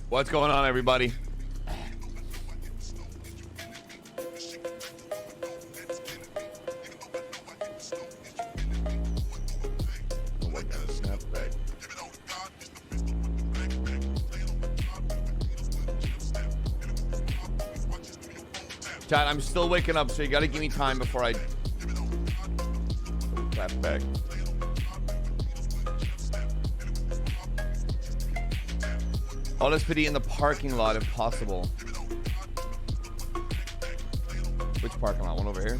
What's going on, everybody? Oh, what kind of snapback? Chad, I'm still waking up, so you gotta give me time before I clap back. LSPD in the parking lot if possible. Which parking lot? One over here?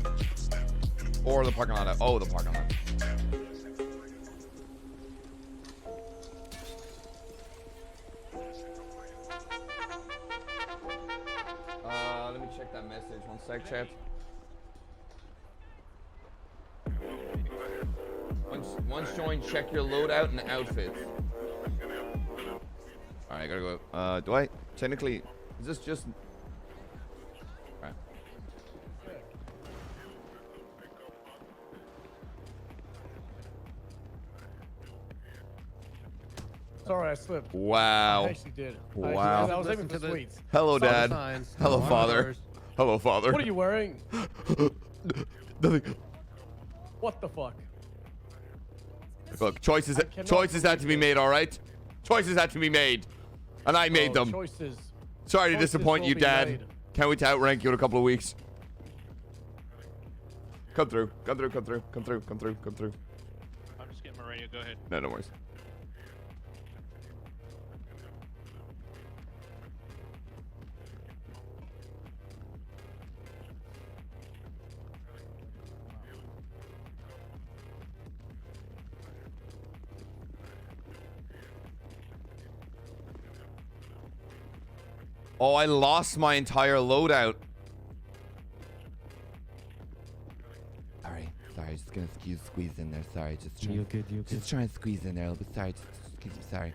Or the parking lot? Oh, the parking lot. Let me check that message. One sec, chat. Once joined, check your loadout and outfits. Alright, I gotta go. Do I technically, is this just alright? Sorry, I slipped. Wow. I actually did. Wow. I was aiming for sweets. Hello, Dad. Hello, Father. Hello, Father. What are you wearing? Nothing. What the fuck? Look, choices had to be made, alright? Choices had to be made. And I made them. Choices. Sorry to disappoint you, Dad. Can't wait to outrank you in a couple of weeks. Come through. Come through. Come through. Come through. Come through. Come through. I'm just getting my radio. Go ahead. No, no worries. Oh, I lost my entire loadout. Sorry, just gonna squeeze in there. Sorry, just trying. Just trying to squeeze in there a little bit. Sorry, sorry.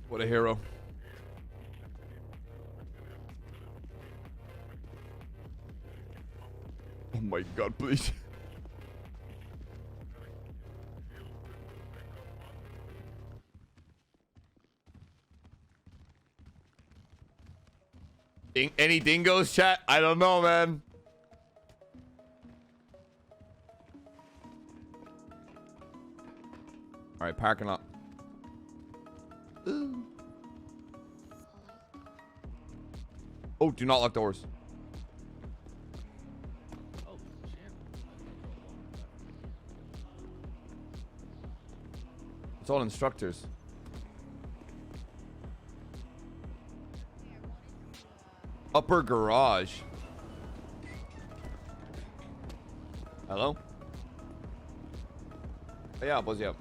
What a hero. Oh my God, please. Any dingoes, chat? I don't know, man. All right, parking lot. Ooh. Oh, do not lock doors. Oh, shit. It's all instructors. Upper garage. Hello? Oh, yeah, buzz you up.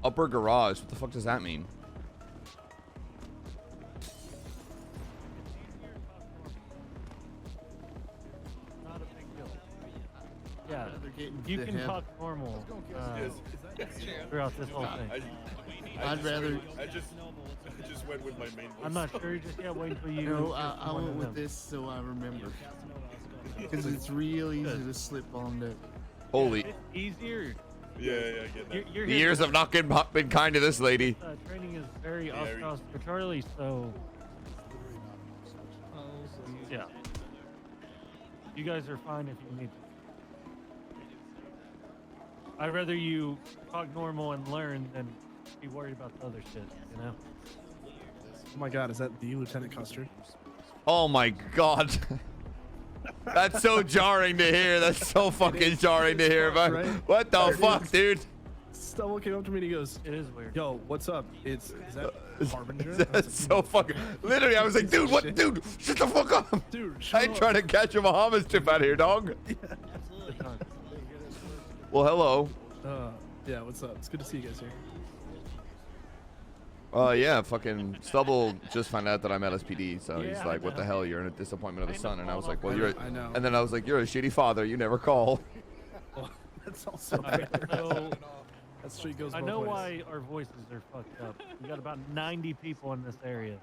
Upper garage. What the fuck does that mean? Not a big deal. Yeah, They're getting you to can have- talk normal throughout this whole thing. I'd rather. I just went with my main voice. I'm not sure. You just gotta wait until you. No, I one went of with them. this so I remember. Because it's real easy to slip on that. Holy. It's easier. Yeah, I get that. You're The years have not been kind to this lady. Training is very Oscar Charlie, so yeah. You guys are fine if you need to. I'd rather you talk normal and learn than be worried about the other shit, you know? Oh my god, is that the Lieutenant Custard? Oh my god. That's so jarring to hear. That's so fucking jarring to hear. But Right? what the It fuck, is. dude? Someone came up to me and he goes, It is weird. "Yo, what's up? Is that Harbinger?" I was That's like, so fucking. Literally, I was like, dude, what, dude? Shut the fuck up. Dude, I shut ain't up. trying to catch a Bahamas trip out of here, dog. Well, hello. Yeah, what's up? It's good to see you guys here. Yeah, fucking Stubble just found out that I'm LSPD, so he's Yeah, like, I "What the know. hell? You're in a disappointment of the I sun." know. And I was like, "Well, I you're." know, I know. And then I was like, "You're a shitty father. You never call." Well, that's also Alright, fair. so That street goes I both know ways. why our voices are fucked up. We got about 90 people in this area.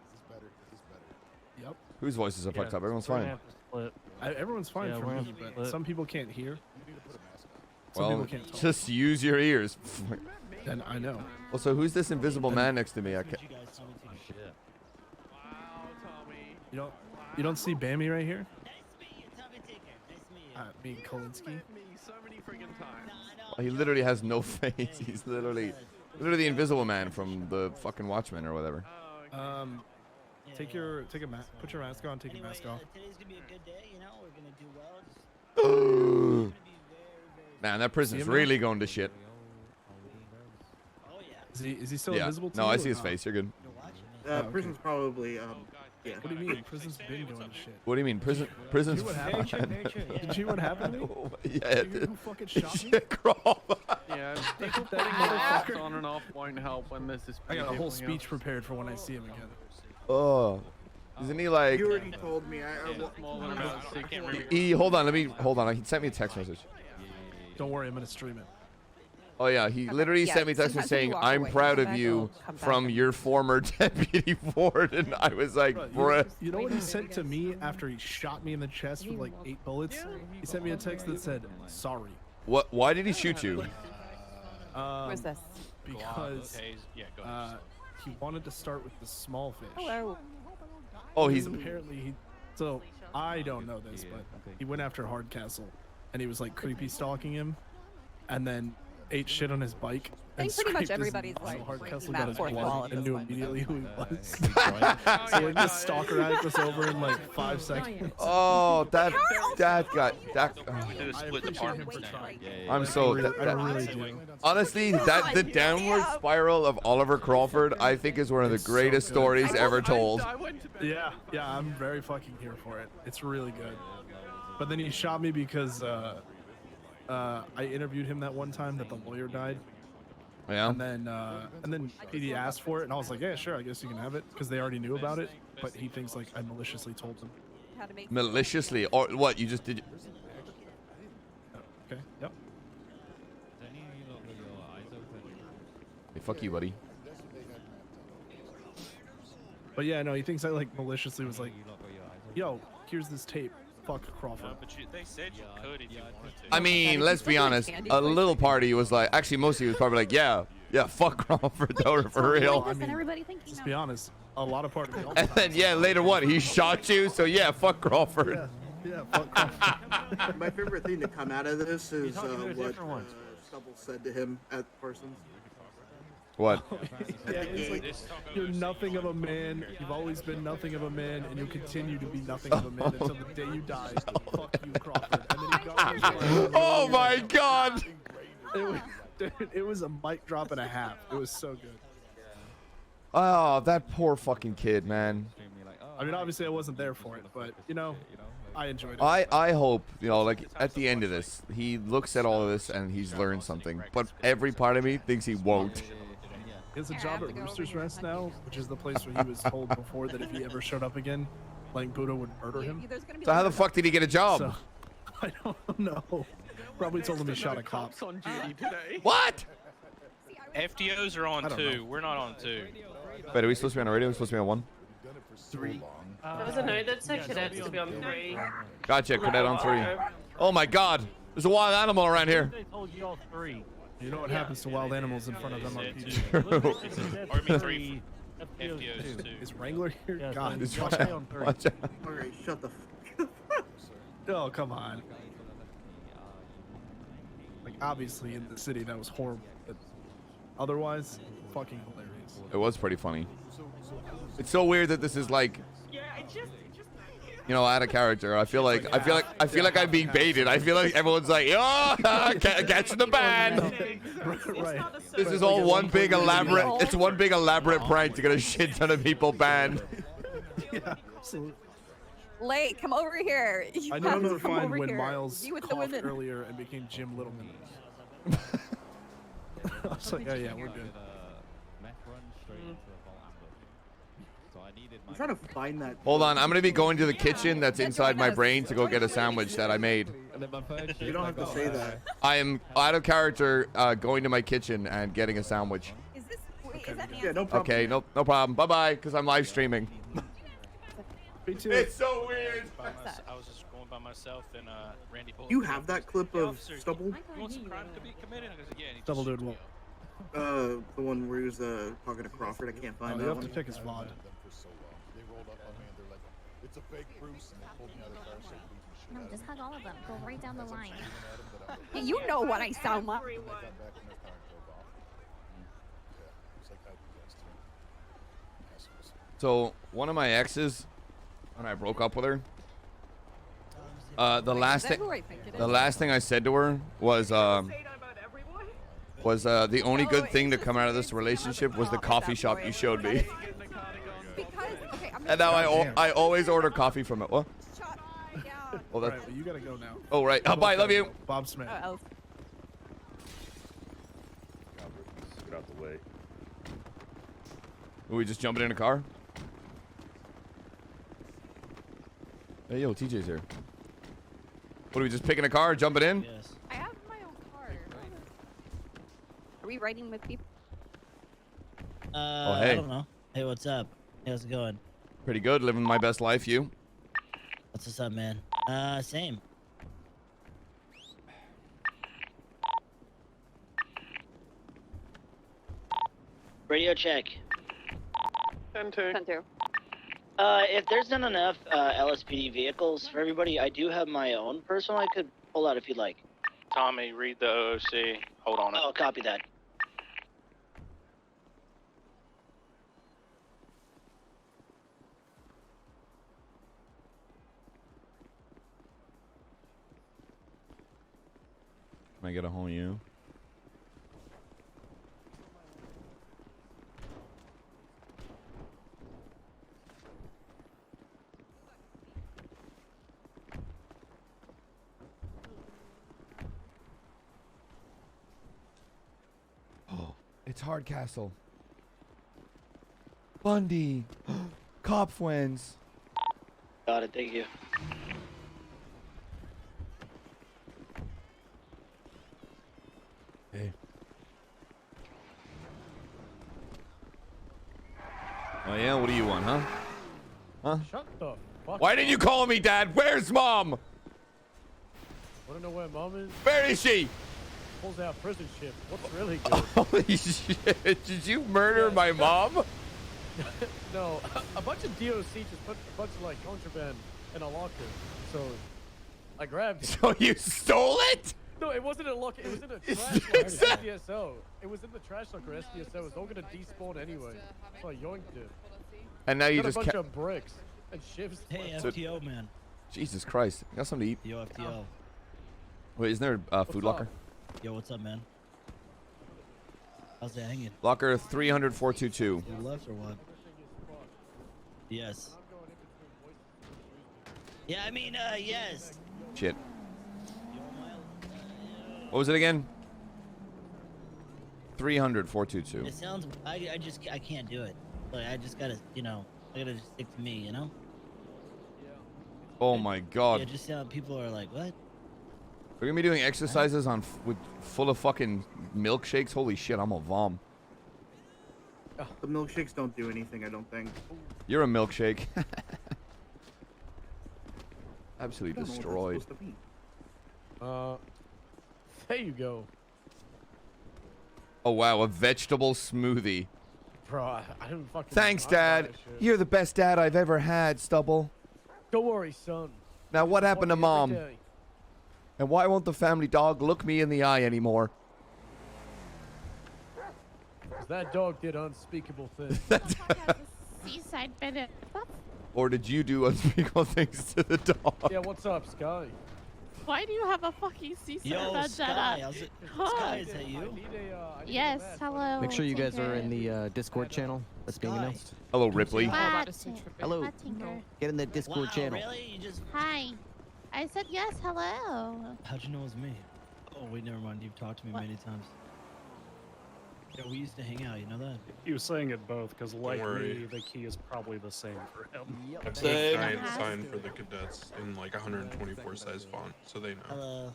Yep. Whose voices are fucked Yeah, up? Everyone's we're gonna fine. have to split. Everyone's fine Yeah, for we're me, gonna but split. some people can't hear. Some Well, people can't talk. just use your ears. And I know. Well, so who's this invisible man next to me? I can't. You don't see Bammy right here? Me and Kolinsky. He literally has no face. He's literally the invisible man from the fucking Watchmen or whatever. Put your mask on, take your mask off. Today's gonna be a good day, you know. We're gonna do well. Man, that prison's See him really going to shit. Oh yeah. Is he still Yeah. invisible to No, you I or see his not? face. You're good. You're watching it. Oh, okay. Prison's probably, yeah. What do you mean? Prison's been going to shit. What do you mean? Prison's Did you what fine. happened? Very true. Yeah. Did you see what happened to me? Yeah. Who fucking shot me? Shit, crawl. Yeah, That putting motherfucker. masks on and off won't help when there's this. I got a people, whole you know. speech prepared for when I see him again. Oh. Isn't he like? You already told me. More than about I can't remember. Hold on. Hold on. He sent me a text message. Don't worry, I'm gonna stream it. Oh yeah, he literally Yeah, sent me a text message sometimes when you saying, walk "I'm away, proud come of back, you it'll come back from and- your former deputy warden." I was like, bruh. You know what he sent to me after he shot me in the chest with like 8 bullets? He sent me a text that said, "Sorry." What? Why did he shoot you? Where's this? Because Yeah, go ahead. he wanted to start with the small fish. Hello. Oh, he's. Apparently he. So I don't know this, but he went after Hardcastle, and he was like creepy stalking him, and then ate shit on his bike. I think pretty much everybody's like Hardcastle Matt got his fourth blood wall at and this knew point. immediately who he was. So like this stalker addict was over in like 5 seconds. Oh, that got that. We did a I split appreciate apart. him for trying. I'm so. I really do. Honestly, the downward spiral of Oliver Crawford, I think, is one of the It's so great good. stories ever told. I went to Yeah, I'm very fucking here for it. It's really good. But then he shot me because I interviewed him that one time that the lawyer died, Yeah. and then he asked for it, and I was like, yeah, sure, I guess you can have it, because they already knew about it. But he thinks like I maliciously told them. How to make Maliciously, or what? You just did. Okay. Yep. Hey, fuck you, buddy. But yeah, no, he thinks I like maliciously was like, yo, here's this tape. Fuck Crawford. No, but they said you could if you wanted to. I mean, let's be honest. A little party was like, actually, mostly was probably like, yeah, fuck Crawford, though, for real. I mean, everybody thinking Let's be honest. A lot of part of And then, yeah, later what? He shot you, so yeah, fuck Crawford. Yeah, fuck Crawford. My favorite thing to come out of this is talking to a what different one. Stubble said to him at Parsons. What? Yeah, he's like, you're nothing of a man. You've always been nothing of a man, and you'll continue to be nothing of a man until the day you die. Fuck you, Crawford. And then he got Oh my God! it was a mic drop and a half. It was so good. Oh, that poor fucking kid, man. I mean, obviously I wasn't there for it, but you know, I enjoyed it. I hope, you know, like at the end of this, he looks at all of this and he's learned something. But every part of me thinks he won't. He has a job at Rooster's Rest now, which is the place where he was told before that if he ever showed up again, Lang Buddha would murder him. So how the fuck did he get a job? So, I don't know. Probably told him he shot a cop. On duty today. What? FDOs are on I don't 2. know. We're not on 2. Wait, are we supposed to be on the radio? Are we supposed to be on 1? 3. There was a note that said cadets to be on 3. Gotcha, Cadet on 3. Oh my God, there's a wild animal around here. They told you all 3. You know what happens to wild animals in front of them on It's PG? True. Army 3. FDOs 2. Is Wrangler here? Yeah, God. it's Watch Stay out. on 3. Watch out. Alright, shut the Oh, come on. Like, obviously in the city that was horrible, but otherwise, fucking hilarious. It was pretty funny. It's so weird that this is like, you know, out of character. I feel like I'm being baited. I feel like everyone's like, oh, catching the band. Right. This is all one big elaborate. It's one big elaborate prank to get a shit ton of people banned. Yeah, absolutely. Late, come over here. You I have never to come find over when here. Miles You with the coughed women. earlier and became Jim Littleman. I was like, oh yeah, we're good. I'm trying to find that. Hold on, I'm gonna be going to the kitchen that's inside my brain to go get a sandwich that I made. You don't have to say that. I am out of character, going to my kitchen and getting a sandwich. Is this? Wait, is that Yeah, no problem. Okay, no problem. Bye bye, because I'm live streaming. Me too. It's so weird. I was just going by myself and Randy Bullock. You have that clip "Hey, of officer, Stubble? You want some crime to be committed? I said, yeah. and he Double just dude, shoots well, me up. The one where he was talking to Crawford. I can't oh, find you that have to one. pick his VOD. No, just hug all of them. Go right down the line. You know what I sound like. So one of my exes, when I broke up with her, the last thing I said to her was the only good thing to come out of this relationship was the coffee shop you showed me. And now I always order coffee from it. What? Oh, that's. Right, well, you gotta go now. Oh, right. Oh, bye. Love you. Bob Smith. Get out the way. Are we just jumping in a car? Hey, yo, TJ's here. What, are we just picking a car, jumping in? Yes. I have my own car. Are we riding with people? Oh, hey. I don't know. Hey, what's up? Hey, how's it going? Pretty good. Living my best life. You? What's up, man? Same. Radio check. 10-2. If there's not enough LSPD vehicles for everybody, I do have my own personal I could pull out if you'd like. Tommy, read the OC. Hold on it. Oh, copy that. Can I get a hold of you? Oh, it's Hardcastle. Bundy. Cop friends. Got it, thank you. Hey. Oh yeah, what do you want, huh? Huh? Shut the fuck Why up. didn't you call me, Dad? Where's Mom? Wanna know where mom is? Where is she? Pulls out prison shit. What's really good? Holy shit! Did you murder my mom? No, a bunch of DOC just put a bunch of like contraband in a locker. So I grabbed it. So you stole it? No, it wasn't a lock. It was in a trash locker SDSO. It was in the trash locker SDSO. It was all gonna despawn anyway. So I yoinked it. And now you Got just a bunch of bricks and shivs. Hey, So- FTO, man. Jesus Christ. You got something to eat? Yo, FTO. Wait, isn't there a food locker? Yo, what's up, man? How's it hanging? Locker 300-422. You left or what? Yes. Yeah, I mean, yes. Shit. What was it again? 300-422. It sounds. I can't do it. Like I just gotta, I gotta just stick to me, you know. Oh my God. Yeah, just people are like, what? We're gonna be doing exercises on full of fucking milkshakes. Holy shit, I'm a vom. The milkshakes don't do anything, I don't think. You're a milkshake. I Absolutely don't know what that's destroyed. supposed to mean. There you go. Oh wow, a vegetable smoothie. Bro, I don't fucking. Thanks, I don't buy Dad. that shit. You're the best dad I've ever had, Stubble. Don't worry, son. Now what happened to Support Mom? you every day. And why won't the family dog look me in the eye anymore? 'Cause that dog did unspeakable things. Seaside minute. Or did you do unspeakable things to the dog? Yeah, what's up, Sky? Why do you have a fucking seaside Yo, vendetta? Sky, how's it? Sky, is that you? Yes, hello. Make sure you guys are in Tinker. the Discord channel that's being Sky. announced. Hello, Ripley. Hi, Hello. Hi, Tinker. Get in the Discord Wow, channel. really? You just? Hi. I said yes, hello. How'd you know it was me? Oh wait, never mind. You've talked to me What? many times. Yeah, we used to hang out. You know that? He was saying it both, because like worry. me, the key is probably the same for him. I've Same. seen giant Uh-huh. sign for the cadets in like 124 size font, so they know.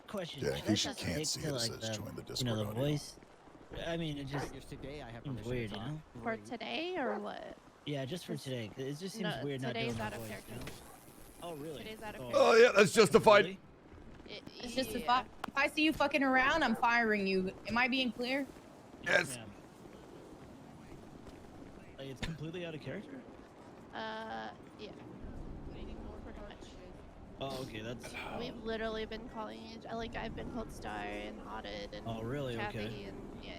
Question. Yeah, should he I should just can't stick see to, it. It like, says join the the Discord audio. voice? I mean, it just Today I have seems permission weird, to you talk. know? For today or what? Yeah, just for today. 'Cause it just seems No, weird not doing today's my out of voice. character. You know? Oh really? Today's out of Oh yeah, that's justified. Really? It's just if I see you fucking around, I'm firing you. Am I being clear? Yes. Ma'am. Like it's completely out of character? Yeah. Pretty much. Oh, okay, that's. We've literally been calling each like I've been called Star and Haunted and Oh, really? Kathy Okay. and yeah.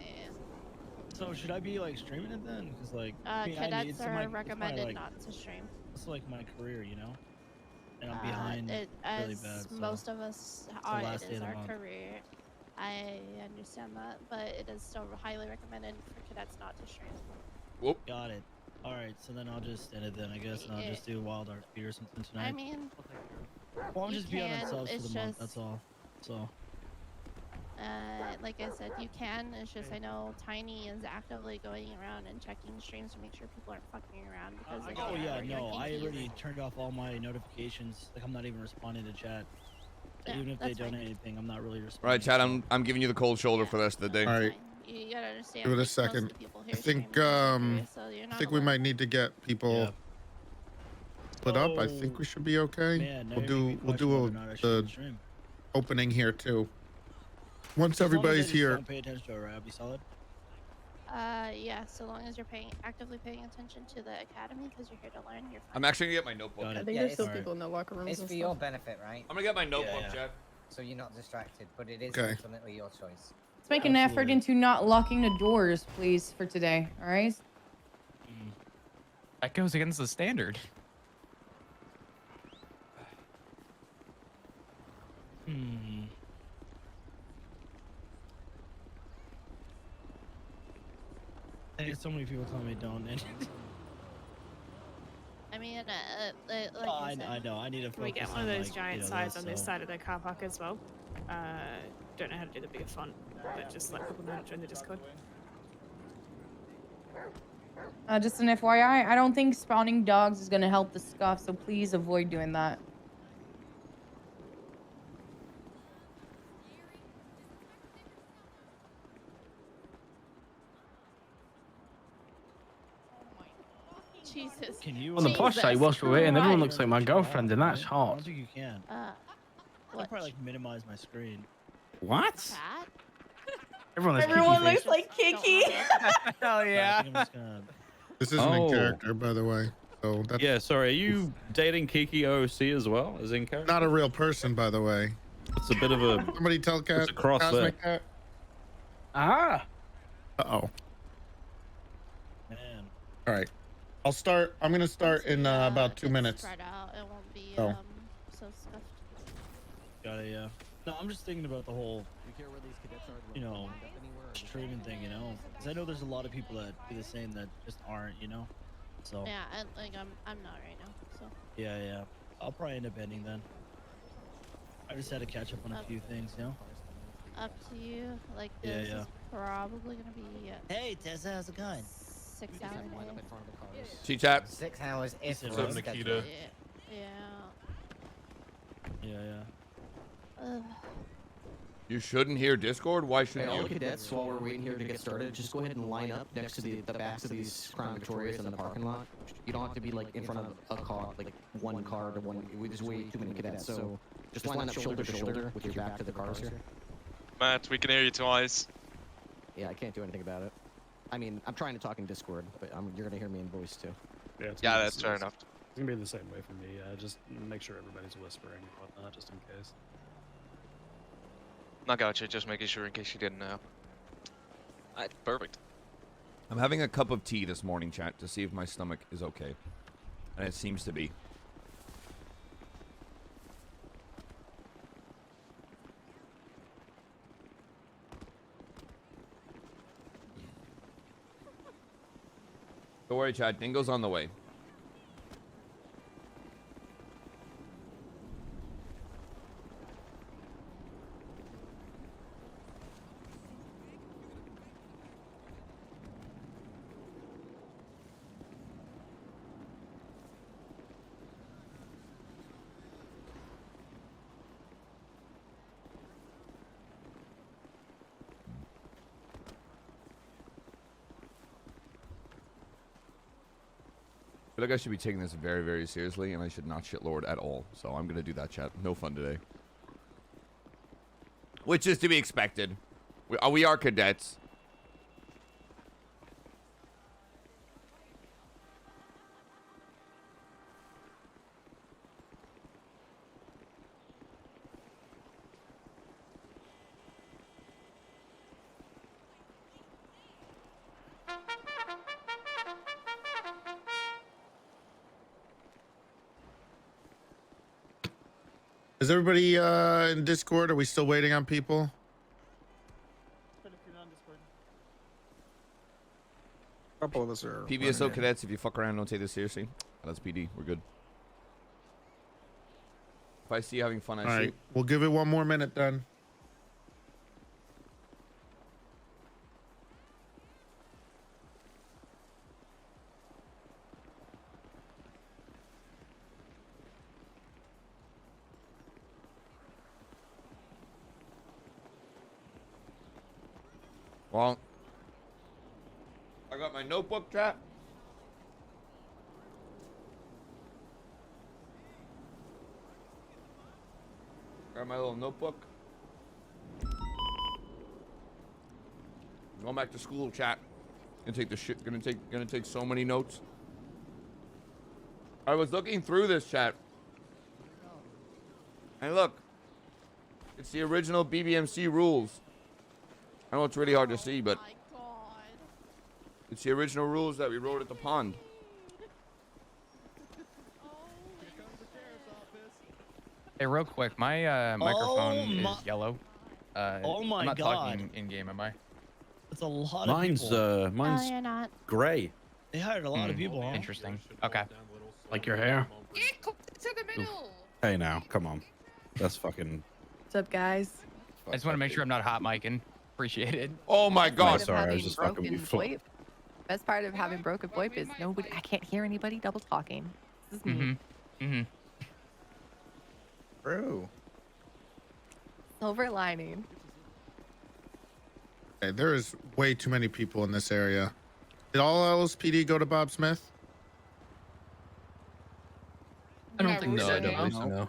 So should I be like streaming it then? Because like, I mean, Cadets it's are my, recommended it's my, like, not to stream. It's like my career, you know. And I'm behind It, really as bad. So. most of us the are, last it day is of the our month. career. I understand that, but it is still highly recommended for cadets not to stream. Whoop. Got it. All right, so then I'll just end it then, I guess, and I'll just do Wild Art Fear or something tonight. I mean, well, I'm you just beyond can, subs for it's the month. just- That's all. So. like I said, you can. It's just I know Tiny is actively going around and checking streams to make sure people aren't fucking around because. they Oh can't yeah, report your no, I kinkies. already turned off all my notifications. Like I'm not even responding to chat. Yeah, Even if they that's fine. donate anything, I'm not really responding. All right, Chad, I'm giving you the cold shoulder for the rest of the day. All right. You gotta understand. Give it a like, most of second. the people I here think stream are so you're I not think we alone. might need to get people Yeah. split up. I think we should be okay. Man, now we'll you're making me do question whether or a, not I should the stream. opening here too. Once As long as I everybody's just here. Don't pay attention to it, right? I'll be solid. Yeah. So long as you're actively paying attention to the academy because you're here to learn, you're fine. I'm actually gonna get my notebook. Got I it. think Yeah, there's still it's- people in the locker rooms It's and for your stuff. benefit, right? I'm gonna get my notebook, Yeah. Chad. So you're not distracted, but it is Okay. ultimately your choice. Let's make an effort Absolutely. into not locking the doors, please, for today. All right? That goes against the standard. Hmm. Hey, so many people tell me don't. And I mean, like oh, I said, I know. I need to focus We get one of on, those like, giant you know, sides this, on this so- side of the car park as well. Don't know how to do the bigger font, but just let people know to join the Discord. Just an FYI, I don't think spawning dogs is gonna help the scuff, so please avoid doing that. Jesus. Can you? On the posh side, whilst we're waiting, everyone looks like my girlfriend, and that's I hot. don't think you can. Uh, I'll what? probably like minimize my screen. What? Chat? Everyone looks Everyone Kiki looks face. like Kiki. Hell I yeah. think I'm just gonna. This isn't Oh. in character, by the way. So that's Yeah, sorry. Are you dating Kiki OC as well as in character? not a real person, by the way. It's a bit of a. Somebody tell It's a cross there. Cosmic that. Ah. Uh-oh. Man. All right. I'll start. I'm going to start in about 2 minutes. Spread out. It won't be Oh. so scuffed. Got it, yeah. No, I'm just thinking about the whole, you know, streaming thing, you know? Because I know there's a lot of people that do the same that just aren't, you know? So. Yeah, and like I'm not right now. So. Yeah, yeah. I'll probably end up ending then. I just had to catch up on a few things, you know? Up to you. Like Yeah, this yeah. is probably gonna be. Hey, Tessa, how's it going? 6 hour day. She chat. 6 hours. What's up, Nikita? Yeah. Yeah, yeah. Ugh. You shouldn't hear Discord? Why Hey, shouldn't all you? cadets, while we're waiting here to get started, just go ahead and line up next to the backs of these Crown Victorias in the parking lot. You don't have to be like in front of a car, like one car to one. There's way too many cadets, so just line up shoulder to shoulder with your back to the cars here. Matt, we can hear you twice. Yeah, I can't do anything about it. I mean, I'm trying to talk in Discord, but you're gonna hear me in voice too. Yeah, that's fair enough. It's gonna be the same way for me. Just make sure everybody's whispering and whatnot, just in case. I gotcha, just making sure in case you didn't know. Alright, perfect. I'm having a cup of tea this morning, chat, to see if my stomach is okay. And it seems to be. Don't worry, chat. Dingo's on the way. I feel like I should be taking this very, very seriously, and I should not shit Lord at all. So I'm going to do that, chat. No fun today. Which is to be expected. We are cadets. Is everybody in Discord? Are we still waiting on people? A couple of us are. PBSO cadets, if you fuck around, don't take this seriously. LSPD, we're good. If I see you having fun, I All see. right, we'll give it 1 more minute then. Well, I got my notebook, chat. Got my little notebook. Going back to school, chat. Gonna take the shit. Gonna take so many notes. I was looking through this, chat. And look, it's the original BBMC rules. I know it's really hard to see, but it's the original rules that we wrote at the pond. Hey, real quick, my microphone is yellow. Oh my I'm not God. talking in game, am I? That's a lot Mine's of people. mine's you're not. gray. They hired a lot of people, huh? Interesting. Okay. Like your hair? Get closer to the middle. Hey now, come on. That's fucking. What's up, guys? I just want to make sure I'm not hot micing. Appreciate it. Oh my God! Sorry, I was just fucking with you. Best part of having broken VoIP is I can't hear anybody double talking. This is me. Bro. Silver lining. Okay, there is way too many people in this area. Did all LSPD go to Bob Smith? I don't think so. I don't think so. No.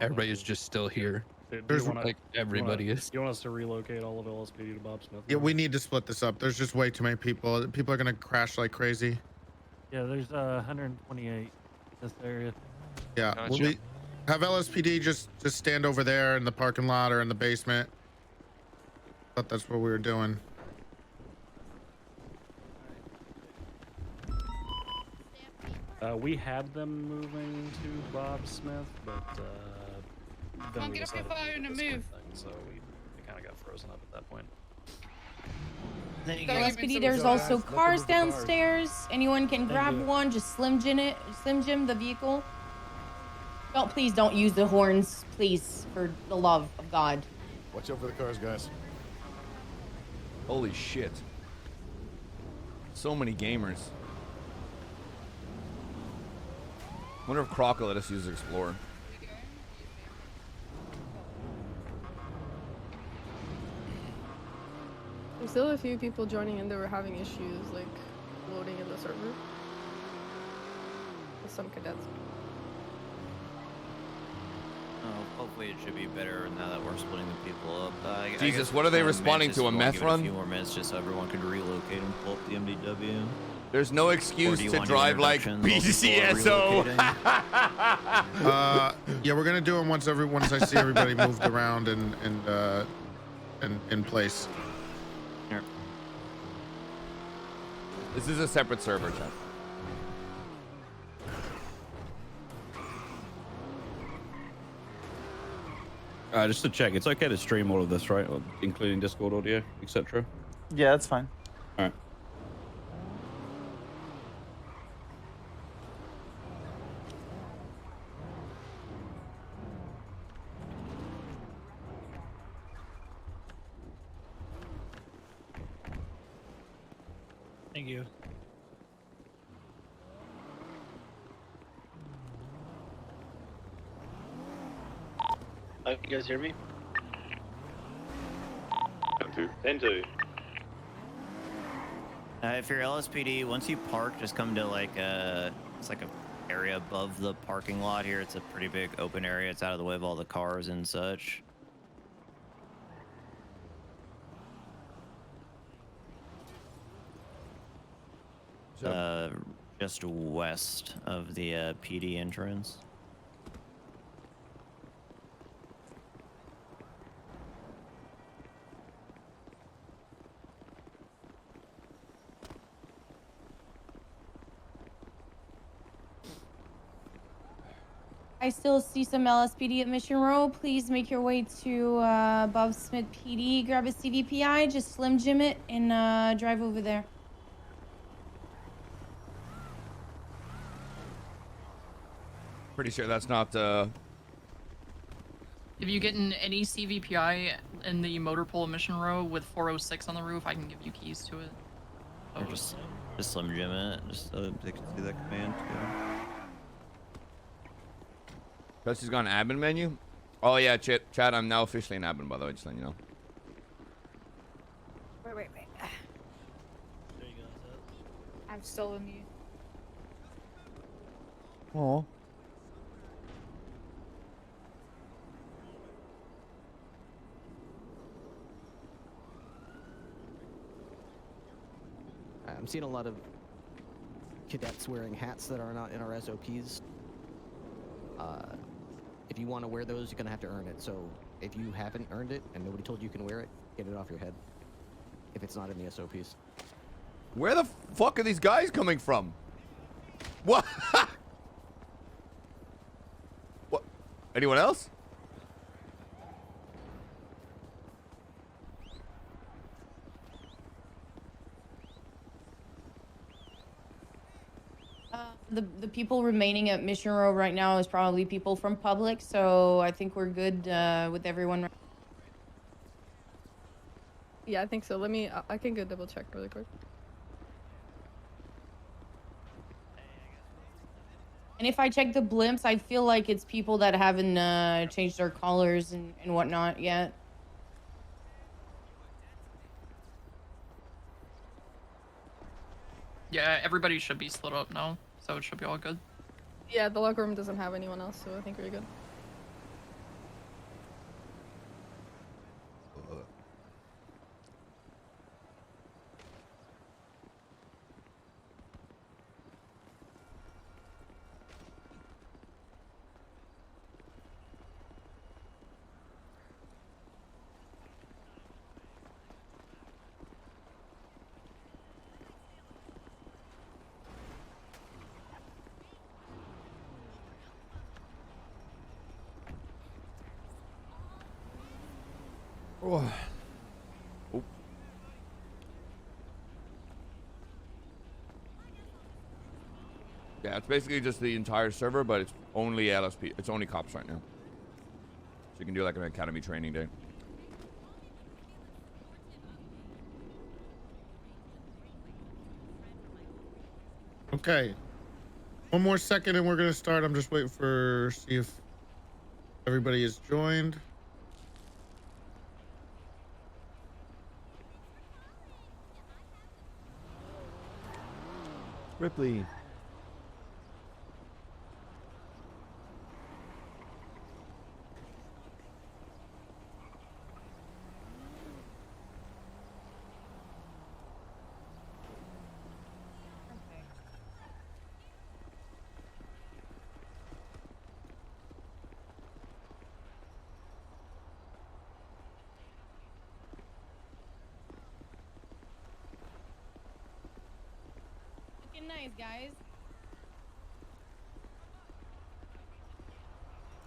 Everybody is just still here. There's Like everybody is. You want us to relocate all of LSPD to Bob Smith? Yeah, we need to split this up. There's just way too many people. People are gonna crash like crazy. Yeah, there's 128 in this area. Yeah, Gotcha. we'll be Have LSPD just stand over there in the parking lot or in the basement. Thought that's what we were doing. We had them moving to Bob Smith, but then on, we get up your decided to phone do and this one move. thing, so we kind of got frozen up at that point. LSPD, there's also cars downstairs. Anyone can grab one. Just Slim Jim the vehicle. Please don't use the horns, please, for the love of God. Watch out for the cars, guys. Holy shit. So many gamers. Wonder if Croc will let us use Explorer. There's still a few people joining in that were having issues like loading in the server with some cadets. Hopefully it should be better now that we're splitting the people up. Jesus, what are they responding to, a meth run? A few more minutes just so everyone can relocate and pull up the MDW. There's no excuse to drive like BCSO. Yeah, we're gonna do them once I see everybody moved around and in place. Here. This is a separate server, chat. Just to check, it's okay to stream all of this, right? Including Discord audio, etc. Yeah, that's fine. All right. Thank you. You guys hear me? 10-2. If you're LSPD, once you park, just come to like it's like a area above the parking lot here. It's a pretty big open area. It's out of the way of all the cars and such. Just west of the PD entrance. I still see some LSPD at Mission Row. Please make your way to Bob Smith PD. Grab a CVPI, just Slim Jim it, and drive over there. Pretty sure that's not. If you get in any CVPI in the motor pool Mission Row with 406 on the roof, I can give you keys to it. Or just Slim Jim it, just so they can see that command too. Custy's got an admin menu? Oh yeah, Chad, I'm now officially an admin, by the way, just letting you know. Wait. There you go. I'm still in mute. Oh. I'm seeing a lot of cadets wearing hats that are not in our SOPs. If you want to wear those, you're gonna have to earn it. So if you haven't earned it and nobody told you can wear it, get it off your head. If it's not in the SOPs. Where the fuck are these guys coming from? What? What? Anyone else? The people remaining at Mission Row right now is probably people from public, so I think we're good with everyone. Yeah, I think so. Let me. I can go double check really quick. And if I check the blimps, I feel like it's people that haven't changed their colors and whatnot yet. Yeah, everybody should be split up now, so it should be all good. Yeah, the locker room doesn't have anyone else, so I think we're good. Oh. Yeah, it's basically just the entire server, but it's only LSP. It's only cops right now. So you can do like an academy training day. Okay. One more second and we're gonna start. I'm just waiting for see if everybody is joined. Ripley. Looking nice, guys.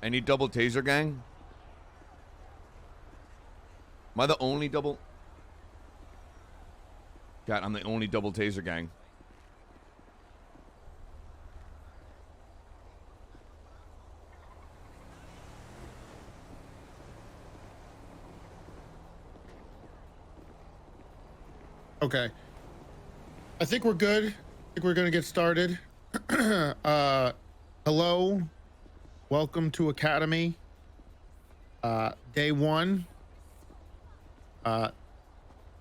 Any double taser gang? Am I the only double? God, I'm the only double taser gang. Okay. I think we're good. I think we're gonna get started. Hello. Welcome to Academy. Day one. I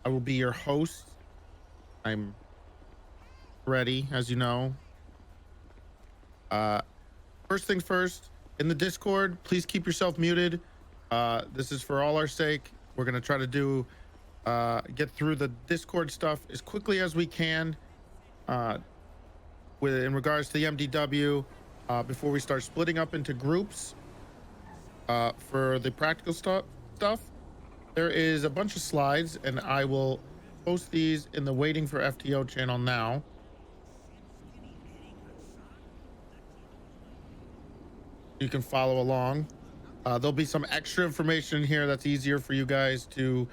will be your host. I'm ready, as you know. First things first, in the Discord, please keep yourself muted. This is for all our sake. We're gonna try to do get through the Discord stuff as quickly as we can. In regards to the MDW, before we start splitting up into groups for the practical stuff, there is a bunch of slides, and I will post these in the Waiting for FTO channel now. You can follow along. There'll be some extra information here that's easier for you guys to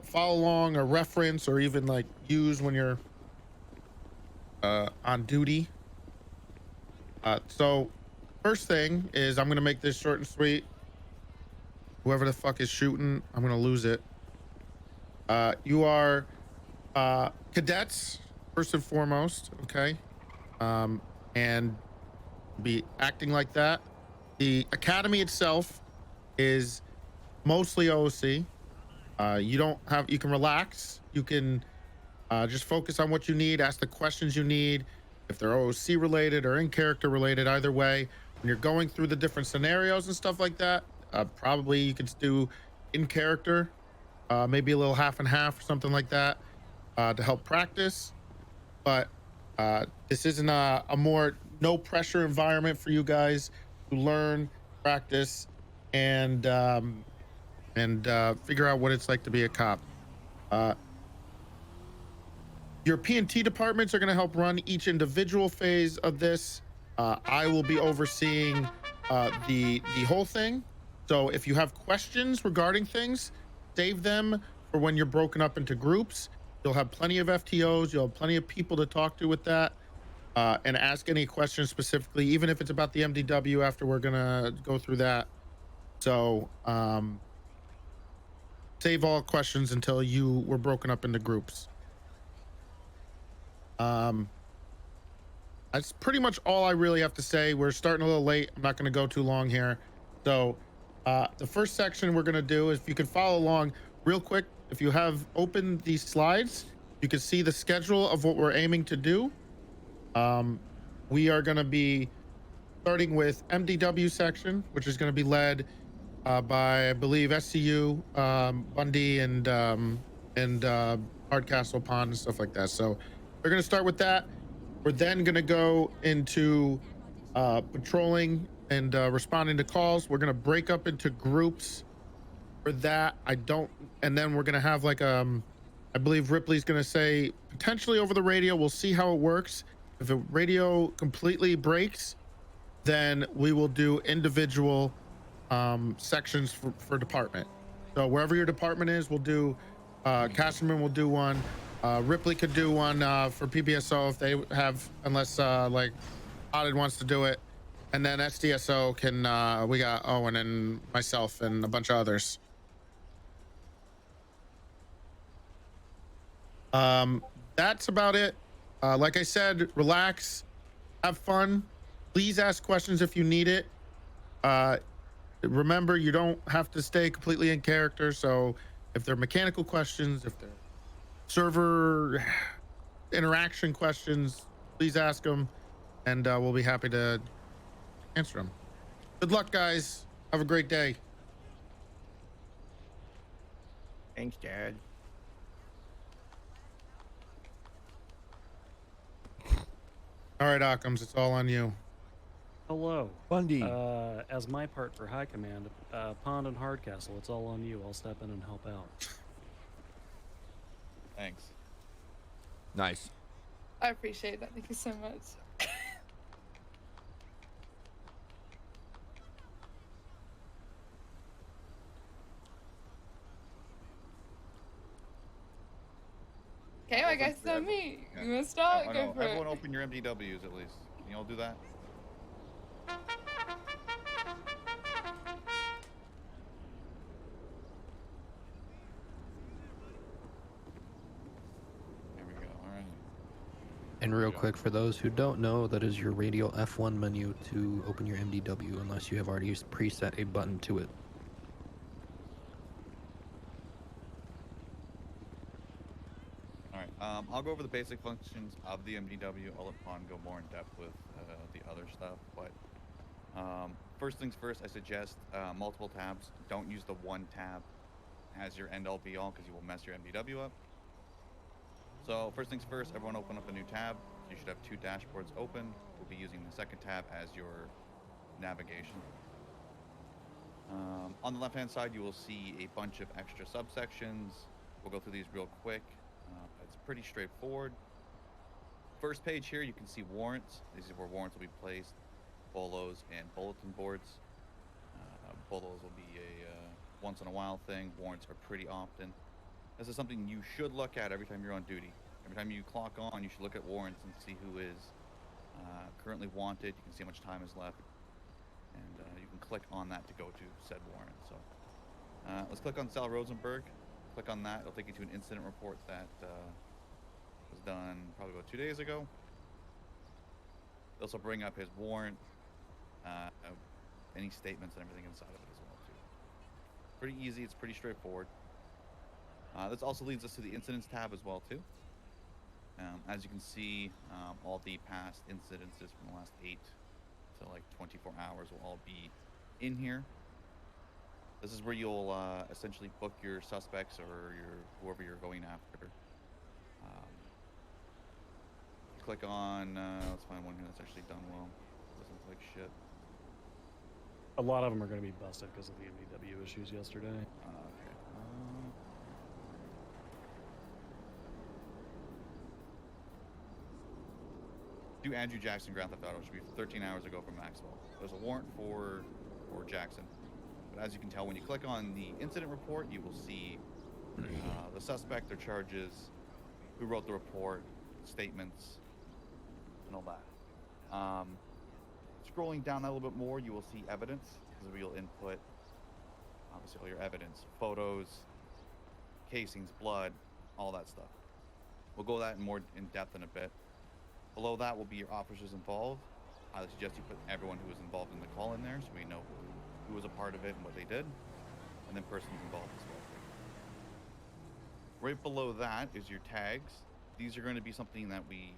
follow along or reference or even like use when you're on duty. So first thing is I'm gonna make this short and sweet. Whoever the fuck is shooting, I'm gonna lose it. You are cadets first and foremost, okay? And be acting like that. The academy itself is mostly OOC. You can relax. You can just focus on what you need, ask the questions you need. If they're OOC related or in character related, either way, when you're going through the different scenarios and stuff like that, probably you could do in character, maybe a little half and half or something like that to help practice. But this isn't a more no pressure environment for you guys to learn, practice, and figure out what it's like to be a cop. Your P&T departments are going to help run each individual phase of this. I will be overseeing the whole thing. So if you have questions regarding things, save them for when you're broken up into groups. You'll have plenty of FTOs. You'll have plenty of people to talk to with that, and ask any questions specifically, even if it's about the MDW after we're going to go through that. So save all questions until you were broken up into groups. That's pretty much all I really have to say. We're starting a little late. I'm not going to go too long here. So the first section we're going to do is, if you can follow along real quick, if you have opened these slides, you can see the schedule of what we're aiming to do. We are going to be starting with MDW section, which is going to be led by, I believe, SCU, Bundy, and Hardcastle Pond and stuff like that. So we're going to start with that. We're then going to go into patrolling and responding to calls. We're going to break up into groups for that. And then we're going to have like, I believe Ripley's going to say potentially over the radio. We'll see how it works. If the radio completely breaks, then we will do individual sections for department. So wherever your department is, we'll do. Castleman will do one. Ripley could do one for PPSO if they have, unless like Audit wants to do it, and then SDSO can. We got Owen and myself and a bunch of others. That's about it. Like I said, relax, have fun. Please ask questions if you need it. Remember, you don't have to stay completely in character. So if they're mechanical questions, if they're server interaction questions, please ask them, and we'll be happy to answer them. Good luck, guys. Have a great day. Thanks, Dad. All right, Occams, it's all on you. Hello. Bundy. As my part for High Command, Pond and Hardcastle, it's all on you. I'll step in and help out. Thanks. Nice. I appreciate that. Thank you so much. Okay, I guess it's on me. You wanna start? I Go know. for Everyone it. open your MDWs at least. Can you all do that? There we go. All right. And real quick, for those who don't know, that is your radial F1 menu to open your MDW, unless you have already preset a button to it. All right. I'll go over the basic functions of the MDW. I'll let Pond go more in depth with the other stuff. But first things first, I suggest multiple tabs. Don't use the one tab as your end all be all because you will mess your MDW up. So first things first, everyone open up a new tab. You should have two dashboards open. We'll be using the second tab as your navigation. On the left-hand side, you will see a bunch of extra subsections. We'll go through these real quick. It's pretty straightforward. First page here, you can see warrants. This is where warrants will be placed, bolos, and bulletin boards. Bolos will be a once-in-a-while thing. Warrants are pretty often. This is something you should look at every time you're on duty. Every time you clock on, you should look at warrants and see who is currently wanted. You can see how much time is left, and you can click on that to go to said warrant. So let's click on Sal Rosenberg. Click on that. It'll take you to an incident report that was done probably about 2 days ago. This will bring up his warrant, any statements and everything inside of it as well too. Pretty easy. It's pretty straightforward. This also leads us to the incidents tab as well too. As you can see, all the past incidences from the last 8 to like 24 hours will all be in here. This is where you'll essentially book your suspects or whoever you're going after. Click on, let's find one here that's actually done well. Doesn't look like shit. A lot of them are going to be busted because of the MDW issues yesterday. Okay. Do Andrew Jackson Grand Theft Auto, which should be 13 hours ago from Maxwell. There's a warrant for Jackson. But as you can tell, when you click on the incident report, you will see the suspect, their charges, who wrote the report, statements, and all that. Scrolling down that a little bit more, you will see evidence. This is where you'll input, obviously, all your evidence, photos, casings, blood, all that stuff. We'll go that in more in depth in a bit. Below that will be your officers involved. I suggest you put everyone who was involved in the call in there so we know who was a part of it and what they did, and then persons involved as well. Right below that is your tags. These are going to be something that we,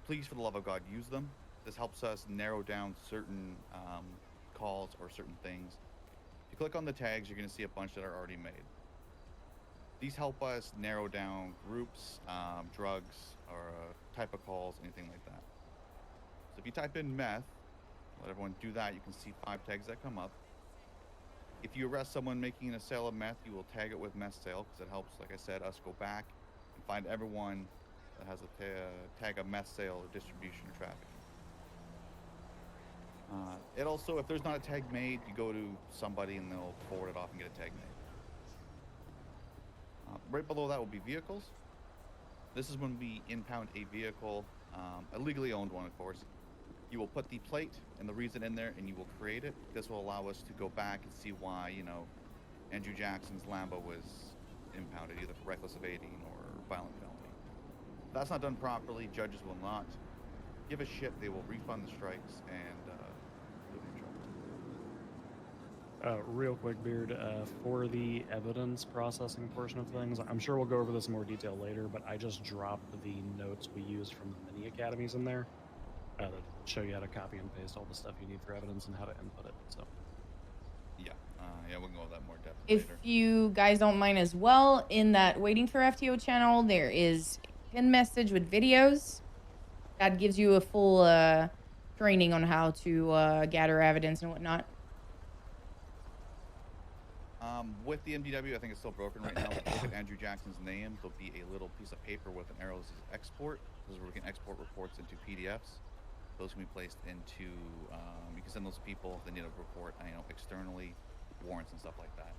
please for the love of God, use them. This helps us narrow down certain calls or certain things. If you click on the tags, you're going to see a bunch that are already made. These help us narrow down groups, drugs, or type of calls, anything like that. So if you type in meth, let everyone do that, you can see 5 tags that come up. If you arrest someone making a sale of meth, you will tag it with meth sale, because it helps, like I said, us go back and find everyone that has a tag of meth sale or distribution or trafficking. It also, if there's not a tag made, you go to somebody and they'll forward it off and get a tag made. Right below that will be vehicles. This is when we impound a vehicle, a legally owned one, of course. You will put the plate and the reason in there, and you will create it. This will allow us to go back and see why, you know, Andrew Jackson's Lambo was impounded, either for reckless evading or violent felony. If that's not done properly, judges will not give a shit. They will refund the strikes and put it in trouble. Real quick, Beard, for the evidence processing portion of things, I'm sure we'll go over this in more detail later, but I just dropped the notes we used from the mini academies in there that show you how to copy and paste all the stuff you need for evidence and how to input it. So, yeah, we can go over that more depth If later. you guys don't mind as well, in that Waiting for FTO channel, there is a pin message with videos that gives you a full training on how to gather evidence and whatnot. With the MDW, I think it's still broken right now. Look at Andrew Jackson's name. There'll be a little piece of paper with an arrow that says export. This is where we can export reports into PDFs. Those can be placed into, you can send those to people if they need a report, you know, externally, warrants and stuff like that.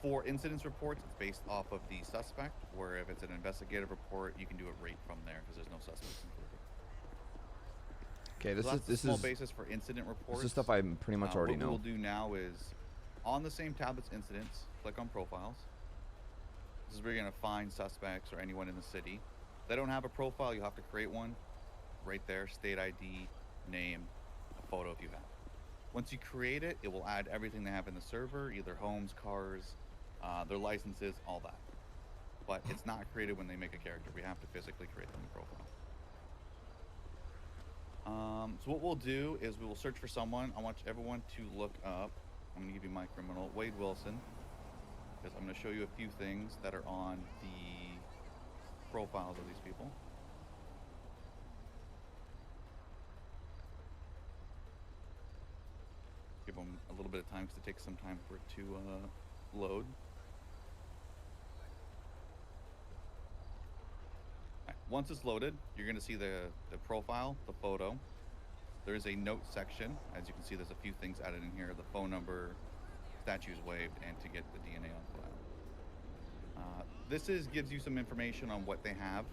For incidents reports, it's based off of the suspect, where if it's an investigative report, you can do it right from there because there's no suspects included. Okay, So that's the this small is basis for incident reports. This is stuff I pretty much already know. What we'll do now is, on the same tab as incidents, click on profiles. This is where you're gonna find suspects or anyone in the city. If they don't have a profile, you'll have to create one. Right there, state ID, name, a photo if you have. Once you create it, it will add everything they have in the server, either homes, cars, their licenses, all that. But it's not created when they make a character. We have to physically create them in profile. So what we'll do is we will search for someone. I want everyone to look up. I'm gonna give you my criminal, Wade Wilson, because I'm gonna show you a few things that are on the profiles of these people. Give them a little bit of time because it takes some time for it to load. Right. Once it's loaded, you're going to see the profile, the photo. There is a note section. As you can see, there's a few things added in here. The phone number, statues waived, and to get the DNA on file. This gives you some information on what they have.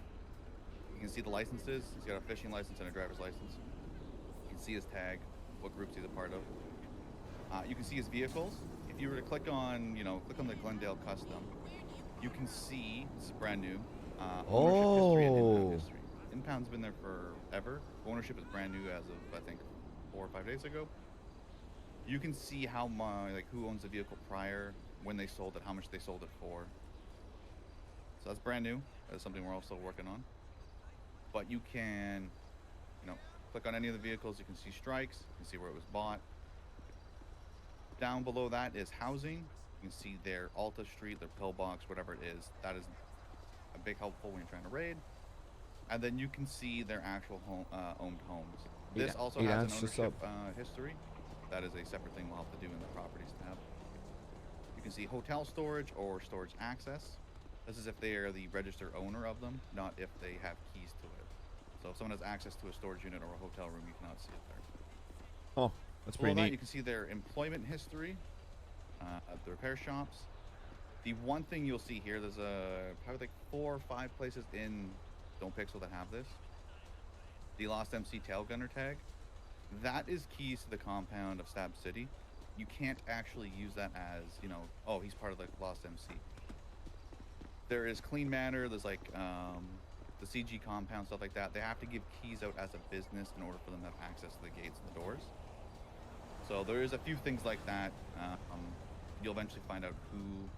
You can see the licenses. He's got a fishing license and a driver's license. You can see his tag, what groups he's a part of. You can see his vehicles. If you were to click on, click on the Glendale Custom, you can see, this is brand new, ownership history and impound history. Impound's been there forever. Ownership is brand new as of, I think, 4 or 5 days ago. You can see how who owns the vehicle prior, when they sold it, how much they sold it for. So that's brand new. That's something we're also working on. But you can, click on any of the vehicles. You can see strikes. You can see where it was bought. Down below that is housing. You can see their Alta Street, their pillbox, whatever it is. That is a big helpful when you're trying to raid. And then you can see their actual owned homes. This also has an ownership history. That is a separate thing we'll have to do in the properties tab. You can see hotel storage or storage access. This is if they are the registered owner of them, not if they have keys to it. So if someone has access to a storage unit or a hotel room, you cannot see it there. Oh, that's pretty neat. You can see their employment history at the repair shops. The one thing you'll see here, there's probably like 4 or 5 places in Don't Pixel that have this. The Lost MC tail gunner tag. That is keys to the compound of Stab City. You can't actually use that as, oh, he's part of the Lost MC. There is Clean Manor, there's like the CG compound, stuff like that. They have to give keys out as a business in order for them to have access to the gates and the doors. So there is a few things like that. You'll eventually find out who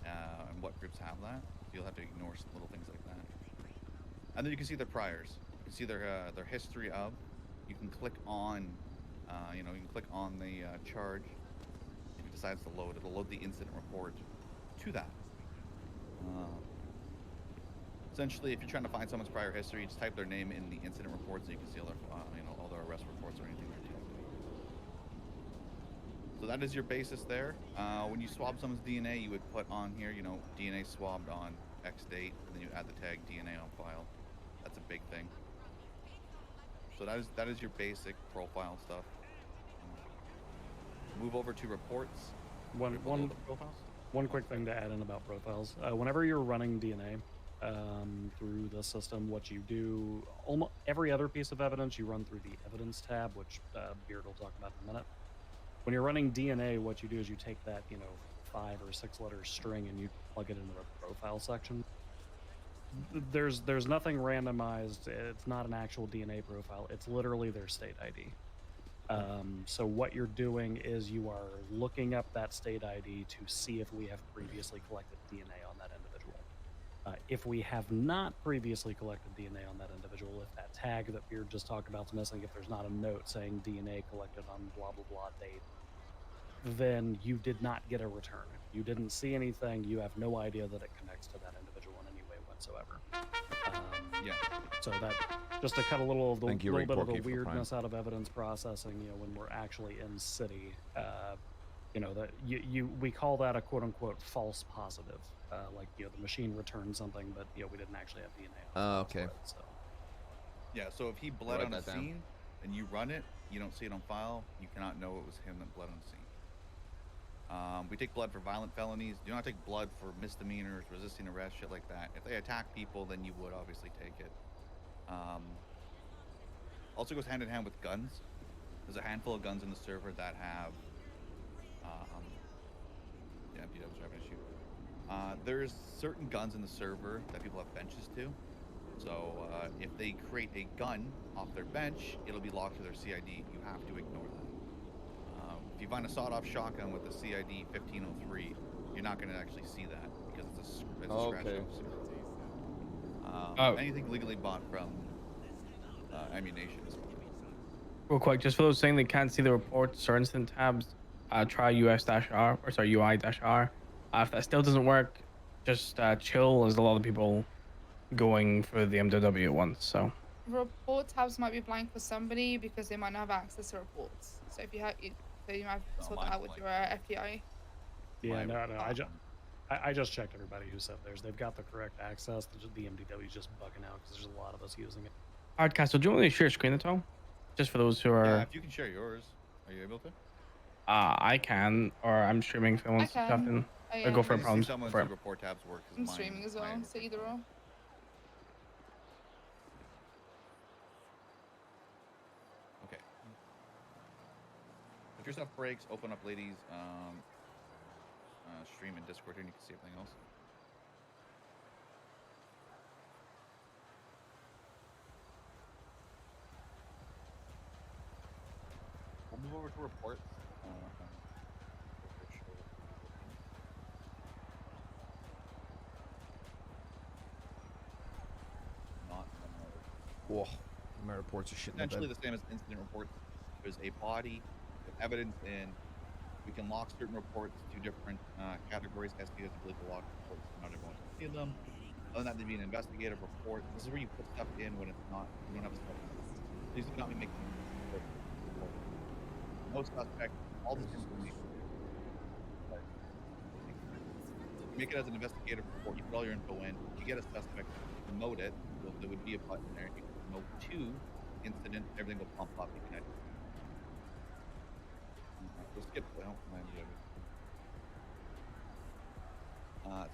and what groups have that. You'll have to ignore some little things like that. And then you can see their priors. You can see their history of. You can click on, you can click on the charge. If it decides to load, it'll load the incident report to that. Essentially, if you're trying to find someone's prior history, just type their name in the incident report so you can see all their, all their arrest reports or anything they're dealing with. So that is your basis there. When you swab someone's DNA, you would put on here, DNA swabbed on X date, and then you add the tag DNA on file. That's a big thing. So that is your basic profile stuff. Move over to reports. One quick thing to add in about profiles. Whenever you're running DNA through the system, what you do, almost every other piece of evidence you run through the evidence tab, which Beard will talk about in a minute. When you're running DNA, what you do is you take that 5 or 6 letter string and you plug it into the profile section. There's nothing randomized. It's not an actual DNA profile. It's literally their state ID. So what you're doing is you are looking up that state ID to see if we have previously collected DNA on that individual. If we have not previously collected DNA on that individual, if that tag that Beard just talked about is missing, if there's not a note saying DNA collected on blah, blah, blah date, then you did not get a return. You didn't see anything. You have no idea that it connects to that individual in any way whatsoever. Yeah. So that, just to cut a little, Thank you, little Rick bit of the Porky, for weirdness out of evidence processing, when we're actually in city, that we call that a quote unquote false positive. Like, the machine returned something, but we didn't actually have DNA on it. Okay. So. Yeah, so if he bled Write on a that down. scene and you run it, you don't see it on file, you cannot know it was him that bled on the scene. We take blood for violent felonies. Do not take blood for misdemeanors, resisting arrest, shit like that. If they attack people, then you would obviously take it. Also goes hand in hand with guns. There's a handful of guns in the server that have MPW was having an issue. There's certain guns in the server that people have benches to. So if they create a gun off their bench, it'll be locked to their CID. You have to ignore that. If you find a sawed-off shotgun with a CID 1503, you're not going to actually see that because it's a scratched off. Anything legally bought from ammunition. Real quick, just for those saying they can't see the reports or instant tabs, try UI-R. If that still doesn't work, just chill. There's a lot of people going for the MW at once, so. Report tabs might be blank for somebody because they might not have access to reports. So if you have, you might have to sort that out with your FTI. Yeah, no. I just checked everybody who said theirs. They've got the correct access. The MDW is just bugging out because there's a lot of us using it. Hardcastle, do you want me to share your screen at all? Just for those who are. Yeah, if you can share yours, are you able to? I can, or I'm streaming if anyone wants to jump in. Or go for a problem. Report tabs work. I'm streaming as well, so either or. Okay. If your stuff breaks, open up ladies' stream in Discord here and you can see everything else. We'll move over to reports. Whoa, my reports are shit in the Essentially bed. the same as incident reports. There's a body with evidence in. We can lock certain reports to different categories. SP has the ability to lock reports. Not everyone can see them. Other than that, there'd be an investigative report. This is where you put stuff in when it's not. You don't have stuff. These do not be making. No suspect. All this information. You make it as an investigative report. You put all your info in. You get a suspect. Promote it. There would be a button there. You can promote to incident. Everything will pump up. You can edit. We'll skip the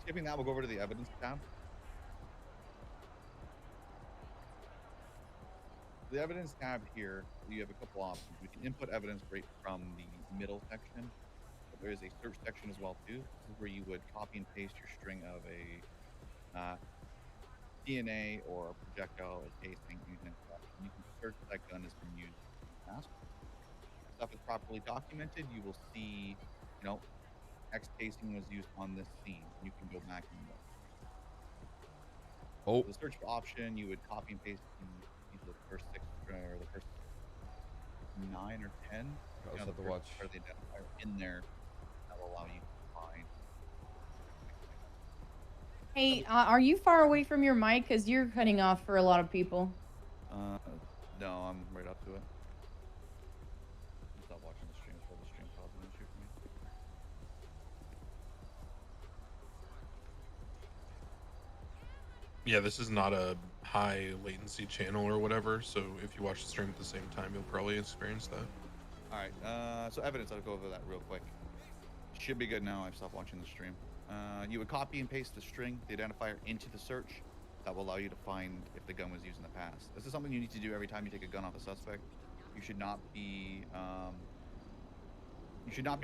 skipping that, we'll go over to the evidence tab. The evidence tab here, you have a couple options. We can input evidence right from the middle section, but there is a search section as well too. This is where you would copy and paste your string of a DNA or a projectile, a casing, anything like that. And you can search that gun has been used in the past. Stuff is properly documented, you will see, X casing was used on this scene. You can go back and look. Oh. So the search option, you would copy and paste either the first 6 or the first 9 or 10. I'll have to watch. Or the identifier in there that will allow you to find. Hey, are you far away from your mic? Because you're cutting off for a lot of people. No, I'm right up to it. Stop watching the stream before the stream causes an issue for me. Yeah, this is not a high latency channel or whatever. So if you watch the stream at the same time, you'll probably experience that. All right. So evidence. I'll go over that real quick. Should be good now. I've stopped watching the stream. You would copy and paste the string, the identifier, into the search. That will allow you to find if the gun was used in the past. This is something you need to do every time you take a gun off a suspect. You should not be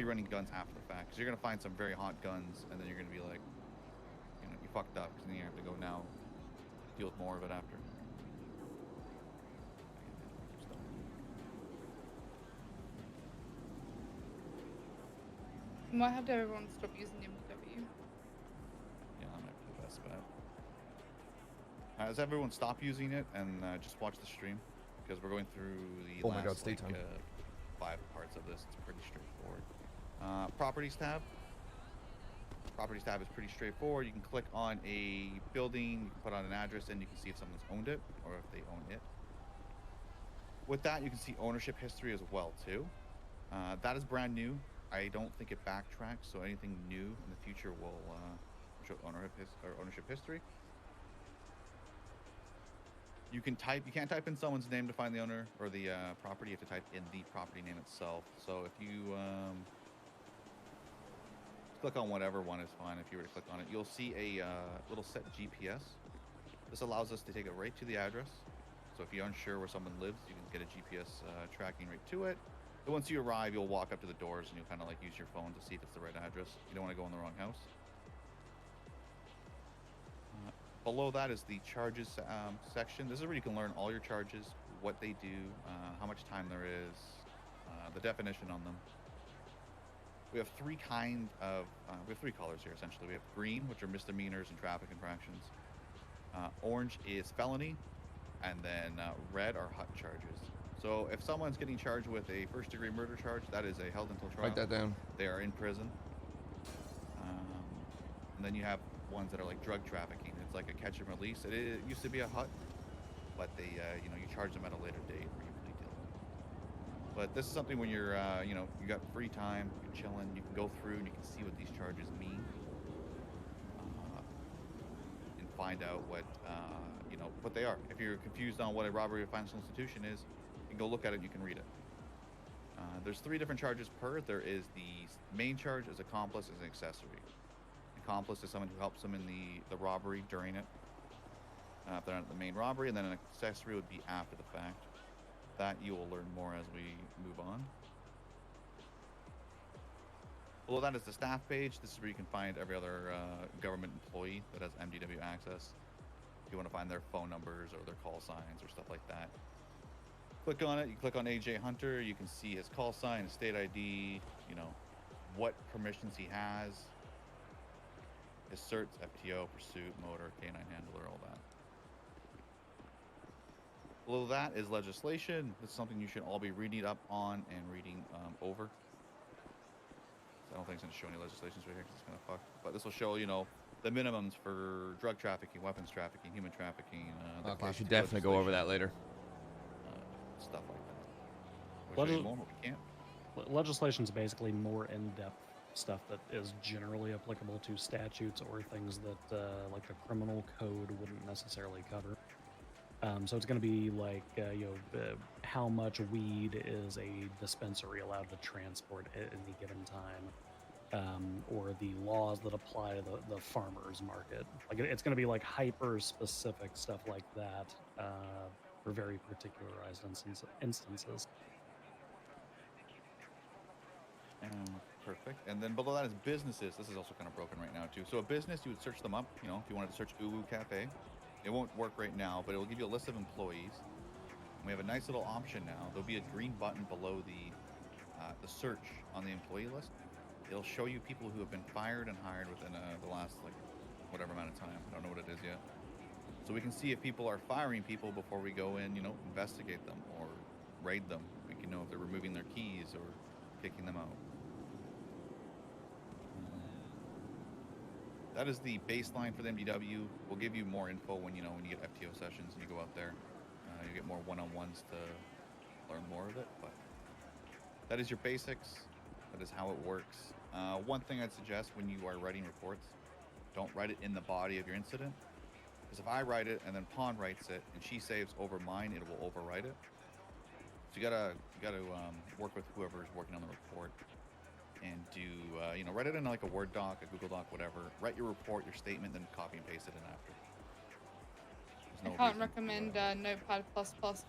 running guns after the fact, because you're gonna find some very hot guns, and then you're gonna be like, you know, you fucked up, because then you have to go now deal with more of it after. You might have to have everyone stop using MW. Yeah, that might be the best bet. As everyone stop using it and just watch the stream, because we're going through the Oh my God, stay time. 5 parts of this. It's pretty straightforward. Properties tab. Properties tab is pretty straightforward. You can click on a building, you can put on an address, and you can see if someone's owned it or if they own it. With that, you can see ownership history as well too. That is brand new. I don't think it backtracks, so anything new in the future will show ownership history. You can't type in someone's name to find the owner or the property. You have to type in the property name itself. So if you click on whatever one is fine. If you were to click on it, you'll see a little set GPS. This allows us to take it right to the address. So if you're unsure where someone lives, you can get a GPS tracking right to it. But once you arrive, you'll walk up to the doors and you'll kind of like use your phone to see if it's the right address. You don't want to go in the wrong house. Below that is the charges section. This is where you can learn all your charges, what they do, how much time there is, the definition on them. We have we have 3 colors here essentially. We have green, which are misdemeanors and traffic infractions. Orange is felony, and then red are hot charges. So if someone's getting charged with a first-degree murder charge, that is a held until trial. Write that down. They are in prison. And then you have ones that are like drug trafficking. It's like a catch and release. It used to be a hut, but they, you charge them at a later date where you plea deal. But this is something when you're, you got free time, you're chilling, you can go through and you can see what these charges mean, and find out what, what they are. If you're confused on what a robbery of financial institution is, you can go look at it and you can read it. There's 3 different charges per. There is the main charge as accomplice as an accessory. Accomplice is someone who helps them in the robbery during it. If they're not the main robbery, and then an accessory would be after the fact. That you will learn more as we move on. Below that is the staff page. This is where you can find every other government employee that has MDW access. If you want to find their phone numbers or their call signs or stuff like that. Click on it. You click on AJ Hunter. You can see his call sign, his state ID, what permissions he has. His certs, FTO, pursuit, motor, K9 handler, all that. Below that is legislation. This is something you should all be reading up on and reading over. I don't think it's going to show any legislations right here because it's kind of fucked. But this will show, the minimums for drug trafficking, weapons trafficking, human trafficking. Okay, I should definitely go over that later. Stuff like that. We'll show you more, but we can't. Legislation is basically more in-depth stuff that is generally applicable to statutes or things that like a criminal code wouldn't necessarily cover. So it's going to be like how much weed is a dispensary allowed to transport at any given time, or the laws that apply to the farmers market. Like it's going to be like hyper specific stuff like that for very particularized instances. Perfect. And then below that is businesses. This is also kind of broken right now too. So a business, you would search them up. If you wanted to search Uwu Cafe, it won't work right now, but it will give you a list of employees. And we have a nice little option now. There'll be a green button below the search on the employee list. It'll show you people who have been fired and hired within the last whatever amount of time. I don't know what it is yet. So we can see if people are firing people before we go in, investigate them or raid them. We can know if they're removing their keys or kicking them out. That is the baseline for the MDW. We'll give you more info when you get FTO sessions and you go out there. You get more one-on-ones to learn more of it. But that is your basics. That is how it works. One thing I'd suggest when you are writing reports, don't write it in the body of your incident. Because if I write it and then Pawn writes it and she saves over mine, it will overwrite it. So you gotta work with whoever's working on the report and do you know, write it in like a Word doc, a Google doc, whatever. Write your report, your statement, then copy and paste it in after. I can't recommend Notepad++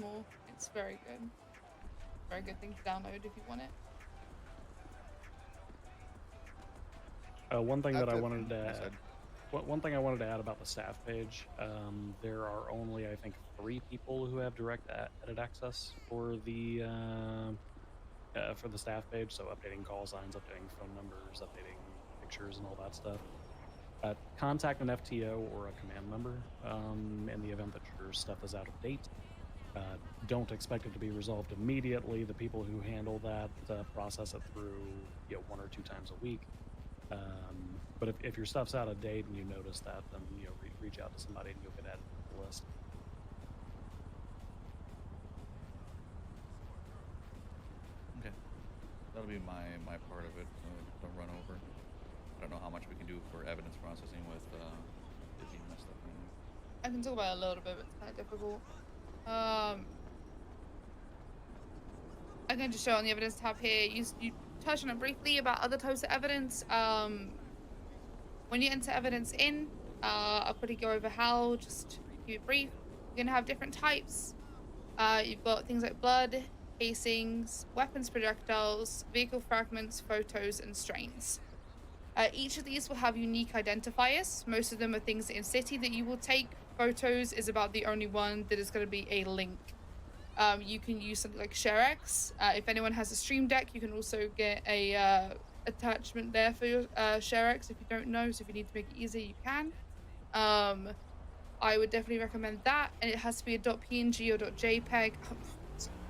more. It's very good. Very good thing to download if you want it. One thing that I wanted to add. One thing I wanted to add about the staff page, there are only, I think, 3 people who have direct edit access for the staff page. So updating call signs, updating phone numbers, updating pictures, and all that stuff. Contact an FTO or a command member in the event that your stuff is out of date. Don't expect it to be resolved immediately. The people who handle that process it through 1 or 2 times a week. But if your stuff's out of date and you notice that, then reach out to somebody and you'll get added to the list. Okay, that'll be my part of it. Don't run over. I don't know how much we can do for evidence processing with Digi and that stuff. I can talk about it a little bit, but it's kind of difficult. I can just show on the evidence tab here. You touched on it briefly about other types of evidence. When you enter evidence in, I'll quickly go over how, just to keep it brief. You're gonna have different types. You've got things like blood, casings, weapons, projectiles, vehicle fragments, photos, and strains. Each of these will have unique identifiers. Most of them are things in city that you will take. Photos is about the only one that is going to be a link. You can use something like ShareX. If anyone has a Stream Deck, you can also get a attachment there for your ShareX if you don't know. So if you need to make it easier, you can. I would definitely recommend that, and it has to be a .png or .jpeg.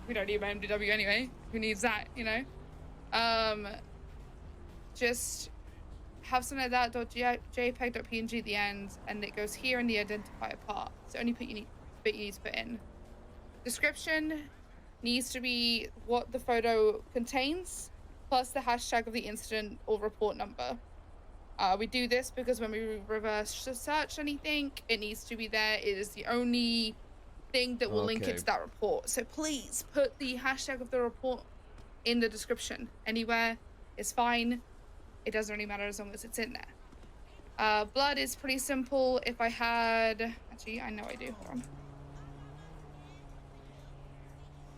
We don't need my MDW anyway. Who needs that, you know? Just have something like that, .jpeg, .png at the end, and it goes here in the identifier part. It's the only bit you need to put in. Description needs to be what the photo contains, plus the hashtag of the incident or report number. We do this because when we reverse search anything, it needs to be there. It is the only thing that will link it to that report. So please put the hashtag of the report in the description. Anywhere is fine. It doesn't really matter as long as it's in there. Blood is pretty simple. If I had... Actually, I know I do. Hold on.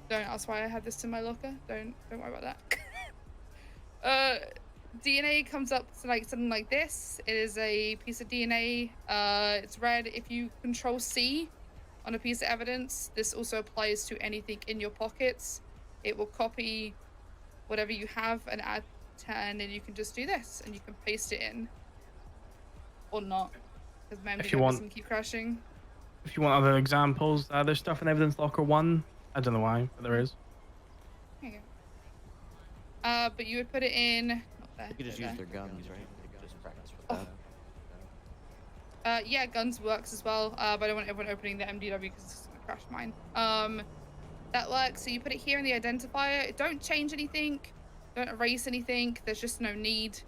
Don't ask why I had this in my locker. Don't worry about that. DNA comes up to like something like this. It is a piece of DNA. It's red. If you Control C on a piece of evidence, this also applies to anything in your pockets. It will copy whatever you have and add, and then you can just do this and you can paste it in, or not, because my MD doesn't keep crashing. If you want other examples, there's stuff in Evidence Locker 1. I don't know why, but there is. There you go. But you would put it in. Not there. You could just use their guns, right? Just practice with that. Yeah, guns works as well, but I don't want everyone opening the MDW because it's gonna crash mine. That works. So you put it here in the identifier. Don't change anything. Don't erase anything. There's just no need.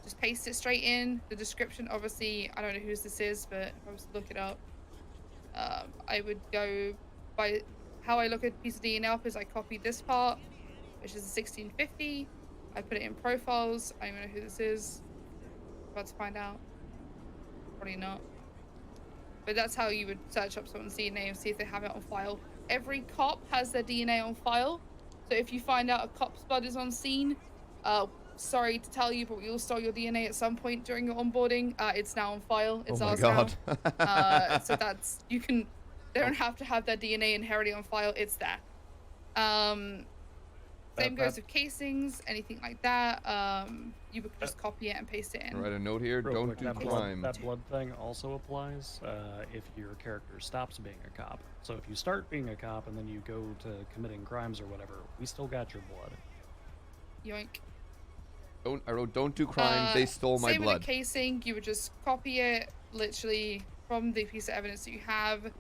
Just paste it straight in. The description, obviously, I don't know whose this is, but if I was to look it up, I would go by how I look at a piece of DNA up is I copy this part, which is a 1650. I put it in profiles. I don't even know who this is. About to find out. Probably not. But that's how you would search up someone's DNA and see if they have it on file. Every cop has their DNA on file. So if you find out a cop's blood is on scene, sorry to tell you, but we all stole your DNA at some point during your onboarding. It's now on file. It's ours now. So that's, you can, they don't have to have their DNA inherited on file. It's there. Same goes with casings, anything like that. You would just copy it and paste it in. Write a note here. Don't do crime. That blood thing also applies if your character stops being a cop. So if you start being a cop and then you go to committing crimes or whatever, we still got your blood. Yoink. I wrote, don't do crimes. They stole my same blood. With a casing, you would just copy it literally from the piece of evidence that you have and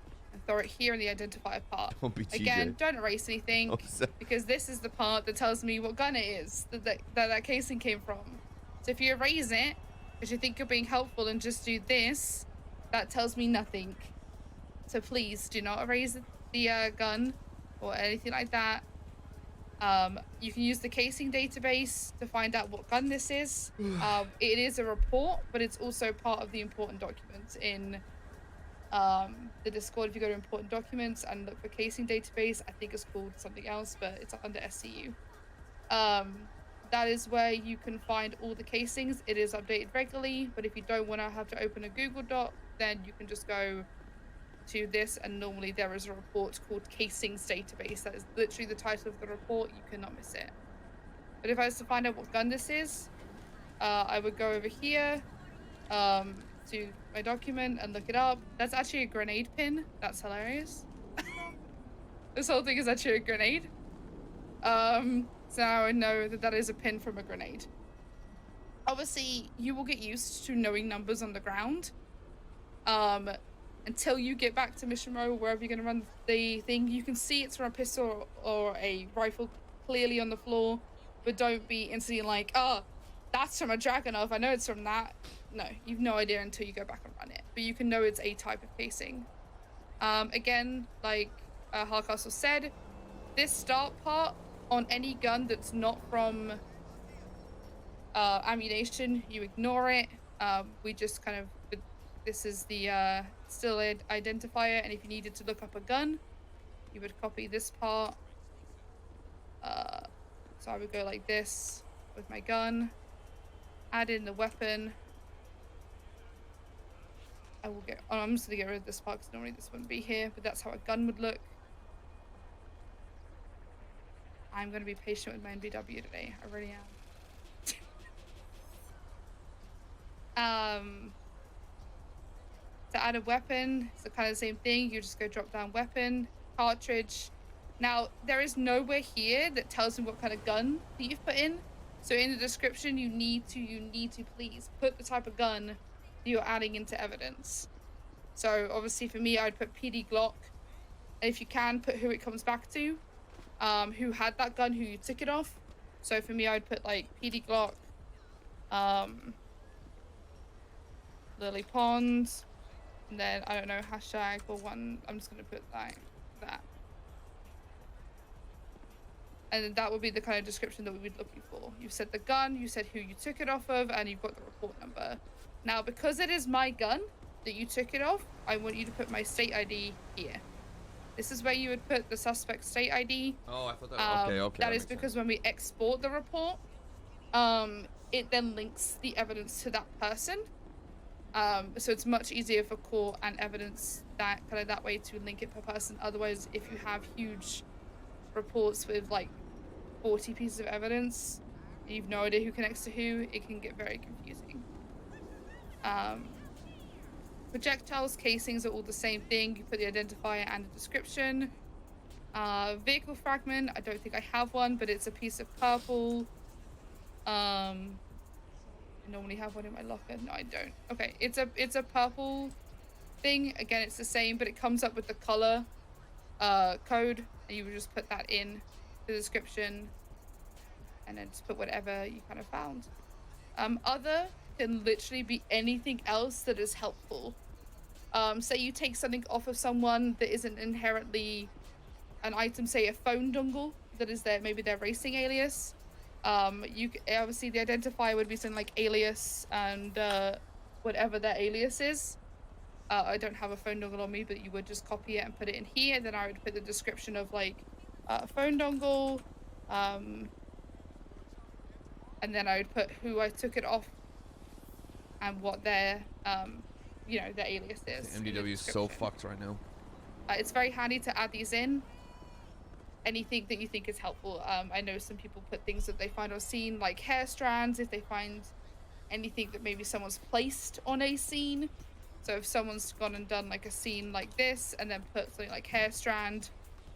throw it here in the identifier part. Don't be TJ. Again, don't erase anything because this is the part that tells me what gun it is that casing came from. So if you erase it because you think you're being helpful and just do this, that tells me nothing. So please do not erase the gun or anything like that. You can use the casing database to find out what gun this is. It is a report, but it's also part of the important documents in the Discord. If you go to important documents and look for casing database, I think it's called something else, but it's under SCU. That is where you can find all the casings. It is updated regularly, but if you don't want to have to open a Google Doc, then you can just go to this, and normally there is a report called Casings Database. That is literally the title of the report. You cannot miss it. But if I was to find out what gun this is, I would go over here to my document and look it up. That's actually a grenade pin. That's hilarious. This whole thing is actually a grenade. So now I know that that is a pin from a grenade. Obviously, you will get used to knowing numbers on the ground. Until you get back to Mission Row, wherever you're going to run the thing, you can see it's from a pistol or a rifle clearly on the floor, but don't be instantly like, oh, that's from a Dragunov, I know it's from that. No, you've no idea until you go back and run it, but you can know it's a type of casing. Again, like Hardcastle said, this start part on any gun that's not from ammunition, you ignore it. We just kind of, this is the still identifier, and if you needed to look up a gun, you would copy this part. So I would go like this with my gun, add in the weapon. I will get, oh, I'm just gonna get rid of this part because normally this wouldn't be here, but that's how a gun would look. I'm gonna be patient with my NBW today. I really am. To add a weapon, it's the kind of the same thing. You just go drop down weapon, cartridge. Now, there is nowhere here that tells me what kind of gun that you've put in. So in the description, you need to please put the type of gun that you're adding into evidence. So obviously for me, I'd put PD Glock. And if you can, put who it comes back to, who had that gun, who you took it off. So for me, I'd put like PD Glock, Lily Pond, and then I don't know, hashtag or one. I'm just gonna put that. And then that would be the kind of description that we would be looking for. You've said the gun, you said who you took it off of, and you've got the report number. Now, because it is my gun that you took it off, I want you to put my state ID here. This is where you would put the suspect's state ID. Oh, I thought that. Okay. That is because when we export the report, it then links the evidence to that person. So it's much easier for court and evidence that way to link it per person. Otherwise, if you have huge reports with like 40 pieces of evidence, and you've no idea who connects to who, it can get very confusing. Projectiles, casings are all the same thing. You put the identifier and the description. Vehicle fragment, I don't think I have one, but it's a piece of purple. I normally have one in my locker. No, I don't. Okay, it's a purple thing. Again, it's the same, but it comes up with the color code, and you would just put that in the description, and then just put whatever you kind of found. Other can literally be anything else that is helpful. Say you take something off of someone that isn't inherently an item, say a phone dongle that is maybe their racing alias. Obviously the identifier would be something like alias and whatever their alias is. I don't have a phone dongle on me, but you would just copy it and put it in here. Then I would put the description of like phone dongle, and then I would put who I took it off and what their their alias is. MDW is so fucked right now. It's very handy to add these in. Anything that you think is helpful. I know some people put things that they find on scene, like hair strands, if they find anything that maybe someone's placed on a scene. So if someone's gone and done like a scene like this and then put something like hair strand,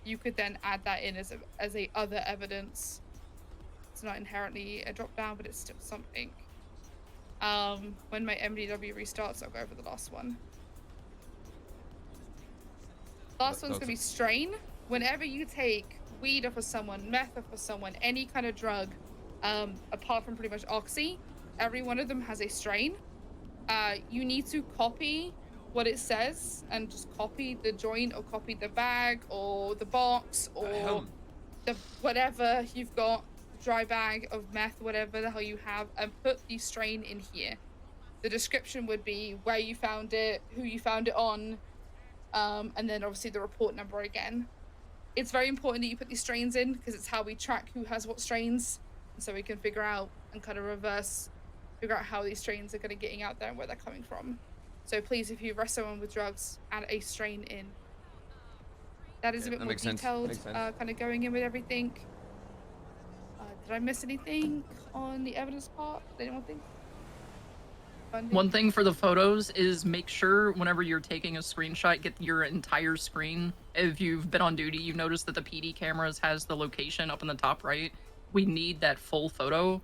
you could then add that in as a other evidence. It's not inherently a drop down, but it's still something. When my MDW restarts, I'll go over the last one. Last one's gonna be strain. Whenever you take weed off of someone, meth off of someone, any kind of drug, apart from pretty much oxy, every one of them has a strain. You need to copy what it says and just copy the joint or copy the bag or the box or the whatever you've got, dry bag of meth, whatever the hell you have, and put the strain in here. The description would be where you found it, who you found it on, and then obviously the report number again. It's very important that you put these strains in because it's how we track who has what strains, and so we can figure out and kind of figure out how these strains are kind of getting out there and where they're coming from. So please, if you arrest someone with drugs, add a strain in. That is a bit more detailed, kind of going in with everything. Did I miss anything on the evidence part? Did anyone think? One thing for the photos is make sure whenever you're taking a screenshot, get your entire screen. If you've been on duty, you've noticed that the PD cameras has the location up in the top right. We need that full photo.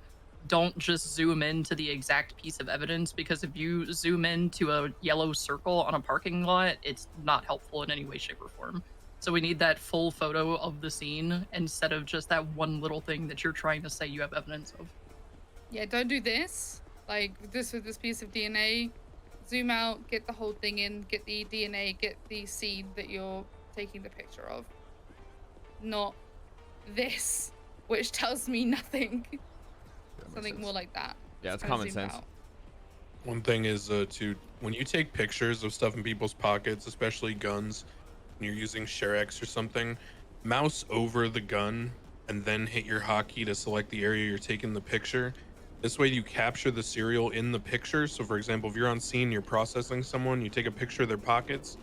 Don't just zoom into the exact piece of evidence, because if you zoom into a yellow circle on a parking lot, it's not helpful in any way, shape, or form. So we need that full photo of the scene instead of just that one little thing that you're trying to say you have evidence of. Yeah, don't do this. Like this with this piece of DNA. Zoom out, get the whole thing in, get the DNA, get the scene that you're taking the picture of. Not this, which tells me nothing. Something more like that. Yeah, it's Kinda common zoomed sense. out. One thing is when you take pictures of stuff in people's pockets, especially guns, and you're using ShareX or something, mouse over the gun and then hit your hotkey to select the area you're taking the picture. This way you capture the serial in the picture. So for example, if you're on scene, you're processing someone, you take a picture of their pockets,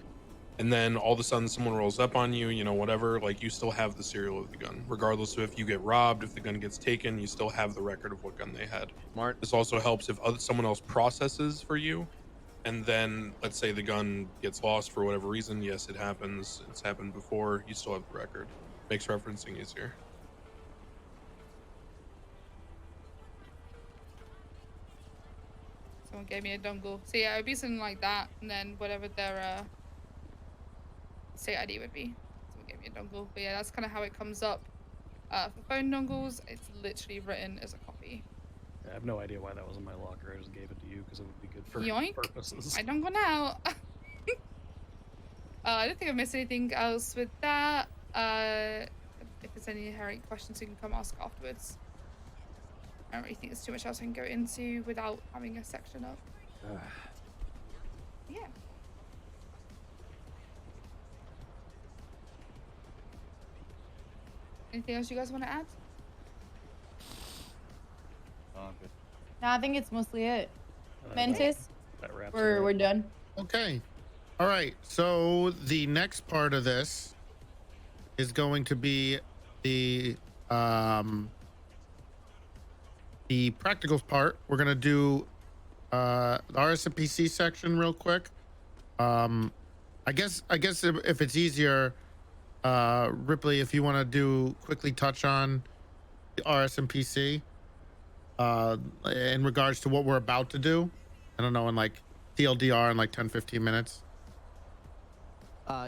and then all of a sudden someone rolls up on you, you know, whatever, like you still have the serial of the gun. Regardless of if you get robbed, if the gun gets taken, you still have the record of what gun they had. Smart. This also helps if someone else processes for you, and then let's say the gun gets lost for whatever reason. Yes, it happens. It's happened before. You still have the record. Makes referencing easier. Someone gave me a dongle. So yeah, it would be something like that, and then whatever their state ID would be. Someone gave me a dongle. But yeah, that's kind of how it comes up. For phone dongles, it's literally written as a copy. Yeah, I have no idea why that was in my locker. I just gave it to you because it would be good for Yoink. purposes. I don't go now. I don't think I missed anything else with that. If there's any inherent questions, you can come ask afterwards. I don't really think there's too much else I can go into without having a section up. Yeah. Anything else you guys want to add? Good. No, I think it's mostly it. Mentis, That wraps it we're up. done. Okay. All right. So the next part of this is going to be the practicals part. We're gonna do the RSPC section real quick. I guess if it's easier, Ripley, if you want to do quickly touch on the RSPC in regards to what we're about to do. I don't know, in like TLDR in like 10-15 minutes.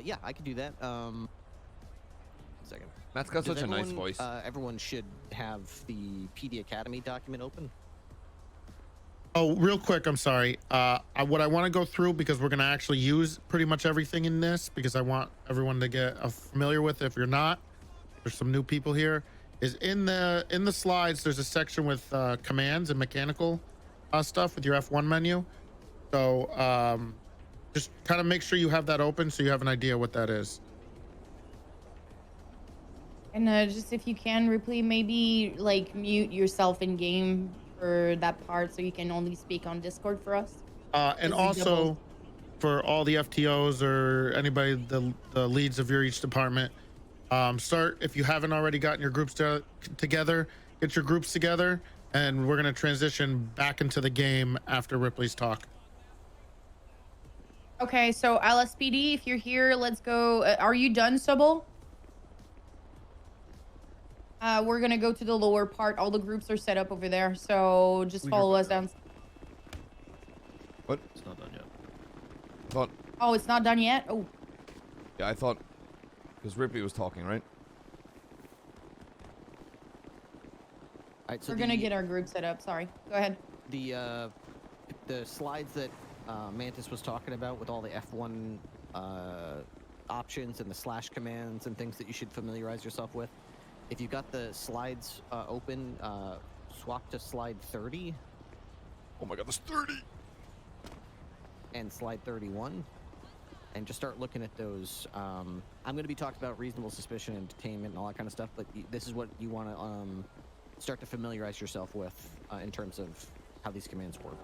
Yeah, I can do that. One second. Matt's got Does such a nice everyone- voice. Everyone should have the PD Academy document open. Oh, real quick, I'm sorry. What I want to go through, because we're going to actually use pretty much everything in this, because I want everyone to get familiar with it. If you're not, there's some new people here, is in the slides, there's a section with commands and mechanical stuff with your F1 menu. So just kind of make sure you have that open so you have an idea what that is. And just if you can, Ripley, maybe like mute yourself in game for that part so you can only speak on Discord for us. And also for all the FTOs or anybody, the leads of each department, start, if you haven't already gotten your groups together, get your groups together, and we're going to transition back into the game after Ripley's talk. Okay, so LSPD, if you're here, let's go. Are you done, Sobol? We're gonna go to the lower part. All the groups are set up over there, so just follow us down. What? It's not done yet. I thought. Oh, it's not done yet? Oh. Yeah, I thought. Because Ripley was talking, right? All right, so We're gonna get our group set up. Sorry. Go ahead. The slides that Mantis was talking about with all the F1 options and the slash commands and things that you should familiarize yourself with. If you've got the slides open, swap to slide 30. Oh my god, there's 30! And slide 31. And just start looking at those. I'm going to be talking about reasonable suspicion and detainment and all that kind of stuff, but this is what you want to start to familiarize yourself with in terms of how these commands work.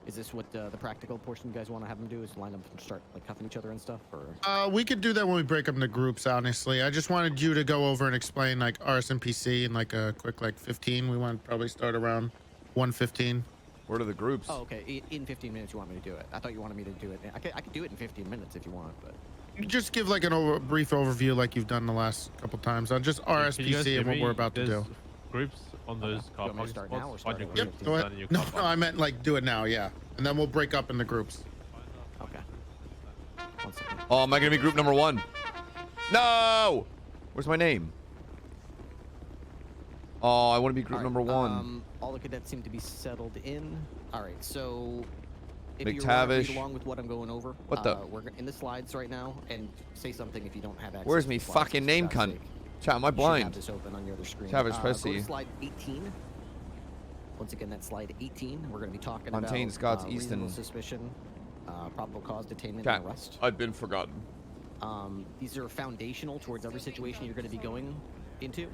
Is this what the practical portion you guys want to have them do? Is line up and start like cuffing each other and stuff? Or We could do that when we break up into groups. Honestly, I just wanted you to go over and explain like RSMPC in like a quick like 15. We want to probably start around 1:15. What are the groups? Oh, okay. In 15 minutes, you want me to do it? I thought you wanted me to do it. I could do it in 15 minutes if you want, but. Just give like brief overview like you've done the last couple times on just RSPC and what we're about to do. Groups on those car parking spots. Yep, go ahead. No, I meant like do it now, yeah. And then we'll break up into groups. Okay. 1 second. Oh, am I gonna be group number 1? No! Where's my name? Oh, I want to be group number 1. All the cadets seem to be settled in. All right, so if you McTavish. read along with what I'm going over, What the? We're in the slides right now, and say something if you don't have access. Where's to me the slides, fucking for name, God's cunt? sake. Chat, am I You should blind? have this open on your other screen. Tavish, press go to C. slide 18. Once again, that's slide 18. We're going to be talking Montaigne, about Scots, reasonable Easton. suspicion, probable cause, detainment, Chat, and arrest. I've been forgotten. These are foundational towards every situation you're going to be going into.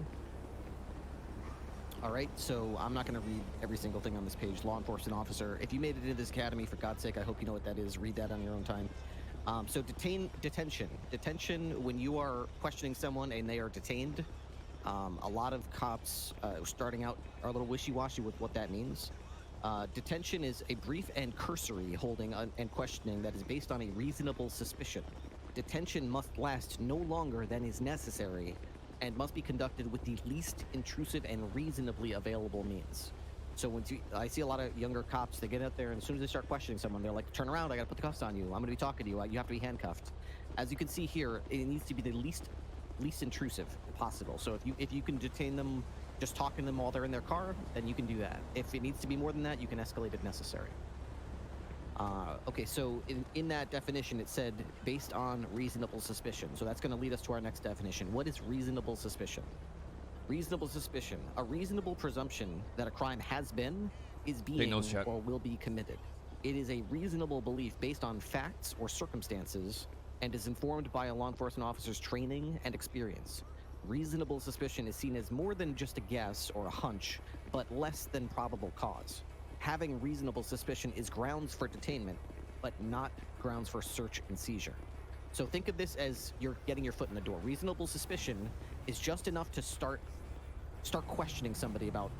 All right, so I'm not going to read every single thing on this page. Law enforcement officer. If you made it into this academy, for God's sake, I hope you know what that is. Read that on your own time. So detention. Detention, when you are questioning someone and they are detained, a lot of cops starting out are a little wishy-washy with what that means. Detention is a brief and cursory holding and questioning that is based on a reasonable suspicion. Detention must last no longer than is necessary and must be conducted with the least intrusive and reasonably available means. So I see a lot of younger cops, they get out there and as soon as they start questioning someone, they're like, turn around, I gotta put the cuffs on you. I'm gonna be talking to you. You have to be handcuffed. As you can see here, it needs to be the least intrusive possible. So if you can detain them just talking to them while they're in their car, then you can do that. If it needs to be more than that, you can escalate if necessary. Okay, so in that definition, it said based on reasonable suspicion. So that's going to lead us to our next definition. What is reasonable suspicion? Reasonable suspicion, a reasonable presumption that a crime has been, is being, or will be committed. It is a reasonable belief based on facts or circumstances and is informed by a law enforcement officer's training and experience. Reasonable suspicion is seen as more than just a guess or a hunch, but less than probable cause. Having reasonable suspicion is grounds for detainment, but not grounds for search and seizure. So think of this as you're getting your foot in the door. Reasonable suspicion is just enough to start questioning somebody about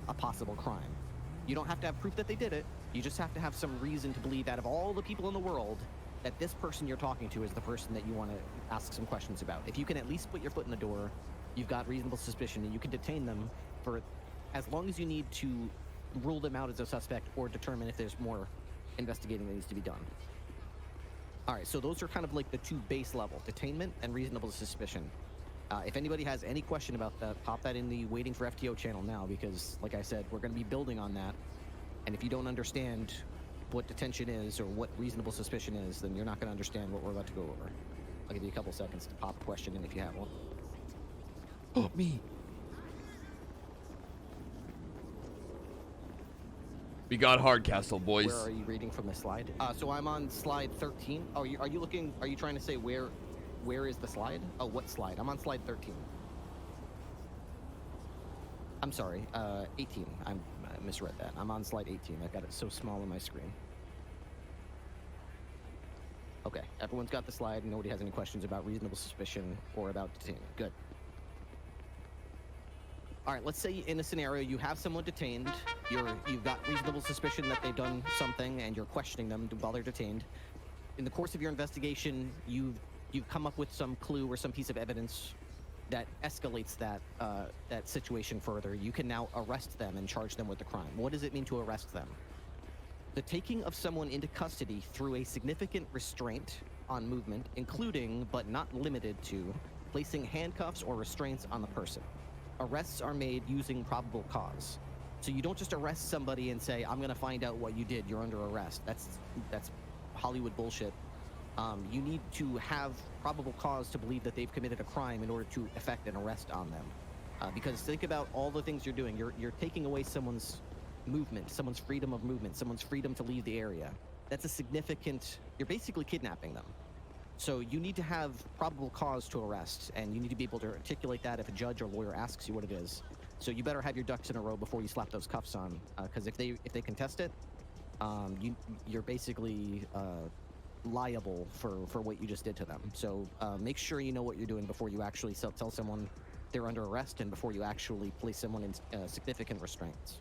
a possible crime. You don't have to have proof that they did it. You just have to have some reason to believe out of all the people in the world that this person you're talking to is the person that you want to ask some questions about. If you can at least put your foot in the door, you've got reasonable suspicion and you can detain them for as long as you need to rule them out as a suspect or determine if there's more investigating that needs to be done. All right, so those are kind of like the two base level, detainment and reasonable suspicion. If anybody has any question about that, pop that in the Waiting for FTO channel now, because like I said, we're going to be building on that. And if you don't understand what detention is or what reasonable suspicion is, then you're not going to understand what we're about to go over. I'll give you a couple seconds to pop a question in if you have one. Oh, me. We got Hardcastle, boys. Where are you reading from the slide? So I'm on slide 13. Oh, are you looking? Are you trying to say where is the slide? Oh, what slide? I'm on slide 13. I'm sorry, 18. I misread that. I'm on slide 18. I've got it so small on my screen. Okay, everyone's got the slide. Nobody has any questions about reasonable suspicion or about detainment. Good. All right, let's say in a scenario you have someone detained, you've got reasonable suspicion that they've done something and you're questioning them while they're detained. In the course of your investigation, you've come up with some clue or some piece of evidence that escalates that situation further. You can now arrest them and charge them with the crime. What does it mean to arrest them? The taking of someone into custody through a significant restraint on movement, including but not limited to placing handcuffs or restraints on the person. arrests are made using probable cause. So you don't just arrest somebody and say, I'm going to find out what you did. You're under arrest. That's Hollywood bullshit. You need to have probable cause to believe that they've committed a crime in order to effect an arrest on them. Because think about all the things you're doing. You're taking away someone's movement, someone's freedom of movement, someone's freedom to leave the area. That's a significant, you're basically kidnapping them. So you need to have probable cause to arrest, and you need to be able to articulate that if a judge or lawyer asks you what it is. So you better have your ducks in a row before you slap those cuffs on, because if they contest it, you're basically liable for what you just did to them. So make sure you know what you're doing before you actually tell someone they're under arrest and before you actually place someone in significant restraints.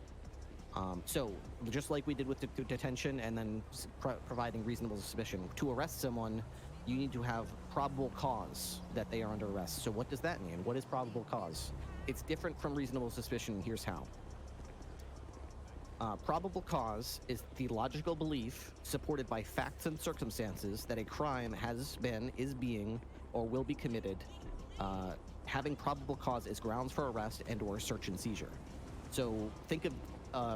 So just like we did with the detention and then providing reasonable suspicion, to arrest someone, you need to have probable cause that they are under arrest. So what does that mean? What is probable cause? It's different from reasonable suspicion. Here's how. Probable cause is the logical belief supported by facts and circumstances that a crime has been, is being, or will be committed. Having probable cause is grounds for arrest and or search and seizure. So think of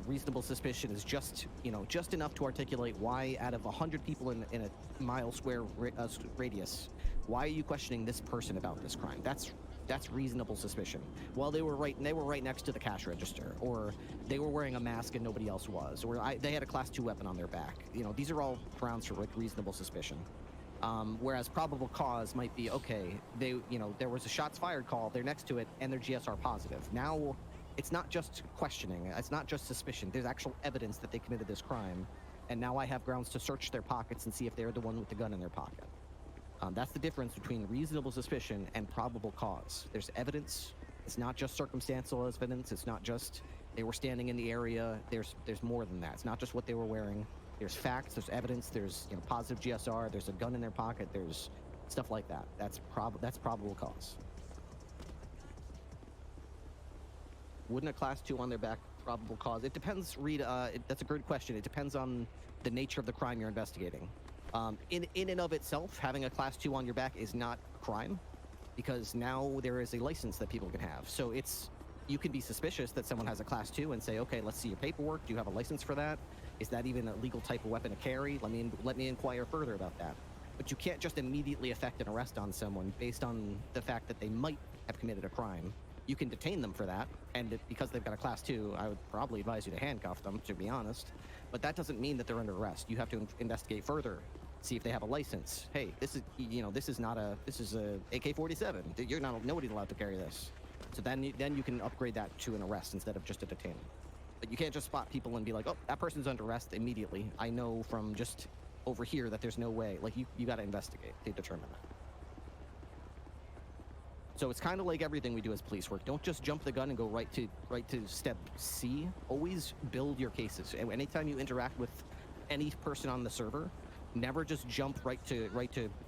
reasonable suspicion is just enough to articulate why out of 100 people in a mile square radius, why are you questioning this person about this crime? That's reasonable suspicion. Well, they were right next to the cash register, or they were wearing a mask and nobody else was, or they had a Class 2 weapon on their back. These are all grounds for reasonable suspicion. Whereas probable cause might be, okay, there was a shots fired call, they're next to it, and they're GSR positive. Now, it's not just questioning, it's not just suspicion, there's actual evidence that they committed this crime, and now I have grounds to search their pockets and see if they're the one with the gun in their pocket. That's the difference between reasonable suspicion and probable cause. There's evidence, it's not just circumstantial evidence, it's not just they were standing in the area, there's more than that. It's not just what they were wearing, there's facts, there's evidence, there's positive GSR, there's a gun in their pocket, there's stuff like that. That's probable cause. Wouldn't a Class 2 on their back probable cause? It depends, Reed. That's a good question. It depends on the nature of the crime you're investigating. In and of itself, having a Class 2 on your back is not a crime, because now there is a license that people can have. So you can be suspicious that someone has a Class 2 and say, okay, let's see your paperwork. Do you have a license for that? Is that even a legal type of weapon to carry? Let me inquire further about that. But you can't just immediately effect an arrest on someone based on the fact that they might have committed a crime. You can detain them for that, and because they've got a Class 2, I would probably advise you to handcuff them, to be honest. But that doesn't mean that they're under arrest. You have to investigate further, see if they have a license. Hey, this is a AK-47. Nobody's allowed to carry this. So then you can upgrade that to an arrest instead of just a detainment. But you can't just spot people and be like, oh, that person's under arrest immediately. I know from just over here that there's no way. Like, you got to investigate to determine that. So it's kind of like everything we do as police work. Don't just jump the gun and go right to step C. Always build your cases. And anytime you interact with any person on the server, never just jump right to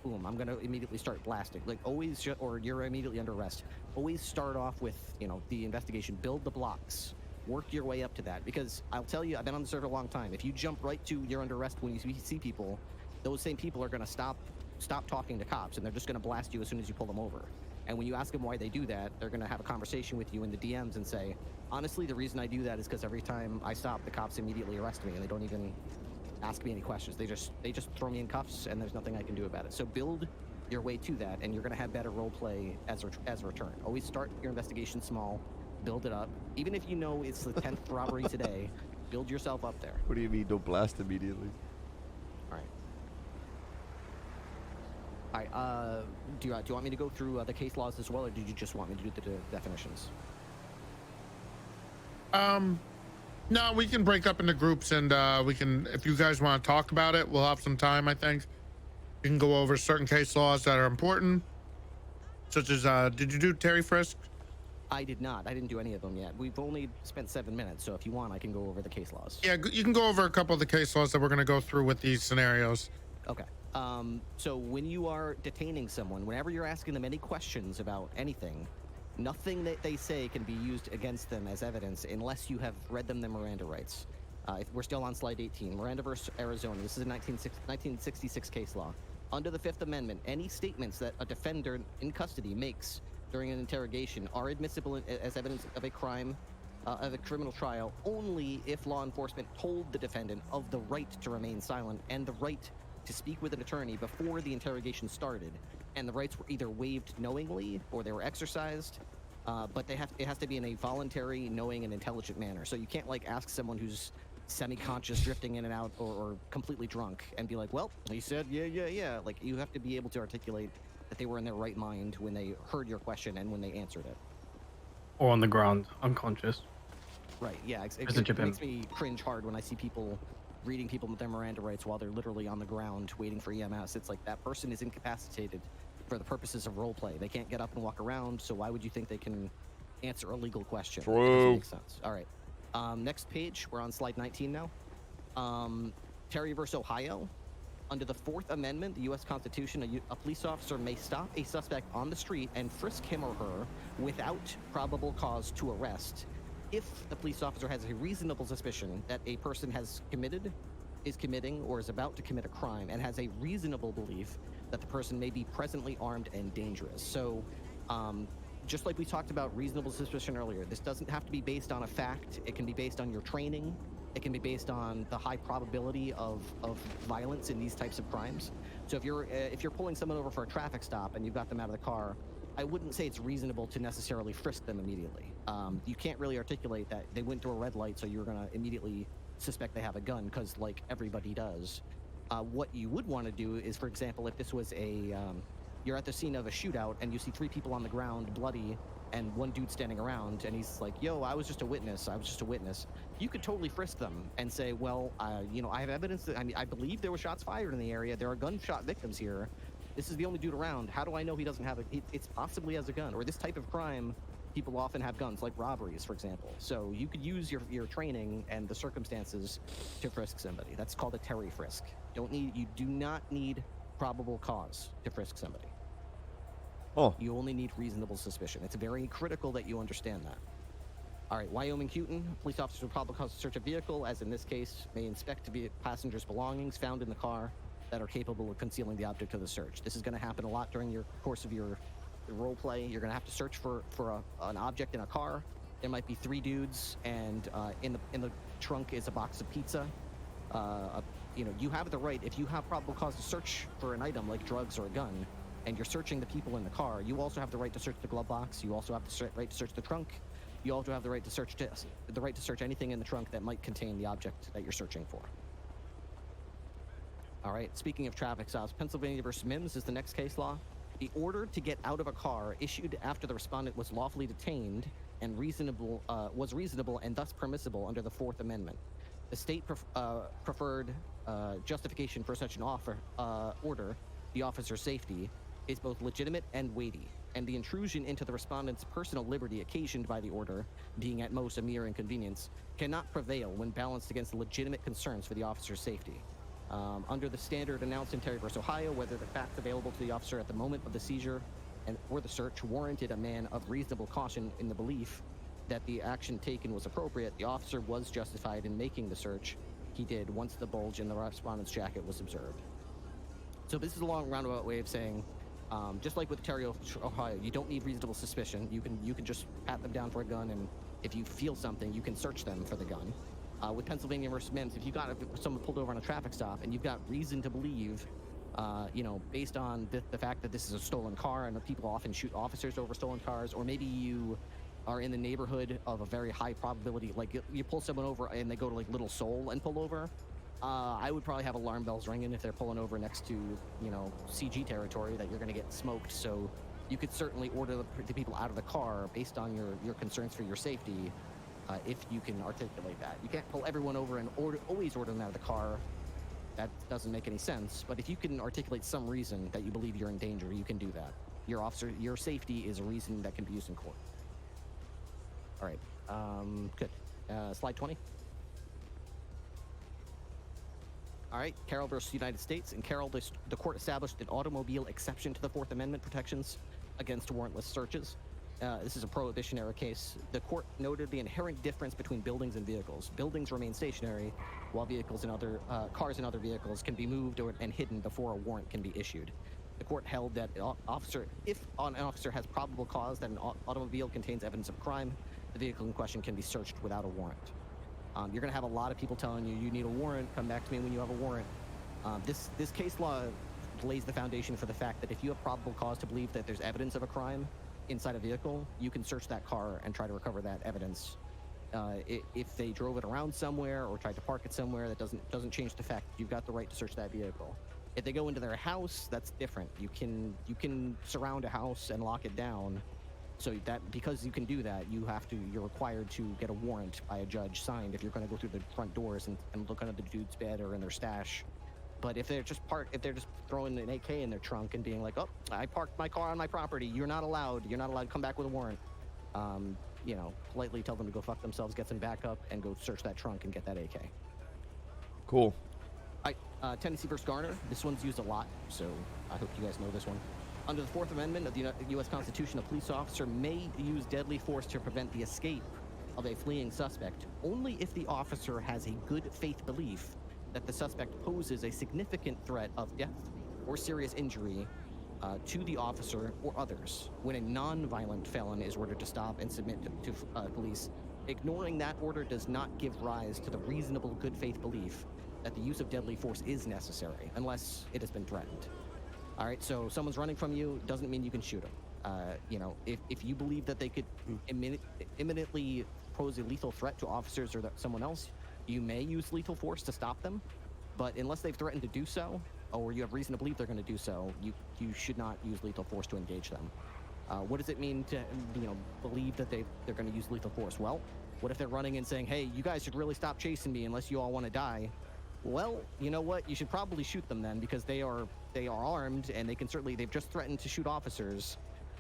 boom, I'm gonna immediately start blasting. Like, always, or you're immediately under arrest. Always start off with the investigation. Build the blocks. Work your way up to that, because I'll tell you, I've been on the server a long time. If you jump right to you're under arrest when you see people, those same people are gonna stop talking to cops, and they're just gonna blast you as soon as you pull them over. And when you ask them why they do that, they're going to have a conversation with you in the DMs and say, honestly, the reason I do that is because every time I stop, the cops immediately arrest me, and they don't even ask me any questions. They just throw me in cuffs, and there's nothing I can do about it. So build your way to that, and you're going to have better role play as a return. Always start your investigation small, build it up. Even if you know it's the 10th robbery today, build yourself up there. What do you mean, don't blast immediately? All right. All right, do you want me to go through the case laws as well, or did you just want me to do the definitions? No, we can break up into groups, and we can, if you guys want to talk about it, we'll have some time, I think. You can go over certain case laws that are important, such as, did you do Terry Frisk? I did not. I didn't do any of them yet. We've only spent 7 minutes, so if you want, I can go over the case laws. Yeah, you can go over a couple of the case laws that we're going to go through with these scenarios. Okay. So when you are detaining someone, whenever you're asking them any questions about anything, nothing that they say can be used against them as evidence unless you have read them their Miranda rights. If we're still on slide 18, Miranda versus Arizona. This is a 1966 case law. Under the Fifth Amendment, any statements that a defender in custody makes during an interrogation are admissible as evidence of a crime, of a criminal trial, only if law enforcement told the defendant of the right to remain silent and the right to speak with an attorney before the interrogation started, and the rights were either waived knowingly or they were exercised. But it has to be in a voluntary, knowing, and intelligent manner. So you can't like ask someone who's semi-conscious, drifting in and out, or completely drunk, and be like, "Well, he said, yeah." Like you have to be able to articulate that they were in their right mind when they heard your question and when they answered it. Or on the ground, unconscious. Right. Yeah. It Chip him. makes me cringe hard when I see people reading people their Miranda rights while they're literally on the ground waiting for EMS. It's like that person is incapacitated for the purposes of role play. They can't get up and walk around, so why would you think they can answer a legal question? True. It doesn't make sense. All right. Next page. We're on slide 19 now. Terry versus Ohio. Under the Fourth Amendment, the U.S. Constitution, a police officer may stop a suspect on the street and frisk him or her without probable cause to arrest if the police officer has a reasonable suspicion that a person has committed, is committing, or is about to commit a crime, and has a reasonable belief that the person may be presently armed and dangerous. So, just like we talked about reasonable suspicion earlier, this doesn't have to be based on a fact. It can be based on your training. It can be based on the high probability of violence in these types of crimes. So if you're pulling someone over for a traffic stop and you've got them out of the car, I wouldn't say it's reasonable to necessarily frisk them immediately. You can't really articulate that they went through a red light, so you're going to immediately suspect they have a gun, because like everybody does. What you would want to do is, for example, if this was you're at the scene of a shootout and you see 3 people on the ground bloody and one dude standing around and he's like, "Yo, I was just a witness. You could totally frisk them and say, "Well, I have evidence that I believe there were shots fired in the area. There are gunshot victims here. This is the only dude around. How do I know he doesn't have it's possibly has a gun?" Or this type of crime, people often have guns, like robberies, for example. So you could use your training and the circumstances to frisk somebody. That's called a Terry frisk. You do not need probable cause to frisk somebody. Oh. You only need reasonable suspicion. It's very critical that you understand that. All right, Wyoming Houghton. Police officers with probable cause to search a vehicle, as in this case, may inspect passengers' belongings found in the car that are capable of concealing the object of the search. This is going to happen a lot during your course of your role play. You're going to have to search for an object in a car. There might be 3 dudes, and in the trunk is a box of pizza. You have the right, if you have probable cause to search for an item like drugs or a gun, and you're searching the people in the car, you also have the right to search the glove box. You also have the right to search the trunk. You also have the right to search anything in the trunk that might contain the object that you're searching for. All right. Speaking of traffic stops, Pennsylvania versus Mims is the next case law. The order to get out of a car issued after the respondent was lawfully detained and was reasonable and thus permissible under the Fourth Amendment. The state preferred justification for such an order, the officer's safety, is both legitimate and weighty, and the intrusion into the respondent's personal liberty occasioned by the order, being at most a mere inconvenience, cannot prevail when balanced against legitimate concerns for the officer's safety. Under the standard announced in Terry v. Ohio, whether the facts available to the officer at the moment of the seizure or the search warranted a man of reasonable caution in the belief that the action taken was appropriate, the officer was justified in making the search he did once the bulge in the respondent's jacket was observed. So this is a long roundabout way of saying, just like with Terry, Ohio, you don't need reasonable suspicion. You can just pat them down for a gun, and if you feel something, you can search them for the gun. With Pennsylvania versus Mims, if someone pulled over on a traffic stop and you've got reason to believe, based on the fact that this is a stolen car, and people often shoot officers over stolen cars, or maybe you are in the neighborhood of a very high probability, like you pull someone over and they go to like Little Seoul and pull over, I would probably have alarm bells ringing if they're pulling over next to, CG territory that you're going to get smoked. So you could certainly order the people out of the car based on your concerns for your safety, if you can articulate that. You can't pull everyone over and always order them out of the car. That doesn't make any sense. But if you can articulate some reason that you believe you're in danger, you can do that. Your safety is a reason that can be used in court. All right, good. Slide 20. All right, Carroll versus United States. In Carroll, the court established an automobile exception to the Fourth Amendment protections against warrantless searches. This is a prohibition-era case. The court noted the inherent difference between buildings and vehicles. Buildings remain stationary, while cars and other vehicles can be moved and hidden before a warrant can be issued. The court held that if an officer has probable cause that an automobile contains evidence of crime, the vehicle in question can be searched without a warrant. You're going to have a lot of people telling you, you need a warrant, come back to me when you have a warrant. This case law lays the foundation for the fact that if you have probable cause to believe that there's evidence of a crime inside a vehicle, you can search that car and try to recover that evidence. If they drove it around somewhere or tried to park it somewhere, that doesn't change the fact that you've got the right to search that vehicle. If they go into their house, that's different. You can surround a house and lock it down. So that because you can do that, you're required to get a warrant by a judge signed if you're going to go through the front doors and look under the dude's bed or in their stash. But if they're just throwing an AK in their trunk and being like, "Oh, I parked my car on my property. You're not allowed to come back with a warrant." Politely tell them to go fuck themselves, get some backup, and go search that trunk and get that AK. Cool. Tennessee vs. Garner. This one's used a lot, so I hope you guys know this one. Under the Fourth Amendment of the U.S. Constitution, a police officer may use deadly force to prevent the escape of a fleeing suspect only if the officer has a good faith belief that the suspect poses a significant threat of death or serious injury to the officer or others. When a non-violent felon is ordered to stop and submit to police, ignoring that order does not give rise to the reasonable good faith belief that the use of deadly force is necessary unless it has been threatened. All right, so someone's running from you doesn't mean you can shoot them. If you believe that they could imminently pose a lethal threat to officers or someone else, you may use lethal force to stop them. But unless they've threatened to do so, or you have reason to believe they're going to do so, you should not use lethal force to engage them. What does it mean to believe that they're going to use lethal force? Well, what if they're running and saying, "Hey, you guys should really stop chasing me unless you all want to die"? Well, you know what? You should probably shoot them then, because they are armed and they've just threatened to shoot officers.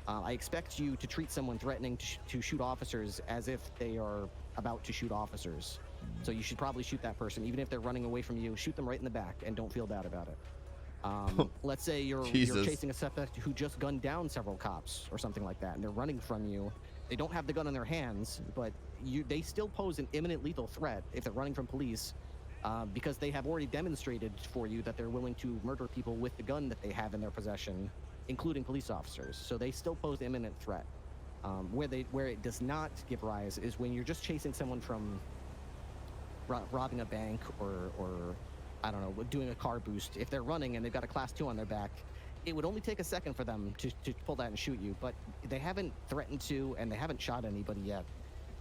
I expect you to treat someone threatening to shoot officers as if they are about to shoot officers. So you should probably shoot that person, even if they're running away from you. Shoot them right in the back and don't feel bad about it. Let's say you're chasing a suspect who just gunned down several cops or something like that, and they're running from you. They don't have the gun in their hands, but they still pose an imminent lethal threat if they're running from police. Because they have already demonstrated for you that they're willing to murder people with the gun that they have in their possession, including police officers. So they still pose imminent threat. Where it does not give rise is when you're just chasing someone from robbing a bank or I don't know, doing a car boost. If they're running and they've got a Class 2 on their back, it would only take a second for them to pull that and shoot you. But they haven't threatened to, and they haven't shot anybody yet.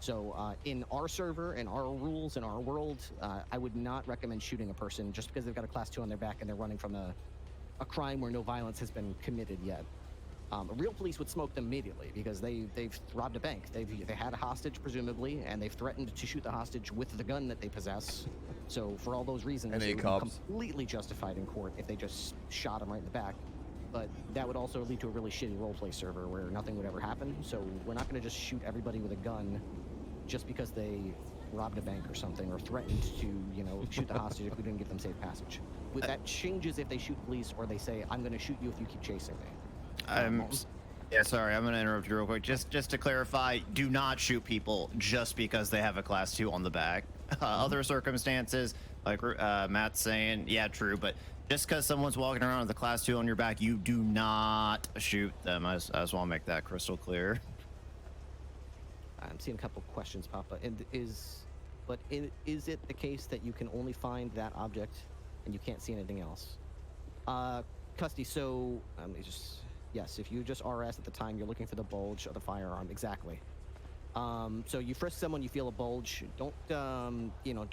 So in our server, in our rules, in our world, I would not recommend shooting a person just because they've got a Class 2 on their back and they're running from a crime where no violence has been committed yet. Real police would smoke them immediately because they've robbed a bank. They had a hostage, presumably, and they've threatened to shoot the hostage with the gun that they possess. So for all those reasons, it would be completely justified in court if they just shot him right in the back. But that would also lead to a really shitty roleplay server where nothing would ever happen. So we're not going to just shoot everybody with a gun just because they robbed a bank or something, or threatened to, shoot the hostage if we didn't give them safe passage. That changes if they shoot police or they say, "I'm going to shoot you if you keep chasing me." Sorry, I'm going to interrupt you real quick. Just to clarify, do not shoot people just because they have a Class 2 on the back. Other circumstances, like Matt's saying, yeah, true, but just because someone's walking around with a Class 2 on your back, you do not shoot them. I just want to make that crystal clear. I'm seeing a couple questions pop up. Is it the case that you can only find that object and you can't see anything else? Custy, so yes, if you just RS at the time, you're looking for the bulge of the firearm. Exactly. So you frisk someone, you feel a bulge. Don't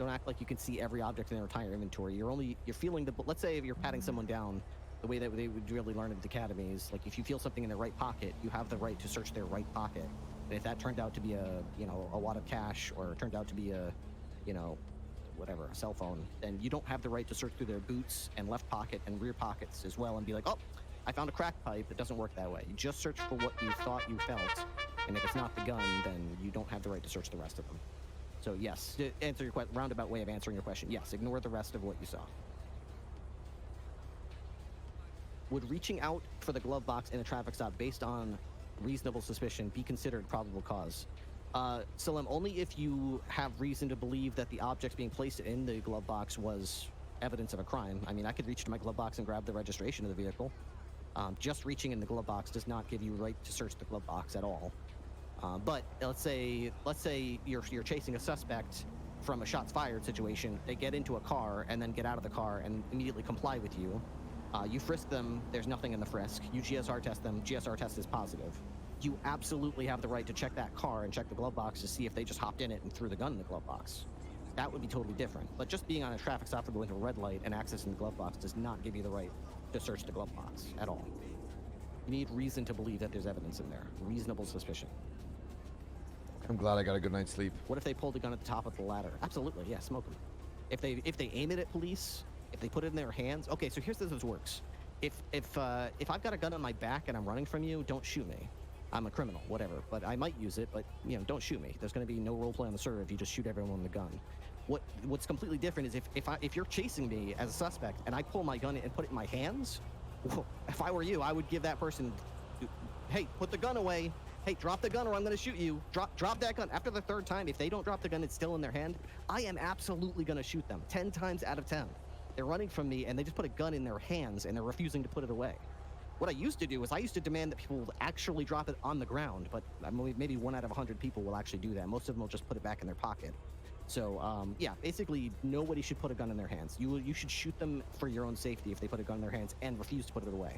act like you can see every object in their entire inventory. You're feeling let's say if you're patting someone down, the way that they would really learn at the academy is, like, if you feel something in their right pocket, you have the right to search their right pocket. And if that turned out to be a wad of cash, or turned out to be a cell phone, then you don't have the right to search through their boots and left pocket and rear pockets as well and be like, "Oh, I found a crack pipe." It doesn't work that way. You just search for what you thought you felt, and if it's not the gun, then you don't have the right to search the rest of them. So yes, to answer your roundabout way of answering your question, yes, ignore the rest of what you saw. Would reaching out for the glove box in a traffic stop based on reasonable suspicion be considered probable cause? Salim, only if you have reason to believe that the object being placed in the glove box was evidence of a crime. I mean, I could reach into my glove box and grab the registration of the vehicle. Just reaching in the glove box does not give you right to search the glove box at all. But let's say you're chasing a suspect from a shots fired situation. They get into a car and then get out of the car and immediately comply with you. You frisk them. There's nothing in the frisk. You GSR test them. GSR test is positive. You absolutely have the right to check that car and check the glove box to see if they just hopped in it and threw the gun in the glove box. That would be totally different. But just being on a traffic stop or going to a red light and accessing the glove box does not give you the right to search the glove box at all. You need reason to believe that there's evidence in there. Reasonable suspicion. I'm glad I got a good night's sleep. What if they pulled a gun at the top of the ladder? Absolutely, yeah, smoke them. If they aim it at police, if they put it in their hands. Okay, so here's how this works. If I've got a gun on my back and I'm running from you, don't shoot me. I'm a criminal, whatever. But I might use it, but don't shoot me. There's going to be no role play on the server if you just shoot everyone with a gun. What's completely different is if you're chasing me as a suspect and I pull my gun and put it in my hands, well, if I were you, I would give that person, hey, put the gun away. Hey, drop the gun or I'm going to shoot you. Drop that gun. After the third time, if they don't drop the gun, it's still in their hand. I am absolutely going to shoot them 10 times out of 10. They're running from me and they just put a gun in their hands and they're refusing to put it away. What I used to do is I used to demand that people actually drop it on the ground, but maybe 1 out of 100 people will actually do that. Most of them will just put it back in their pocket. So, yeah, basically nobody should put a gun in their hands. You should shoot them for your own safety if they put a gun in their hands and refuse to put it away.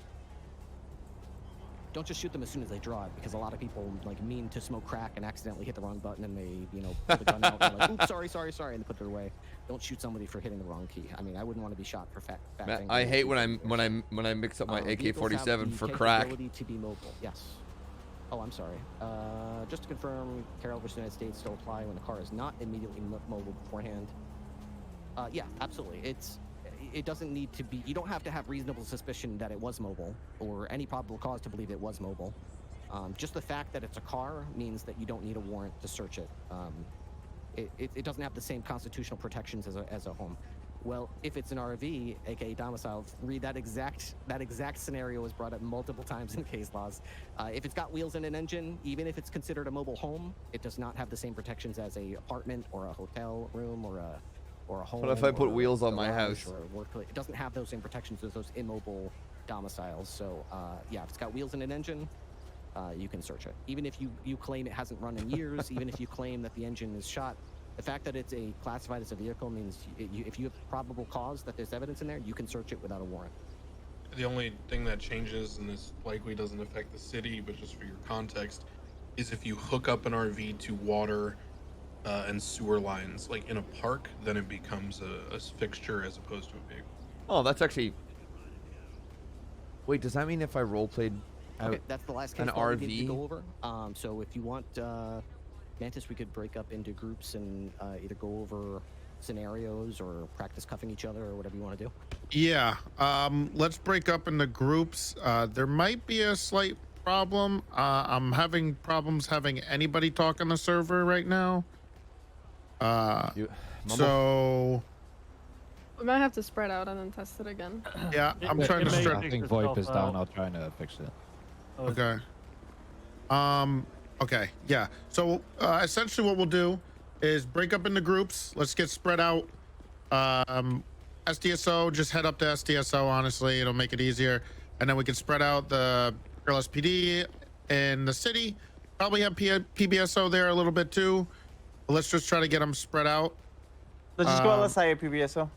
Don't just shoot them as soon as they draw it, because a lot of people mean to smoke crack and accidentally hit the wrong button and they, pull the gun out and they're like, oops, sorry, and they put it away. Don't shoot somebody for hitting the wrong key. I mean, I wouldn't want to be shot for fat Matt, I hate when I mix up my AK-47 for crack. Ability to be mobile. Yes. Oh, I'm sorry. Just to confirm, Carol versus United States still apply when the car is not immediately mobile beforehand. Yeah, absolutely. It doesn't need to be. You don't have to have reasonable suspicion that it was mobile or any probable cause to believe it was mobile. Just the fact that it's a car means that you don't need a warrant to search it. It doesn't have the same constitutional protections as a home. Well, if it's an RV, aka domicile, read that exact scenario is brought up multiple times in case laws. If it's got wheels and an engine, even if it's considered a mobile home, it does not have the same protections as a apartment or a hotel room or a home. What if I put wheels on my house? Or a workplace? It doesn't have those same protections as those immobile domiciles. So yeah, if it's got wheels and an engine, you can search it. Even if you claim it hasn't run in years, even if you claim that the engine is shot, the fact that it's classified as a vehicle means if you have probable cause that there's evidence in there, you can search it without a warrant. The only thing that changes, and this likely doesn't affect the city, but just for your context, is if you hook up an RV to water and sewer lines, like in a park, then it becomes a fixture as opposed to a vehicle. Oh, that's actually. Wait, does that mean if I roleplayed Okay, that's the last case an law we need RV? to go over. So if you want, Mantis, we could break up into groups and either go over scenarios or practice cuffing each other or whatever you want to do. Yeah, let's break up into groups. There might be a slight problem. I'm having problems having anybody talk on the server right now. So We might have to spread out and then test it again. yeah, I'm trying to spread. I think VoIP is down. I'll try to fix it. Okay. Okay, yeah. So essentially what we'll do is break up into groups. Let's get spread out. SDSO, just head up to SDSO, honestly. It'll make it easier. And then we can spread out the LSPD in the city. Probably have PBSO there a little bit too. But let's just try to get them spread out. Let's just go LSI or PBSO.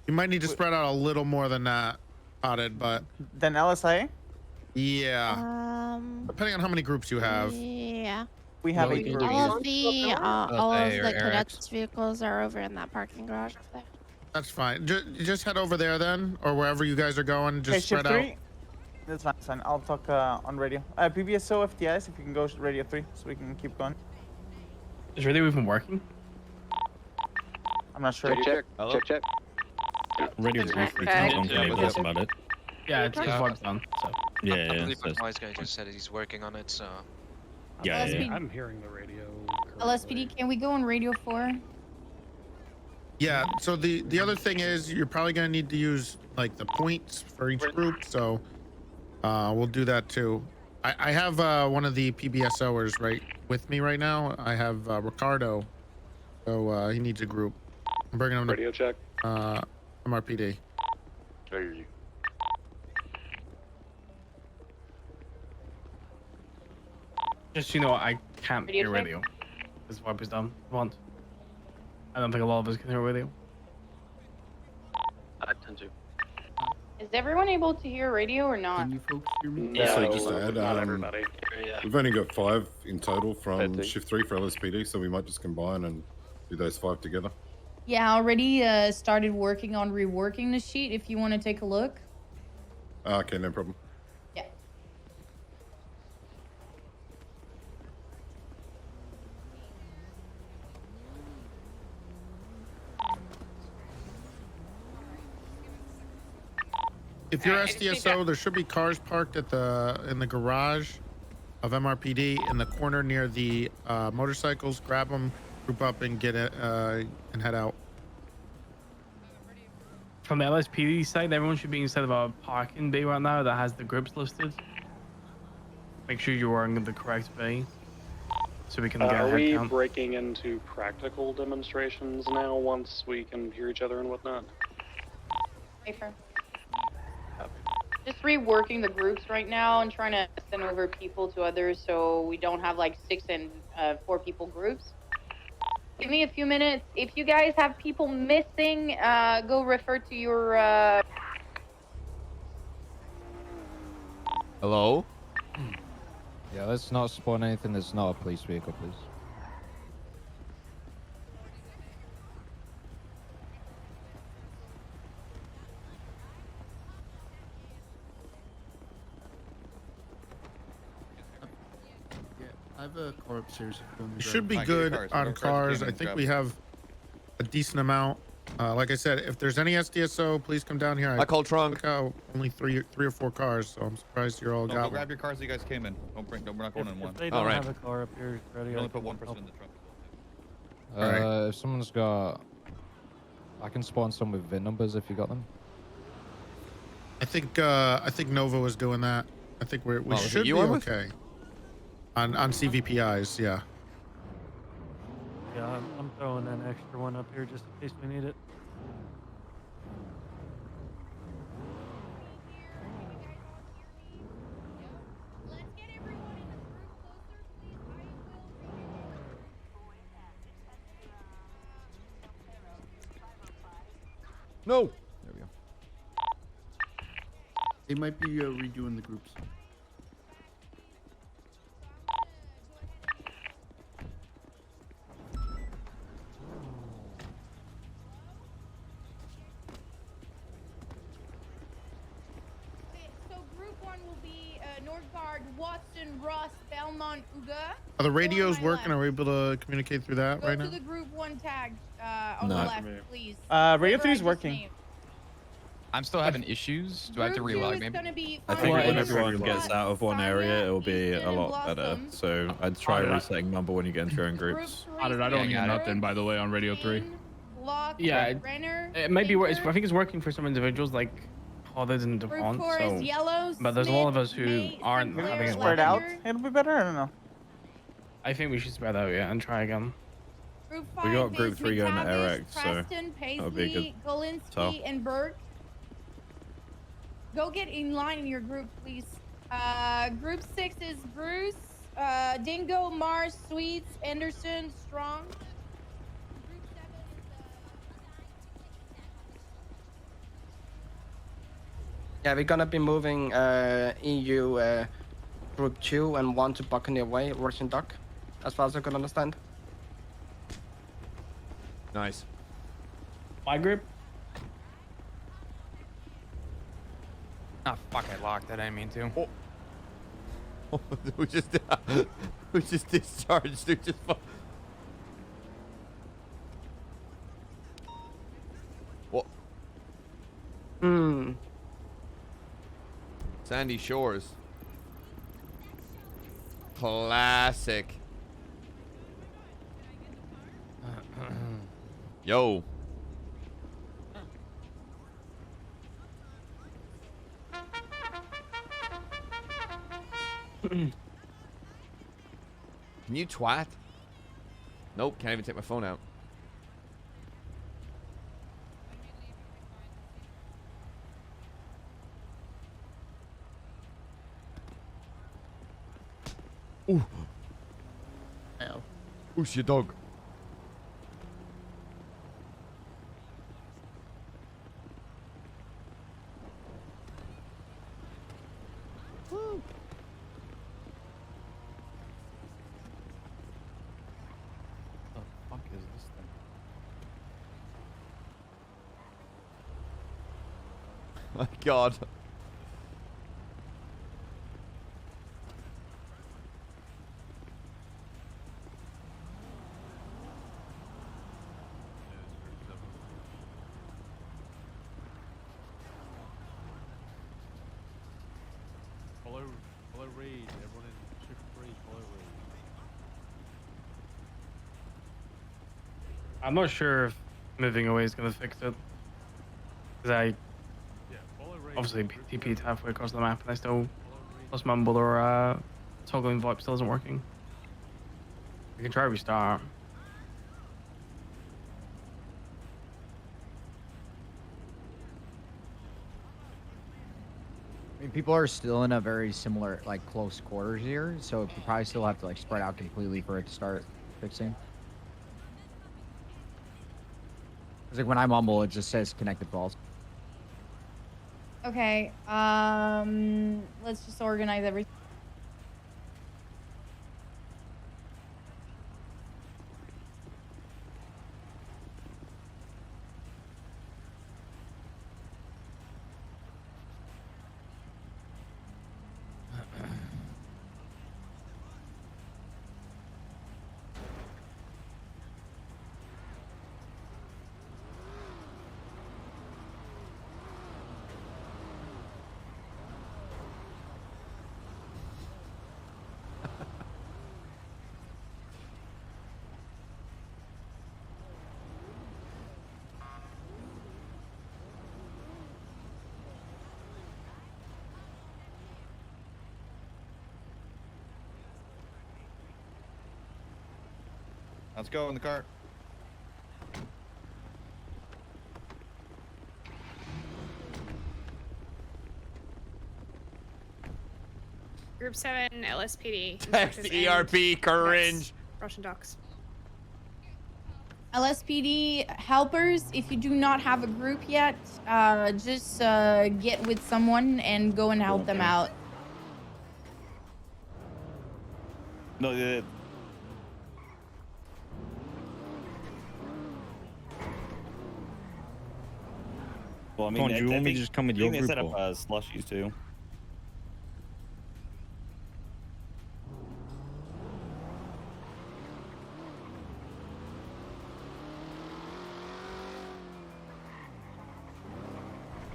You might need to spread out a little more than that, Potted, but... Then LSI? Yeah. Depending on how many groups you have. Yeah. We have all 8 of the all of the cadets' vehicles are over in that parking garage up there. That's fine. Just head over there then, or wherever you guys are going. Just Okay, spread shift out. 3. That's fine, that's fine. I'll talk on radio. PBSO, FTS, if you can go radio 3 so we can keep going. Is radio even working? I'm not sure. Check. Check. Radio briefly on cable, that's about it. Yeah, it's VoIP's done. So. Yeah, I believe so- the noise guy just said he's working on it, so. Yeah, LSPD. I'm hearing the radio. LSPD, can we go on radio 4? Yeah. So the other thing is you're probably gonna need to use like the points for each group. So we'll do that too. I have one of the PBSOers right with me right now. I have Ricardo. So he needs a group. I'm bringing him to Radio check. MRPD. I hear you. Just so you know, I can't Radio hear check? radio. This wipe is done. Want? I don't think a lot of us can hear radio. I tend to. Is everyone able to hear radio or not? Also, just to add, not everybody. we've only got 5 in total from shift 3 for LSPD, so we might just combine and do those 5 together. Yeah, I already started working on reworking the sheet if you want to take a look. Okay, no problem. Yeah. If you're SDSO, there should be cars parked at in the garage of MRPD in the corner near the motorcycles. Grab them, group up, and get it and head out. From the LSPD side, everyone should be inside of a parking bay right now that has the groups listed. Make sure you're in the correct bay, so we can get a Are head we count. breaking into practical demonstrations now once we can hear each other and whatnot? Safer. Just reworking the groups right now and trying to send over people to others so we don't have like 6 and 4 people groups. Give me a few minutes. If you guys have people missing, go refer to your. Hello? Yeah, let's not spawn anything that's not a police vehicle, please. I have a car upstairs. It should be good on cars. I think we have a decent amount. Like I said, if there's any SDSO, please come down here. I call trunk. Look how only three or four cars, so I'm surprised you're all No, got go one. grab your cars that you guys came in. We're not going in one. If they don't have a car up here ready, You I only put can one person help. in the trunk. If someone's got, I can spawn some with VIN numbers if you got them. I think Nova was doing that. I think we Oh, was it should you be on with? okay. On CVPIs, yeah. Yeah, I'm throwing an extra one up here just in case we need it. No. There we go. They might be redoing the groups. So group 1 will be Northgard, Watson, Ross, Belmont, Uga. Are the radios working? Are we able to communicate through that Go right to now? the group 1 tag on No. the left, please. Radio Whoever 3 I is just working. named. I'm still having issues. Do I have to Group 2 relog is maybe? gonna be I think Fire, when everyone Ross, gets out of one area, it'll be a Easton, and lot better. Blossom. So I'd try Oh, yeah. resetting number when you get into your own groups. I don't Yeah, hear got it. nothing, by the way, on Radio 3. Lock, Yeah, Renner, it might be. I Tinker. think it's working for some individuals, like others in the Group font. 4 So, is Yellow, but there's a lot of Smith, us who May, aren't Sinclair, having it. Spread out. Lavender. It'll be better. I don't know. I think we should spread out, yeah, and try again. Group We 5 got group is 3 going to McTavish, Eric, so Preston, that'll be a good Paisley, Golinsky, tell. and Burke. Go get in line in your group, please. Group 6 is Bruce, Dingo, Mars, Sweets, Anderson, Strong. Yeah, we're gonna be moving EU Group 2 and 1 to Buccaneer Way, Russian Dock, as far as I can understand. Nice. My group? Ah, fuck, I locked it. I didn't mean to. who just discharged? Who just? What? Sandy Shores. Classic. Yo. Can you twat? Nope, can't even take my phone out. Ooh. Who's your dog? Woo. The fuck is this thing? My God. Follow Reed. Everyone in shift 3, follow Reed. I'm not sure if moving away is going to fix it. Because I obviously TP'd halfway across the map and I still lost mumble or toggling VoIP still isn't working. We can try restart. I mean, people are still in a very similar, like, close quarters here, so you probably still have to, like, spread out completely for it to start fixing. Because, like, when I mumble, it just says connected calls. Okay, let's just organize everything. Let's go in the car. Group 7 LSPD. Text ERP, cringe. Russian docks. LSPD helpers, if you do not have a group yet, just get with someone and go and help them out. No, yeah. Well, I mean, Come on, do you want me to think- just come with I your think they group? set up slushies too.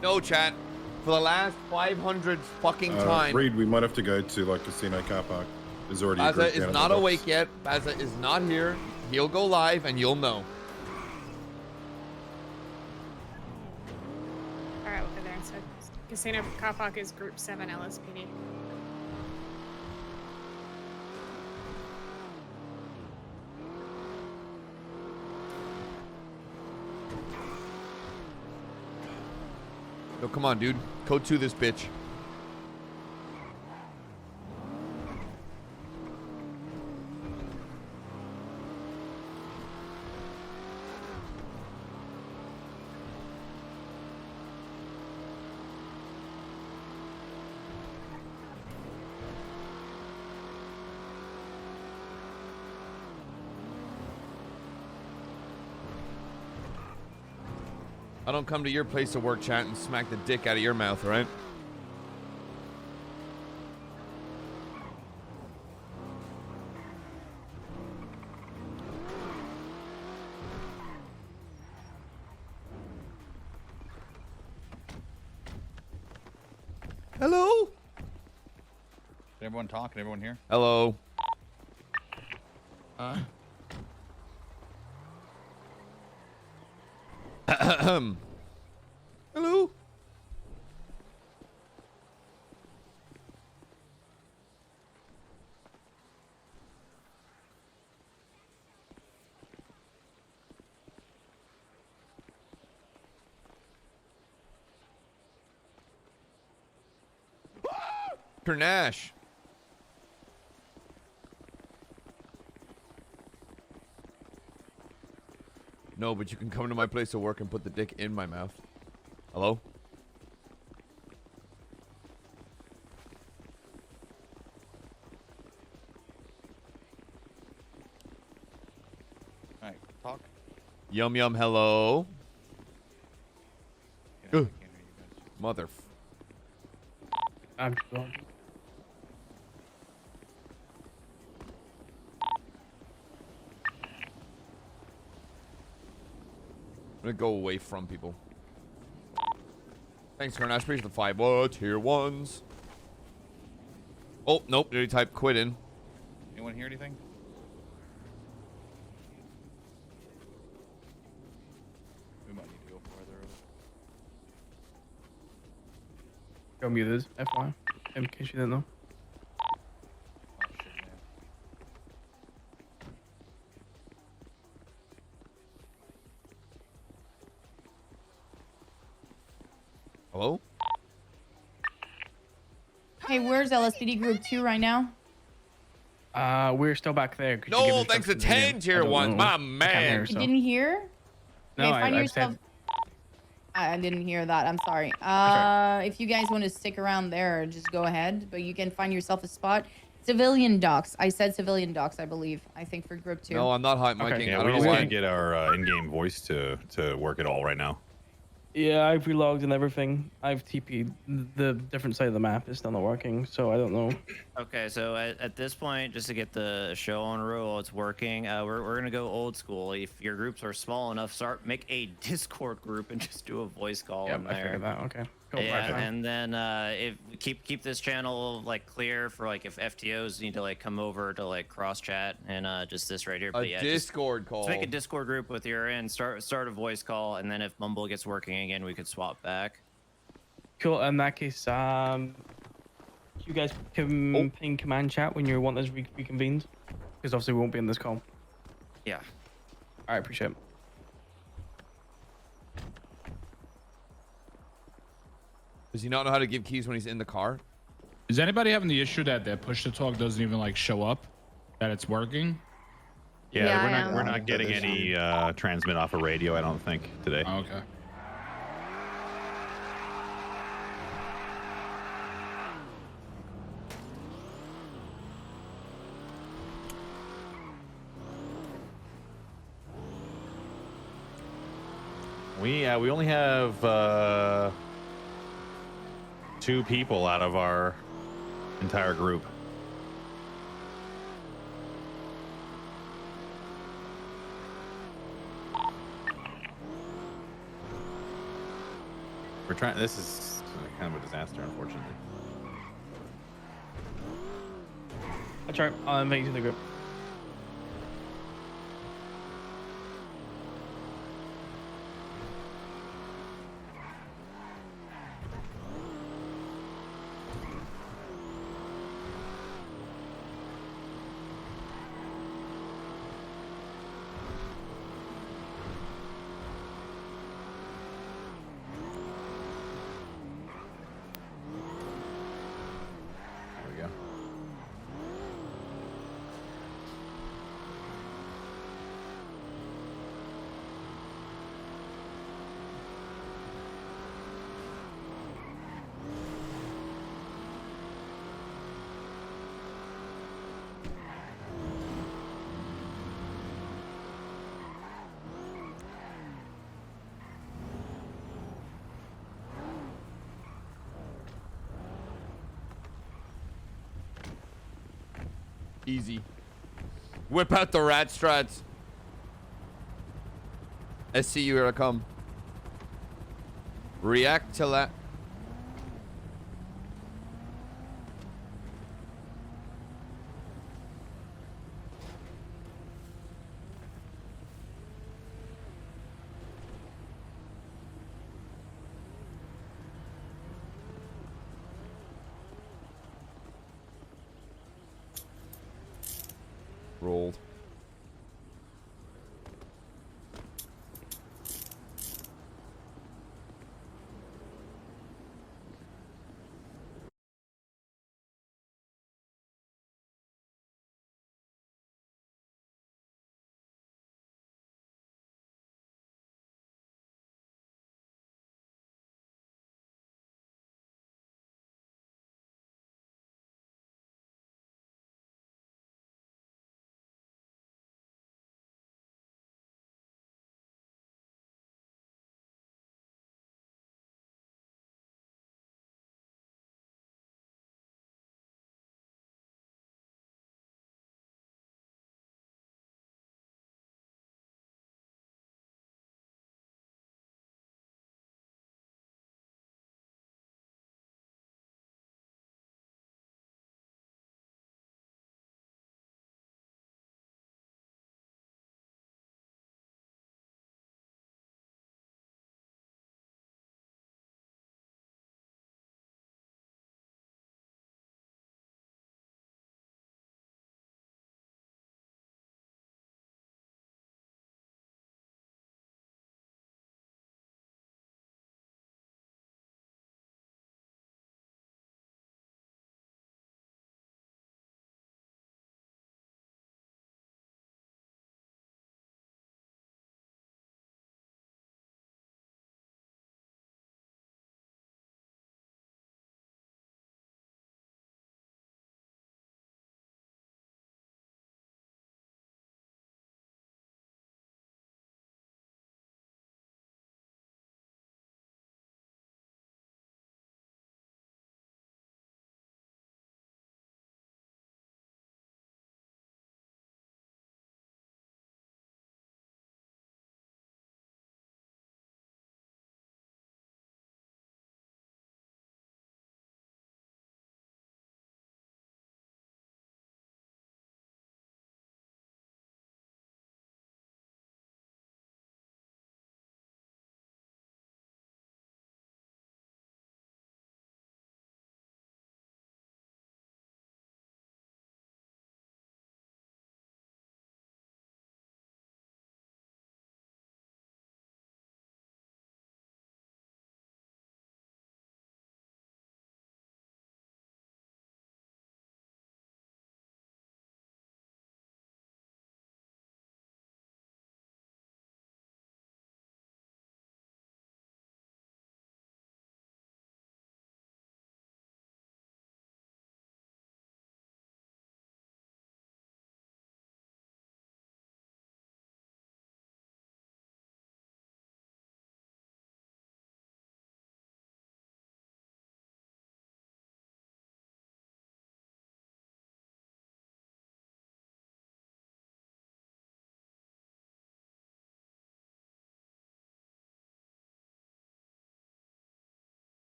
No, chat. For the last 500 fucking time. Reed, we might have to go to like casino car park. There's already a group Baza down is at not the docks. awake yet. Baza is not here. He'll go live and you'll know. Alright, we'll go there instead. Casino car park is Group 7 LSPD. Yo, come on, dude. Code 2 this bitch. I don't come to your place of work, chat, and smack the dick out of your mouth, right? Hello? Can everyone talk? Can everyone hear? Hello. Hello? Nash. No, but you can come to my place of work and put the dick in my mouth. Hello? Alright, talk. Yum yum, hello. Yeah, I Ugh. can't hear you guys. Mother. I'm going. I'm gonna go away from people. Thanks, Kern. I appreciate the 5 tier 1s. Oh, nope. Nearly typed quit in. Anyone hear anything? We might need to go farther. You're muted, FYI, in case you didn't know. Oh shit, man. Hello? Hey, where's LSPD Group 2 right now? We're still back there. Could you No, give thanks to instructions again? 10 tier I don't 1s. know. My I can't man. hear, You so. didn't hear? No, Okay, find I've yourself. said. I didn't hear that. I'm sorry. right. If you guys want to stick around there, just go ahead. But you can find yourself a spot. Civilian docks. I said civilian docks, I believe. I think for Group 2. No, I'm not hot miking. Yeah, I we don't just know gotta why. get our in-game voice to work at all right now. Yeah, I've relogged and everything. I've TP'd. The different side of the map is still not working, so I don't know. Okay, so at this point, just to get the show on roll, it's working. We're gonna go old school. If your groups are small enough, make a Discord group and just do a voice call Yeah, in I there. figured that. Okay. Cool. Yeah, Right, fine. and then if keep this channel like clear for like if FTOs need to like come over to like cross chat and just this right here. A But yeah, Discord call. Just make a Discord group with your and start a voice call, and then if Mumble gets working again, we could swap back. Cool. In that case, you guys can ping command chat when you want this reconvened, because obviously we won't be in this call. Yeah. I appreciate it. Does he not know how to give keys when he's in the car? Is anybody having the issue that their push to talk doesn't even like show up? That it's working? Yeah, we're not getting any transmit off of radio, I don't think, today. Oh, okay. We only have 2 people out of our entire group. We're trying. This is kind of a disaster, unfortunately. That's right. I'll invite you to the group. There we go. Easy. Whip out the rat strats. I see you, here I come. React to that. Rolled.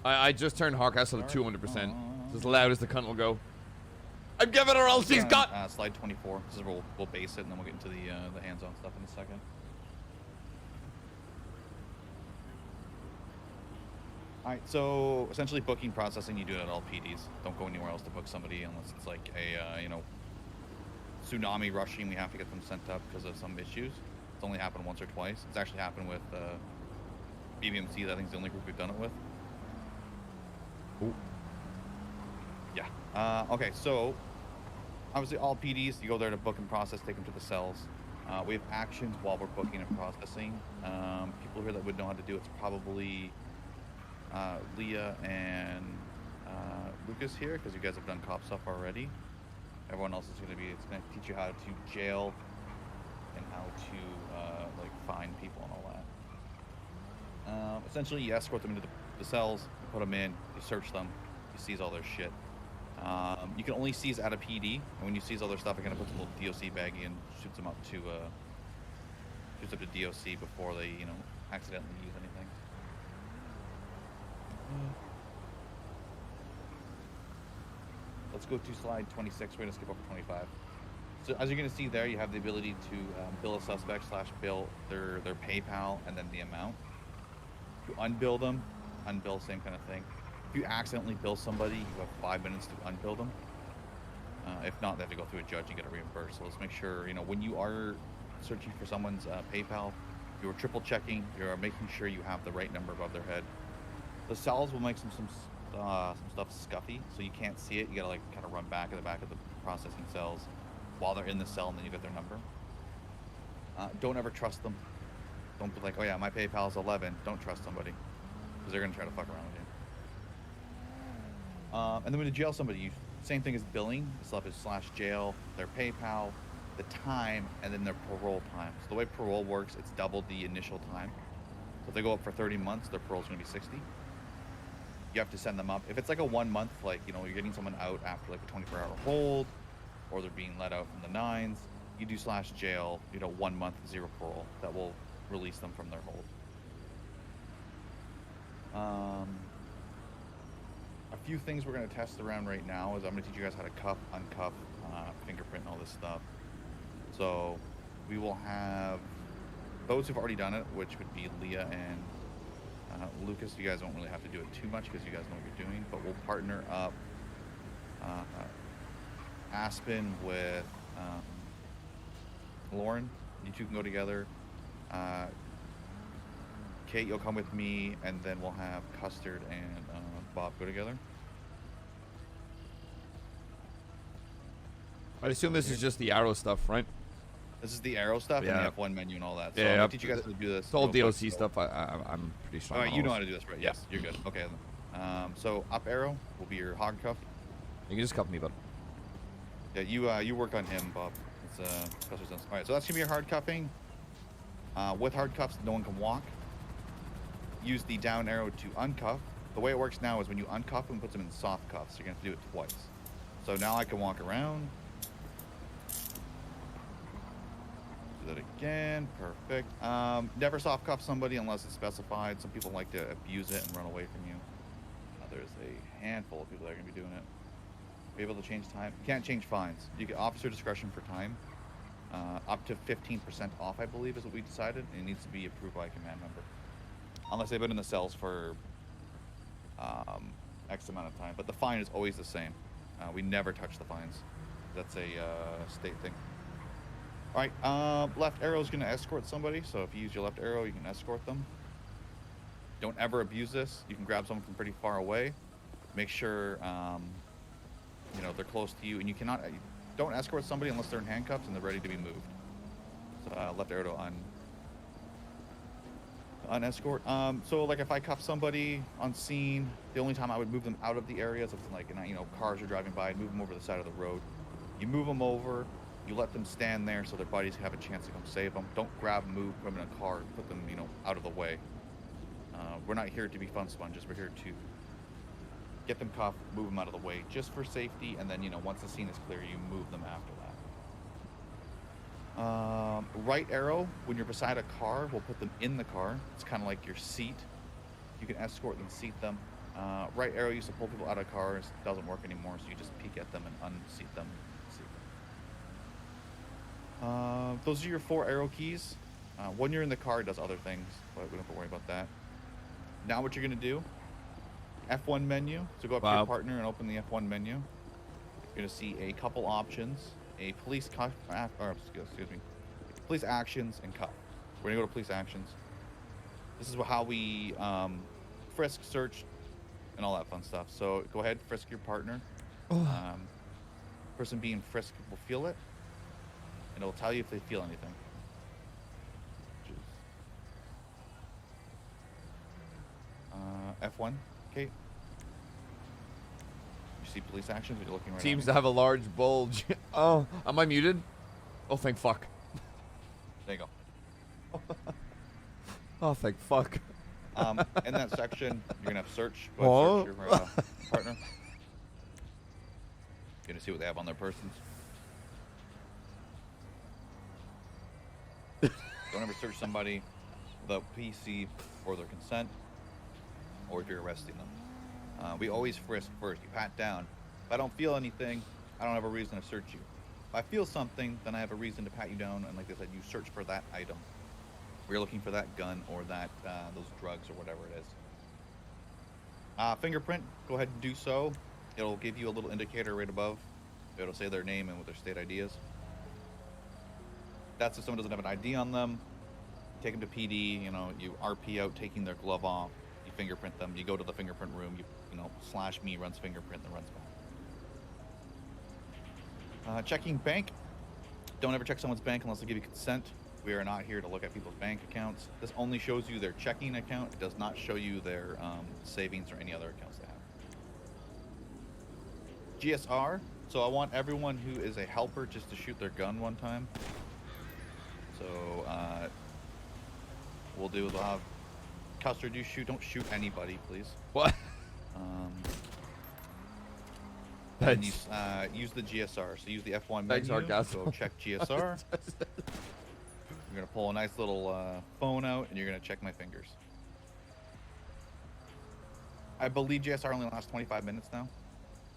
I just turned Hawkastle to 200%. It's as loud as the cunt will go. I'm giving her all she's got. Slide 24. This is where we'll base it, and then we'll get into the hands-on stuff in a second. All right, so essentially booking processing, you do it at all PDs. Don't go anywhere else to book somebody unless it's like a, you know, tsunami rushing. We have to get them sent up because of some issues. It's only happened once or twice. It's actually happened with BBMC. I think it's the only group we've done it with. Ooh. Yeah. Okay, so obviously all PDs, you go there to book and process, take them to the cells. We have actions while we're booking and processing. People here that would know how to do it's probably Leah and Lucas here, because you guys have done cop stuff already. Everyone else is going to teach you how to jail and how to like find people and all that. Essentially, you escort them into the cells, you put them in, you search them, you seize all their shit. You can only seize out of PD, and when you seize all their stuff, you're gonna put the little DOC baggie and shoots them up to DOC before they, you know, accidentally use anything. Let's go to slide 26. We're gonna skip over 25. So as you're gonna see there, you have the ability to bill a suspect / bill their PayPal and then the amount. To unbill them, unbill, same kind of thing. If you accidentally bill somebody, you have 5 minutes to unbill them. If not, they have to go through a judge and get it reimbursed. So let's make sure, you know, when you are searching for someone's PayPal, you're triple checking, you're making sure you have the right number above their head. The cells will make some stuff scuffy, so you can't see it. You gotta like kind of run back at the back of the processing cells while they're in the cell, and then you get their number. Don't ever trust them. Don't be like, oh yeah, my PayPal is 11. Don't trust somebody, because they're gonna try to fuck around with you. And then when you jail somebody, same thing as billing. Stuff is /jail, their PayPal, the time, and then their parole time. So the way parole works, it's double the initial time. So if they go up for 30 months, their parole's gonna be 60. You have to send them up. If it's like a 1 month, like, you know, you're getting someone out after like a 24-hour hold, or they're being let out from the 9s, you do /jail, you know, 1 month, 0 parole. That will release them from their hold. A few things we're going to test around right now is I'm going to teach you guys how to cuff, uncuff, fingerprint, and all this stuff. So we will have those who've already done it, which would be Leah and Lucas. You guys don't really have to do it too much because you guys know what you're doing, but we'll partner up Aspen with Lauren. You two can go together. Kate, you'll come with me, and then we'll have Custard and Bob go together. I assume this is just the arrow stuff, right? This is the arrow stuff, Yeah. and the F1 menu and all that. So Yeah, I'm gonna teach you guys how to do this. It's all real quick, DOC stuff. I'm pretty strong. All right, on you know those. how to do this, right? Yes, you're good. Okay. So up arrow will be your hard cuff. You can just cuff me, bud. Yeah, you work on him, Bob. It's Custer's done. All right, so that's gonna be your hard cuffing. With hard cuffs, no one can walk. Use the down arrow to uncuff. The way it works now is when you uncuff them, puts them in soft cuffs. You're gonna have to do it twice. So now I can walk around. Do that again. Perfect. Never soft cuff somebody unless it's specified. Some people like to abuse it and run away from you. There's a handful of people that are gonna be doing it. Be able to change time. You can't change fines. You get officer discretion for time. Up to 15% off, I believe, is what we decided. And it needs to be approved by a command member. Unless they've been in the cells for X amount of time. But the fine is always the same. We never touch the fines. That's a state thing. All right, left arrow is going to escort somebody. So if you use your left arrow, you can escort them. Don't ever abuse this. You can grab someone from pretty far away. Make sure you know, they're close to you, and you cannot. Don't escort somebody unless they're in handcuffs and they're ready to be moved. So left arrow to unescort. So like if I cuff somebody on scene, the only time I would move them out of the area is if like, you know, cars are driving by, I'd move them over to the side of the road. You move them over, you let them stand there so their buddies have a chance to come save them. Don't grab them, move them in a car, put them, you know, out of the way. We're not here to be fun sponges. We're here to get them cuffed, move them out of the way, just for safety, and then, you know, once the scene is clear, you move them after that. Right arrow, when you're beside a car, we'll put them in the car. It's kind of like your seat. You can escort them, seat them. Right arrow used to pull people out of cars. Doesn't work anymore, so you just peek at them and unseat them. Those are your 4 arrow keys. When you're in the car, it does other things, but we don't have to worry about that. Now what you're gonna do, F1 menu. So go up to your partner and open the F1 menu. You're gonna see a couple options: a police police actions and cuff. We're gonna go to police actions. This is how we frisk, search, and all that fun stuff. So go ahead, frisk your partner. Person being frisked will feel it, and it'll tell you if they feel anything. F1, okay. You see police actions, but you're looking right Seems at to me. have a large bulge. Oh, am I muted? Oh, thank fuck. There you go. Oh, thank fuck. In that section, you're gonna have search. Go Oh. ahead, search your partner. You're gonna see what they have on their persons. Don't ever search somebody without PC or their consent, or if you're arresting them. We always frisk first. You pat down. If I don't feel anything, I don't have a reason to search you. If I feel something, then I have a reason to pat you down, and like I said, you search for that item. We're looking for that gun or that those drugs or whatever it is. Fingerprint, go ahead and do so. It'll give you a little indicator right above. It'll say their name and what their state ID is. That's if someone doesn't have an ID on them. Take them to PD, you know, you RP out taking their glove off. You fingerprint them. You go to the fingerprint room. You know, /me runs fingerprint and runs back. Checking bank. Don't ever check someone's bank unless they give you consent. We are not here to look at people's bank accounts. This only shows you their checking account. It does not show you their savings or any other accounts they have. GSR. So I want everyone who is a helper just to shoot their gun one time. So they'll have Custer, don't shoot anybody, please. What? And use the GSR. So use the F1 menu. Go check GSR. You're gonna pull a nice little phone out, and you're gonna check my fingers. I believe GSR only lasts 25 minutes now,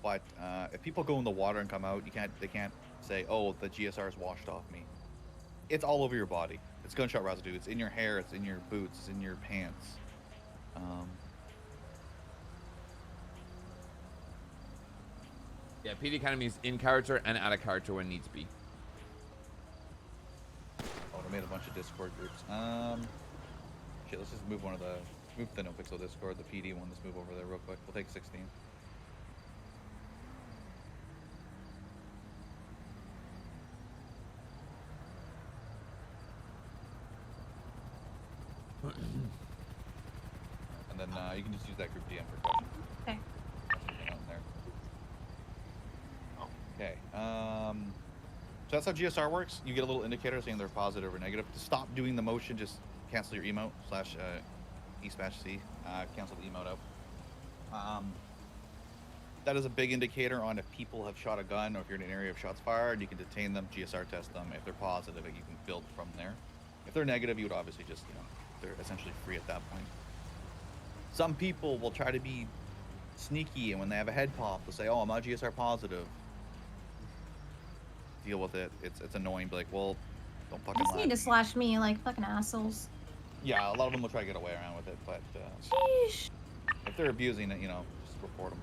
but if people go in the water and come out, they can't say, "Oh, the GSR is washed off me." It's all over your body. It's gunshot residue. It's in your hair. It's in your boots. It's in your pants. Yeah, PD Academy is in character and out of character when needs be. Oh, I made a bunch of Discord groups. Shit, let's just move the no pixel Discord, the PD one. Let's move over there real quick. We'll take 16. And then you can just use that group DM for questions. Okay. Okay. So that's how GSR works. You get a little indicator saying they're positive or negative. To stop doing the motion, just cancel your emote /E/C. Cancel the emote out. That is a big indicator on if people have shot a gun or if you're in an area of shots fired. You can detain them, GSR test them. If they're positive, you can build from there. If they're negative, you would obviously just, they're essentially free at that point. Some people will try to be sneaky, and when they have a head pop, they'll say, "Oh, I'm not GSR positive." Deal with it. It's annoying. Be like, well, don't fucking just lie. need to slash me like fucking assholes. Yeah, a lot of them will try to get away around with it, but if they're abusing it, just report them.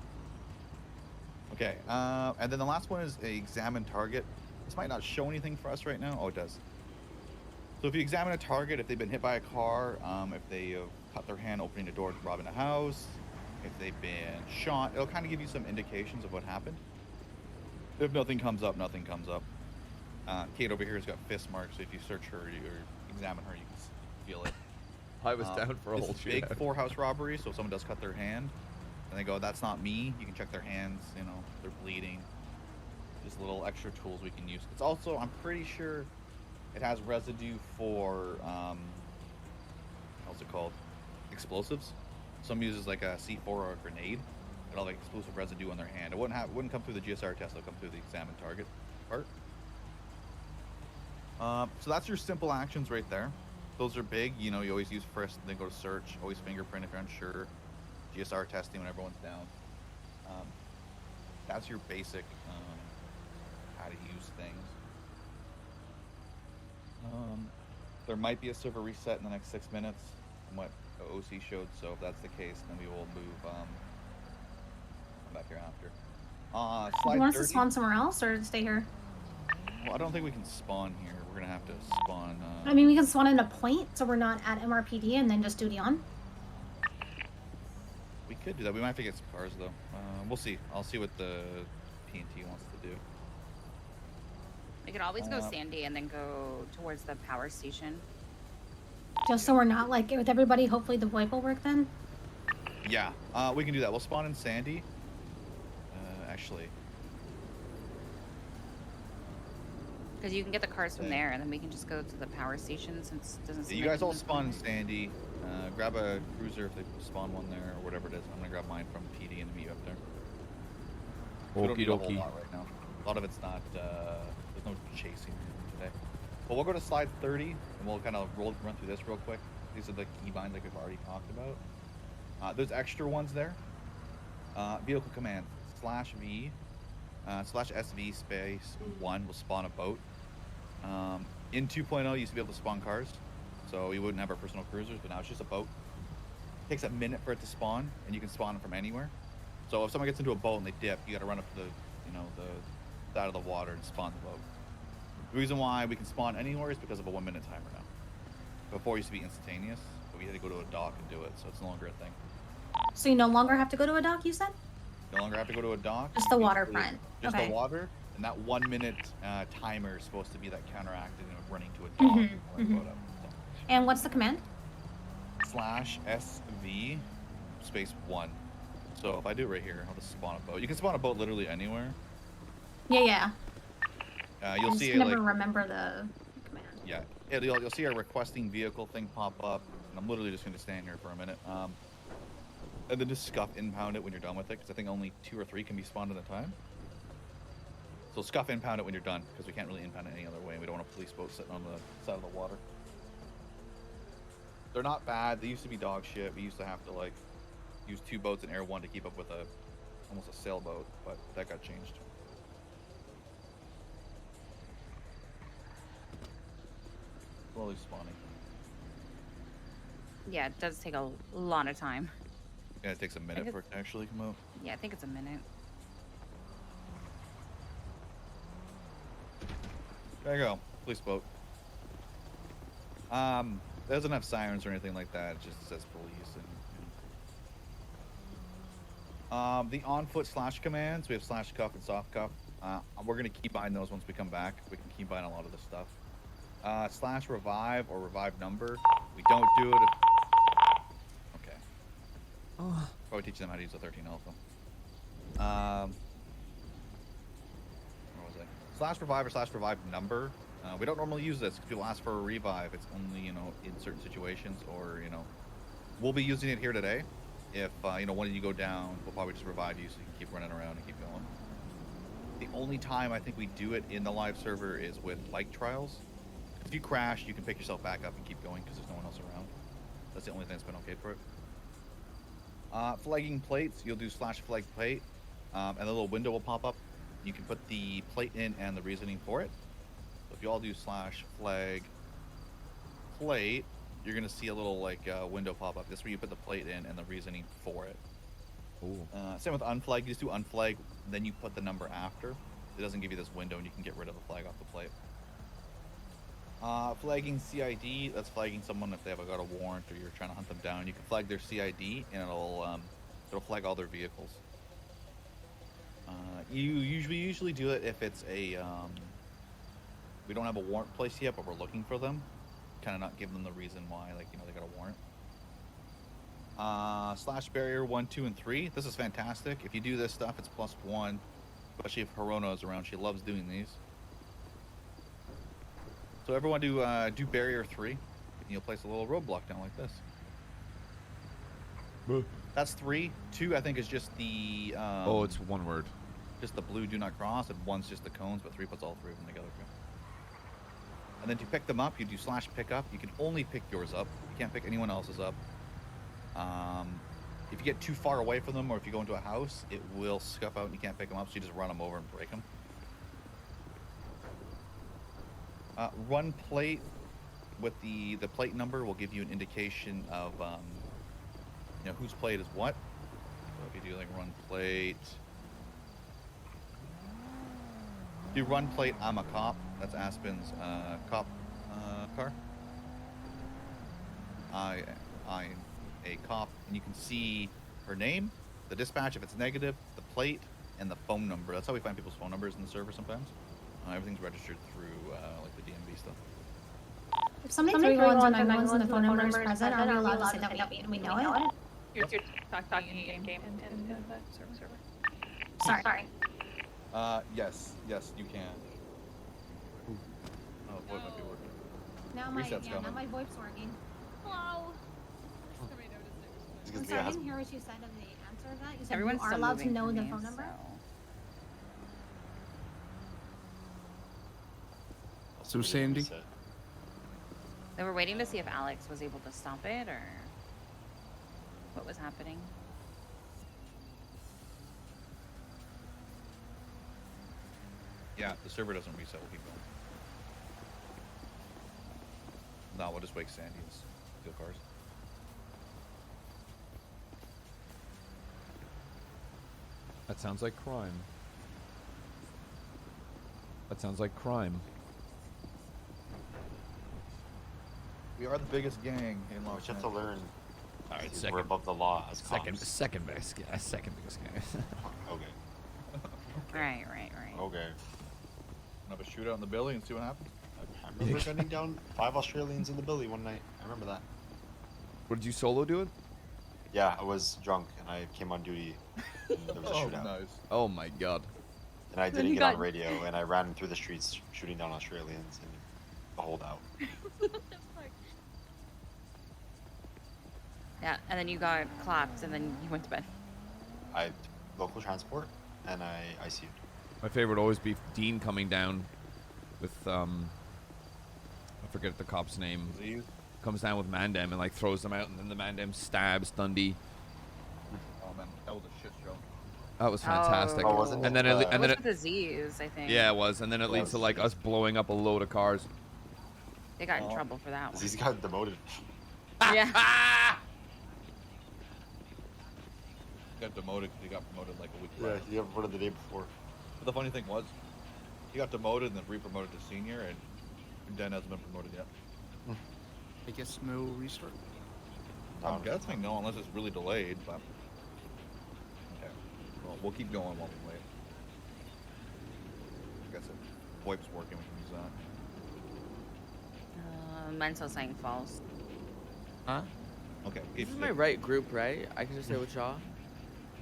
Okay, and then the last one is a examine target. This might not show anything for us right now. Oh, it does. So if you examine a target, if they've been hit by a car, if they have cut their hand opening a door to rob in a house, if they've been shot, it'll kind of give you some indications of what happened. If nothing comes up, nothing comes up. Kate over here has got fist marks, so if you search her or examine her, you can feel it. I was down for a whole It's a big 4-house robbery, so if someone does cut their hand, and they go, "That's not me," you can check their hands, they're bleeding. Just little extra tools we can use. It's also, I'm pretty sure, it has residue for, how's it called? Explosives. Some uses like a C4 or a grenade. It'll have like explosive residue on their hand. It wouldn't come through the GSR test, it'll come through the examine target part. So that's your simple actions right there. Those are big, you always use first, then go to search, always fingerprint if you're unsure. GSR testing when everyone's down. That's your basic how to use things. There might be a server reset in the next 6 minutes from what the OC showed, so if that's the case, then we will move come back here after. Do you want us to spawn somewhere else or stay here? Well, I don't think we can spawn here. We're gonna have to spawn. I mean, we can spawn in a point, so we're not at MRPD, and then just duty on. We could do that. We might have to get some cars though. We'll see. I'll see what the P&T wants to do. We could always go Sandy and then go towards the power station. Just so we're not like with everybody. Hopefully the VoIP will work then. Yeah, we can do that. We'll spawn in Sandy. Actually. Because you can get the cars from there, and then we can just go to the power station since it doesn't seem You like guys all we- spawn in Sandy. Grab a cruiser if they spawn one there or whatever it is. I'm gonna grab mine from PD and meet you up there. We don't Okie need a whole dokie. lot right now. A lot of it's not. There's no chasing today. But we'll go to slide 30 and we'll kind of run through this real quick. These are the keybinds like we've already talked about. There's extra ones there. Vehicle command /V /SV space 1 will spawn a boat. In 2.0 you used to be able to spawn cars, so we wouldn't have our personal cruisers, but now it's just a boat. It takes a minute for it to spawn, and you can spawn them from anywhere. So if someone gets into a boat and they dip, you got to run up to the side of the water and spawn the boat. The reason why we can spawn anywhere is because of a 1 minute timer now. Before it used to be instantaneous, but we had to go to a dock and do it, so it's no longer a thing. So you no longer have to go to a dock, you said? No longer have to go to a dock. Just the waterfront. Just Okay. the water, and that 1 minute timer is supposed to be that counteracted and running to a dock. Mhm, and mhm. boat up. And what's the command? /SV space 1. So if I do it right here, I'll just spawn a boat. You can spawn a boat literally anywhere. Yeah. You'll I see just it never like remember the command. yeah, you'll see our requesting vehicle thing pop up. And I'm literally just gonna stand here for a minute. And then just scuff impound it when you're done with it, because I think only 2 or 3 can be spawned at a time. So scuff impound it when you're done, because we can't really impound it any other way. We don't want a police boat sitting on the side of the water. They're not bad. They used to be dog shit. We used to have to like use 2 boats in Air 1 to keep up with almost a sailboat, but that got changed. Slowly spawning. Yeah, it does take a lot of time. Yeah, it takes a minute think for it to actually come out. Yeah, I think it's a minute. There you go. Police boat. It doesn't have sirens or anything like that. It just says police. And the on foot /commands, we have /cuff and soft cuff. We're gonna keep buying those once we come back. We can keep buying a lot of this stuff. /revive or revive number. We don't do it. Okay. Oh. Probably teach them how to use the 13 alpha. Where was I? /revive or /revive number. We don't normally use this because people ask for a revive. It's only, in certain situations, or, we'll be using it here today. If, when you go down, we'll probably just revive you so you can keep running around and keep going. The only time I think we do it in the live server is with bike trials. If you crash, you can pick yourself back up and keep going because there's no one else around. That's the only thing that's been okay for it. Flagging plates, you'll do /flag plate, and a little window will pop up. You can put the plate in and the reasoning for it. So if you all do /flag plate, you're gonna see a little window pop up. This is where you put the plate in and the reasoning for it. Same with unflag. You just do unflag, then you put the number after. It doesn't give you this window, and you can get rid of the flag off the plate. Flagging CID, that's flagging someone if they have got a warrant or you're trying to hunt them down. You can flag their CID and it'll flag all their vehicles. You usually do it if it's a we don't have a warrant placed yet, but we're looking for them. Kind of not give them the reason why, they got a warrant. /barrier 1, 2, and 3. This is fantastic. If you do this stuff, it's +1. Especially if Hirona is around, she loves doing these. So everyone do barrier 3, and you'll place a little roadblock down like this. That's 3. 2, I think, is just the. It's one word. Just the blue do not cross, and 1's just the cones, but 3 puts all 3 of them together. And then to pick them up, you do /pick up. You can only pick yours up. You can't pick anyone else's up. If you get too far away from them, or if you go into a house, it will scuff out and you can't pick them up, so you just run them over and break them. Run plate with the plate number will give you an indication of you know, whose plate is what. So if you do like run plate, do run plate, I'm a cop. That's Aspen's cop car. I am a cop, and you can see her name, the dispatch if it's negative, the plate, and the phone number. That's how we find people's phone numbers in the server sometimes. Everything's registered through like the DMV stuff. If somebody 3-1s and 9-1s and the phone number is present, are we allowed to say that we know it? You're talking in game in the server. Sorry. Yes, you can. Oh, boy, might be working. Now my VoIP's working. Hello. I'm sorry, I didn't hear what you said of the answer of that. You said Everyone's you are still allowed to moving know for the me, phone number? So Sandy? They were waiting to see if Alex was able to stop it or what was happening. Yeah, the server doesn't reset. We'll keep going. No, we'll just wake Sandy and steal cars. That sounds like crime. That sounds like crime. We are the biggest gang in Los Angeles. You have to learn. All right, We're second. above the law as cops. Second biggest guy. Okay. Right. Okay. Have a shootout in the building and see what happens. I remember gunning down 5 Australians in the Billy one night. I remember that. What did you solo do it? Yeah, I was drunk and I came on duty. And there was a shootout. Nice. Oh my god. And I didn't get on radio, and I ran through the streets shooting down Australians and the holdout. Yeah, and then you got clapped and then you went to bed. I local transport and I ICU'd. My favorite would always be Dean coming down with I forget the cop's name. Disease? Comes down with Mandem and like throws them out, and then the Mandem stabs Dundee. Oh man, that was a shit show. That was fantastic. Oh, wasn't and it? then it, and then It it, was disease, I think. yeah, it was, and then it leads to like us blowing up a load of cars. They got in trouble for that one. He's got demoted. Yeah. He got demoted because he got promoted like a week Yeah, later. he got promoted the day before. But the funny thing was, he got demoted and then re-promoted to senior, and Dan hasn't been promoted yet. I guess no restart. I'm guessing no, unless it's really delayed. But okay, well, we'll keep going while we wait. I guess it VoIP's working. We can use that. Mine's still saying false. Huh? Okay. This is my right group, right? I can just stay with y'all.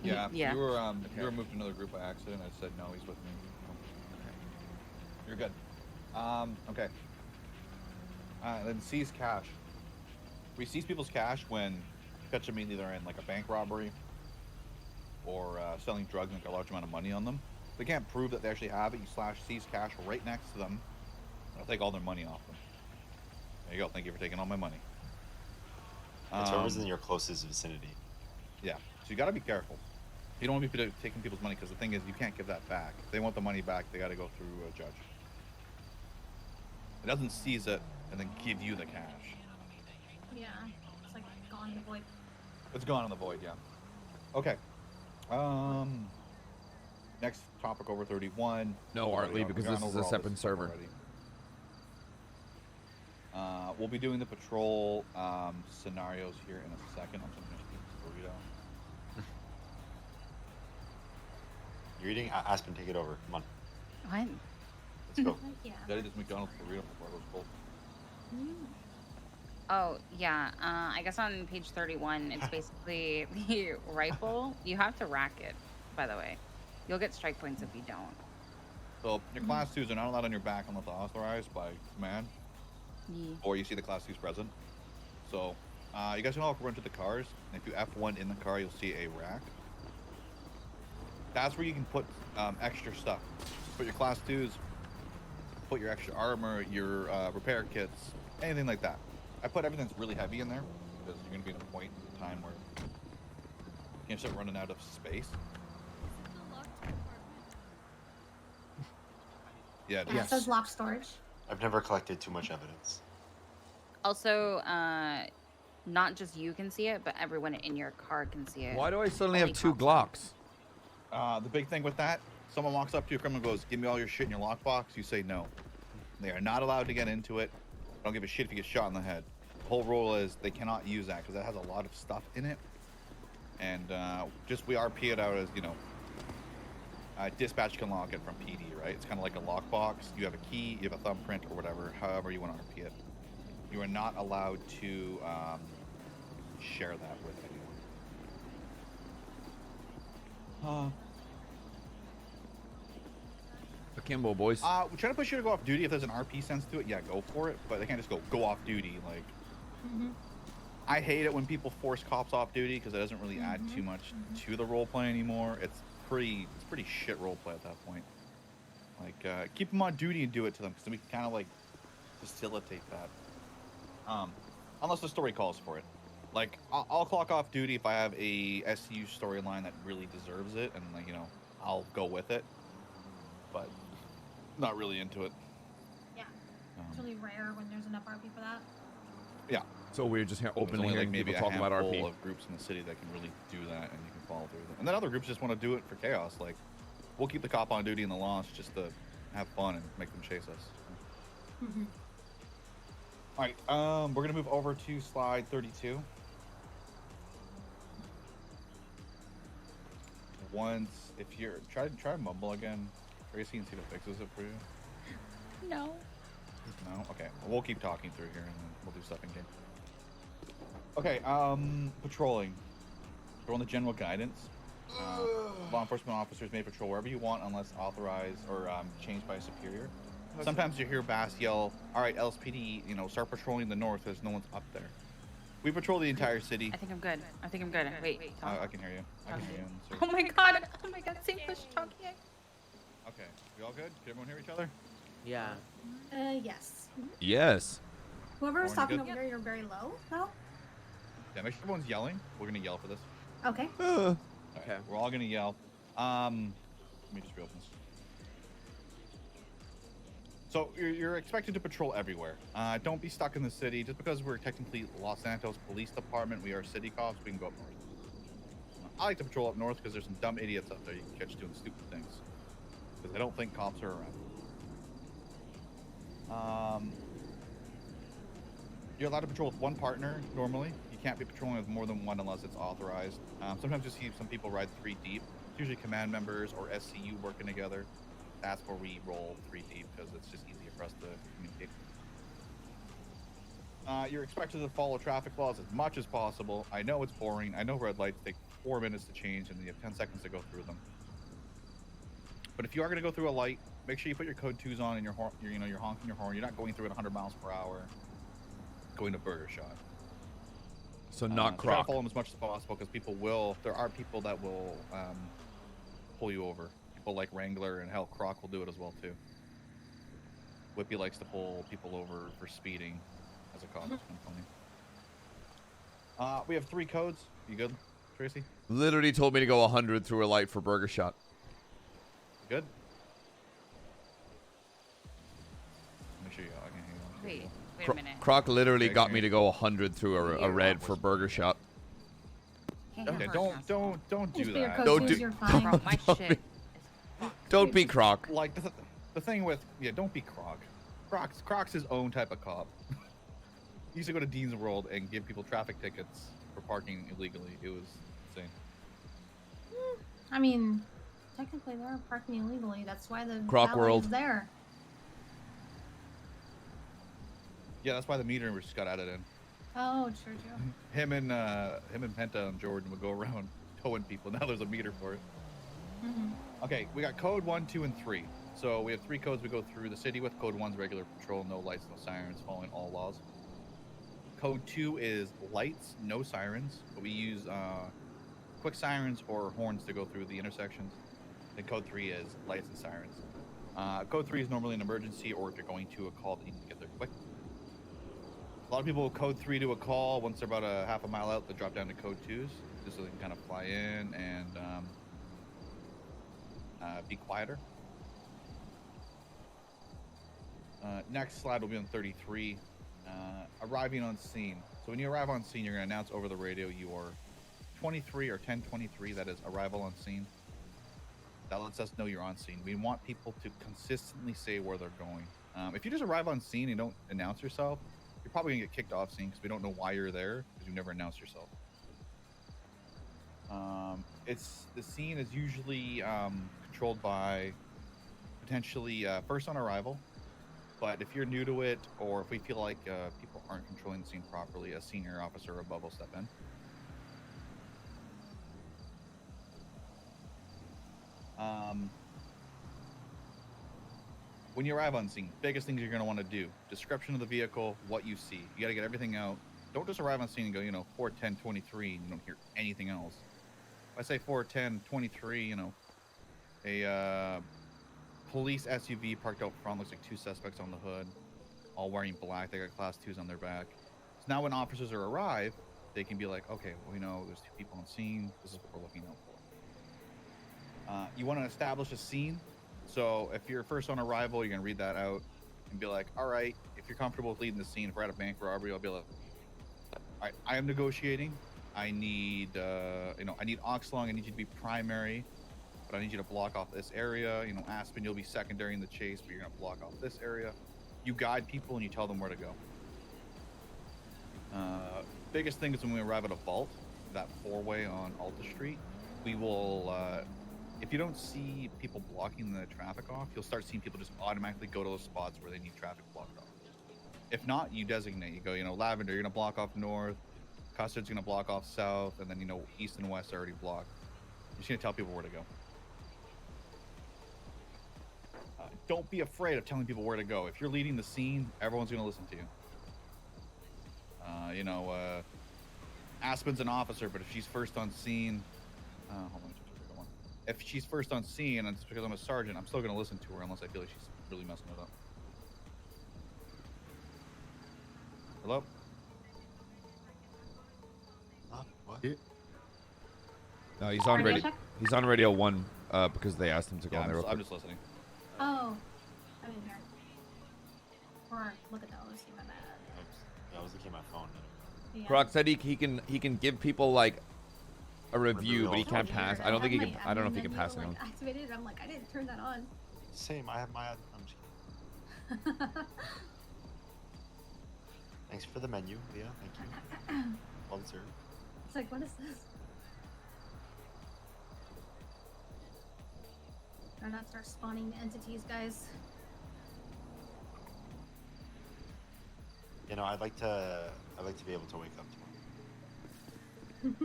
Yeah. Yeah. You were moved to another group by accident. I said no, he's with me. Okay. You're good. Okay. Then seize cash. We seize people's cash when you catch them either in like a bank robbery or selling drugs and like a large amount of money on them. If they can't prove that they actually have it, you slash seize cash right next to them. I'll take all their money off them. There you go. Thank you for taking all my money. It's whoever's in your closest vicinity. Yeah. So you got to be careful. You don't want to be taking people's money because the thing is you can't give that back. If they want the money back, they got to go through a judge. It doesn't seize it and then give you the cash. Yeah, it's like gone in the void. It's gone in the void, yeah. Okay. Next topic over 31. No, Artley, because this is a separate server. We'll be doing the patrol scenarios here in a second. I'm just going to eat this burrito. You're eating? Aspen, take it over. Come on. What? Let's go. Yeah. Daddy just McDonald's burrito before it was cold. Oh, yeah. I guess on page 31, it's basically the rifle. You have to rack it, by the way. You'll get strike points if you don't. So your class 2s are not allowed on your back unless authorized by command. Yeah. Or you see the class 2s present. So you guys can all run to the cars. And if you F1 in the car, you'll see a rack. That's where you can put extra stuff. Put your class 2s, put your extra armor, your repair kits, anything like that. I put everything that's really heavy in there because you're going to be in a point in time where Can't start running out of space. Yeah, it Yeah, it is. says locked storage. I've never collected too much evidence. Also, not just you can see it, but everyone in your car can see it. Why do I suddenly Only have 2 cops Glocks? The big thing with that, someone walks up to you, a criminal goes, "Give me all your shit in your lockbox." You say no. They are not allowed to get into it. I don't give a shit if you get shot in the head. The whole rule is they cannot use that because that has a lot of stuff in it. And just we RP it out as, you know, dispatch can lock it from PD, right? It's kind of like a lockbox. You have a key, you have a thumbprint or whatever, however you want to RP it. You are not allowed to share that with anyone. Akimbo, boys. We're trying to push you to go off duty. If there's an RP sense to it, yeah, go for it. But they can't just go off duty. Like, I hate it when people force cops off duty because it doesn't really add too much to the role play anymore. It's pretty shit role play at that point. Like, keep them on duty and do it to them because then we can kind of like facilitate that. Unless the story calls for it. Like, I'll clock off duty if I have a SCU storyline that really deserves it, and like, you know, I'll go with it. But not really into it. Yeah. It's really rare when there's enough RP for that. Yeah. So we're just openly There's only, hearing like, maybe people talking about a handful RP. of groups in the city that can really do that, and you can follow through with it. And then other groups just want to do it for chaos. Like, we'll keep the cop on duty in the launch just to have fun and make them chase us. All right, we're gonna move over to slide 32. Once, if you're try mumble again, Tracy, and see if it fixes it for you. No. No? Okay. We'll keep talking through here and then we'll do stuff in game. Okay, patrolling. We're on the general guidance. Law enforcement officers may patrol wherever you want unless authorized or changed by a superior. Sometimes you hear Bass yell, "All right, LSPD, you know, start patrolling the north because no one's up there." We patrol the entire city. I think I'm good. I think I'm good. Wait. Talk. I can hear you. I can hear you. Oh my god. Oh my god. Same push talking. Okay. We all good? Can everyone hear each other? Yeah. Yes. Yes. Whoever's Everyone talking good? over here, you're very low, though. Yeah, make sure everyone's yelling. We're gonna yell for this. Okay. Okay. We're all gonna yell. Let me just reopen this. So you're expected to patrol everywhere. Don't be stuck in the city. Just because we're technically Los Santos Police Department, we are city cops, we can go up north. I like to patrol up north because there's some dumb idiots up there you can catch doing stupid things. Because they don't think cops are around. You're allowed to patrol with one partner, normally. You can't be patrolling with more than one unless it's authorized. Sometimes you see some people ride 3 deep. It's usually command members or SCU working together. That's where we roll 3 deep because it's just easier for us to communicate. You're expected to follow traffic laws as much as possible. I know it's boring. I know red lights take 4 minutes to change and you have 10 seconds to go through them. But if you are going to go through a light, make sure you put your code 2s on and you're honking your horn. You're not going through it 100 miles per hour. Going to burger shot. So not Try to croc. follow them as much as possible because there are people that will pull you over. People like Wrangler and hell, Croc will do it as well too. Whippy likes to pull people over for speeding as a cop. It's kind of funny. We have 3 codes. You good, Tracy? Literally told me to go 100 through a light for burger shot. Good. Make sure I can hear you. Wait a minute. Croc literally Okay, got can me you- to go 100 through a red for burger shot. Okay, don't do Just put your that. code Don't 2s, do- you're don't- fine. My don't shit. Don't be Croc. Like the thing with don't be Croc. Croc's his own type of cop. He used to go to Dean's World and give people traffic tickets for parking illegally. It was insane. I mean, technically they're parking illegally. That's why the Croc valet World. is there. Yeah, that's why the meter just got added in. Oh, true. Him and Penta and Jordan would go around towing people. Now there's a meter for it. Okay, we got code 1, 2, and 3. So we have 3 codes we go through the city with. Code 1's regular patrol, no lights, no sirens, following all laws. Code 2 is lights, no sirens, but we use quick sirens or horns to go through the intersections. Then code 3 is lights and sirens. Code 3 is normally an emergency or if you're going to a call that you need to get there quick. A lot of people will code 3 to a call. Once they're about a half a mile out, they drop down to code 2s, just so they can kind of fly in and be quieter. Next slide will be on 33. Arriving on scene. So when you arrive on scene, you're going to announce over the radio you are 23 or 1023. That is arrival on scene. That lets us know you're on scene. We want people to consistently say where they're going. If you just arrive on scene and don't announce yourself, you're probably gonna get kicked off scene because we don't know why you're there because you never announced yourself. The scene is usually controlled by potentially first on arrival, but if you're new to it or if we feel like people aren't controlling the scene properly, a senior officer above will step in. When you arrive on scene, biggest things you're going to want to do: description of the vehicle, what you see. You got to get everything out. Don't just arrive on scene and go, 41023, and you don't hear anything else. If I say 41023, a police SUV parked out front, looks like 2 suspects on the hood, all wearing black. They got class 2s on their back. So now when officers arrive, they can be like, okay, well, there's 2 people on scene. This is what we're looking out for. You want to establish a scene. So if you're first on arrival, you're going to read that out and be like, all right, if you're comfortable with leading the scene, if we're at a bank robbery, I'll be like, all right, I am negotiating. I need, I need Oxlong. I need you to be primary, but I need you to block off this area. Aspen, you'll be secondary in the chase, but you're going to block off this area. You guide people and you tell them where to go. Biggest thing is when we arrive at a vault, that 4-way on Alta Street, we will, if you don't see people blocking the traffic off, you'll start seeing people just automatically go to those spots where they need traffic blocked off. If not, you designate. You go, Lavender, you're going to block off north. Custard's going to block off south. And then, east and west are already blocked. You're just going to tell people where to go. Don't be afraid of telling people where to go. If you're leading the scene, everyone's going to listen to you. Aspen's an officer, but if she's first on scene... hold on. If she's first on scene and it's because I'm a sergeant, I'm still going to listen to her unless I feel like she's really messing it up. Hello? What? Yeah. No, he's on radio. He's on radio 1 because they asked him to go on there. I'm just listening. Oh, I'm in here. Or look at those. My bad. I was looking at my phone. Yeah. Brock said he can give people like a review, but he can't pass. I don't think he can. I don't know if he can pass anyone. Activated. I'm like, I didn't turn that on. Same. I have my. I'm just Thanks for the menu, Leah. Thank you. Well deserved. It's like, what is this? Try not to start spawning entities, guys. I'd like to be able to wake up tomorrow.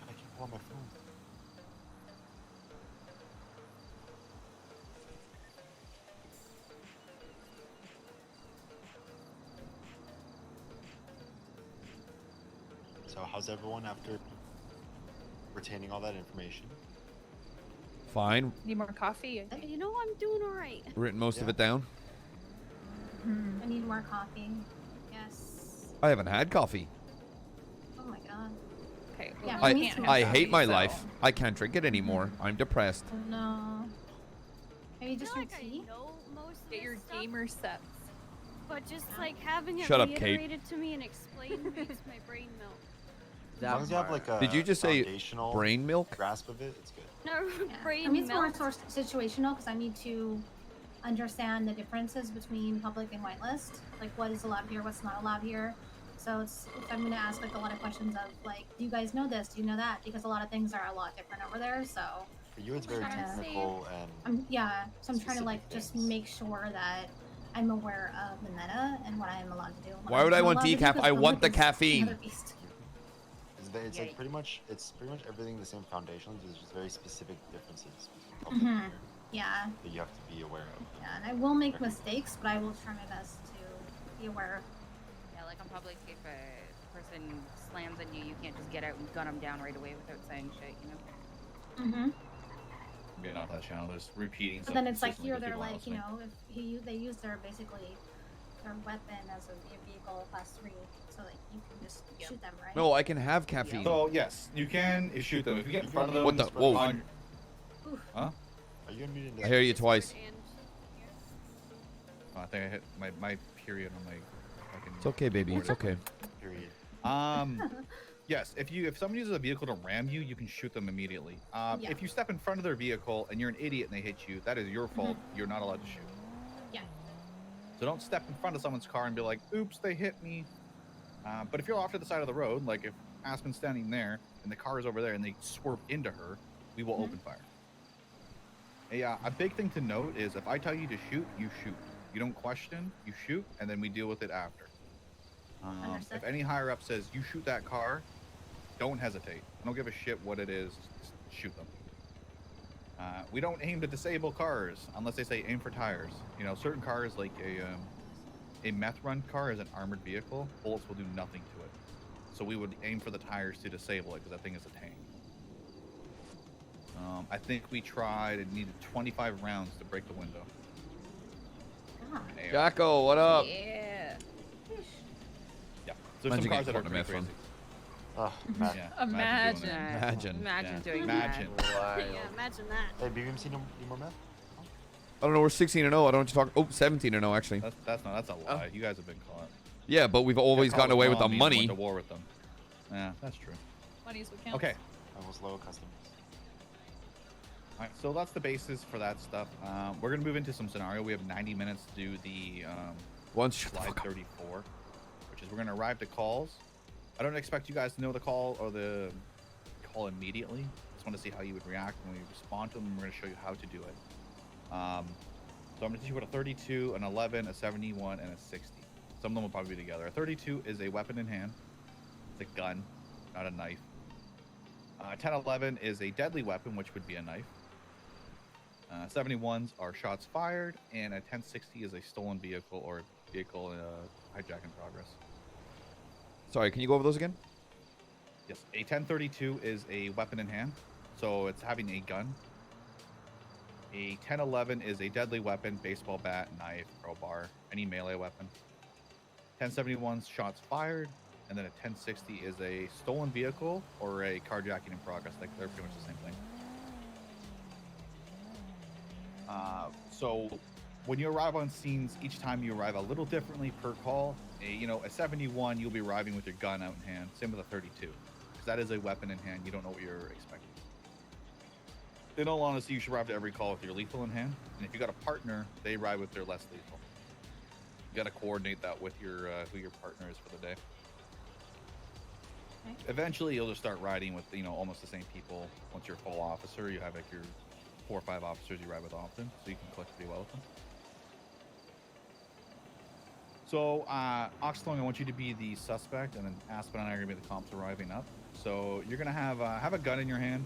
I can't pull out my phone. So how's everyone after retaining all that information? Fine. Need more coffee? I'm doing all right. Written most of it down. I need more coffee. Yes. I haven't had coffee. Oh my god. Okay. Yeah, I hate my life. I can't drink it anymore. I'm depressed. Oh no. Maybe just your tea? Get your gamer steps. But just like having it Shut up, Kate. reiterated to me and explained makes my brain melt. As long as you have like a Did you just say foundational brain milk? grasp of it, it's good. No, brain I mean, it's more melt. situational because I need to understand the differences between public and whitelist. Like what is allowed here, what's not allowed here. So if I'm going to ask like a lot of questions of like, do you guys know this? Do you know that? Because a lot of things are a lot different over there. So For you, it's very technical and. So I'm trying to like just make sure that I'm aware of the meta and what I am allowed to do. Why would I want decaf? I want the caffeine. It's like pretty much everything the same foundation. There's just very specific differences between public and here Yeah. that you have to be aware of. Yeah, and I will make mistakes, but I will try my best to be aware. Yeah, like on public, if a person slams on you, you can't just get out and gun them down right away without saying shit, Mm-hmm. Getting off that channel, just repeating. But then it's like consistently here, 'cause they're people aren't like, you listening. know, if they use their basically their weapon as a vehicle class 3, so like you can just shoot them, right? No, I can have caffeine. So yes, you can shoot them if you get in front of them. What the? Whoa. Huh? Are you unmuted? I hear you twice. Oh, I think I hit my period on my fucking. It's okay, baby. It's okay. Period. Yes, if someone uses a vehicle to ram you, you can shoot them immediately. Yeah. If you step in front of their vehicle and you're an idiot and they hit you, that is your fault. You're not allowed to shoot. Yeah. So don't step in front of someone's car and be like, "Oops, they hit me." But if you're off to the side of the road, like if Aspen's standing there and the car is over there and they swerve into her, we will open fire. A big thing to note is if I tell you to shoot, you shoot. You don't question, you shoot, and then we deal with it after. If any higher up says you shoot that car, don't hesitate. I don't give a shit what it is. Just shoot them. We don't aim to disable cars unless they say aim for tires. You know, certain cars like a meth run car is an armored vehicle. Bullets will do nothing to it. So we would aim for the tires to disable it because that thing is a tank. I think we tried and needed 25 rounds to break the window. Jacko, what up? Yeah. Yeah. So some cars that are pretty crazy. Oh, Imagine doing that. Yeah, imagine that. Hey, BBMC, any more meth? I don't know. We're 16-0. I don't know what you're talking. Oh, 17-0 actually. That's a lie. You guys have been caught. Yeah, but we've always gotten away with the money. Went to war with them. Yeah, that's true. Money's what counts. Okay. Almost low customers. All right, so that's the basis for that stuff. We're gonna move into some scenario. We have 90 minutes to do the slide 34, which is we're gonna arrive to calls. I don't expect you guys to know the call or the call immediately. Just want to see how you would react when we respond to them. We're gonna show you how to do it. So I'm gonna teach you what a 32, an 11, a 71, and a 60. Some of them will probably be together. A 32 is a weapon in hand. It's a gun, not a knife. 10-11 is a deadly weapon, which would be a knife. 71s are shots fired, and a 1060 is a stolen vehicle or vehicle hijack in progress. Sorry, can you go over those again? Yes, a 1032 is a weapon in hand, so it's having a gun. A 1011 is a deadly weapon, baseball bat, knife, crowbar, any melee weapon. 1071's shots fired, and then a 1060 is a stolen vehicle or a carjacking in progress. Like they're pretty much the same thing. So when you arrive on scenes, each time you arrive a little differently per call. A 71, you'll be arriving with your gun out in hand. Same with a 32, because that is a weapon in hand. You don't know what you're expecting. In all honesty, you should arrive to every call with your lethal in hand. And if you got a partner, they ride with their less lethal. You got to coordinate that with your who your partner is for the day. Okay. Eventually, you'll just start riding with almost the same people. Once you're a full officer, you have like your 4 or 5 officers you ride with often, so you can click pretty well with them. So, Oxlong, I want you to be the suspect, and then Aspen and I are going to be the cops arriving up. So, you're going to have a gun in your hand.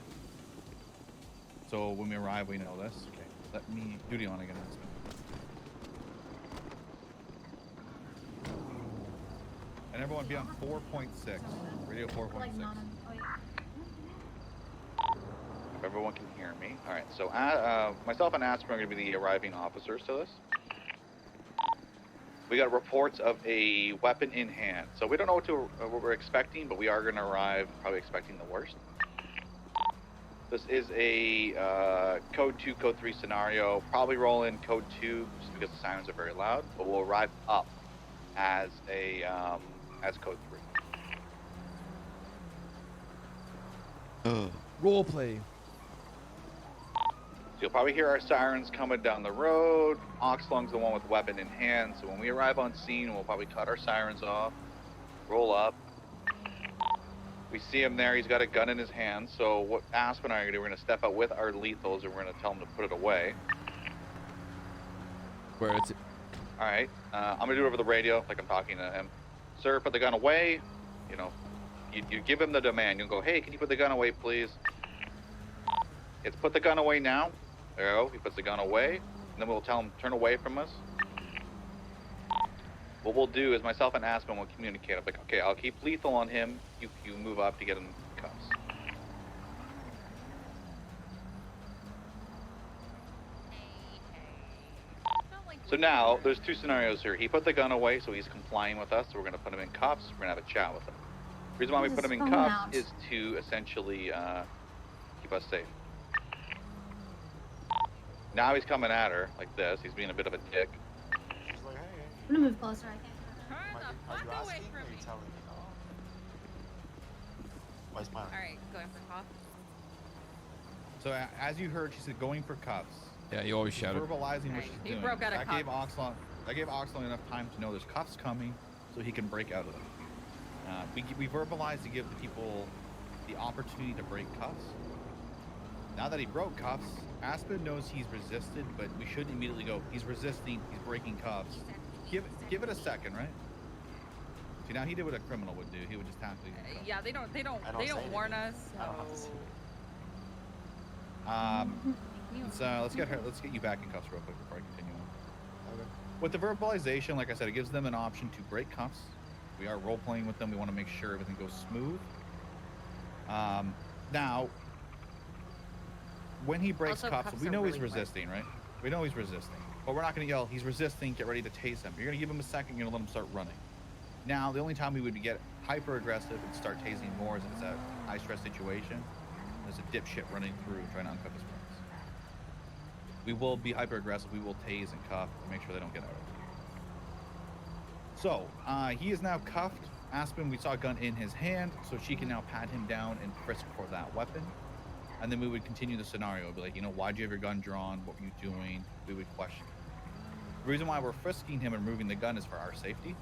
So, when we arrive, we know this. Okay, let me... Duty on again, Aspen. And everyone be on 4.6. Radio 4.6. If everyone can hear me. All right, so myself and Aspen are going to be the arriving officers to this. We got reports of a weapon in hand. So we don't know what we're expecting, but we are going to arrive probably expecting the worst. This is a code 2, code 3 scenario. Probably roll in code 2 just because the sirens are very loud, but we'll arrive up as as code 3. Role play. You'll probably hear our sirens coming down the road. Oxlong's the one with weapon in hand, so when we arrive on scene, we'll probably cut our sirens off, roll up. We see him there, he's got a gun in his hand, so what Aspen and I are going to do, we're going to step out with our lethals and we're going to tell him to put it away. Where is it? Alright, I'm going to do it over the radio, like I'm talking to him. Sir, put the gun away. You give him the demand. You'll go, hey, can you put the gun away, please? It's put the gun away now. There you go. He puts the gun away. And then we'll tell him, turn away from us. What we'll do is myself and Aspen will communicate. I'm like, okay, I'll keep lethal on him. You move up to get him in cuffs. So now, there's two scenarios here. He put the gun away, so he's complying with us, so we're going to put him in cuffs. We're going to have a chat with him. The reason why we put him in cuffs is to essentially keep us safe. Now he's coming at her like this. He's being a bit of a dick. She's like, hey. I'm gonna move closer. I can't. Are you asking or are you telling me? Why is mine? Alright, going for cuffs. So as you heard, she said going for cuffs. Yeah, you always shouted. Verbalizing what she's He doing. broke out of That gave Oxlon enough time to know there's cuffs coming, so he can break out of them. We verbalized to give the people the opportunity to break cuffs. Now that he broke cuffs, Aspen knows he's resisted, but we should immediately go, he's resisting, he's breaking cuffs. Give it a second, right? See, now he did what a criminal would do. He would just tap you. Yeah, they don't warn us. So let's get you back in cuffs real quick before I continue on. Okay. With the verbalization, like I said, it gives them an option to break cuffs. We are role playing with them. We want to make sure everything goes smooth. Now, when he breaks cuffs, we know he's resisting, right? We know he's resisting, but we're not going to yell, he's resisting, get ready to tase him. You're going to give him a second, you're going to let him start running. Now, the only time we would get hyper aggressive and start tasing more is if it's a high stress situation. There's a dipshit running through trying to uncuff his friends. We will be hyper aggressive. We will tase and cuff to make sure they don't get out. So, he is now cuffed. Aspen, we saw a gun in his hand, so she can now pat him down and frisk for that weapon. And then we would continue the scenario. Be like, why'd you have your gun drawn? What were you doing? We would question. The reason why we're frisking him and removing the gun is for our safety.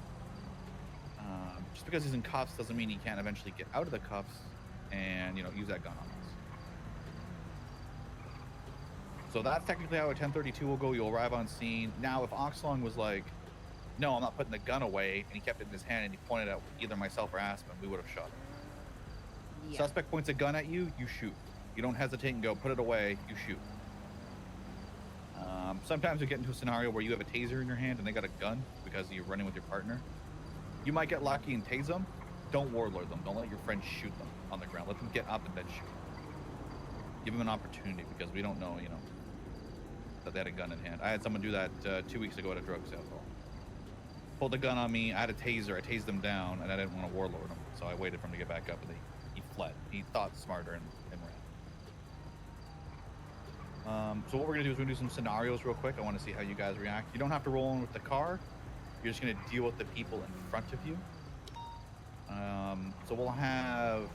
Just because he's in cuffs doesn't mean he can't eventually get out of the cuffs and, use that gun on us. So that's technically how a 1032 will go. You'll arrive on scene. Now, if Oxlong was like, no, I'm not putting the gun away, and he kept it in his hand and he pointed at either myself or Aspen, we would have shot him. Yeah. Suspect points a gun at you, you shoot. You don't hesitate and go, put it away, you shoot. Sometimes you get into a scenario where you have a taser in your hand and they got a gun because you're running with your partner. You might get lucky and tase them. Don't warlord them. Don't let your friends shoot them on the ground. Let them get up and then shoot. Give them an opportunity because we don't know, that they had a gun in hand. I had someone do that 2 weeks ago at a drug sale. Pulled a gun on me. I had a taser. I tased him down, and I didn't want to warlord him, so I waited for him to get back up, and he fled. He thought smarter and ran. So what we're gonna do is we're gonna do some scenarios real quick. I want to see how you guys react. You don't have to roll in with the car. You're just gonna deal with the people in front of you. So we'll have.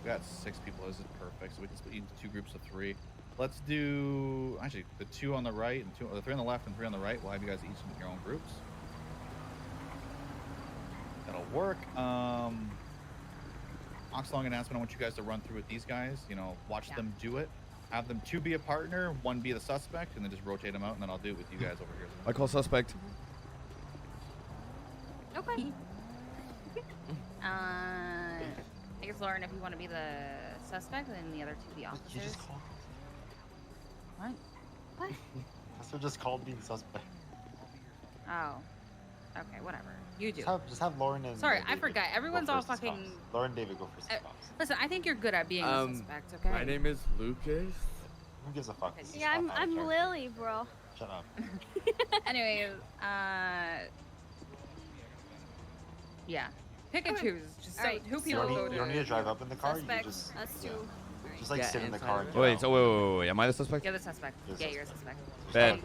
We got 6 people. This is perfect. So we can split into 2 groups of 3. Let's do actually the 2 on the right and the 3 on the left and 3 on the right. We'll have you guys each in your own groups. That'll work. Oxlong and Aspen, I want you guys to run through with these guys. Watch them do it. Have them 2 be a partner, 1 be the suspect, and then just rotate them out, and then I'll do it with you guys over here. I call suspect. Okay. I guess, Lauren, if you want to be the suspect, then the other 2 the officers. You just called. What? What? Also just called me the suspect. Oh. Okay, whatever. You do. Just have Lauren and. Sorry, I forgot. Everyone's all fucking. Lauren and David go first. Listen, I think you're good at being a suspect. Okay. My name is Lucas. Who gives a fuck? Yeah, I'm Lily, bro. Shut up. Anyways, yeah. Pick and choose. Just say who people go to. You don't need to drive up in the car. Suspect, You just. us 2. Just like sit in the car. And Wait, wait. Am I the suspect? You're the suspect. Yeah, you're a suspect. Bet.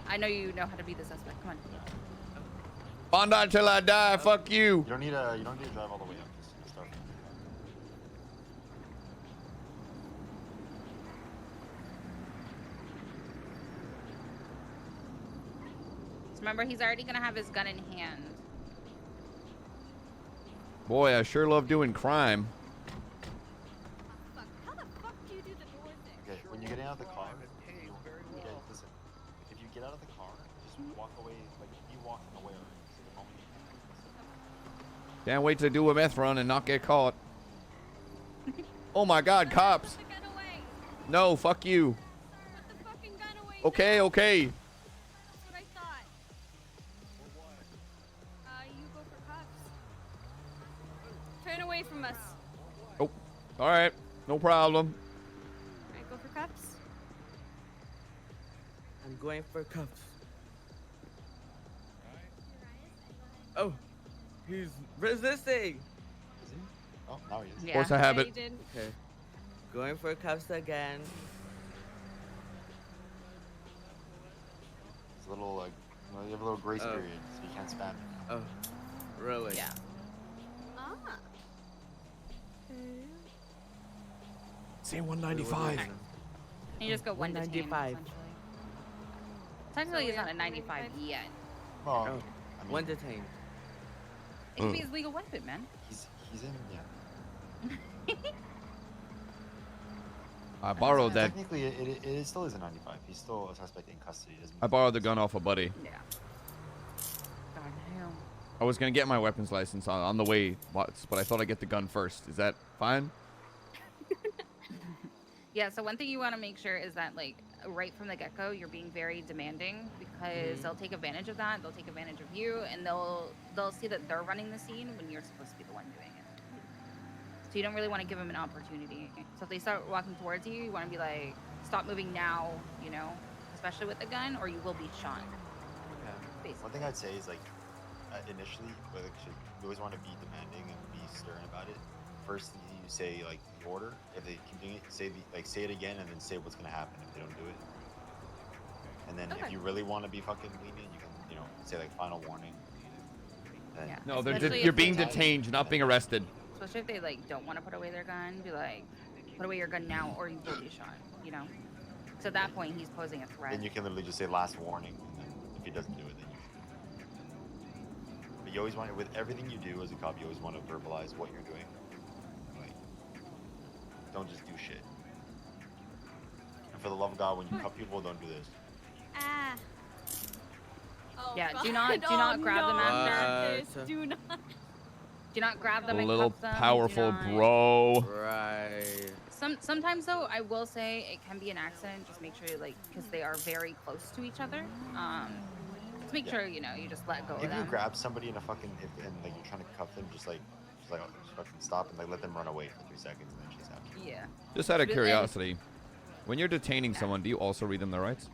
I know you know how to be the suspect. Come on. Bondi till I die. Fuck you. You don't need to drive all the way up. Just start. So remember, he's already gonna have his gun in hand. Boy, I sure love doing crime. How the fuck do you do the door thing? Okay, when you're getting out of the car, listen. If you get out of the car, just walk away, like be walking away. So the moment you Can't wait to do a meth run and not get caught. Oh my God, cops! No, fuck you. Put the fucking gun away. Okay. That's what I thought. You go for cops. Turn away from us. Oh, all right, no problem. Alright, go for cops. I'm going for cuffs. Oh, he's resisting. Is he? Oh, now he is. Yeah. Force a habit. he did. Okay. Going for cuffs again. It's a little like, well, you have a little grace period, so you can't spam. Oh, really? Yeah. Ah. Say 195. You just go one detained, 195. essentially. Technically, he's not at 95 yet. Oh, Oh, I mean, one detained. It could be his legal weapon, man. he's in, yeah. I borrowed that. Technically, it still is a 95. He's still a suspect in custody. Doesn't I borrowed the gun off a buddy. Yeah. God damn. I was gonna get my weapons license on the way, but I thought I'd get the gun first. Is that fine? Yeah, so one thing you want to make sure is that, like, right from the get-go, you're being very demanding because they'll take advantage of that. They'll take advantage of you, and they'll see that they're running the scene when you're supposed to be the one doing it. So you don't really want to give them an opportunity. So if they start walking towards you, you want to be like, stop moving now, you know, especially with the gun, or you will be shot. Yeah. One thing I'd say is, like, initially, you always want to be demanding and be stern about it. First, you say, like, the order. If they keep doing it, say it again, and then say what's gonna happen if they don't do it. And then if you really want to be fucking lenient, you can, you know, say like final warning. And Yeah. No, Especially you're if being they- detained. You're not being arrested. Especially if they, like, don't want to put away their gun, be like, put away your gun now, or you will be shot, you know? So at that point, he's posing a threat. Then you can literally just say last warning, and then if he doesn't do it, then you shoot. But you always want, with everything you do as a cop, you always want to verbalize what you're doing. Like, don't just do shit. And for the love of God, when you cuff people, don't do this. Ah. Oh, Yeah, God. do not grab them after. Do not. Do not grab them A and little cuff them. Do powerful not- bro. Right. Sometimes though, I will say it can be an accident. Just make sure, like, because they are very close to each other. Just make sure, you know, you just let go of If you them. grab somebody in a fucking, and like you're trying to cuff them, just fucking stop and like let them run away for 3 seconds and then chase after. Yeah. Just out of But- curiosity, when you're detaining someone, do you also read them their rights?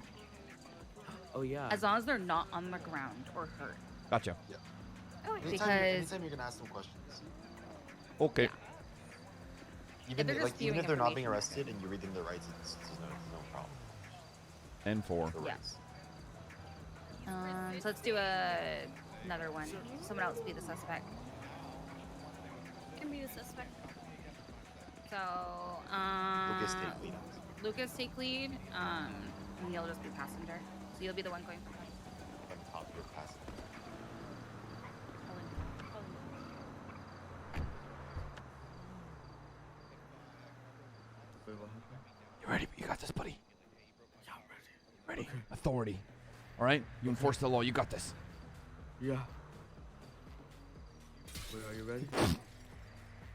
Oh yeah. As long as they're not on the ground or hurt. Gotcha. Yeah. Because- Anytime you can ask them questions. Okay. Even they're just even spewing if they're not being information. arrested and you read them their rights, it's no problem. N4. Yeah. So let's do another one. Someone else be the suspect. Can be the suspect. So, Lucas, take lead. Lucas, take lead. And you'll just be passenger. So you'll be the one going for point. I'm top, you're passive. You ready? You got this, buddy. Yeah, I'm ready. Ready? Okay. Authority. All right? You enforce the law. You got this. Yeah. Wait, are you ready?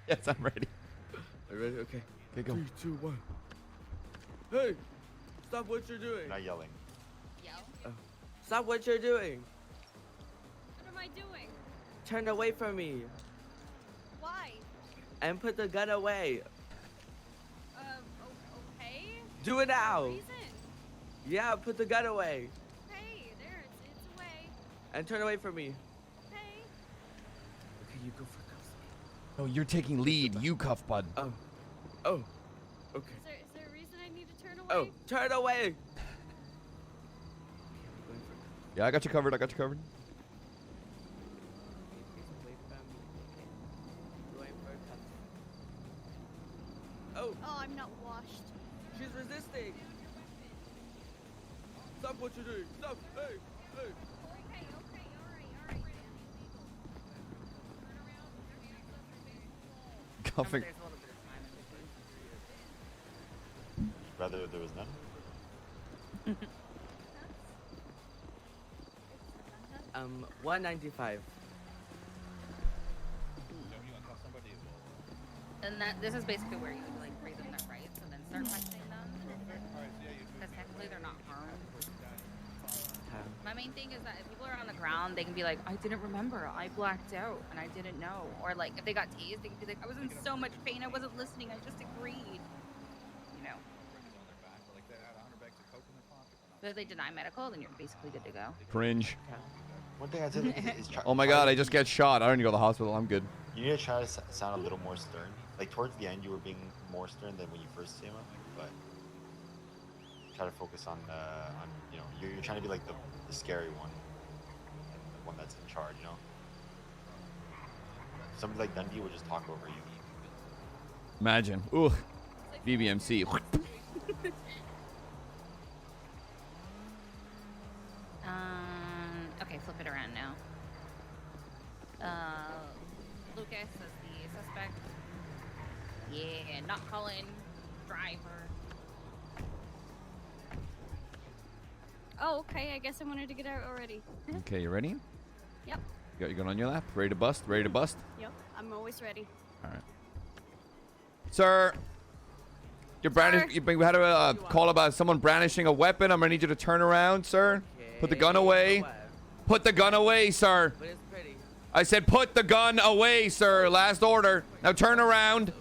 Yes, I'm ready. Are you ready? Okay. Okay, go. 3, 2, 1. Hey! Stop what you're doing. Not yelling. Yell. Stop what you're doing. What am I doing? Turn away from me. Why? And put the gun away. Okay. Do it now. Reason? Yeah, put the gun away. Hey, there, it's away. And turn away from me. Hey. Okay, you go for cuffs. No, you're taking lead. You cuff, bud. Oh. Okay. Is there a reason I need to turn away? Oh, turn away. Yeah, I got you covered. I got you covered. Oh. Oh, I'm not washed. She's resisting. Stop what you're doing. Stop. Hey. Okay, alright. Cuffing. There's a little bit of time in between. Rather there was none. 195. And this is basically where you would, like, read them their rights and then start questioning them. Because technically they're not harmed. My main thing is that if people are on the ground, they can be like, I didn't remember, I blacked out, and I didn't know. Or, like, if they got tased, they can be like, I was in so much pain, I wasn't listening, I just agreed. You know. But if they deny medical, then you're basically good to go. Cringe. One thing I'd say is try. Oh my god, I just get shot. I don't need to go to the hospital. I'm good. You need to try to sound a little more stern. Like towards the end, you were being more stern than when you first came up, but try to focus on you know, you're trying to be like the scary one, the one that's in charge, you know. Somebody like Dundee would just talk over you. Imagine. Ooh. BBMC. Okay, flip it around now. Lucas is the suspect. Yeah, not Colin. Driver. Oh, okay. I guess I wanted to get out already. Okay, you ready? Yep. You got your gun on your lap? Ready to bust? Ready to bust? Yep. I'm always ready. All right. Sir, you're we had a call about someone brandishing a weapon. I'm gonna need you to turn around, sir. Put the gun away. Put the gun away, sir. I said put the gun away, sir. Last order. Now turn around.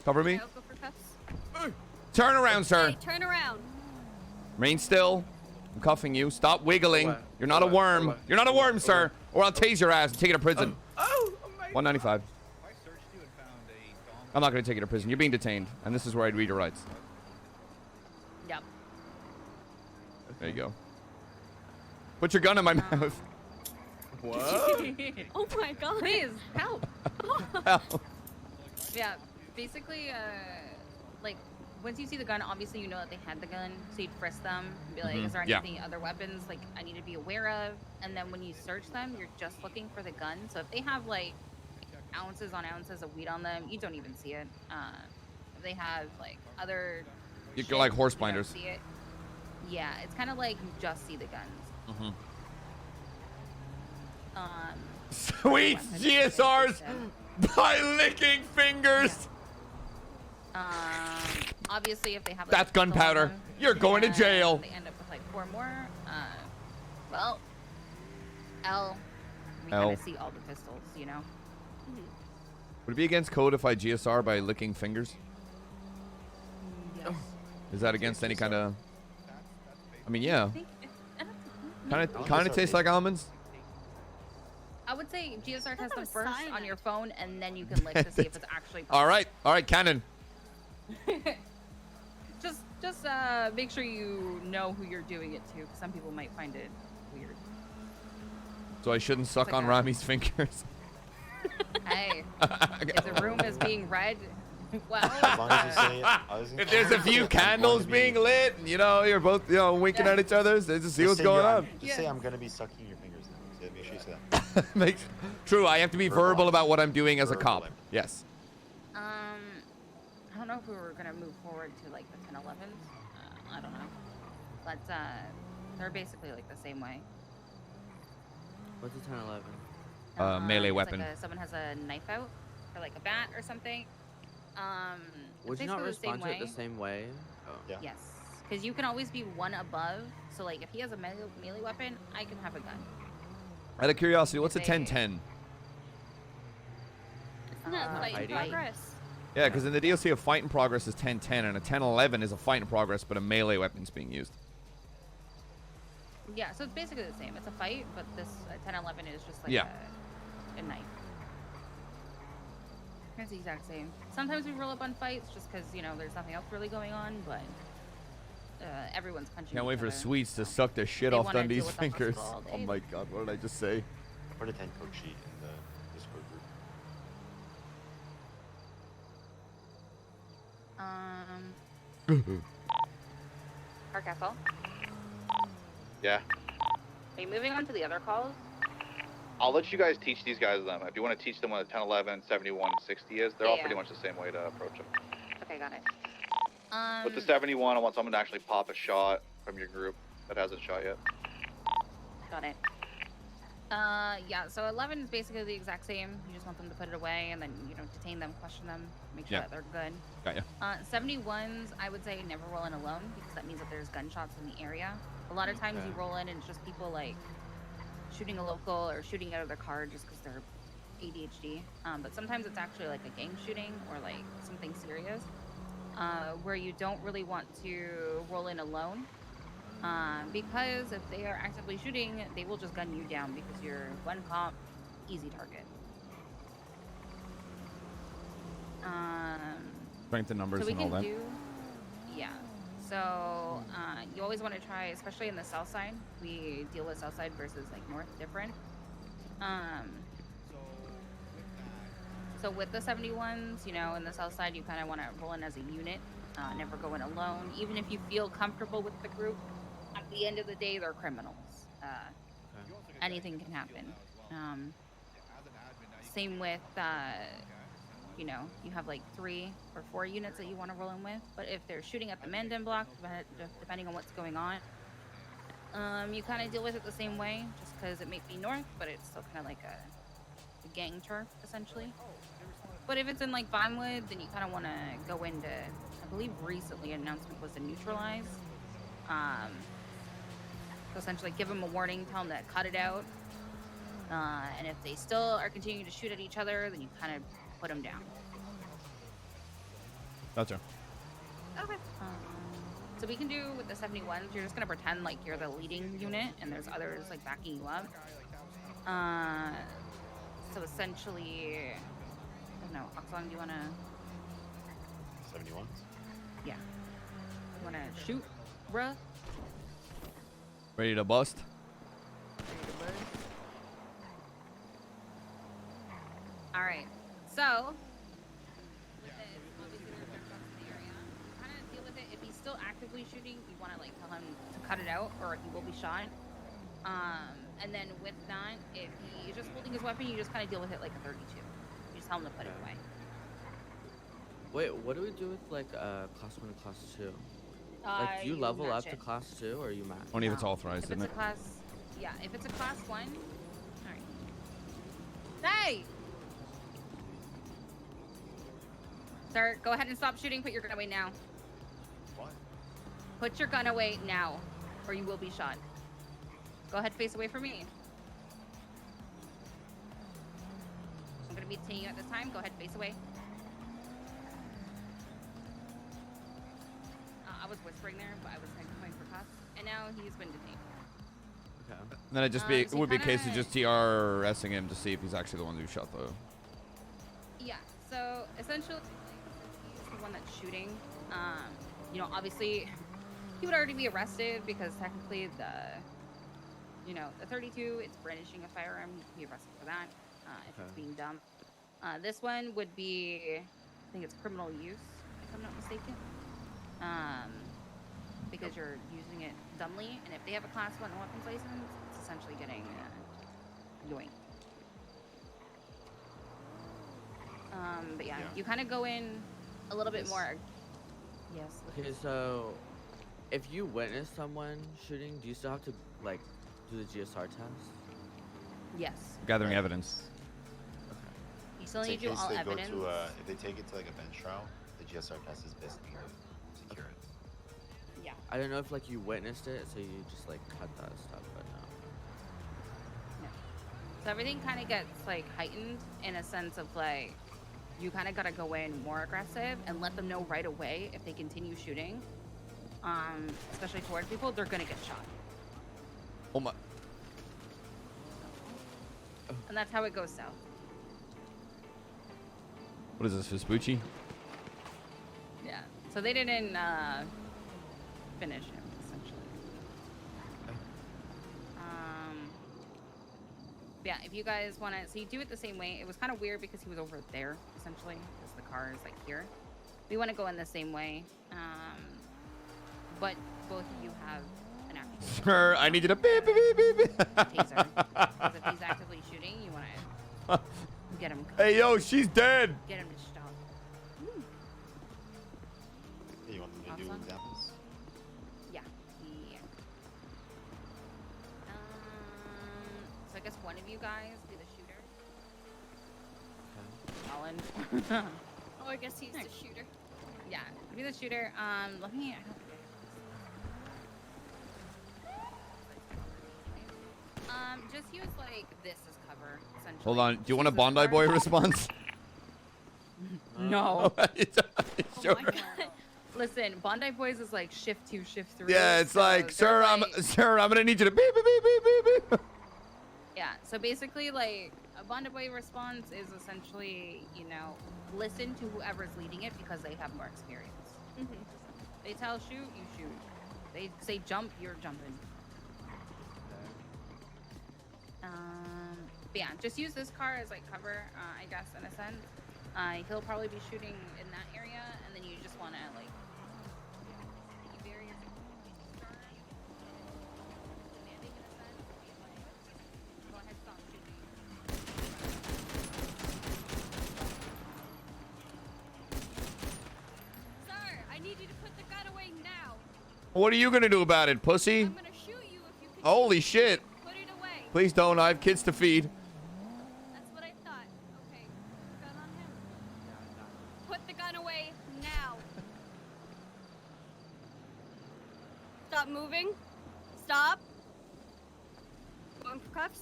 Cover me. Okay, I'll go for cuffs. Turn around, sir. Hey, turn around. Remain still. I'm cuffing you. Stop wiggling. You're not a worm. You're not a worm, sir. Or I'll tase your ass and take you to prison. 195. I'm not going to take you to prison. You're being detained. And this is where I'd read your rights. Yep. There you go. Put your gun in my mouth. Oh my god. Please, help. Help. Yeah, basically, like, once you see the gun, obviously you know that they had the gun, so you'd frisk them and be like, is there anything, other weapons, like, I need to be aware of? And then when you search them, you're just looking for the gun. So if they have, like, ounces on ounces of weed on them, you don't even see it. If they have, like, other You can like horse you don't blinders. see it. Yeah, it's kind of like you just see the guns. Sweet GSRs by licking fingers. Obviously, if they have like, That's a pistol on gunpowder. them, You're going to and jail. They end up with like 4 more. Well, we L. kind of see all the pistols, you know. Would it be against code if I GSR by licking fingers? Yes. Is that against any kind of? I mean, yeah. Kind of tastes like almonds. I would say GSR test them first on your phone, and then you can lick to see if it's actually. All right, Cannon. Just make sure you know who you're doing it to, because some people might find it weird. So I shouldn't suck like on a- Rami's fingers. Hey, if the room is being read, well. As long as you say it, I was gonna If there's a few candles being lit, you know, you're both, you know, winking at each other, so just see what's going on. Just say I'm gonna be sucking your fingers now. So make sure you say that. True, I have to be verbal about what I'm doing as a cop. Yes. I don't know if we were gonna move forward to like the 10-11s. I don't know, but they're basically like the same way. What's a 10-11? Melee It's weapon. Like someone has a knife out, or like a bat or something. Would it's you not basically respond the to same it the same way? Oh. Yeah. Yes, because you can always be one above. So like if he has a melee weapon, I can have a gun. Out of curiosity, what's a They- 10-10? Isn't that fight in hiding. progress? Yeah, because in the DLC, a fight in progress is 10-10, and a 10-11 is a fight in progress, but a melee weapon's being used. Yeah, so it's basically the same. It's a fight, but this 10-11 is just like Yeah. a knife. It's the exact same. Sometimes we roll up on fights just because, you know, there's nothing else really going on, but everyone's punching Can't wait each for other. Sweets to suck the shit They off wanna deal Dundee's with the fingers. hospital all Oh day. my god, what did I just say? Put a 10 code sheet in the Discord group. Park Castle. Yeah. Are you moving on to the other calls? I'll let you guys teach these guys them. If you want to teach them what a 10, 11, 71, 60 is, they're all Yeah. pretty much the same way to approach them. Okay, got it. With the 71, I want someone to actually pop a shot from your group that hasn't shot yet. Got it. Yeah, so 11 is basically the exact same. You just want them to put it away and then, you know, detain them, question them, make sure Yeah. that they're good. Got ya. 71s, I would say never roll in alone because that means that there's gunshots in the area. A lot of times Okay. you roll in and it's just people like shooting a local or shooting out of their car just because they're ADHD. But sometimes it's actually like a gang shooting or like something serious. where you don't really want to roll in alone. Because if they are actively shooting, they will just gun you down because you're one cop, easy target. Strength in numbers So we and all can that. do, yeah. So you always want to try, especially in the south side. We deal with south side versus like north, different. So with the 71s, you know, in the south side, you kind of want to roll in as a unit, never go in alone. Even if you feel comfortable with the group, at the end of the day, they're criminals. Anything can happen. Same with, you know, you have like 3 or 4 units that you want to roll in with. But if they're shooting at the Menden block, depending on what's going on, you kind of deal with it the same way, just because it may be north, but it's still kind of like a gang turf, essentially. But if it's in like Vinewood, then you kind of want to go into, I believe recently an announcement was to neutralize. So essentially give them a warning, tell them to cut it out. And if they still are continuing to shoot at each other, then you kind of put them down. Gotcha. Okay. So we can do with the 71s, you're just going to pretend like you're the leading unit and there's others like backing you up. So essentially, I don't know, Oxlong, do you want to... 71? Yeah. You want to shoot, bruh? Ready to bust? All right. So, with this, obviously there's gun shots in the area. Kind of deal with it. If he's still actively shooting, you want to like tell him to cut it out, or he will be shot. And then with that, if he's just holding his weapon, you just kind of deal with it like a 32. You just tell him to put it away. Wait, what do we do with like class 1 and class 2? Like, do you level up to class 2 or are you max? Only if it's authorized, If isn't it's it? a class, yeah. If it's a class 1, all right. Hey! Sir, go ahead and stop shooting. Put your gun away now. What? Put your gun away now, or you will be shot. Go ahead, face away from me. I'm gonna be detaining you at this time. Go ahead, face away. I was whispering there, but I was going for cuss, and now he's been detained. Okay. Then it just be it would be a case of just TRSing him to see if he's actually the one who shot though. Yeah. So essentially, he's the one that's shooting. You know, obviously, he would already be arrested because technically the 32, it's brandishing a firearm. You can be arrested for that if it's being dumb. This one would be, I think it's criminal use, if I'm not mistaken. Because you're using it dumbly, and if they have a class 1 weapons license, it's essentially getting yoinked. But yeah, you kind of go in a little bit more. Yes. Okay, so if you witness someone shooting, do you still have to like do the GSR test? Yes. Gathering evidence. You still So need in to do case all they evidence. Go to, if they take it to like a bench trial, the GSR test is basically going to secure it. Yeah. I don't know if like you witnessed it, so you just like cut that stuff, but no. So everything kind of gets like heightened in a sense of like, you kind of got to go in more aggressive and let them know right away if they continue shooting, especially towards people, they're gonna get shot. Oh my. And that's how it goes south. What is this, Vespucci? Yeah. So they didn't finish him essentially. Yeah, if you guys want to, so you do it the same way. It was kind of weird because he was over there, essentially, because the car is like here. We want to go in the same way, but both of you have an actual Sir, I need you to beep beep beep beep. taser. Because if he's actively shooting, you want to get him. Hey yo, she's dead. Get him to stop. Hey, you want them to do Awesome. examples? Yeah. Yeah. So I guess one of you guys be the shooter. Colin. Oh, I guess he's the shooter. Yeah, be the shooter. Let me. Just use like this as cover, essentially. Hold on. Do you want a Bondi Boy response? No. It's Oh my God. Listen, Bondi Boys is like shift 2, shift 3. Yeah, it's so like, they're sir, I'm gonna need you to beep beep beep beep beep beep. Yeah, so basically, like, a Bondi Boy response is essentially, you know, listen to whoever's leading it because they have more experience. They tell shoot, you shoot. They say jump, you're jumping. But yeah, just use this car as like cover, I guess, in a sense. He'll probably be shooting in that area, and then you just want to like be very stern, demanding in a sense. Be like, go ahead, stop shooting. Sir, I need you to put the gun away now. What are you gonna do about it, pussy? I'm gonna shoot you if you can. Holy shit! Put it away. Please don't. I have kids to feed. That's what I thought. Okay, gun on him. Put the gun away now. Stop moving. Stop. Going for cuffs.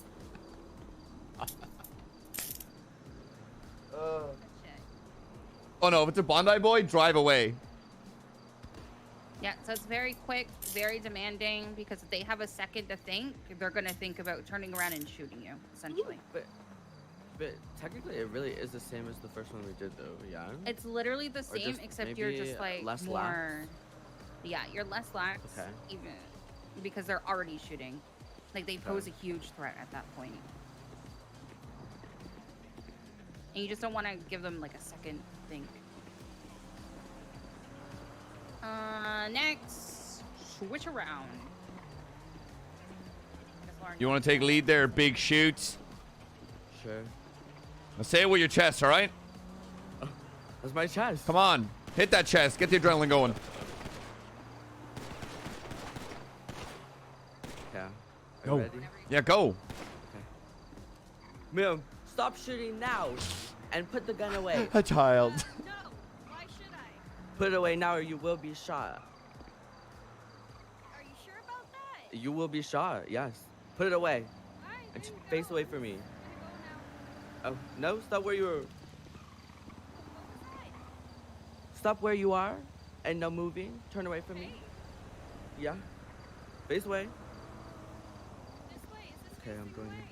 Oh no! If it's a Bondi boy, drive away. Yeah, so it's very quick, very demanding, because if they have a second to think, they're gonna think about turning around and shooting you, essentially. But technically, it really is the same as the first one we did, though. Yeah. It's literally the same, just except you're maybe just like less more. lax? Yeah, you're less lax, Okay. even because they're already shooting. Like they pose a huge threat at that point, and you just don't want to give them like a second think. Next, switch around. You want to take lead there, big shoots? Sure. Now say it with your chest, all right? That's my chest. Come on, hit that chest. Get the adrenaline going. Yeah. Are Go. you ready? Yeah, go. Ma'am, stop shooting now, and put the gun away. A child. No. Why should I? Put it away now, or you will be shot. Are you sure about that? You will be shot. Yes. Put it away. Alright, And there you face go. away from me. I'm gonna go now. Oh no! Stop where you were. What was that? Stop where you are, and no moving. Turn away from me. Hey, Yeah. Face away. this way. Is this Okay, I'm facing going. away?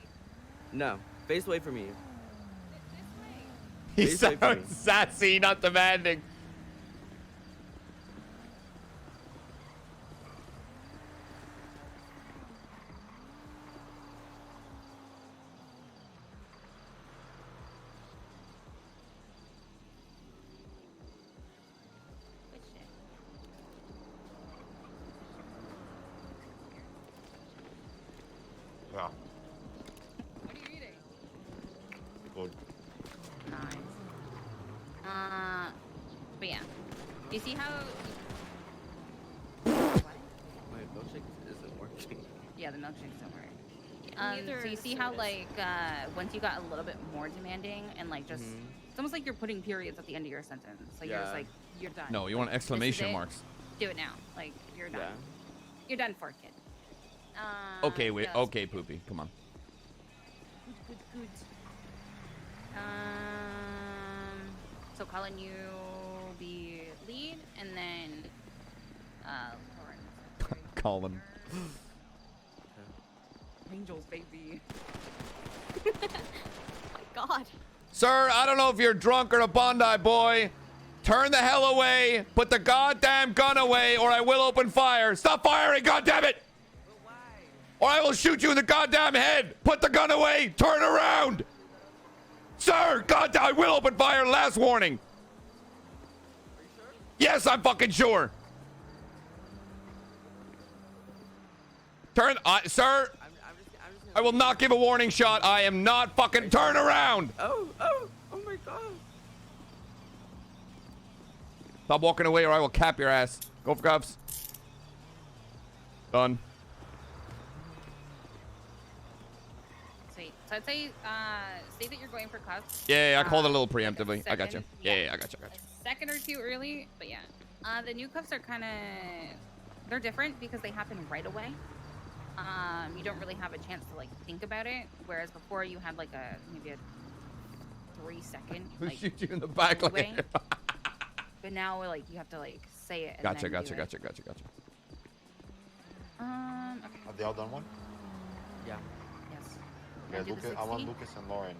No. Face away from me. This way. He Face away from me. sounds sassy, not demanding. Good shit. Yeah. What are you eating? Good. Nice. But yeah. You see how? What? My milkshake isn't working. Yeah, the milkshakes don't work. Neither So you see is how sodas. like once you got a little bit more demanding and like just it's almost like you're putting periods at the end of your sentence. Like you're just Yeah. like you're done. No, you want Like, this is exclamation it. marks. Do it now. Like you're done. Yeah. You're done for, kid. Okay, wait. yeah, Okay, poopy. Come on. Good, good, good. So Colin, you be lead, and then Lauren. Colin. Angels, baby. Oh my God. Sir, I don't know if you're drunk or a Bondi boy. Turn the hell away. Put the goddamn gun away, or I will open fire. Stop firing, goddammit! Or I will shoot you in the goddamn head. Put the gun away. Turn around. Sir, goddamn, I will open fire. Last warning. Yes, I'm fucking sure. Turn, sir. I will not give a warning shot. I am not fucking. Turn around. Oh my god. Stop walking away, or I will cap your ass. Go for cuffs. Done. Sweet. So I'd say that you're going for cuffs. Yeah, I called it a little preemptively. I got you. second, Yeah, I got you. A second or two early, but yeah. The new cuffs are kind of they're different because they happen right away. You don't really have a chance to like think about it, whereas before you had like maybe a 3 second Who like shoot you in the back? leeway. Like, But now like you have to like say it. And Gotcha, then gotcha, do gotcha, gotcha, gotcha. it. Okay. Have they all done one? Yeah. Yes. Yeah, Do the Lucas, I want 60? Lucas and Lauren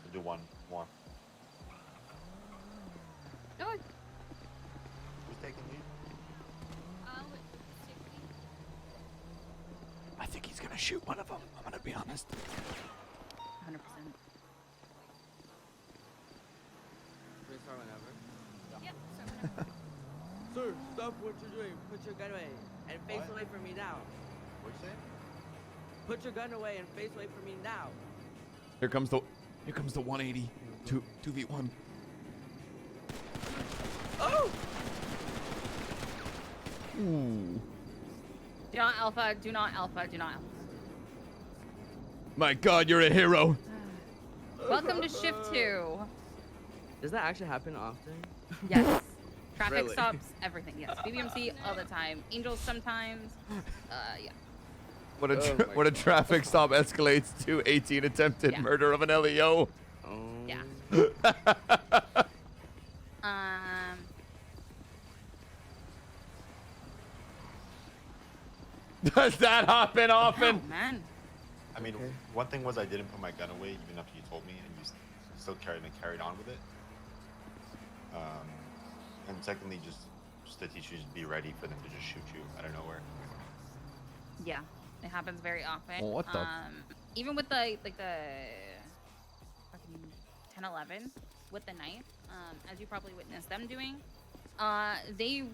to do one more. No. Who's taking lead? I think he's gonna shoot one of them. I'm gonna be honest. 100%. Can we start whenever? Yep. Start whenever. Sir, stop what you're doing. Put your gun away and face What? away from me now. What'd you say? Put your gun away and face away from me now. Here comes the 180. 2v1. Oh! Ooh. Do not alpha. Do not alpha. Do not alpha. My God, you're a hero. Welcome to shift 2. Does that actually happen often? Yes. Traffic Really? stops, everything. Yes. BBMC all the time. Angels sometimes. Yeah. What a Oh my what a traffic stop escalates to 18 attempted Yeah. murder of an LEO. Yeah. Does that happen often? Oh, man. I mean, one thing was I didn't put my gun away even after you told me, and you still carried on with it. And secondly, just to teach you to be ready for them to just shoot you out of nowhere. Yeah. It happens very often. Well, what the? Even with the fucking 10-11 with the knife, as you probably witnessed them doing, they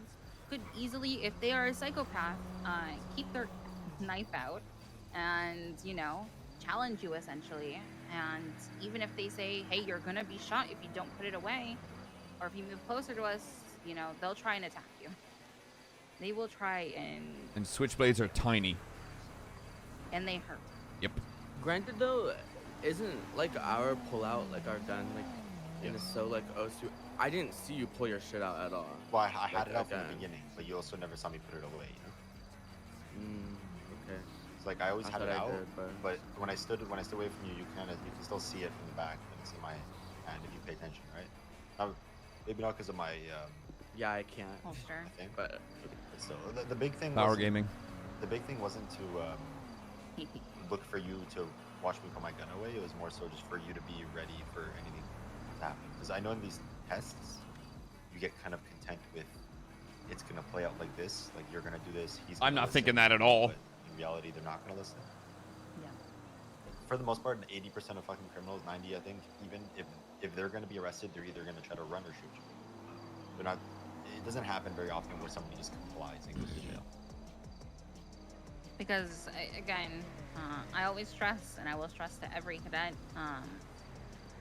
could easily, if they are a psychopath, keep their knife out and, you know, challenge you essentially. And even if they say, hey, you're gonna be shot if you don't put it away, or if you move closer to us, you know, they'll try and attack you. They will try And switchblades are tiny. and they hurt. Yep. Granted though, isn't like our pull out like our gun like in so like oh so I didn't see you pull your shit out at all. Well, I had it out from again. the beginning, but you also never saw me put it away, you know? Okay. It's like I always had thought it I out, did, but when I stood away from you, you can still see it from the back. You can see my hand if you pay attention, right? Maybe not because of my yeah, I can't. Holster. thing, but still, the big thing. Power wasn't- gaming. The big thing wasn't to look for you to watch me put my gun away. It was more so just for you to be ready for anything to happen. Because I know in these tests, you get kind of content with it's gonna play out like this. Like you're gonna do this. I'm not thinking that at all. But in reality, they're not gonna listen. Yeah. For the most part, 80% of fucking criminals, 90, I think, even if they're gonna be arrested, they're either gonna try to run or shoot you. They're not. It doesn't happen very often where somebody just complies and goes to jail. Because again, I always stress, and I will stress to every cadet,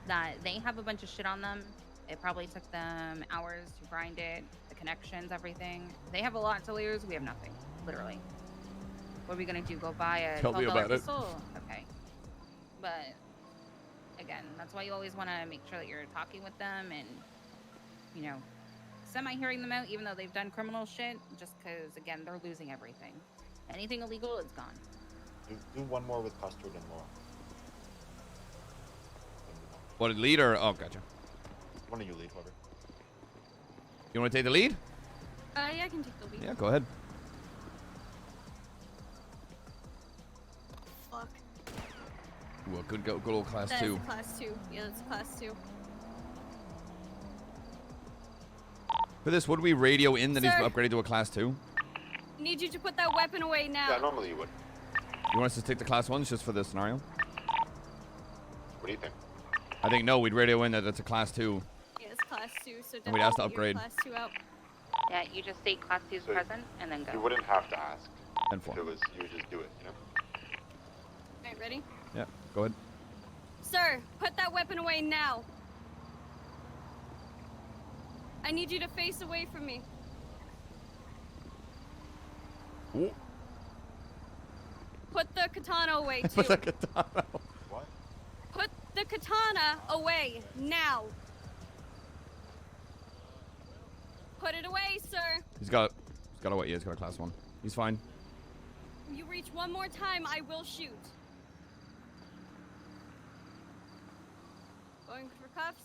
that they have a bunch of shit on them. It probably took them hours to grind it, the connections, everything. They have a lot to lose. We have nothing, literally. What are we gonna do? Go buy a Tell me $12 about it. pistol? Okay. But again, that's why you always want to make sure that you're talking with them and, you know, semi-hearing them out, even though they've done criminal shit. Just because, again, they're losing everything. Anything illegal, it's gone. Do one more with Custard and Laura. What, a lead or? Oh, gotcha. One of you lead, whoever. You want to take the lead? Yeah, I can take the lead. Yeah, go ahead. Fuck. Ooh, good old class That's 2. class 2. Yeah, that's class 2. For this, would we radio in that he's Sir. upgraded to a class 2? Need you to put that weapon away now. Yeah, normally you would. You want us to take the class 1s just for this scenario? What do you think? I think no, we'd radio in that it's a class 2. Yeah, it's class 2, so And we'd ask to definitely upgrade. your class 2 out. Yeah, you just state class 2's So present and then go. You wouldn't have to ask. And If 4. it was, you would just do it, you know? Alright, ready? Yeah, go ahead. Sir, put that weapon away now. I need you to face away from me. Ooh. Put the katana away, too. Put the katana. What? Put the katana away now. Put it away, sir. He's got a what? Yeah, he's got a class 1. He's fine. You reach one more time, I will shoot. Going for cuffs.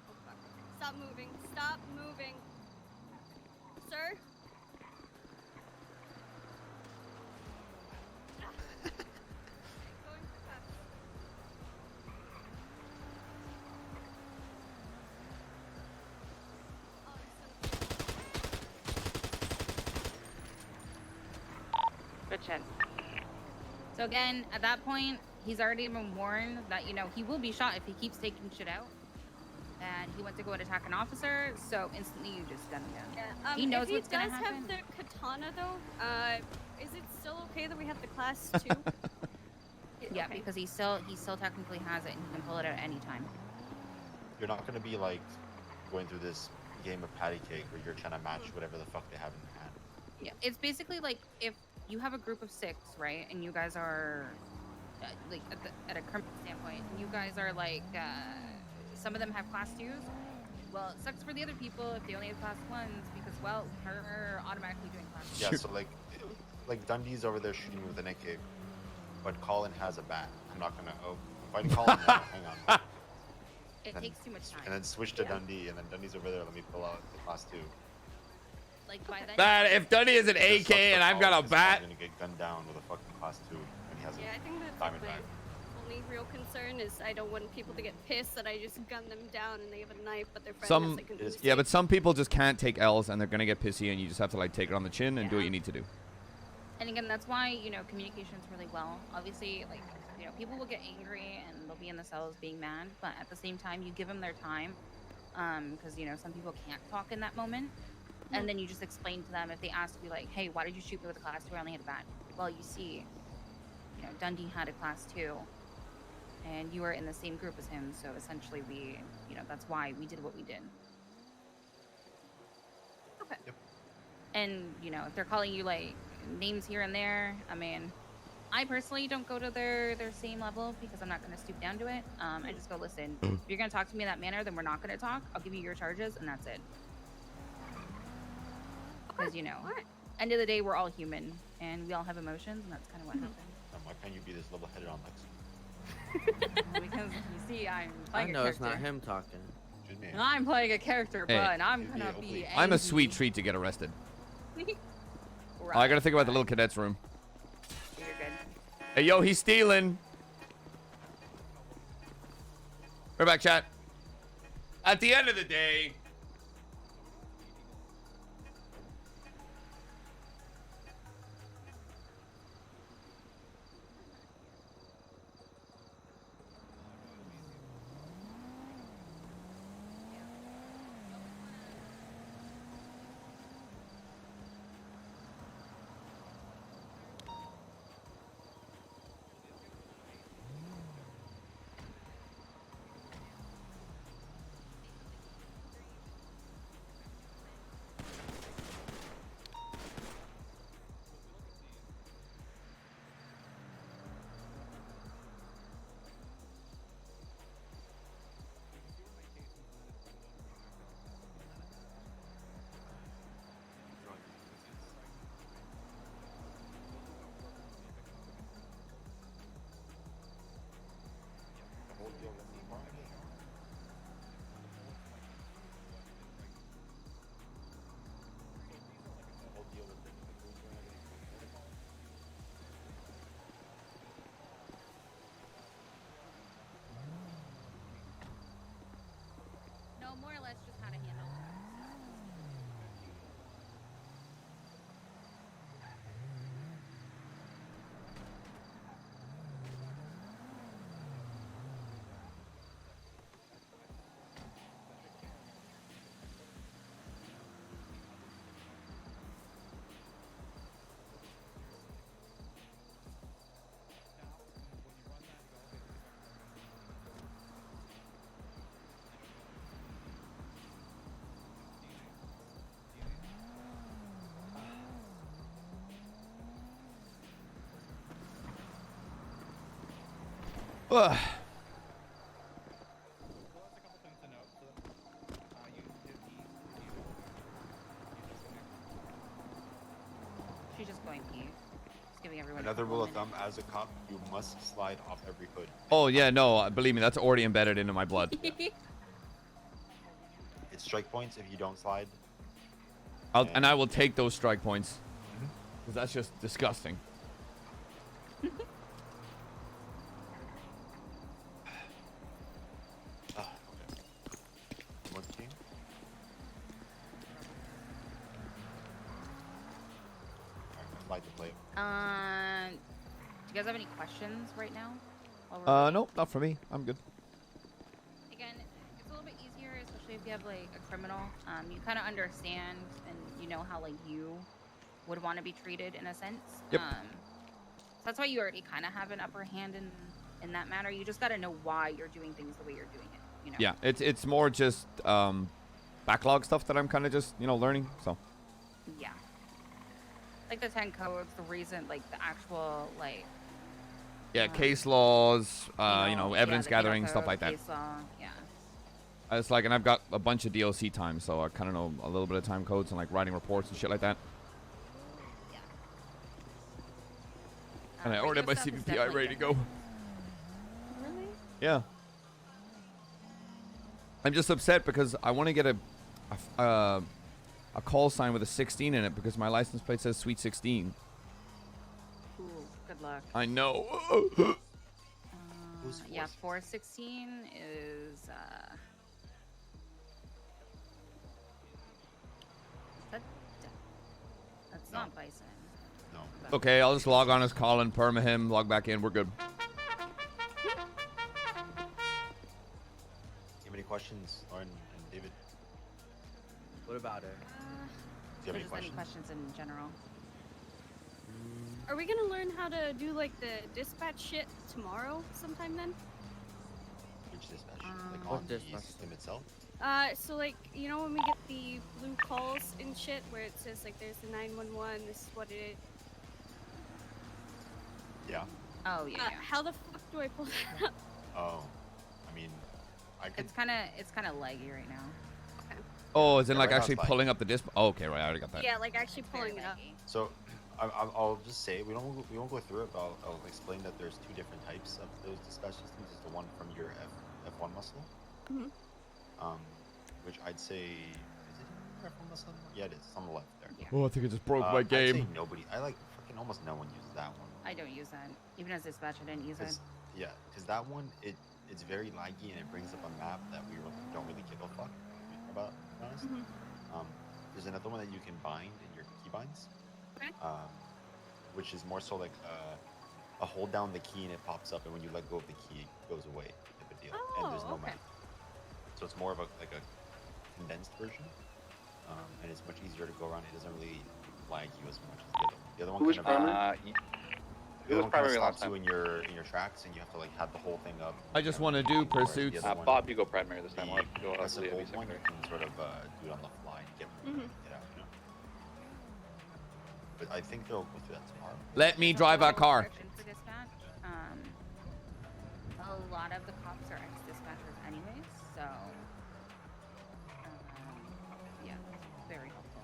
Oh, fuck. Stop moving. Stop moving. Sir? Going for cuffs. Good shit. So again, at that point, he's already been warned that, you know, he will be shot if he keeps taking shit out. And he went to go and attack an officer, so instantly you just gun him down. Yeah, He knows if what's gonna He happen. does have the katana, though. Is it still okay that we have the class 2? Yeah, because he still technically has it and he can pull it out at any time. You're not gonna be like going through this game of patty cake where you're trying to match whatever the fuck they have in their hand. Yeah, it's basically like if you have a group of 6, right, and you guys are like at a criminal standpoint, and you guys are like some of them have class 2s. Well, it sucks for the other people if they only have class 1s because, well, her automatically doing class 2s. Yeah, so like Dundee's over there shooting me with an AK, but Colin has a bat. I'm not gonna. Oh, I'm fighting Colin now. Hang on. It takes too much time. And then switch to Dundee, and then Dundee's over there. Let me pull out the class 2. Like by then. Man, if Dundee is an AK and I've got a bat. He's gonna get gunned down with a fucking class 2, and he has Yeah, I think that's diamond my bag. only real concern is I don't want people to get pissed that I just gun them down and they have a knife, but their friend has like an Uzi. Yeah, but some people just can't take L's and they're gonna get pissy, and you just have to like take it on the chin and do what you need to do. And again, that's why, you know, communication's really well. Obviously, like, you know, people will get angry and they'll be in the cells being mad, but at the same time, you give them their time, because, you know, some people can't talk in that moment. And then you just explain to them if they ask you, like, hey, why did you shoot me with a class 2? I only had a bat. Well, you see, you know, Dundee had a class 2, and you were in the same group as him, so essentially we, you know, that's why we did what we did. Okay. Yep. And, you know, if they're calling you, like, names here and there, I mean, I personally don't go to their same level because I'm not going to stoop down to it. I just go, listen, if you're going to talk to me in that manner, then we're not going to talk. I'll give you your charges, and that's it. Because, you know, end of the day, we're all human, and we all have emotions, and that's kind of what happened. Why can't you be this level-headed on Lex? Because, you see, I'm I playing a know character. it's not him talking. And I'm playing a character, Hey. but I'm going to be I'm a sweet treat to get arrested. Right. Oh, I gotta think about the little cadet's room. You're good. Hey, yo, he's stealing. We're back, chat. At the end of the day, No, more or less just how to handle it. ugh. She's just going pee. Just giving everyone Another a rule of minute. thumb: as a cop, you must slide off every hood. Oh yeah, no, believe me, that's already embedded into my blood. It's strike points if you don't slide. And I will take those strike points. Because that's just disgusting. One king. I'd like to play. Do you guys have any questions right now? while we're waiting? Nope, not for me. I'm good. Again, it's a little bit easier, especially if you have like a criminal. You kind of understand and you know how like you would want to be treated in a sense. Yep. So that's why you already kind of have an upper hand in that matter. You just got to know why you're doing things the way you're doing it. You know. Yeah, it's more just backlog stuff that I'm kind of just learning. So. Yeah. Like the 10 codes, the reason, like the actual like. Yeah, case laws, evidence the gathering, penal stuff code, like that. case law, yeah. It's like, and I've got a bunch of DLC time, so I kind of know a little bit of time codes and like writing reports and shit like that. Yeah. And I already have my radio stuff is CPPI definitely ready to go. Really? Yeah. I'm just upset because I want to get a call sign with a 16 in it because my license plate says Sweet 16. Ooh, good luck. I know. Yeah, 416 is that's not Bison. No. Okay, I'll just log on as Colin, perma him, log back in. We're good. You have any questions, Lauren and David? What about it? Do you have any Just any questions? questions in general? Are we gonna learn how to do like the dispatch shit tomorrow sometime then? Which dispatch? Like What on the dispatch? system itself? So like, you know when we get the blue calls and shit where it says like there's the 911, this is what it is. Yeah. Oh yeah. How the fuck do I pull that up? Oh, I mean, I could. It's kind of laggy right now. Oh, is it like right now actually it's fine. pulling up the disp? Oh, okay, right, I already got that. Yeah, like actually pulling it up. So, I'll just say we won't go through it, but I'll explain that there's two different types of those dispatch systems. There's the one from your F1 muscle, which I'd say is it your F1 muscle? Yeah, it is. It's on the left there. Yeah. Oh, I think it just broke my I'd say game. nobody. Fucking almost no one uses that one. I don't use that. Even as dispatch, I didn't use it. Yeah, because that one it's very laggy and it brings up a map that we don't really give a fuck about. To be honest. There's another one that you can bind in your keybinds, which is more so like a hold down the key and it pops up, and when you let go of the key, it goes away type of deal, and there's no map. So it's more of a condensed version, and it's much easier to go around. It doesn't really lag you as much as the other one. The other one kind of stops you in your tracks, and you have to like have the whole thing up. I just want to do pursuits. Bob, you go primary this time. I'll go That's the Leah, old be one. You secondary. can sort of do it on the fly and get out, you know. But I think they'll go through that tomorrow. Let me drive our car. For dispatch, a lot of the cops are ex-dispatchers anyways, so yeah, very helpful.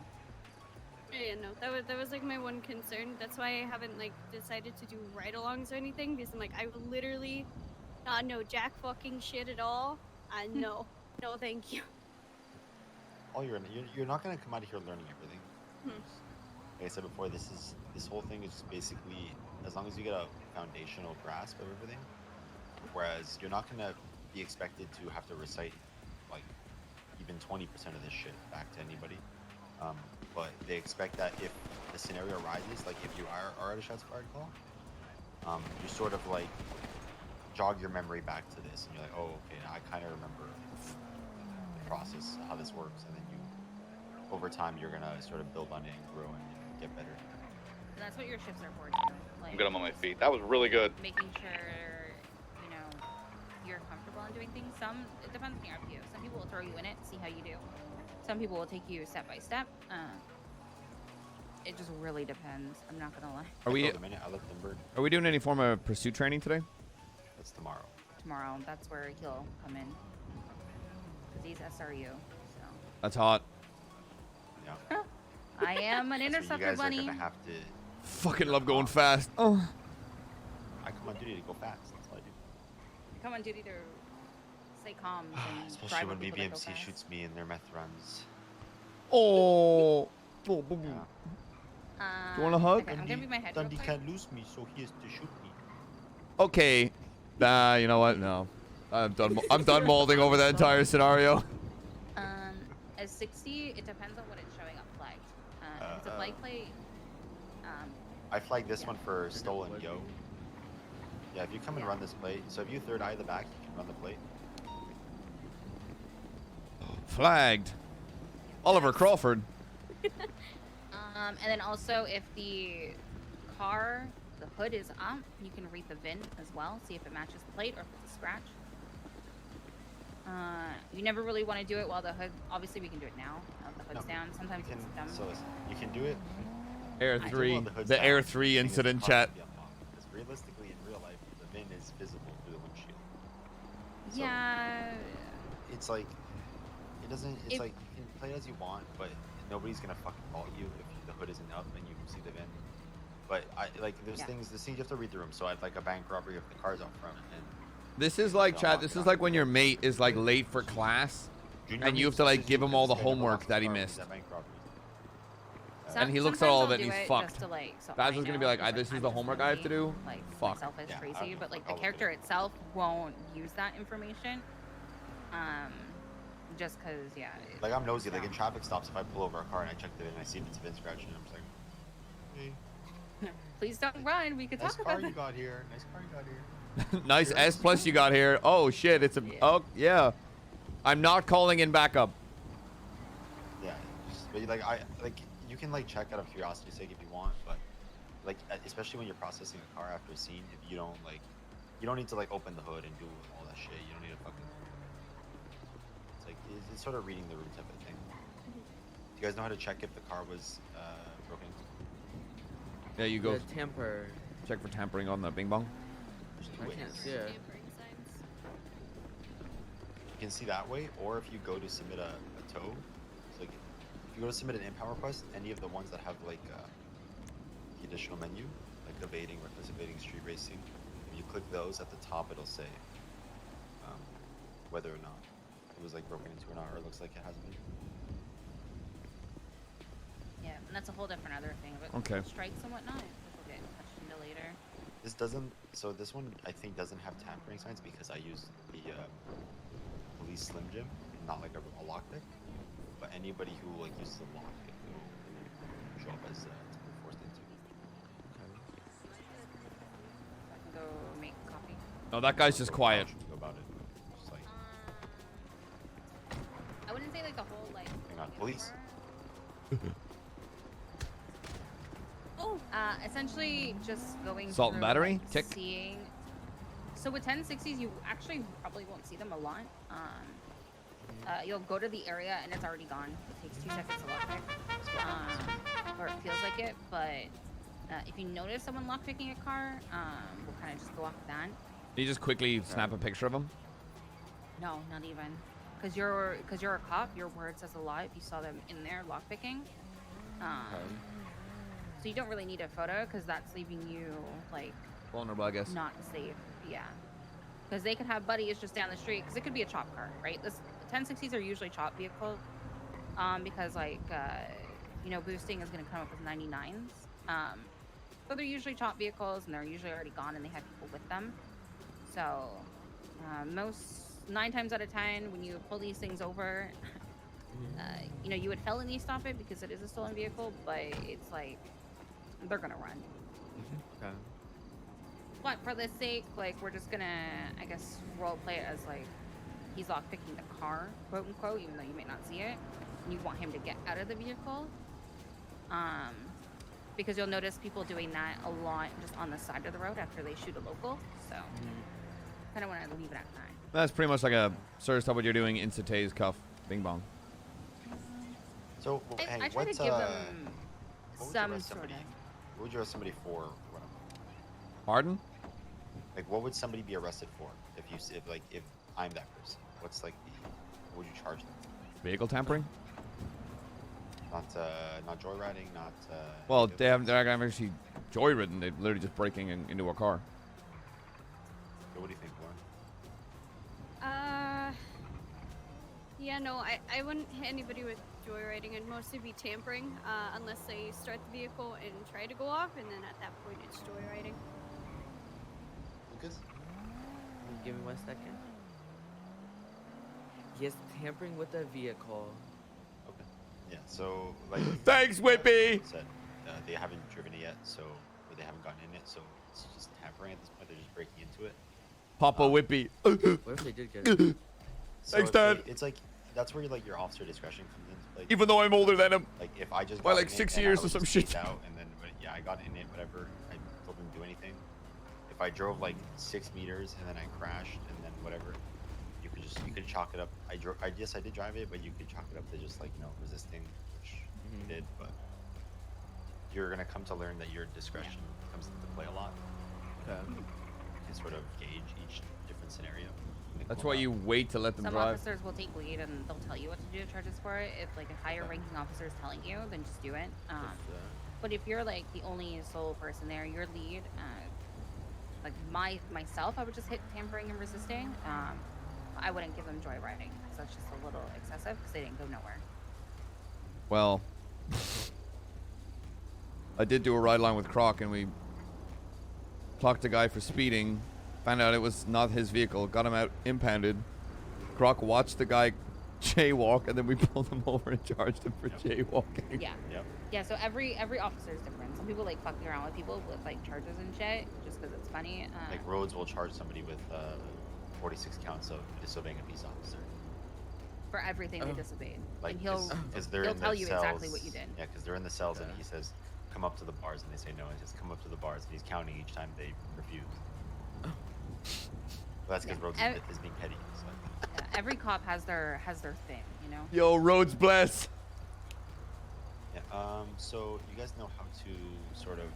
Yeah, no, that was like my one concern. That's why I haven't like decided to do ride-alongs or anything, because I'm like, I will literally not know jack fucking shit at all. No, thank you. All you're not gonna come out of here learning everything. Like I said before, this whole thing is just basically as long as you get a foundational grasp of everything. Whereas you're not gonna be expected to have to recite like even 20% of this shit back to anybody. But they expect that if the scenario arises, like if you are at a shots fired call, you sort of like jog your memory back to this, and you're like, oh, okay, now I kind of remember the process, how this works, and then over time, you're gonna sort of build on it and grow and get better. And that's what your shifts are for too. Like, I'm good. I'm on my feet. That was really good. making sure you're comfortable in doing things. It depends on your RPO. Some people will throw you in it, see how you do. Some people will take you step by step. It just really depends. I'm not gonna lie. Are we? I let them burn. Are we doing any form of pursuit training today? That's tomorrow. Tomorrow, that's where he'll come in. Cause he's SRU. So. That's hot. Yeah. I am an interceptor you guys bunny. are gonna have to. Fucking love going fast. Oh. I come on duty to go fast. That's what I do. You come on duty to stay calm and Especially drive when with people that go BBMC fast. shoots me in their meth runs. Oh. Yeah. You want a hug? Okay, I'm gonna be my head real Dundee quick. can't lose me, so he has to shoot me. Okay. Nah, you know what? No. I'm done. I'm done molding over that entire scenario. As 60, it depends on what it's showing up flagged. If it's a flag plate, I flagged this one for stolen yo. Yeah, if you come and run this plate, so if you third eye the back, you can run the plate. Flagged. Oliver Crawford. and then also if the car, the hood is up, you can read the VIN as well, see if it matches the plate or if it's a scratch. You never really want to do it while the hood. Obviously, we can do it now. The hood's down. Sometimes it's dumb. So listen, you can do it. Air 3. The Air 3 incident chat. Because realistically, in real life, the VIN is visible through the windshield. So Yeah. it's like it doesn't. It's like you can play it as you want, but nobody's gonna fucking fault you if the hood isn't up and you can see the VIN. But there's things you have to read the room. So I'd like a bank robbery if the car's out front and. This is like, chat, this is like when your mate is like late for class and you have to like give him all the homework that he missed. And he looks at all of it and he's fucked. Baz is gonna be like, this is the homework I have to do? Fuck. Myself as crazy, but like the character itself won't use that information. Just cause, yeah. Like I'm nosy. Like in traffic stops, if I pull over a car and I check the VIN and I see if it's a VIN scratch, and I'm just like, hey. Please don't run. We could Nice talk car about you that. got here. Nice car you got here. Nice S plus you got here. Oh shit, it's a, oh yeah. I'm not calling in backup. Yeah, but you can like check out of curiosity's sake if you want, but like especially when you're processing a car after a scene, if you don't need to like open the hood and do all that shit. You don't need to fucking. It's like it's sort of reading the room type of thing. Do you guys know how to check if the car was broken into? Yeah, you go. The tamper. Check for tampering on the bing bong. I can't see it. You can see that way, or if you go to submit a tow, so like if you go to submit an impound request, any of the ones that have like the additional menu, like evading, reckless evading, street racing, when you click those at the top, it'll say whether or not it was like broken into or not, or it looks like it hasn't been. Yeah, and that's a whole different other thing. But Okay. strikes and whatnot, we'll get touched into later. This doesn't. So this one I think doesn't have tampering signs because I used the police slim jim, not like a lockpick. But anybody who like uses a lockpick will show up as to be forced into. I can go make a copy. No, that guy's just quiet. About it. Just like, I wouldn't say like the whole like. hang on, police. Essentially just going Salt and through, battery? like, Tick. seeing. So with 1060s, you actually probably won't see them a lot. You'll go to the area and it's already gone. It takes 2 seconds to lockpick, or it feels like it. But if you notice someone lockpicking a car, we'll kind of just go off that. You just quickly snap a picture of him. No, not even. Because you're a cop, your word says a lot if you saw them in there lockpicking. So you don't really need a photo because that's leaving you like Vulnerable, I guess. not safe. Yeah. Because they could have buddies just down the street. Because it could be a chop car, right? This 1060s are usually chop vehicles. Because like boosting is going to come up with 99s. So they're usually chop vehicles and they're usually already gone and they have people with them. So 9 times out of 10 when you pull these things over, you would felony stop it because it is a stolen vehicle, but it's like they're gonna run. Okay. But for the sake, like we're just gonna, I guess, role play it as like he's lockpicking the car, quote unquote, even though you may not see it. And you want him to get out of the vehicle, because you'll notice people doing that a lot just on the side of the road after they shoot a local. So kind of want to leave it at that. That's pretty much like a, sir, stop what you're doing, insta-tase, cuff, bing bong. So I try to give them some sort of. What would you arrest somebody for? Pardon? Like, what would somebody be arrested for if I'm that person? What's like what would you charge them? Vehicle tampering? Not joyriding, not. Well, they're not gonna actually joyridden. They're literally just breaking into a car. So what do you think, Lauren? Yeah, no, I wouldn't hit anybody with joyriding. I'd mostly be tampering, unless they start the vehicle and try to go off, and then at that point it's joyriding. Lucas? Give me 1 second. Yes, tampering with the vehicle. Okay. Yeah, so like. Thanks, Whippy! Said, they haven't driven it yet, so or they haven't gotten in it, so it's just tampering at this point. They're just breaking into it. Papa Whippy. What if they did get it? So Thanks, Dad. It's like that's where like your officer discretion comes in. Like, Even though I'm older than him. Like if I just by got like in 6 it and years I or was some just shit. kicked out, and then yeah, I got in it, whatever. I told them to do anything. If I drove like 6 meters and then I crashed and then whatever, you could chalk it up. I did drive it, but you could chalk it up to just like resisting, which you did. But you're gonna come to learn that your discretion comes into play a lot. Okay. You can sort of gauge each different scenario. That's why you wait to let them Some drive. officers will take lead and they'll tell you what to do to charges for it. If like a higher ranking officer is telling you, then just do it. But if you're like the only sole person there, your lead, like myself, I would just hit tampering and resisting. I wouldn't give them joyriding because that's just a little excessive because they didn't go nowhere. Well, I did do a ride line with Croc and we clocked a guy for speeding. Found out it was not his vehicle. Got him out impounded. Croc watched the guy jaywalk and then we pulled him over and charged him for jaywalking. Yeah. Yeah. So every officer is different. Some people like fucking around with people with like charges and shit just because it's funny. Like roads will charge somebody with 46 counts of disobeying a peace officer. For everything they disobeyed. Like, and he'll tell you exactly what you did. Yeah, because they're in the cells and he says, come up to the bars, and they say no, and he says, come up to the bars, and he's counting each time they refuse. Well, that's because Rhodes is being petty. So. Yeah, every cop has their thing, you know? Yo, Rhodes bless. Yeah, so you guys know how to sort of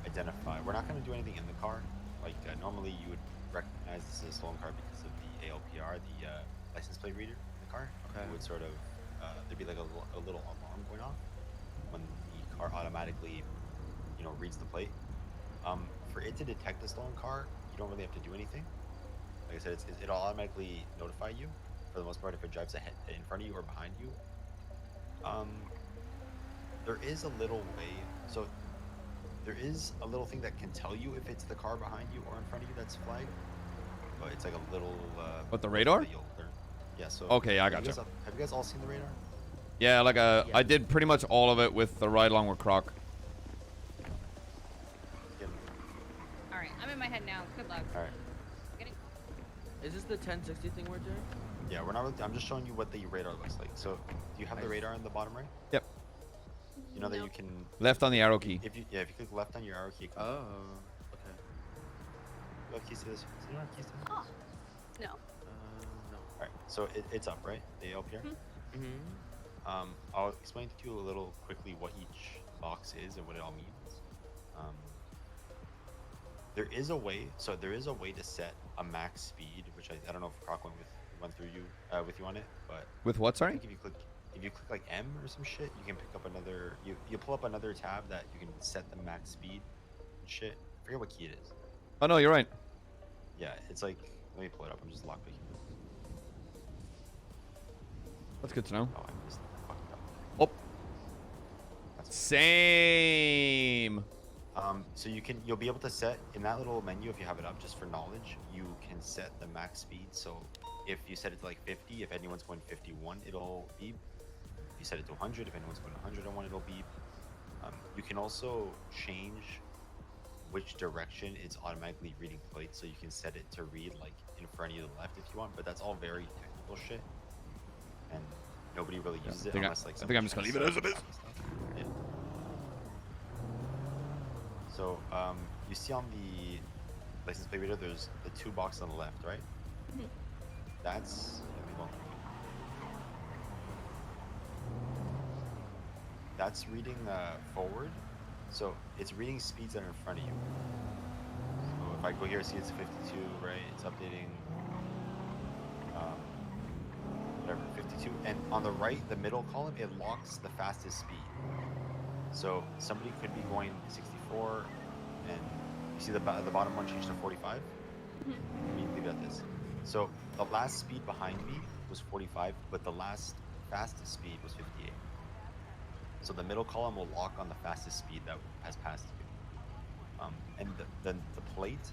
identify. We're not going to do anything in the car. Like, normally you would recognize this is a stolen car because of the ALPR, the license plate reader in the car. Okay. It would sort of, there'd be like a little alarm going off when the car automatically, reads the plate. For it to detect a stolen car, you don't really have to do anything. Like I said, it'll automatically notify you, for the most part, if it drives ahead, in front of you or behind you. There is a little way, so there is a little thing that can tell you if it's the car behind you or in front of you that's flagged. But it's like a little. What, the radar? That you'll learn. Yeah. So. Okay, I gotcha. Have you guys all seen the radar? Yeah, like I did pretty much all of it with the ride along with Croc. All right, I'm in my head now. Good luck. All right. Is this the 1060 thing we're doing? Yeah, we're not. I'm just showing you what the radar looks like. So, do you have the radar in the bottom right? Yep. You know that you can. Left on the arrow key. If you click left on your arrow key. Oh. Okay. You have keys to this. Do you have keys to this? Oh. No. No. All right. So it's up, right? The LPR. Mm-hmm. I'll explain to you a little quickly what each box is and what it all means. There is a way. So there is a way to set a max speed, which I don't know if Croc went through with you on it, but with what? Sorry. I think if you click like M or some shit, you can pick up another. You pull up another tab that you can set the max speed and shit. I forget what key it is. Oh no, you're right. Yeah, it's like, let me pull it up. I'm just lockpicking. That's good to know. Oh, I missed it. Fucked up. Oh. Same. So you'll be able to set in that little menu, if you have it up, just for knowledge, you can set the max speed. So if you set it to like 50, if anyone's going 51, it'll beep. If you set it to 100, if anyone's going 101, it'll beep. You can also change which direction it's automatically reading plates, so you can set it to read like in front of you to the left if you want, but that's all very technical shit. And nobody really uses it unless like I think I'm just gonna leave it as it is. Yeah. So, you see on the license plate reader, there's the two boxes on the left, right? That's reading forward. So it's reading speeds that are in front of you. So if I go here, see it's 52, right? It's updating. Whatever, 52. And on the right, the middle column, it locks the fastest speed. So somebody could be going 64, and you see the bottom one changed to 45. Let me leave it at this. So the last speed behind me was 45, but the last fastest speed was 58. So the middle column will lock on the fastest speed that has passed you. And the plate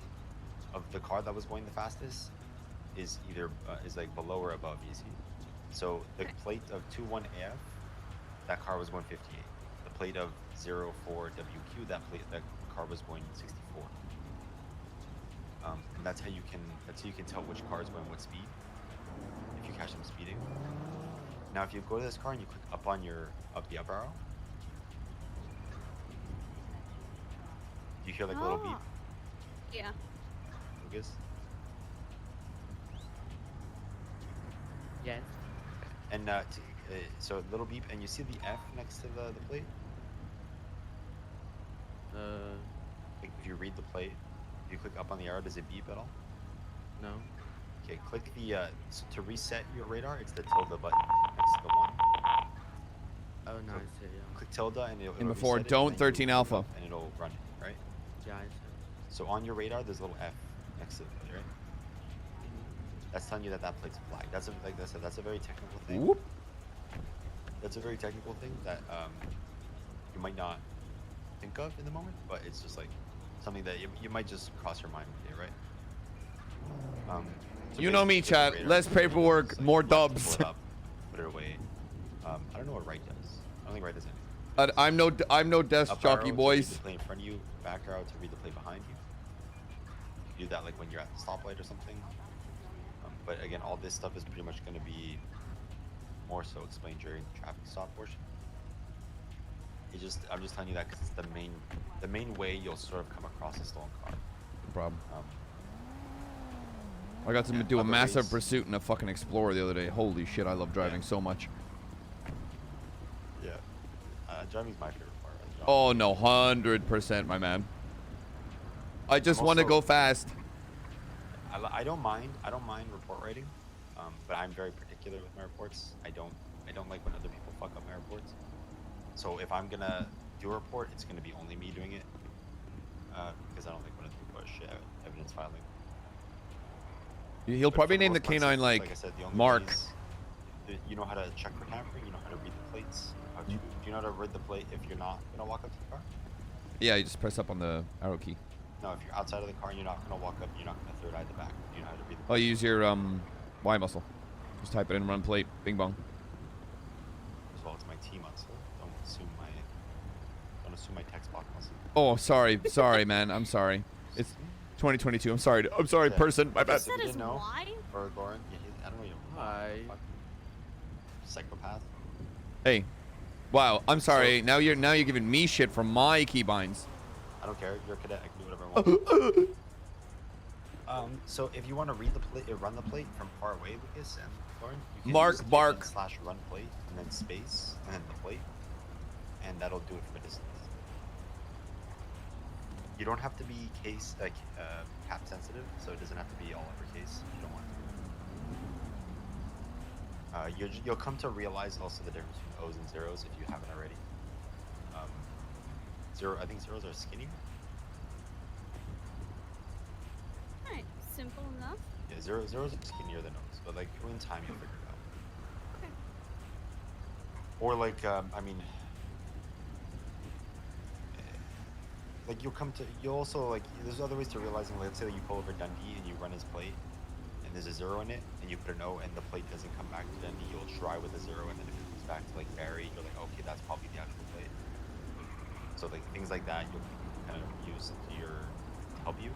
of the car that was going the fastest is either is like below or above, you see. So the plate of 21F, that car was going 58. The plate of 04WQ, that car was going 64. And that's how you can tell which car is going what speed if you catch them speeding. Now, if you go to this car and you click up on the up arrow, you hear like a little beep. Yeah. Lucas? Yes. And so little beep, and you see the F next to the plate. Like if you read the plate, if you click up on the arrow, does it beep at all? No. Okay, click the so to reset your radar, it's the tilde button next to the 1. Oh, no, I see, yeah. Click tilde and it'll And before, reset it, don't and then 13 you alpha. up and it'll run it, right? Yeah, I see. So on your radar, there's a little F next to the plate, right? That's telling you that plate's flagged. That's a very technical thing. Whoop. That's a very technical thing that you might not think of in the moment, but it's just like something that you might just cross your mind one day, right? So You know me, basically, chat. radar, Less paperwork, more dubs. pull it up, put it away. I don't know what right does. I don't think right does anything. I'm no desk Up jockey, arrow boys. to read the plate in front of you, back arrow to read the plate behind you. You can do that like when you're at the stoplight or something. But again, all this stuff is pretty much going to be more so explained during the traffic stop portion. I'm just telling you that because it's the main way you'll sort of come across a stolen car. No problem. I got to do a massive pursuit in a fucking Explorer the other day. Holy shit, I love driving so much. Yeah. Driving's my favorite part. Oh no, 100%, my man. I just want to go fast. I don't mind report writing, but I'm very particular with my reports. I don't like when other people fuck up my reports. So if I'm gonna do a report, it's gonna be only me doing it, because I don't like when other people are shit at evidence filing. He'll probably name the most part, canine like I said, the only Mark. way is you know how to check for tampering. You know how to read the plates. Do you know how to read the plate if you're not gonna walk up to the car? Yeah, you just press up on the arrow key. No, if you're outside of the car and you're not gonna walk up, you're not gonna third eye the back. Do you know how to read the Oh, you use your Y muscle. Just type it in, run plate, bing bong. As well, it's my T muscle. Don't assume my text block muscle. Oh, sorry, man. I'm sorry. It's 2022. I'm sorry, person. My bad. You didn't know? Or Goran? I don't know your why. Psychopath. Hey, wow. I'm sorry. Now you're giving me shit for my keybinds. I don't care. You're a cadet. I can do whatever I want. So if you want to read the plate, run the plate from far away, Lucas and Goran, you can Mark, use bark. / run plate and then space and then the plate, and that'll do it from a distance. You don't have to be cap sensitive, so it doesn't have to be all uppercase if you don't want to. You'll come to realize also the difference between O's and zeros if you haven't already. I think zeros are skinnier. Alright, simple enough. Yeah, zeros are skinnier than O's, but like in time you'll figure it out. Okay. Or like, like you'll also like, there's other ways to realizing, like, let's say that you pull over Dundee and you run his plate, and there's a 0 in it, and you put an O and the plate doesn't come back to Dundee, you'll try with a 0, and then if it comes back to like Barry, you're like, okay, that's probably the actual plate. So like things like that you'll kind of use to help you.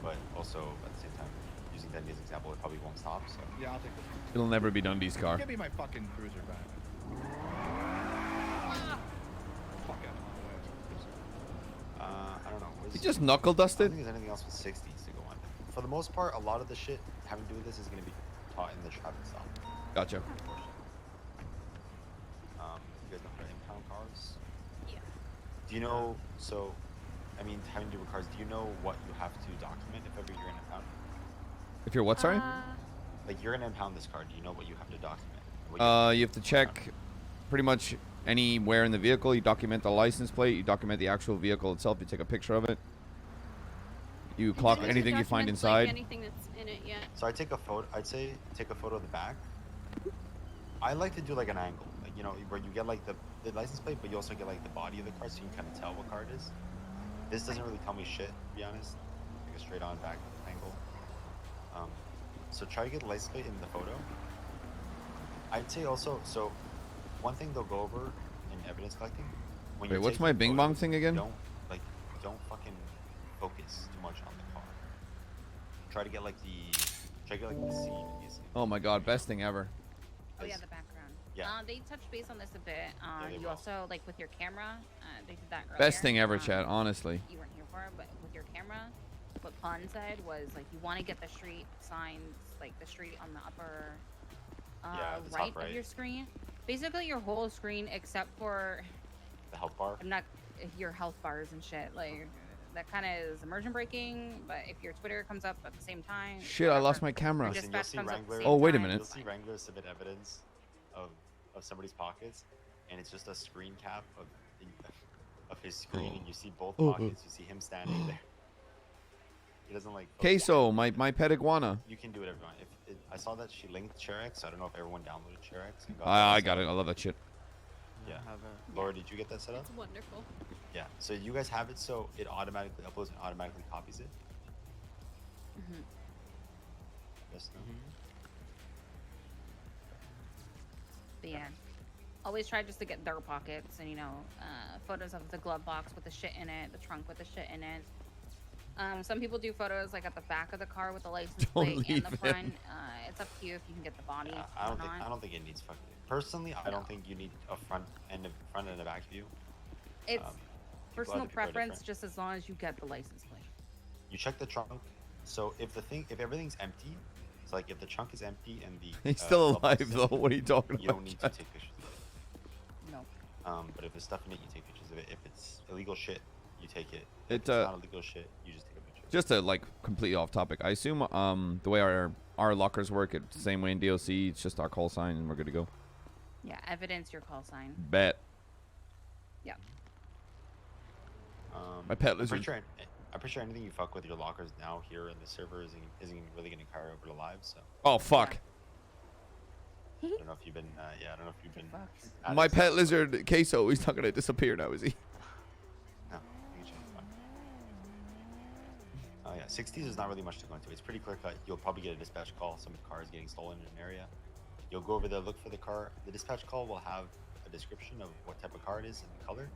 But also at the same time, using Dundee's example, it probably won't stop. So yeah, I'll take this one. It'll never be Dundee's car. Give me my fucking cruiser back. Fuck out of my way. I don't know. You just knuckle dusted? I don't think there's anything else with 60s to go on. For the most part, a lot of the shit having to do with this is going to be taught in the traffic stop. Gotcha. You guys know how to impound cars? Yeah. Do you know, having to do with cars, do you know what you have to document if ever you're going to impound? If you're what, sorry? Like, you're going to impound this car, do you know what you have to document? You have to check pretty much anywhere in the vehicle. You document the license plate. You document the actual vehicle itself. You take a picture of it. You clock Didn't anything you find document, like, inside. anything that's in it yet. So I'd say take a photo of the back. I like to do like an angle, like where you get like the license plate, but you also get like the body of the car, so you can kind of tell what car it is. This doesn't really tell me shit, to be honest. Like a straight on back angle. So try to get the license plate in the photo. I'd say also, so one thing they'll go over in evidence collecting. When Wait, you're what's taking my bing photos, bong thing again? Don't fucking focus too much on the car. Try to get like the scene. Oh my god, best thing ever. Oh yeah, the background. Yeah. They touched base on this a bit. You also like with your camera. They did that earlier. Best thing ever, Chad. Honestly. You weren't here for it, but with your camera, what Pun said was like you want to get the street signs, like the street on the upper the right, top right of your screen. Basically, your whole screen except for the health bar. I'm not your health bars and shit. Like that kind of is immersion breaking. But if your Twitter comes up at the same time, Shit, I lost my camera. Your dispatch comes up at the same Oh, wait a time, minute. You'll see Wrangler submit evidence of somebody's pockets, and it's just a screen cap of his screen, and you see both pockets. You see him standing there. He doesn't like. Queso, my pet iguana. You can do whatever you want. I saw that she linked ShareX. So I don't know if everyone downloaded ShareX. And I got it. I love that shit. Yeah. Laura, did you get that set up? It's wonderful. Yeah. So you guys have it, so it automatically uploads and automatically copies it. Yes. No. But yeah, always try just to get their pockets and photos of the glove box with the shit in it, the trunk with the shit in it. Some people do photos like at the back of the car with the license plate and the front. It's up to you if you can get the body. Yeah, I don't think it needs fucking. Personally, I don't think you need a front and a back view. It's personal people are preference, different. just as long as you get the license plate. You check the trunk. So if everything's empty, so like if the trunk is empty and the He's still glove box alive is though. empty, What are you talking you about? don't need to take pictures of it. No. But if there's stuff in it, you take pictures of it. If it's illegal shit, you take it. If It, it's not illegal shit, you just take a picture. Just to like completely off topic, I assume the way our lockers work, it's the same way in DOC. It's just our call sign and we're good to go. Yeah, evidence your call sign. Bet. Yeah. My pet I'm lizard. pretty sure anything you fuck with your lockers now here in the server isn't really going to carry over to live. So. Oh fuck. I don't know if you've been. I don't know if you've been. My pet lizard Queso, he's not gonna disappear now, is he? No. You can change the file. Oh yeah, 60s is not really much to go into. It's pretty clear cut. You'll probably get a dispatch call. Some car is getting stolen in an area. You'll go over there, look for the car. The dispatch call will have a description of what type of car it is and the color.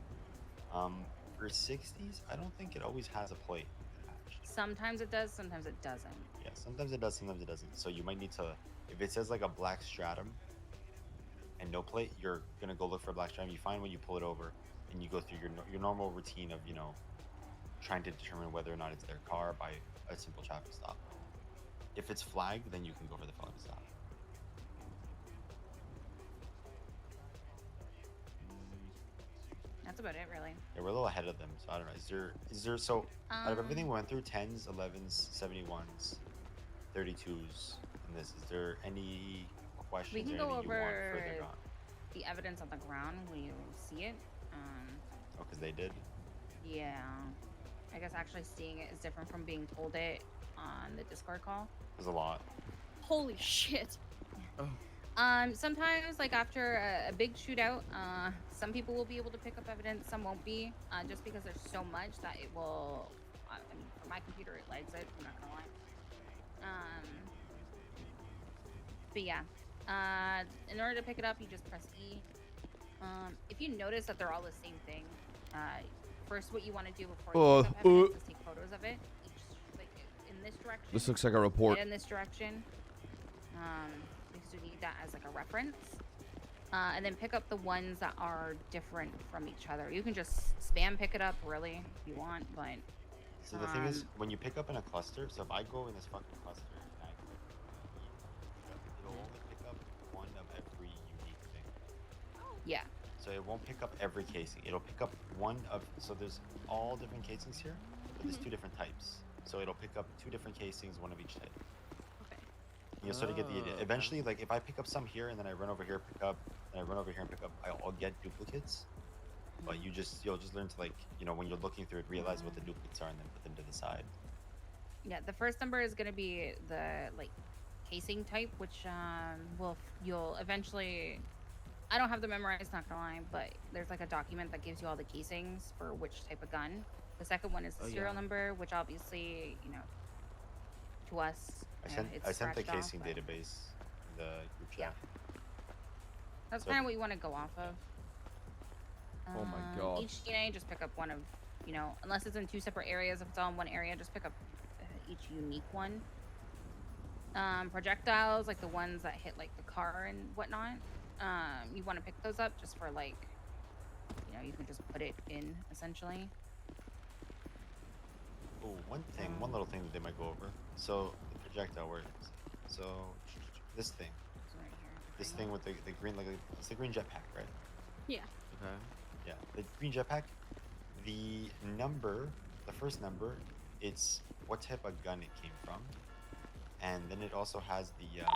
For 60s, I don't think it always has a plate attached. Sometimes it does, sometimes it doesn't. Yeah, sometimes it does, sometimes it doesn't. So you might need to, if it says like a black stratum and no plate, you're gonna go look for a black stratum. You find when you pull it over, and you go through your normal routine of trying to determine whether or not it's their car by a simple traffic stop. If it's flagged, then you can go for the flag stop. That's about it, really. Yeah, we're a little ahead of them, so I don't know. Is there so out of everything we went through, 10s, 11s, 71s, 32s, and this, is there any questions We can or go anything you want over further on? the evidence on the ground when you see it. Oh, because they did? Yeah. I guess actually seeing it is different from being told it on the Discord call. There's a lot. Holy shit. Sometimes, like after a big shootout, some people will be able to pick up evidence, some won't be, just because there's so much that it will. I mean, for my computer, it lags it. I'm not gonna lie. But yeah, in order to pick it up, you just press E. If you notice that they're all the same thing, first what you want to do before you pick up evidence is take photos of it. Like in this direction. This looks like a report. And in this direction. Because you need that as like a reference. And then pick up the ones that are different from each other. You can just spam pick it up, really, if you want, but... So the thing is, when you pick up in a cluster, so if I go in this fucking cluster, and I click it'll only pick up one of every unique thing. Yeah. So it won't pick up every casing. It'll pick up one of... So there's all different casings here, but there's two different types. So it'll pick up two different casings, one of each type. You'll sort of get the idea. Eventually, like if I pick up some here and then I run over here, pick up, and I run over here and pick up, I'll get duplicates. But you'll just learn to, like, when you're looking through it, realize what the duplicates are and then put them to the side. Yeah, the first number is gonna be the like casing type, which you'll eventually. I don't have them memorized, not gonna lie, but there's like a document that gives you all the casings for which type of gun. The second one is the serial number, which obviously, you know, to us, I it's sent the scratched off, casing but database in the group chat. that's So- kind of what you want to go off of. Oh my God. Each DNA, just pick up one of, you know, unless it's in two separate areas. If it's all in one area, just pick up each unique one. Projectiles, like the ones that hit like the car and whatnot, you want to pick those up just for like, you know, you can just put it in essentially. Oh, one little thing that they might go over. So the projectile works. So this thing, this thing with the green, like it's the green jetpack, right? Yeah. Okay. Yeah, the green jetpack. The number, the first number, it's what type of gun it came from, and then it also has the. All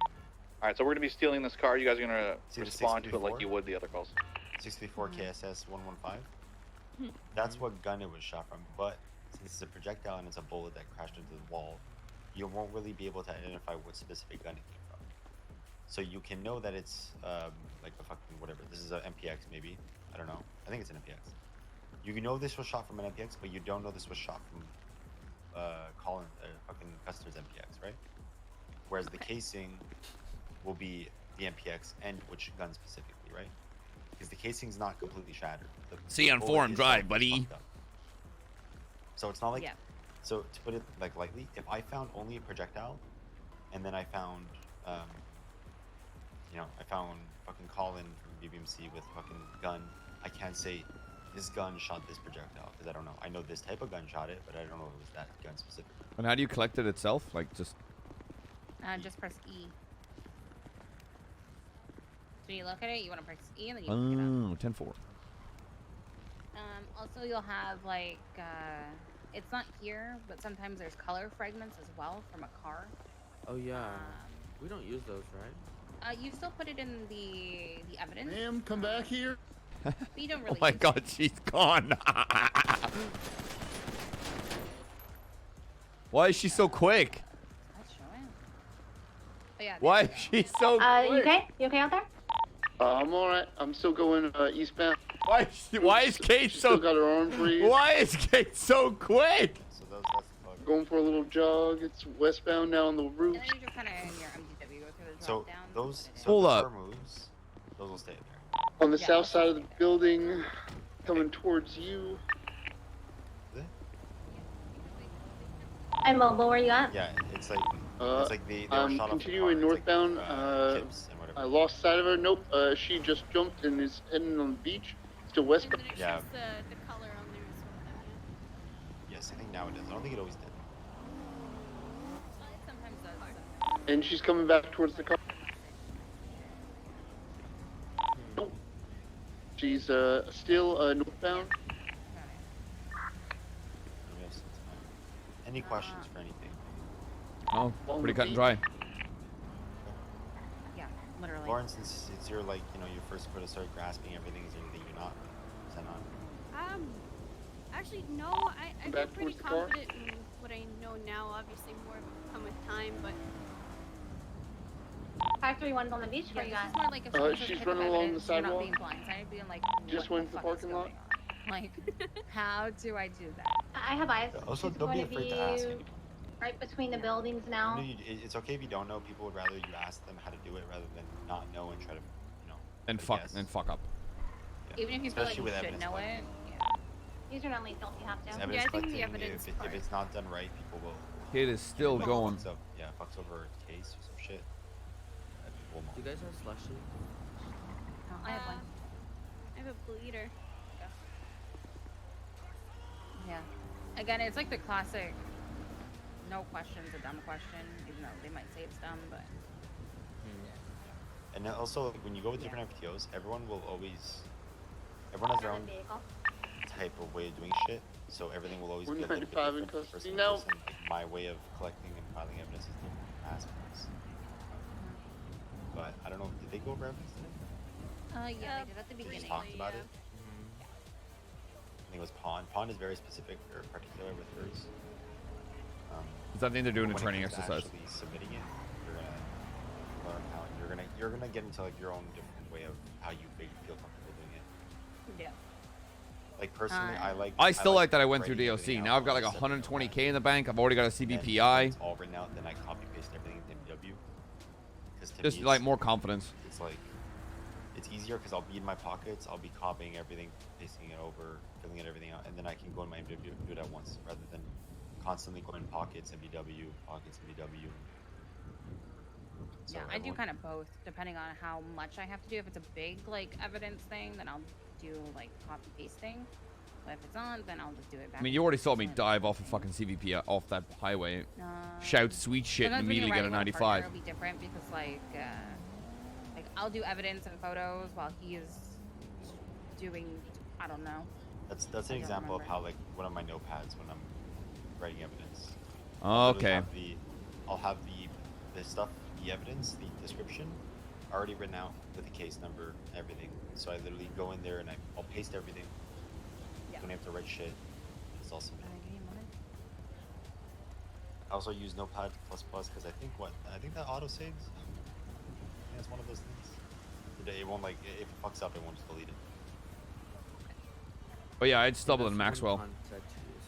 right, so we're gonna be stealing this car. You guys are gonna See the respond to it 634? like you would the other calls. 634 KSS 115. That's what gun it was shot from. But since it's a projectile and it's a bullet that crashed into the wall, you won't really be able to identify what specific gun it came from. So you can know that it's like a fucking whatever. This is a MPX maybe. I don't know. I think it's an MPX. You know this was shot from an MPX, but you don't know this was shot from Colin fucking Custer's MPX, right? Whereas the casing will be the MPX and which gun specifically, right? Because the casing's not completely shattered. See you on bullet forum is drive, fucked buddy. up. So it's not like. Yeah. So to put it like lightly, if I found only a projectile, and then I found, you know, I found fucking Colin from BBMC with fucking gun, I can't say this gun shot this projectile because I don't know. I know this type of gun shot it, but I don't know if it was that gun specific. And how do you collect it itself? Like just. Just press E. So when you look at it, you want to press E and then you pick it up. 10-4. Also, you'll have like, it's not here, but sometimes there's color fragments as well from a car. Oh yeah. We don't use those, right? You still put it in the evidence. Ma'am, come back here. But you don't really. Oh my use God, it. she's gone. Why is she so quick? That's showing. Oh yeah. Why is she so quick? You okay? You okay out there? I'm alright. I'm still going eastbound. Why is Kate She's so? still got her arms raised. Why is Kate so quick? So that's the bug. Going for a little jog. It's westbound now on the roof. And then you just kind of in your MDW go through the So drop down. those. So Hold if the up. car moves, those will stay there. On the Yeah. south side of the building, coming towards you. I'm mobile. Where you at? Yeah, it's like they were I'm shot off the continuing car. It's like, northbound. chips and whatever. I lost sight of her. Nope. She just jumped and is heading on the beach. Still westbound. And then it Yeah. shows the color on there as well. Yes, I think now it does. I don't think it always did. Well, it sometimes does. And she's coming back towards the car. Nope. She's still northbound. We have some time. Any questions for anything? Oh, pretty cut and dry. Yeah, literally. Lauren, since it's your like, you know, your first put to start grasping everything, is there anything you're not? Is that not? Actually, no. I feel Back pretty towards the car? confident in what I know now. Obviously, more will come with time, but 531's on the beach. Where you this at? is more like if someone says she's pick up running along the evidence, you're not sidewalk. being blindsided, being like, Just what went to the fuck is parking lot. going on? Like, how do I do that? I have eyes. Also, She's don't be going to afraid to ask anybody. right between the buildings now. No, it's okay if you don't know. People would rather you ask them how to do it rather than not know and try to, you know. And fuck up. Yeah. Even if you feel like Especially you with should evidence know collecting. it. These are not lethal if you have to. Evidence Yeah, I think the collecting, evidence if part. it's not done right, people will. Kid is still Like, going. fucks up, yeah, fucks over a case or some shit. People will Do you guys have slushy? No, I have one. I have a bleeder. Yeah. Again, it's like the classic no question's a dumb question, even though they might say it's dumb, but And then also, like, when you go with different FTOs, everyone has their own type of way of doing shit. So everything will always be a little bit 195 in different for custody person now. to person. Like, my way of collecting and filing evidence is different from aspects. But I don't know, did they go over evidence today? yeah, they did at the They beginning. just talked about it. I think it was Pond. Pond is very specific or particular with hers. Because I think they're doing a when it training comes to exercise. actually submitting it, you're gonna learn how you're gonna get into like your own different way of how you feel comfortable doing it. Yeah. Like personally, I still like that I went through writing DOC. everything out Now I've got one like step at a 120k time. in the bank. I've already got a And then CBPI. when it's all written out, then I copy paste everything in MW. Just like more confidence. It's like it's easier because I'll be in my pockets. I'll be copying everything, pasting it over, filling everything out, and then I can go in my MW and do it at once rather than constantly going pockets MW, pockets MW. So Yeah, I do kind of both, depending on how much I have to do. If it's a big like evidence thing, then I'll do like copy pasting. But if it's on, then I'll just do it back. I mean, you already saw me dive off a fucking CVP off that highway, shout sweet shit, and sometimes when you're immediately get a riding with 95. partner, It'll be different because like I'll do evidence and photos while he is doing, I don't know. That's I an don't example of remember. how like one of my notepads when I'm writing evidence. Okay. I'll have the stuff, the evidence, the description already written out with the case number, everything. So I literally go in there and I'll paste everything. Don't have to write shit. It's awesome. I also use Notepad++ because I think that auto saves. I think it's one of those things. It won't like if it fucks up, it won't just delete it. But yeah, I'd Stubble and Maxwell.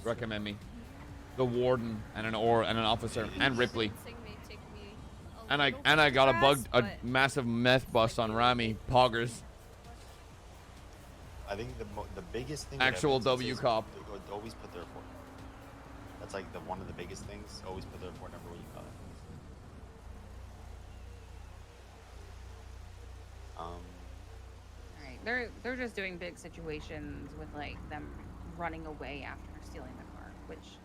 Recommend me. The warden and an officer and Ripley. And I got a massive meth bust on Rami Poggers. I think the biggest thing. Actual W cop. Always put the report. That's like one of the biggest things. Always put the report number when you got it. Alright, they're just doing big situations with like them running away after stealing the car, which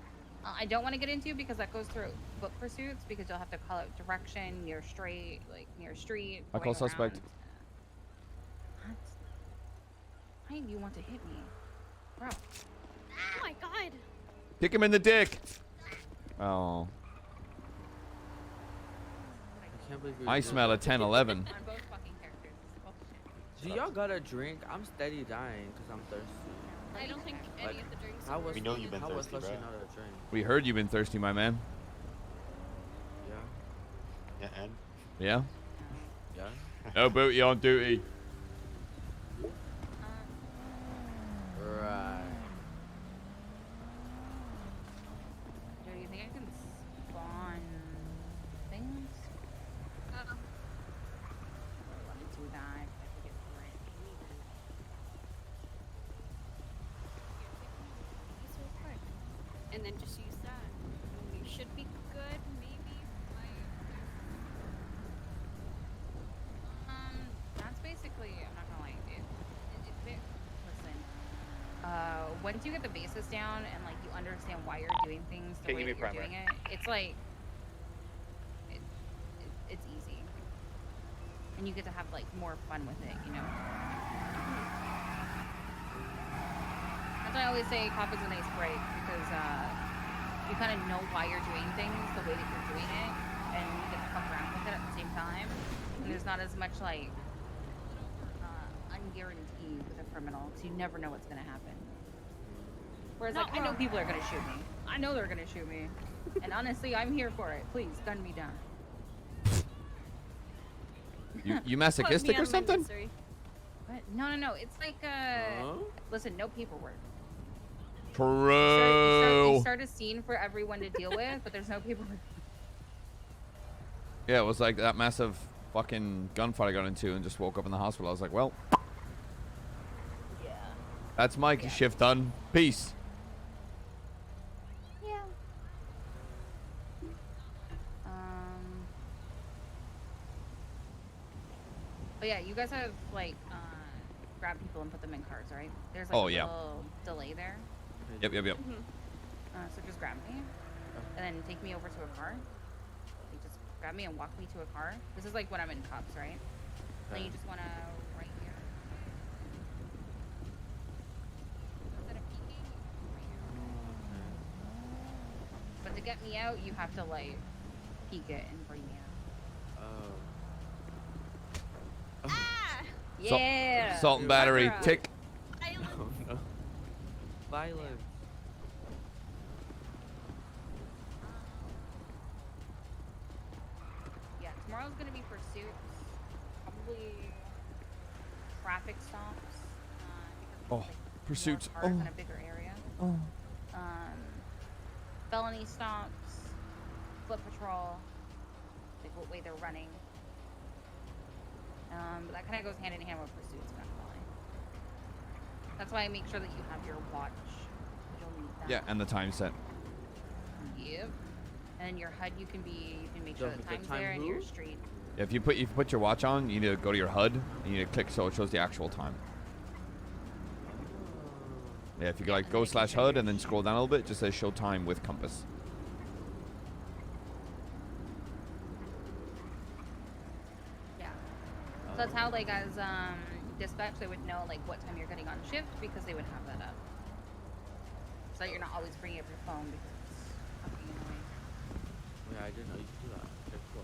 I don't want to get into because that goes through book pursuits because you'll have to call out direction, near street. I call suspect. What? Why do you want to hit me? Bro. Oh my god. Kick him in the dick. Oh. I can't believe I smell a 10-11. On both fucking characters. Do y'all got a drink? I'm steady dying because I'm thirsty. I don't think any of the drinks How was We know you've been how was thirsty, flushing bro. out a drink? We heard you've been thirsty, my man. Yeah. Yeah, and Yeah? Yeah. No booty on duty. Right. Do you think I can spawn things? Let me do that. I forget for it. These real quick. And then just use that. And you should be good, maybe. That's basically, I'm not gonna lie, listen, once you get the basis down and like you understand why you're doing things the way that you're doing it, it's like, it's easy. And you get to have like more fun with it, you know? That's why I always say cop is a nice break because you kind of know why you're doing things the way that you're doing it and you get to fuck around with it at the same time. And there's not as much like unguaranteed with a criminal because you never know what's going to happen. Whereas like I know people are going to shoot me. I know they're going to shoot me. And honestly, I'm here for it. Please gun me down. You masochistic or something? What? No. It's like listen, no paperwork. True. You start a scene for everyone to deal with, but there's no paperwork. Yeah, it was like that massive fucking gunfight I got into and just woke up in the hospital. I was like, well, yeah. That's my shift done. Peace. Yeah. But yeah, you guys have like grab people and put them in cars, right? There's like a little delay there. Yep. So just grab me and then take me over to a car. You just grab me and walk me to a car. This is like when I'm in cuffs, right? And then you just want to right here. Instead of peeking, right here. But to get me out, you have to like peek it and bring me out. Ah! Yeah. Salt and battery. Tick. Oh, no. Violence. Tomorrow's gonna be pursuits, probably traffic stops. Because Pursuits. more cars in a bigger area. Felony stops, foot patrol, like what way they're running. But that kind of goes hand in hand with pursuits, not gonna lie. That's why I make sure that you have your watch. You'll need that. Yeah, and the time set. Yep. And then your HUD, you can make sure the time's time there and who? your street. Yeah, if you put your watch on, you need to go to your HUD. And you need to click so it shows the actual time. Yeah, if you go like go /HUD and then scroll down a little bit, it just says show time with compass. Yeah. So that's how, like, as dispatch, they would know like what time you're getting on shift because they would have that up. So that you're not always bringing up your phone because it's fucking annoying. Yeah, I didn't know you could do that. Okay, cool.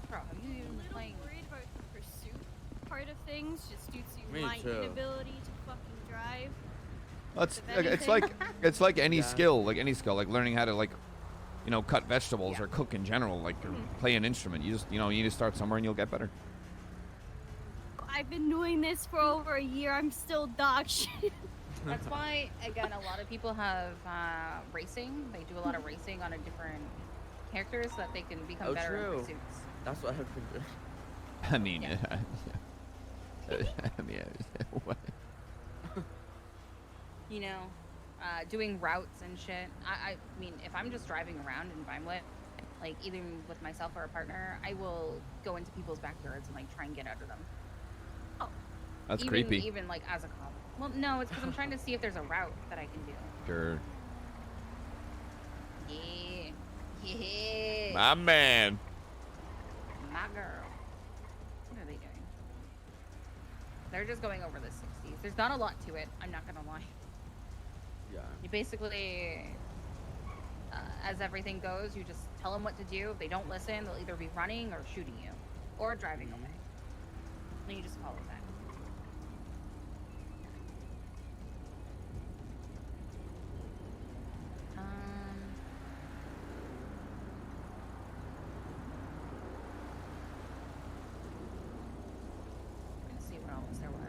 Bro, have you even I'm a little playing? worried about the pursuit part of things, just due to Me my too. inability to fucking drive. It's like any skill, like learning how to cut vegetables or cook in general, like or play an instrument. You just you need to start somewhere and you'll get better. I've been doing this for over a year. I'm still dog shit. That's why, again, a lot of people have racing. They do a lot of racing on a different characters so that they can become better in pursuits. That's what I've been doing. I mean, Yeah. what? You know, doing routes and shit. I mean, if I'm just driving around in Vinewood, like either with myself or a partner, I will go into people's backyards and like try and get out of them. Oh, That's even, creepy. Even like as a cop. Well, no, it's because I'm trying to see if there's a route that I can do. Sure. Yeah. Yeah. My man. My girl. What are they doing? They're just going over the 60s. There's not a lot to it. I'm not gonna lie. Yeah. You basically, as everything goes, you just tell them what to do. If they don't listen, they'll either be running or shooting you, or driving away. And you just follow that. Let's see what else there was.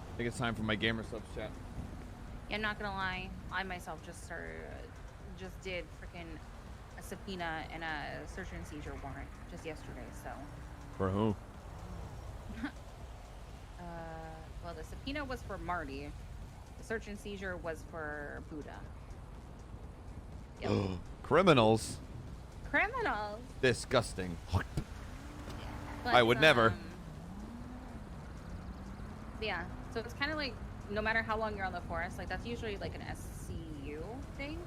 I think it's time for my gamer subs chat. Yeah, I'm not gonna lie. I myself just did freaking a subpoena and a search and seizure warrant just yesterday. So, For who? well, the subpoena was for Marty. The search and seizure was for Buddha. Yep. Criminals. Criminals. Disgusting. But, I would never. Yeah. So it's kind of like no matter how long you're on the force, like that's usually like an SCU thing,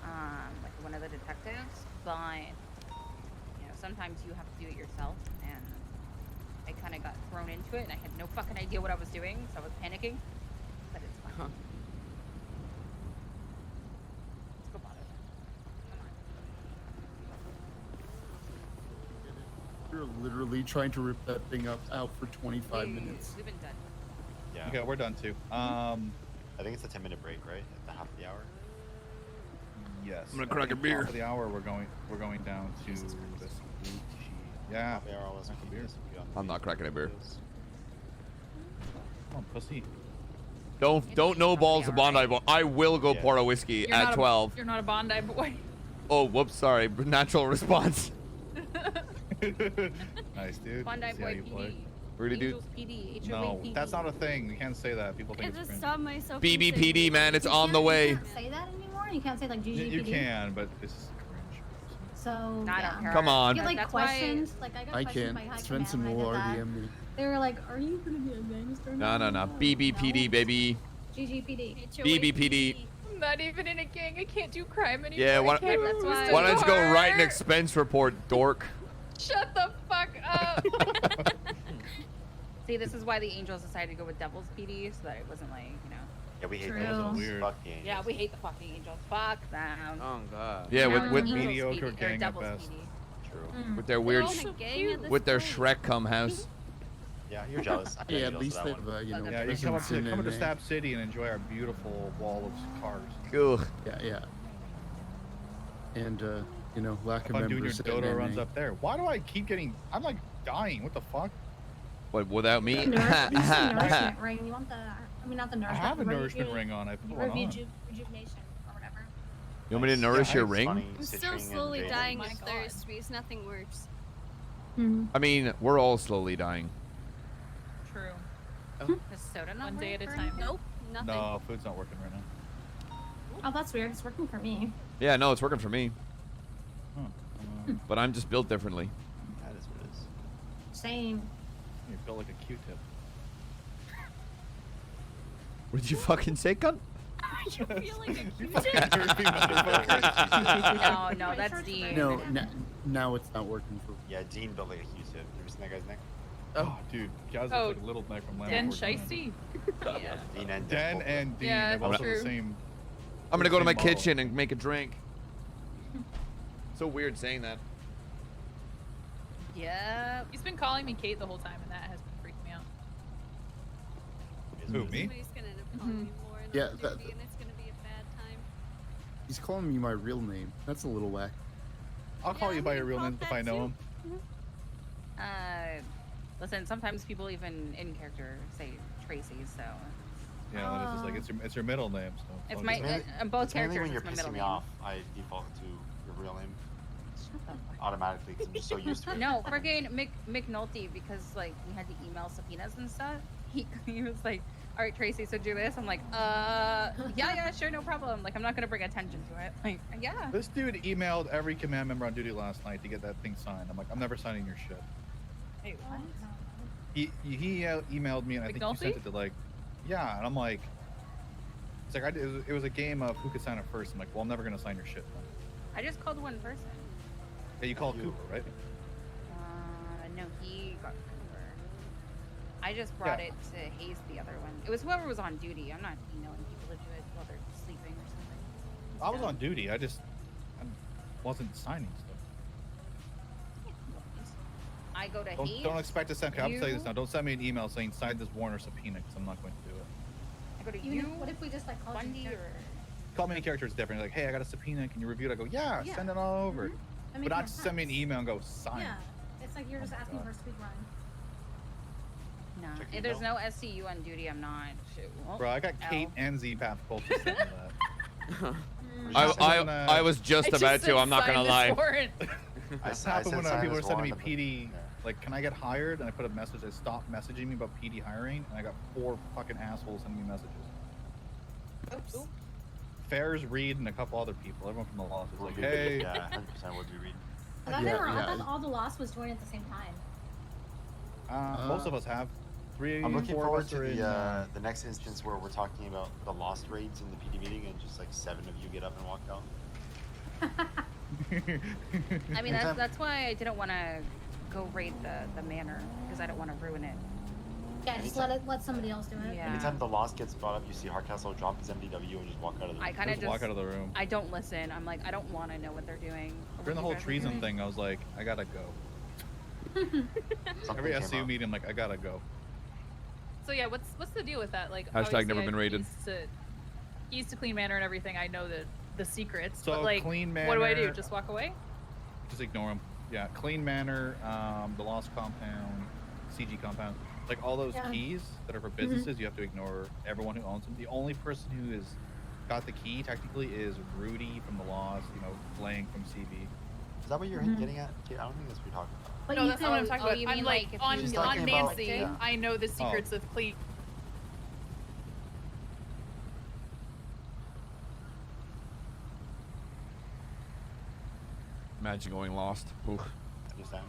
like one of the detectives. But sometimes you have to do it yourself, and I kind of got thrown into it, and I had no fucking idea what I was doing, so I was panicking. But it's fine. Let's go bother them. You're literally trying to rip that thing out for 25 minutes. We've been done. Yeah. Okay, we're done too. I think it's a 10-minute break, right? At the half of the hour. Yes. I'm gonna crack a beer. For the hour, we're going down to this. Yeah. Half the hour, I'll crack a beer. I'm not cracking a beer. Come on, pussy. Don't no balls a Bondi boy. I will go pour a whiskey at 12. You're not a Bondi boy. Oh, whoops, sorry. Natural response. Nice, dude. Bondi See how boy you play. PD. Really, dude? Angels PD. HOA No, PD. that's not a thing. You can't say that. People I think it's just cringe. stopped myself. BBPD, man, it's on the way. You can't say that anymore. You can't say like GGPD. You can, but it's cringe. So I yeah. don't care. Come on. You get like That's why- questions. Like I got I questioned can't. by High Svensson Command when will I did that. RDM me. They were like, "Are you gonna be a gangster?" No. BBPD, baby. GGPD. BBPD. I'm not even in a gang. I can't do crime anymore. Yeah, why That's why. don't you go write an expense report, dork? Shut the fuck up. See, this is why the Angels decided to go with Devil's PD, so that it wasn't like, Yeah, we hate True. those. Weird. Fuck the angels. Yeah, we hate the fucking angels. Fuck them. Oh god. Yeah, Now with we're mediocre evil speedy, or gang at devil best. speedy. True. with their We're weird, all in a gang at this with their point. Shrek come house. Yeah, you're jealous. I'm Yeah, jealous at least of they that have, one. you know, Yeah, you come up presence to in there. Stab City and enjoy our beautiful wall of cars. Ugh. Yeah. And, you know, lack of Fun doing your members. dodo runs up there. Why do I keep getting? I'm like dying. What the fuck? What, without me? Nourishment ring. You want the? I mean, not the I nourishment. have a the nourishment ring on. I put one on. Rejuvenation or whatever. You want me to nourish your it's ring? I'm still slowly dying of thirst because nothing works. I mean, we're all slowly dying. True. Is soda not One day at a work time. for Nope, nothing. No, food's not working right now. Oh, that's weird. It's working for me. Yeah, no, it's working for me. Huh. But I'm just built differently. That is what it is. Same. You feel like a Q-tip. What did you fucking say, cunt? You feel like a No, that's Dean. No, now it's not working for. Yeah, Dean built like a Q-tip. You ever seen that guy's neck? Oh, dude, guys Oh, look like Little Neck from Land Den Before Time. Shiesty. Yeah. Dean and Den and Dean Yeah, have also true. the same. I'm gonna go to my same model. kitchen and make a drink. So weird saying that. Yeah. He's been calling me Kate the whole time, and that has been freaking me out. Who, me? Somebody's gonna end up calling me more and Yeah, on duty, and it's gonna be a bad time. He's calling me my real name. That's a little whack. I'll call you by your real name if I know him. Listen, sometimes people even in character say Tracy, so Yeah, well, it's just like it's your middle name. So it's all my good. both It's mainly characters. when you're It's my pissing middle me name. off, I default to your real name automatically because I'm just so used to it. No, freaking McNulty, because like we had to email subpoenas and stuff. He was like, "All right, Tracy, so do this." I'm like, yeah, sure, no problem. Like, I'm not gonna bring attention to it. Like, yeah. This dude emailed every command member on duty last night to get that thing signed. I'm like, I'm never signing your shit. Hey, what? He emailed me, and I think you sent it to like, yeah, and I'm like, it's like it was a game of who could sign it first. I'm like, well, I'm never gonna sign your shit. Then. I just called one person. Yeah, you called Cooper, right? No, he got Cooper. I just brought it to Hayes, the other one. It was whoever was on duty. I'm not emailing people to do it while they're sleeping or something. I was on duty. I wasn't signing stuff. I go to Hayes. Don't expect to send. I'll tell you this you- now. Don't send me an email saying sign this warrant or subpoena because I'm not going to do it. I go to Even you. if, what if we just like call Bundy you? or Call me a character is different. Like, hey, I got a subpoena. Can you review it? I go, yeah, Yeah. send it all over. That But makes not more send me an sense. email and go sign. Yeah, it's like you're just asking God. for a speed run. no. Check If your there's no SCU on duty, I'm not. Shoot. Well, Bro, I got L. Kate and Z-Path both to send me that. I was just about to. I'm not gonna lie. This I happened said when sign people were this sending me warrant, PD, like, can I get hired? And I put a message, they stopped messaging me about PD hiring, and I got 4 fucking assholes sending me messages. Oops. Fairs, Reed, and a couple other people. Everyone from the law was like, Would be- hey. Yeah, 100% would be reading. I thought, Yeah, I yeah. thought all the lost was joined at the same time. Most of us have. 3, I'm looking 4 of forward us to are in, the next instance where we're talking about the lost raids in the PD meeting and just like 7 of you get up and walk out. I mean, that's why I didn't want to go raid the manor because I don't want to ruin it. Yeah, just let somebody else do it. Yeah. Anytime the lost gets brought up, you see Hardcastle drop his MDW and just walk out of the room. I kind of just walk out of the room. I don't listen. I'm like, I don't want to know what they're doing. or During the what whole you guys are treason doing. thing, I was like, I gotta go. Every came SCU up. meeting, I'm like, I gotta go. So yeah, what's the deal with that? Like, Hashtag obviously never I been raided. Keys to Clean Manor and everything. I know the secrets, So but like, Clean what do I do? Manor- Just walk away? Just ignore them. Yeah, Clean Manor, the Lost Compound, CG Compound. Like all those Yeah. keys that are for businesses, you have to ignore everyone who owns them. The only person who has got the key technically is Rudy from the Lost, Lang from CB. Is that what you're getting at? I don't think that's what you're talking about. But no, you that's not what I'm can- talking oh, about. you I'm mean, like like, if on you- She's talking about- Nancy. Yeah. I know the secrets of Clean. Imagine going lost. Oof. Understand?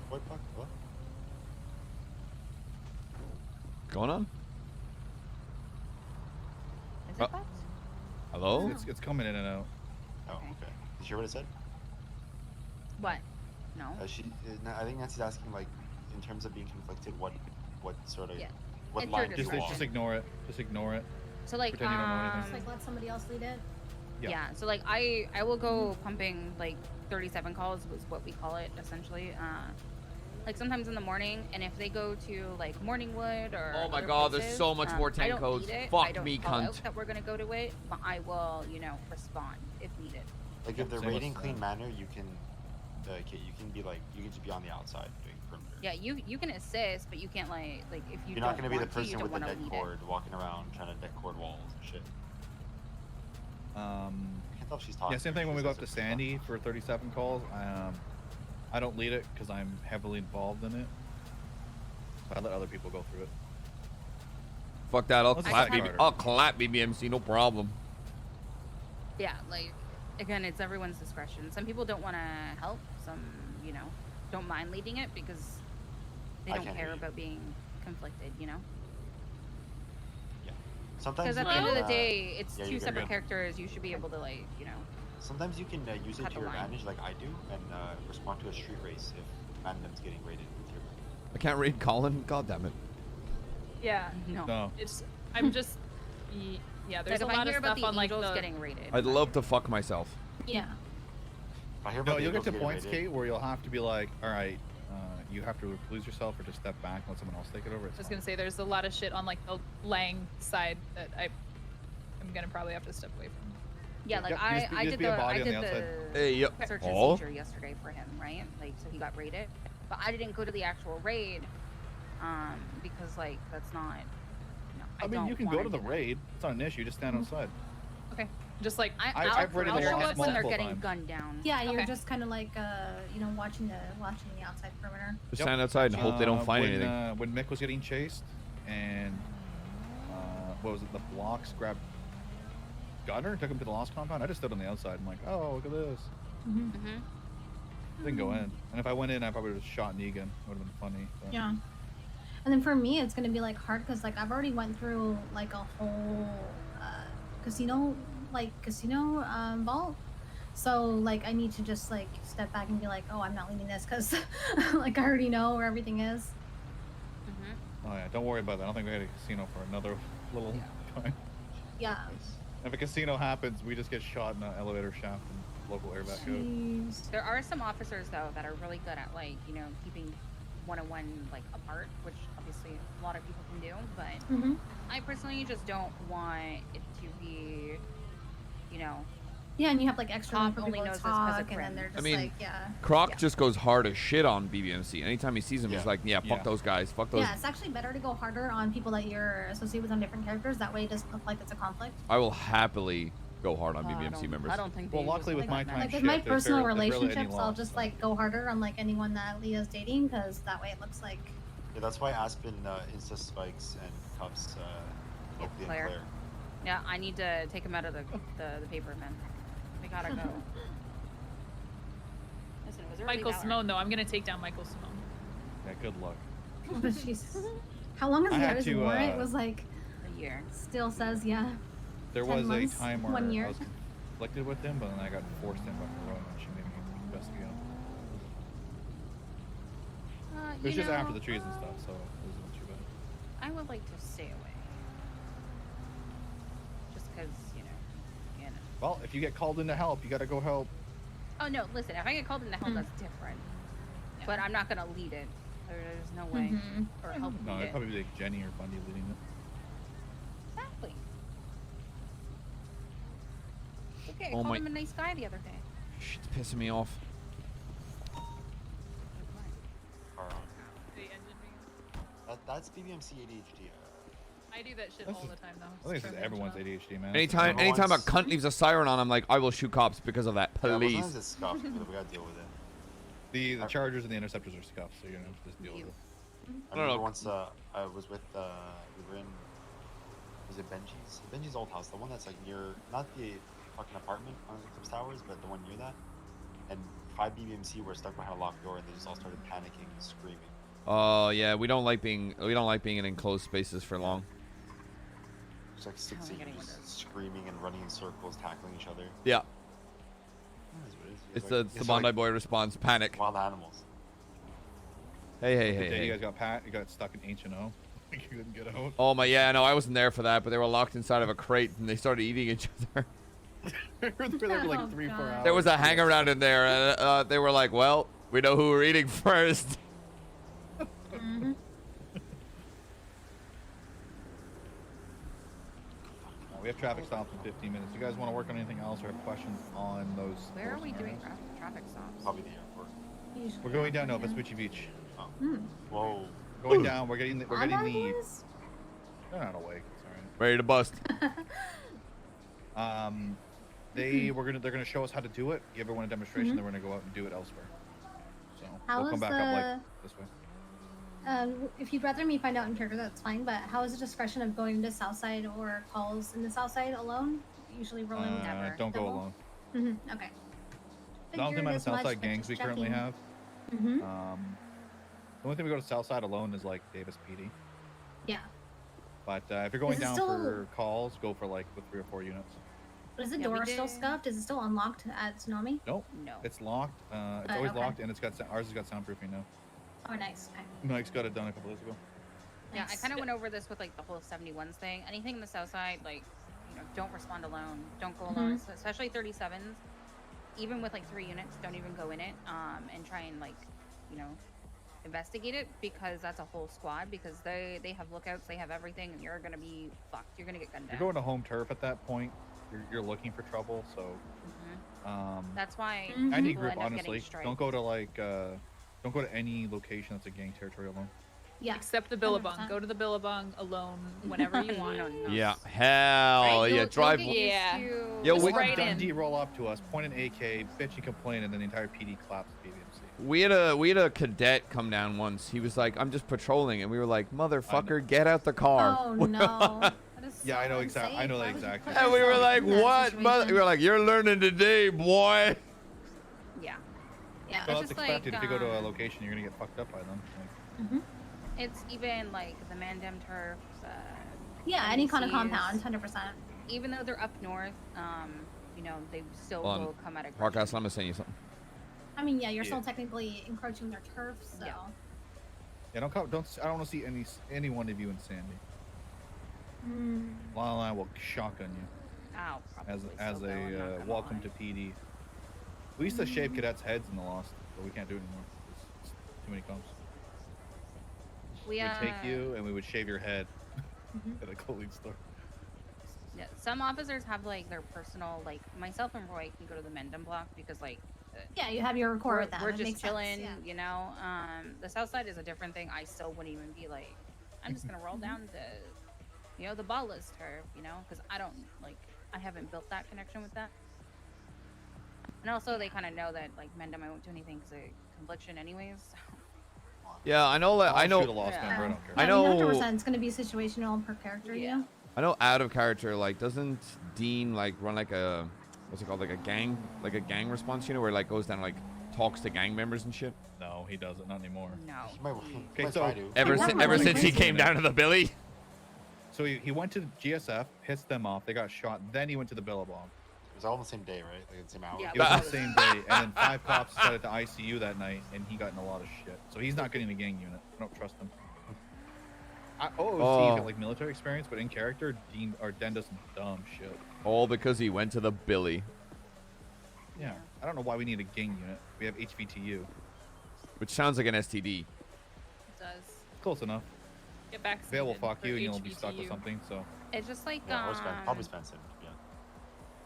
What fuck? What? Going on? Is it that? Hello? It's coming in and out. Oh, okay. Did you hear what it said? What? No. I think Nancy's asking, like, in terms of being conflicted, what sort of Yeah. what It's your line do you discretion. walk? Just ignore it. Just ignore it. So like, Pretend you don't know anything. Just like let somebody else lead it. yeah. So like, I will go pumping like 37 calls was what we call it essentially. Like sometimes in the morning, and if they go to like Morningwood or Oh my other God, there's places, so much more I 10 don't codes. lead it. Fuck I don't me, call cunt. out that we're gonna go to it, but I will, you know, respond if needed. Like if they're Same raiding with, clean manner, you can be like, you can just be on the outside doing perimeter. Yeah, you can assist, but you can't like if you You're not don't gonna be the want to, you person don't with the wanna dead lead cord walking around trying to dead cord walls and shit. I can't tell if she's talking. Yeah, same thing when we She's go up to just- Sandy for 37 calls. I don't lead it because I'm heavily involved in it. I let other people go through it. Fuck that. I'll Let's clap. just start. I'll clap BBMC. No problem. it. Yeah, like again, it's everyone's discretion. Some people don't want to help. Some, you know, don't mind leading it because they I don't can't care hear you. about being conflicted. You know. Sometimes Because at you the end of can, the day, it's yeah, two you're separate good. characters. You should be able to like, you know. Sometimes you can use it cut to the your line. advantage, like I do, and respond to a street race if random's getting raided with your. I can't read Colin. God damn it. Yeah. No. It's. I'm just. Yeah. There's Like, a if I lot of hear about stuff the on like angels the. getting raided. I'd love to fuck myself. Yeah. I hear No, about the you'll get Eagles to getting points, raided. Kate, where you'll have to be like, all right, you have to recluse yourself or just step back and let someone else take it over. I was gonna say there's a lot of shit on like the Lang side that I'm gonna probably have to step away from. Yeah, like Yep, I just did be a the body I on did the outside. the Hey, yep. search and Oh. seizure yesterday for him, right? Like so he got raided, but I didn't go to the actual raid, because like that's not. No, I mean, don't you can go wanna to the do that. raid. It's not an issue. Just stand outside. Okay. Just like I've raided I'll the show walls up when they're multiple getting times. gunned down. Yeah, you're Okay. just kind of like you know watching the outside perimeter. Just stand outside and hope they don't find when, anything. When Mick was getting chased, and what was it? The blocks grabbed Gunner, took him to the Lost compound. I just stood on the outside. I'm like, oh, look at this. Didn't go in. And if I went in, I probably would have shot Negan. It would have been funny. But. Yeah. And then for me, it's gonna be like hard because like I've already went through like a whole casino vault. So like I need to just like step back and be like, oh, I'm not leaving this because like I already know where everything is. Oh yeah, don't worry about that. I don't think we had a casino for another little time. Yeah. If a casino happens, we just get shot in an elevator shaft and local airback code. There are some officers though that are really good at like you know keeping one-on-one like apart, which obviously a lot of people can do, but I personally just don't want it to be, you know. Yeah, and you have like extra room Cop for only people to knows this 'cause talk, of and then Grim. they're just I mean, like, yeah. Croc just goes hard as shit on BBMC. Anytime he sees him, he's like, yeah, fuck Yeah. those guys. Fuck those. Yeah, it's actually better to go harder on people that you're associated with on different characters. That way it doesn't look like it's a conflict. I will happily go hard on BBMC members. I don't think. Well, they luckily with my time Like with shift, my there's personal barely any relationships, I'll loss. just like go harder on like anyone that Leah's dating because that way it looks like. Yeah, that's why Aspen insta spikes and cuffs Oakley and Claire. Claire. Yeah, I need to take him out of the paper, man. We gotta go. Listen, it was early Michael valor. Simone though. I'm gonna take down Michael Simone. Yeah, good luck. But Jesus. How long I has he had had his to, warrant? It was like a year. Still says yeah. There 10 was months, a time where 1 year. I was conflicted with him, but then I got forced in by Corona and she made me investigate him. It was You just know, after the trees and stuff, so it wasn't too bad. I would like to stay away. Just because, you know. Well, if you get called in to help, you gotta go help. Oh no, listen, if I get called in to help, that's different. But I'm not gonna lead it. There's no way. Or help No, lead it'd it. probably be like Jenny or Bundy leading it. Exactly. Okay, I Oh called my- him a nice guy the other day. Shit's pissing me off. That's BBMC ADHD. I do that shit all the time though. I think this is everyone's ADHD, man. Anytime a cunt leaves a siren on, I'm like, I will shoot cops because of that. Yeah, Please. sometimes it's scuffed, but we gotta deal with it. The Chargers and the Interceptors are scuffed, so you're gonna have to just deal with it. I remember once I was with we were in, was it Benji's old house, the one that's like near, not the fucking apartment on Eclipse Towers, but the one near that. And 5 BBMC were stuck behind a locked door, and they just all started panicking and screaming. Oh yeah, we don't like being in enclosed spaces for long. It's like 6 of you just screaming and running in circles, tackling each other. Yeah. That's what it is. It's Like- the Bondi like Boy response. Panic. Wild animals. Hey, hey, The hey, day hey. you guys got stuck in Ancient O. You couldn't get out. Oh my, yeah, no, I wasn't there for that, but they were locked inside of a crate and they started eating each other. They were there for like 3-4 hours. There was a hang around in there, and they were like, "Well, we know who we're eating first." Mm-hmm. We have traffic stops in 15 minutes. You guys want to work on anything else or have questions on those? Where are we doing traffic stops? Probably the airport. We're going down to Vespucci Beach. Oh. Hmm. Whoa. Going down. We're getting the. On our boys? They're not awake. It's all right. Ready to bust. They're gonna show us how to do it. Give everyone a demonstration. Then we're gonna go out and do it elsewhere. So How we'll come is back up like this way. If you'd rather me find out in character, that's fine. But how is the discretion of going to Southside or calls in the Southside alone? Usually rolling never. Don't go alone. Okay. Not the amount of Southside gangs we currently have. Mm-hmm. The only thing we go to Southside alone is like Davis PD. Yeah. But if you're going Is it down still- for calls, go for like with 3 or 4 units. But is the Yeah, we door still did. scuffed? Is it still unlocked at Tsunami? Nope. No. It's locked. It's always okay. locked, and ours has got soundproofing now. Oh, nice. Okay. Mike's got it done a couple days ago. Yeah, I Nice. kind of went over this with like the whole 71s thing. Anything in the south side, like, don't respond alone. Don't go alone, so especially 37s. Even with like 3 units, don't even go in it and try and like, investigate it, because that's a whole squad, because they have lookouts, they have everything, and you're gonna be fucked. You're gonna get gunned down. You're going to home turf at that point. You're looking for trouble, so. That's why Any people group, end up getting honestly, strikes. don't go to like, don't go to any location that's a gang territory alone. Yeah. Except the Billabong. Go to the Billabong alone whenever you want. Yeah, hell yeah, drive. Yeah. Yo, Just we- have right Dundee roll up to us, point an AK, bitch and complain, and then the entire PD claps BBMC. We had a cadet come down once. He was like, "I'm just patrolling," and we were like, "Motherfucker, get out the car." Oh no. That is Yeah, so I know exactly. I know that unsafe. Why would you exactly. put And we were yourself like, in that "What?" situation? We were like, "You're learning today, boy." Yeah. Yeah. So It's that's just expected. like, if you go to a location, you're gonna get fucked up by them. Like, It's even like the Mandem turfs. Yeah, any kind of NBCs, compound, 100%. Even though they're up north, they still Hold on. will come at a. Parkas, I'm gonna send you something. I mean, yeah, you're Yeah. still technically encroaching their turf, so. Yeah. yeah, don't. I don't want to see any one of you in Sandy. Mm. Lyle and I will shotgun you. Ow, As probably as still go, I'm not a gonna welcome lie. to PD. We used to shave cadets' heads in the Lost, but we can't do it anymore. It's too many comps. We We'd take you and we would shave your head at a clothing store. Yeah, some officers have like their personal, like myself and Roy can go to the Mendham block because like. Yeah, you have your record we're, with them. We're it just makes chilling, sense, yeah. The south side is a different thing. I still wouldn't even be like, I'm just gonna roll down to, the ballless turf, because I don't I haven't built that connection with that. And also, they kind of know that like Mendham, I won't do anything because of confliction, anyways. So. Yeah, I know that. I know. Shoot a lost member, I don't care. I Yeah, know. 100%. It's going to be situational per character, yeah. I know. Out of character, like, doesn't Dean like run like a what's it called, like a gang response? Where like goes down and, like talks to gang members and shit. No, he doesn't. Not anymore. No. Okay, so ever since he came down to the Billy. So he went to GSF, pissed them off. They got shot. Then he went to the Billabong. It was all on the same day, right? Like the same hour. It was the same day, and then 5 cops decided to ICU that night, and he got in a lot of shit. So he's not getting a gang unit. I don't trust him. He's got like military experience, but in character, Den does some dumb shit. All because he went to the Billy. Yeah, I don't know why we need a gang unit. We have HVTU. Which sounds like an STD. It does. Close enough. Get back. Vale will fuck you, and you'll be stuck with something. So. It's just like Yeah, or probably Spencer. Yeah.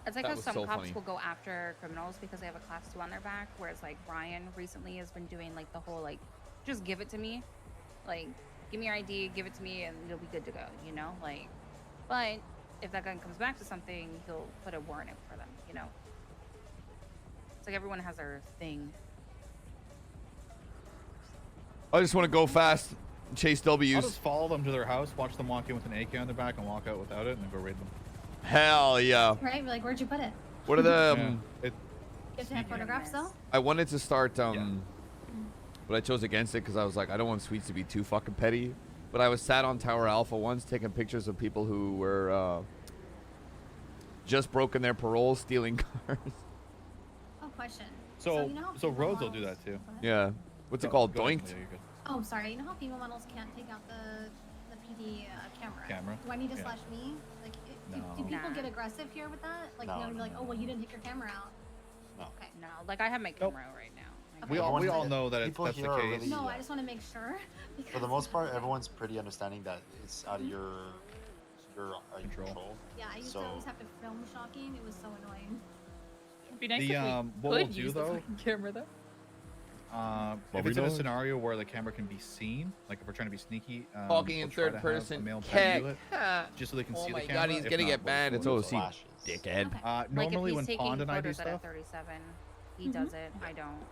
It's like That how was some so cops funny. will go after criminals because they have a class 2 on their back, whereas like Ryan recently has been doing like the whole like, just give it to me, like give me your ID, give it to me, and you'll be good to go, like. But if that gun comes back to something, he'll put a warrant in for them, It's like everyone has their thing. I just want to go fast, and chase I'll W's. just follow them to their house, watch them walk in with an AK on their back, and walk out without it, and then go raid them. Hell yeah. Right? Like, where'd you put it? What are the? Yeah. You have to have photographs, though? I wanted to start but I chose against it because I was like, I don't want Sweets to be too fucking petty. But I was sat on Tower Alpha once taking pictures of people who were just broken their parole, stealing cars. Oh, question. So, you know how so female Rhodes will do models- that too. Yeah. What's it Go- called? go ahead, Doinked? Malia, you're good. Oh, sorry. You know how female models can't take out the the camera. Camera? Do I need to Yeah. slash me? Like, do No. people Nah. get aggressive here with that? Like, No, you know, no, like, oh, well, you didn't take your camera out. No. Okay. No, like I have my camera right now. We all know that People that's the here are case. really- No, I just want to make sure. For the most part, everyone's pretty understanding that it's out of your control. Yeah, I used So- to always have to film shocking. It was so annoying. It'd be nice The, if we what could we'll do, use the though- fucking camera though. If it's in a scenario where the camera can be seen, like if we're trying to be sneaky, Talking in we'll try to third have person. a male pet do it, Heck. just so they can Oh see my the camera. God, he's If gonna not, get banned. It's we'll OC. Dickhead. Like Normally if when he's taking Pond and I do photos stuff, at a 37, he does it. I don't.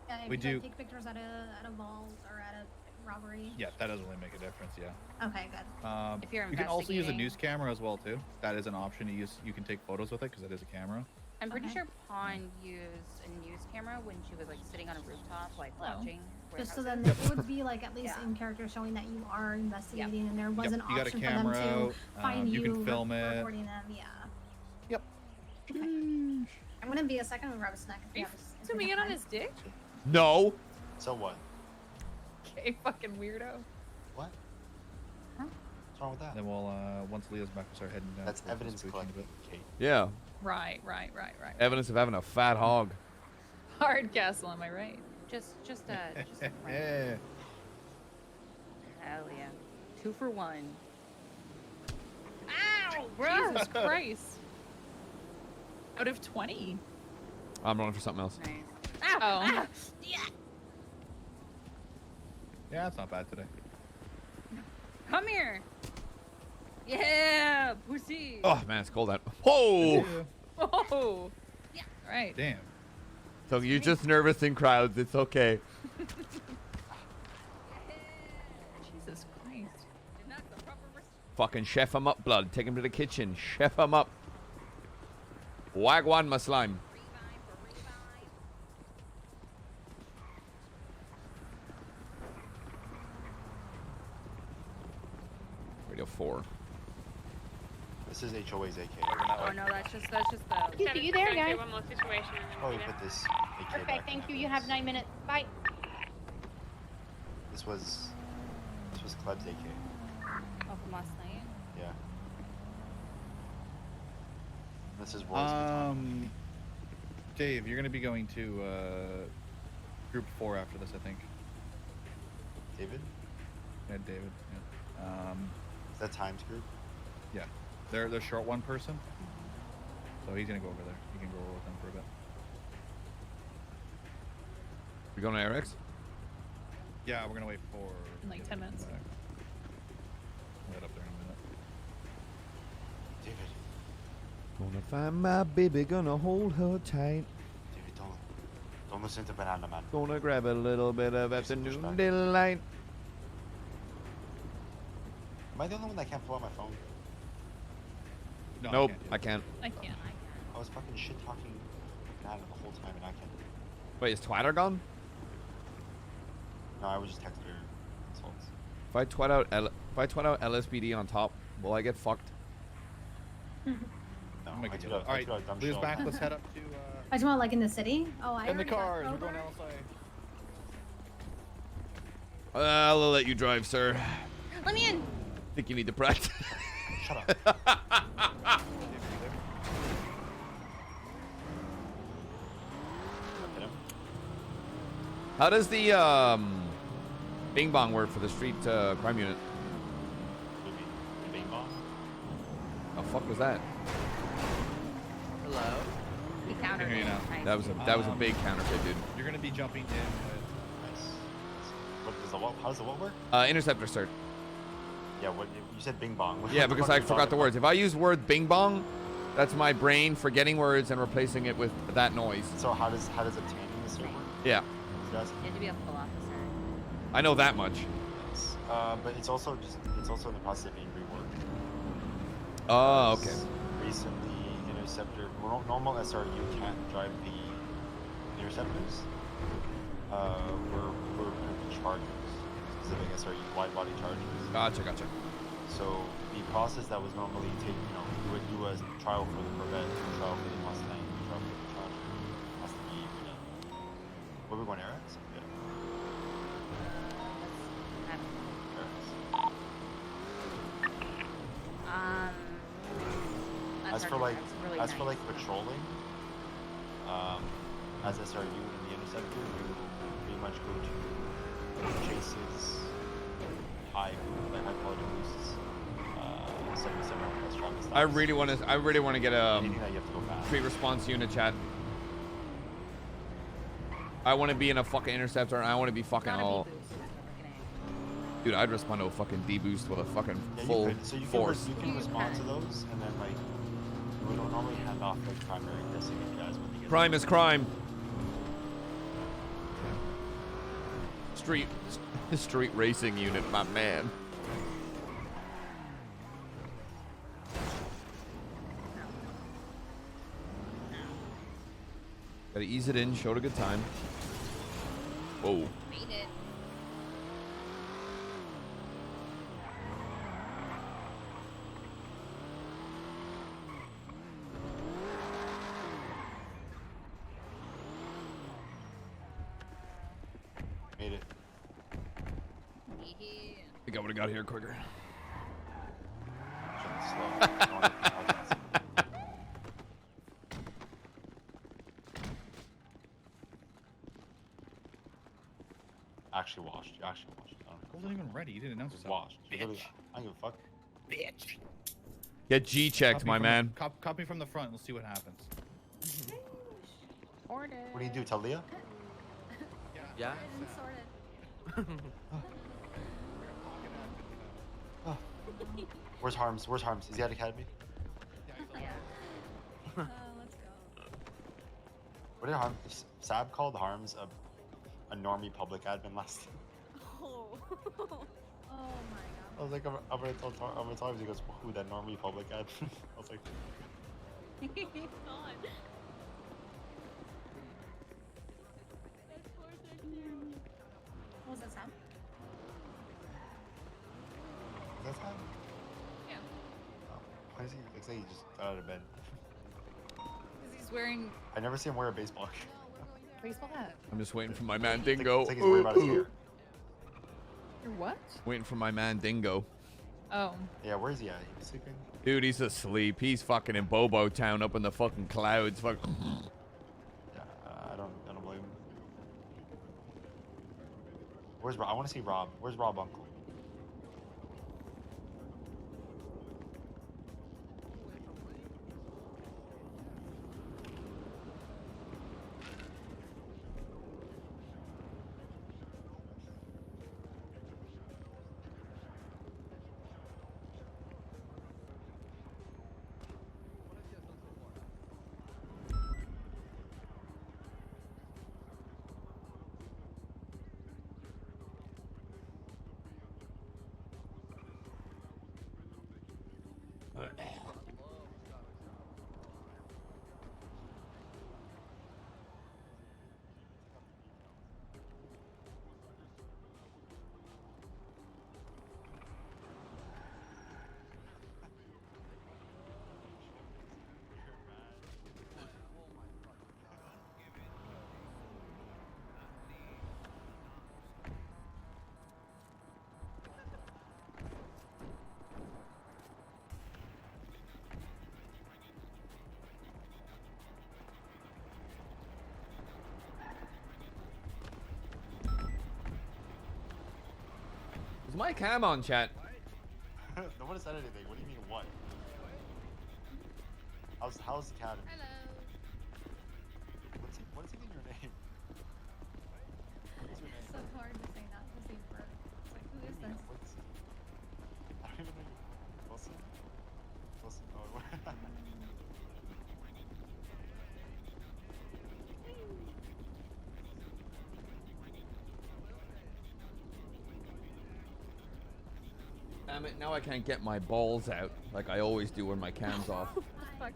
Yeah, if We you do- take pictures at a vault or at a robbery. yeah, that doesn't really make a difference. Yeah. Okay, good. If you're you can also use a investigating- news camera as well too. That is an option to use. You can take photos with it because it is a camera. I'm pretty Okay. sure Pawn used a news camera when she was like sitting on a rooftop, like watching. Just so warehouses. then it would be like at least in character showing that you are investigating and there was Yep, an you got a option camera, for them to find you can film it. reporting them. Yeah. Yep. Okay. I'm gonna be a second and grab a snack. If you have if you Zooming have in on time. his dick? No. So what? Okay, fucking weirdo. What? What's wrong with that? Then we'll once Leo's back, we'll start heading down. That's towards the evidence spooching a collected, bit. Kate. Yeah. Right. Evidence of having a fat hog. Hard castle, am I right? Just Yeah. Hell yeah. 2 for 1. Ow, bro! Jesus Christ. Out of 20. I'm running for something else. Nice. Ow! Ah, yeah. Yeah, it's not bad today. Come here. Yeah, pussy. Oh man, it's cold out. Whoa! Oh! Yeah. Right. Damn. So you're just nervous in crowds. It's okay. Jesus Christ. Fucking chef him up, blood. Take him to the kitchen. Chef him up. Wagwan, my slime. Radio 4. This is HOA's AK. Oh no, that's just the. Custy, you there, guys? Oh, you put this AK Perfect, back thank in you. You have 9 minutes. Bye. This was Kleb's AK. Oh, from last night. Yeah. This is Roy's baton. Dave, you're gonna be going to group 4 after this, I think. David? Yeah, David. Yeah. Is that Times group? Yeah. They're the short one person. So he's gonna go over there. You can go over with them for a bit. We going to RX? Yeah, we're gonna wait for. In like 10 minutes. We'll head up there in a minute. David. Gonna find my baby, gonna hold her tight. David, don't listen to Banana Man. Gonna grab a little bit of afternoon delight. Am I the only one that can't pull out my phone? No, Nope, I can't. I can't. I was fucking shit talking Banana the whole time and I can't. Wait, is Twitter gone? No, I was just texting her insults. If I tweet out LSPD on top, will I get fucked? No, Make I it tweeted do out- it. All right, I tweeted out dumb Leo's shit. back. Let's head up to. I just want like in the city. Oh, I In the already got cars. We're over. going outside. I'll let you drive, sir. Let me in. Think you need to practice. Shut up. How does the Bing Bong work for the street crime unit? Bing Bong? Oh fuck was that? Hello. He countered hear you it. now. Nice. That was a big counterfeit, dude. You're gonna be jumping in with. Nice. How does the what work? Interceptor cert. Yeah, what you said Bing Bong. What Yeah, the because fuck I are you forgot talking the words. If I use word Bing Bong, that's my brain forgetting words and replacing it with that noise. about? So how does obtaining this work? Yeah, You have to be a full officer. I know that much. Yes. But it's also in the process of being reworked. Oh, okay. Recently, Interceptor, normal SRU can't drive the Interceptors. We're putting Chargers, specific SRU wide body Chargers. Gotcha. So the process that was normally you would do a trial for the Corvette, a trial for the Mustang, a trial for the Charger, has to be redone. Where we going, Eric's? Yeah. Eric's. as for like, really as for nice. like patrolling, as SRU in the interceptor, you pretty much go to chases, high quality boosts, 77 plus traffic stops. I really want to get a Anything that you have to go fast. street response unit, chat. I want to be in a fucking interceptor, and I want to be fucking all. Dude, I'd respond to a fucking D-boost with a fucking Yeah, full you could. So you force. Can, you can respond to those, and then like we don't normally hand off like primary testing if you guys when you get. Crime is crime. Street racing unit, my man. Gotta ease it in, show it a good time. Whoa. Made it. Made it. I think I would have got here quicker. Actually washed. You actually washed. I don't know. Wasn't even ready. You didn't announce Just yourself. washed. I don't give a fuck. Bitch. Get G-checked, Copy my from man. The, copy from the front. We'll see what happens. Order. What do you do, Talia? Yeah. Where's Harms? Where's Harms? Is he at Academy? Let's go. What did Harms? Sab called Harms a normie public admin last. Oh. Oh my god. I was like, I'm gonna tell Harms. He goes, who, that normie public admin? I was like, God. What was that sound? is that Sab? Yeah. Why is he? Looks like he just got out of bed. Because he's wearing I never see him wear a baseball. baseball hat. I'm just waiting for my man Dingo. It's like he's worried about his hair. You're what? Waiting for my man Dingo. Oh. Yeah, where is he at? He's sleeping? Dude, he's asleep. He's fucking in Bobo Town up in the fucking clouds. Fuck. Yeah, I don't blame him. Where's Rob? I want to see Rob. Where's Rob Uncle? Is my cam on, chat? No one has said anything. What do you mean what? How's the academy? Hello. What is even your name? What's your name? It's so hard to say not to say for. It's like, who is this? I don't even know. Wilson? Wilson. Oh, Damn it, now I can't get my balls out like I always do when my cam's off. What the fuck?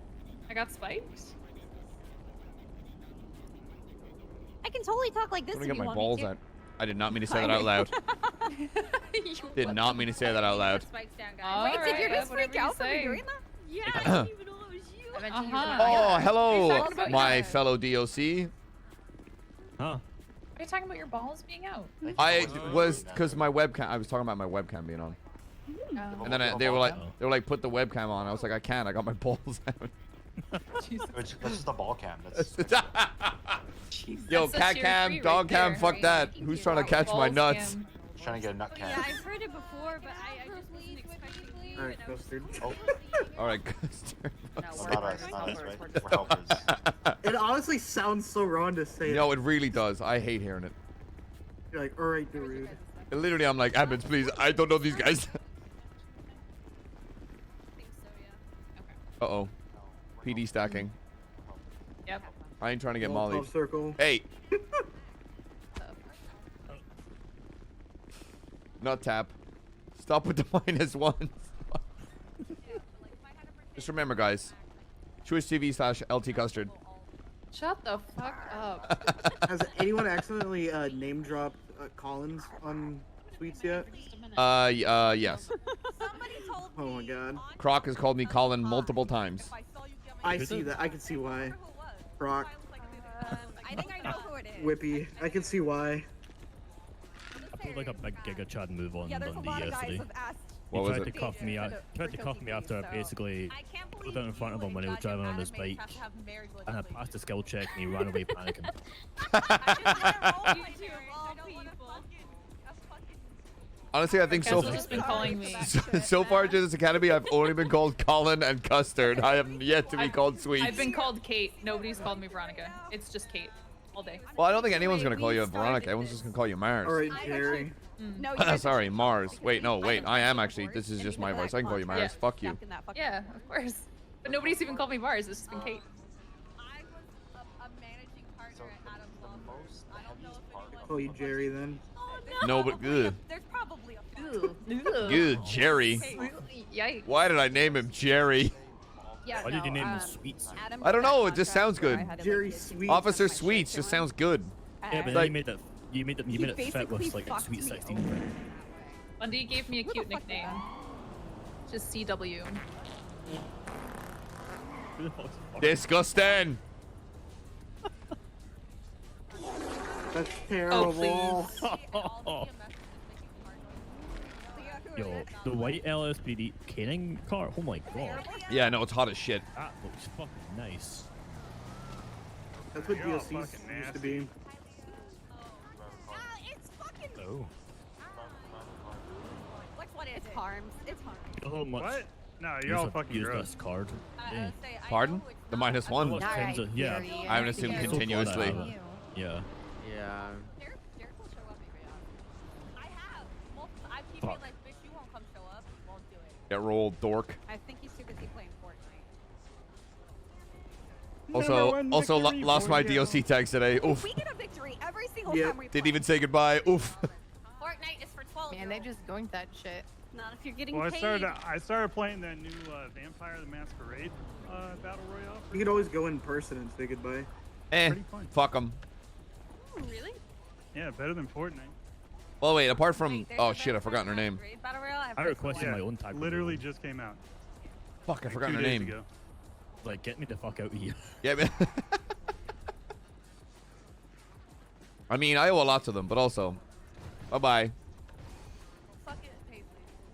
I got spikes? I can totally talk like this I'm if gonna you get my want balls me to. out. I did not mean to say that out loud. Did not mean to say that out loud. Spikes down, guys. Wait, did you just whatever freak you out for me say. doing that? Yeah, I didn't even know it was you. I meant to use it Oh, on my hello, What are you talking my about? fellow DOC. Huh? Are you talking about your balls being out? I was, because my webcam, I was talking about my webcam being on. And then they were like, put the webcam on. I was like, I can't. I got my balls out. That's just a ball cam. That's Yo, That's a cat tier cam, 3 dog right cam, there. fuck that. Who's trying to catch my Balls nuts? cam. trying to get a nut Yeah, cam. I've heard it before, but I just wasn't expecting you. Alright, Custard. All right, Custard. It's not us, right? We're helpers. It honestly sounds so wrong to say. No, it really does. I hate hearing it. You're like, alright, dude. Literally, I'm like, Abbott, please. I don't know these guys. Uh-oh. PD stacking. Yep. I ain't trying to get Molotov mollied. circle. Hey. Not tap. Stop with the -1s. Just remember, guys. Twitch TV/LT Custard. Shut the fuck up. Has anyone accidentally name dropped Collins on tweets yet? Yes. Oh my god. Croc has called me Colin multiple times. I see that. I can see why. Brock. I think I know who it is. Whippy. I can see why. I pulled like a big Giga Chad move on Dundee yesterday. What was Tried it? to cuff me out. Tried to cuff me after I basically put out in front of him when he was driving on his bike, and I passed the skill check and he ran away panicking. Honestly, I think so. Cass has just been calling me. So far, to this academy, I've only been called Colin and Custard. I have yet to be called Sweets. I've been called Kate. Nobody's called me Veronica. It's just Kate all day. Well, I don't think anyone's gonna call you Veronica. Everyone's just gonna call you Mars. Alright, Jerry. No, Sorry, Mars. Wait, no, wait. I am actually. This is just my voice. I can call you Mars. Fuck you. Yeah, of course. But nobody's even called me Mars. It's just been Kate. Call you Jerry then. No, but good. There's probably a Good, Jerry. Yikes. Why did I name him Jerry? Yeah, Why did you name him Sweets? I don't know. It just sounds good. Jerry Sweet. Officer Sweets just sounds good. Yeah, but then Like- you made it fit with like a Sweet 16. Bundy gave me a cute nickname. Just CW. Disgusting. That's terrible. Yo, the white LSPD caning car. Oh my god. Yeah, no, it's hot as shit. That looks fucking nice. That's what DLCs used to be. Oh. What is it? Harms. It's harms. Oh much. What? No, you're all fucking use gross. this card. Dang. Pardon? The -1? Well, tens of- yeah. I haven't assumed So glad I continuously. have it. Yeah. Yeah. Fuck. Get rolled, dork. I think he's too busy playing Fortnite. Also lost my DOC tags today. Oof. We get a victory every single Yep. time we Didn't even say goodbye. Oof. Fortnite is for 12. Man, they just going that shit. Not if you're getting Well, paid. I started playing that new Vampire the Masquerade Battle Royale. You could always go in person and say goodbye. Eh, fuck them. Oh, really? Yeah, better than Fortnite. Well, wait, apart from... Oh, shit, I forgot her name. Battle Royale. I requested my own tag. Literally just came out. Fuck, I forgot 2 her days name. ago. Like, get me the fuck out of here. Yeah, man. I mean, I owe a lot to them, but also... Bye-bye.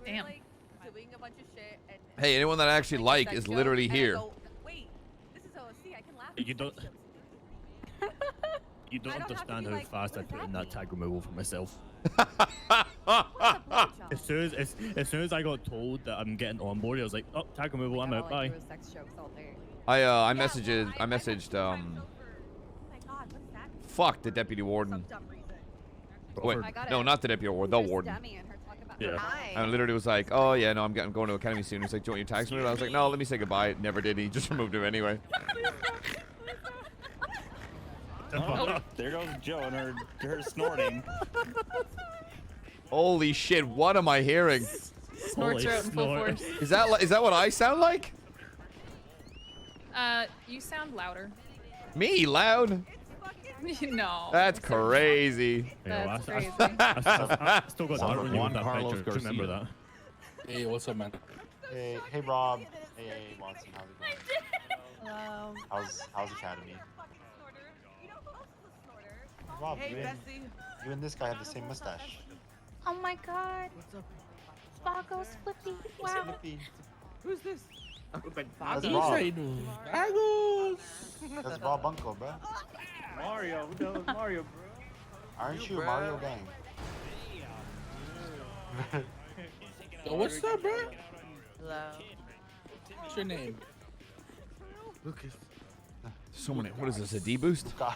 Damn. Doing a bunch of shit and Hey, anyone that I actually like is literally here. wait, this is OSC. I can laugh. You don't. You don't understand how fast I put in that tag removal for myself. as soon as I got told that I'm getting on board, I was like, oh, tag removal, I'm out, bye. I messaged fuck the deputy warden. Wait, no, not the deputy warden, the warden. Yeah. And I literally was like, oh yeah, no, I'm going to academy soon. He's like, do you want your tags removed? I was like, no, let me say goodbye. Never did. He just removed him anyway. There goes Joe and her snorting. Holy shit! What am I hearing? Snorts are out in full force. Is that what I sound like? You sound louder. Me loud? No. That's crazy. That's crazy. I still got that when you Juan that Carlos picture. Garcia. Remember that? Hey, what's up, man? Hey Rob. Hey Watson, how's it going? How's academy? Rob, Hey, you Bessie. and this guy have the same mustache. Oh my god. Boggles, Flippy. Wow. Who's this? That's He's Rob. riding Boggles. That's Rob Bunko, bro. Mario, who the hell is Mario, bro? Aren't you bro. Mario Gang? Yo, what's up, bro? Hello. What's your name? Lucas. So many. What is this? A D boost? God,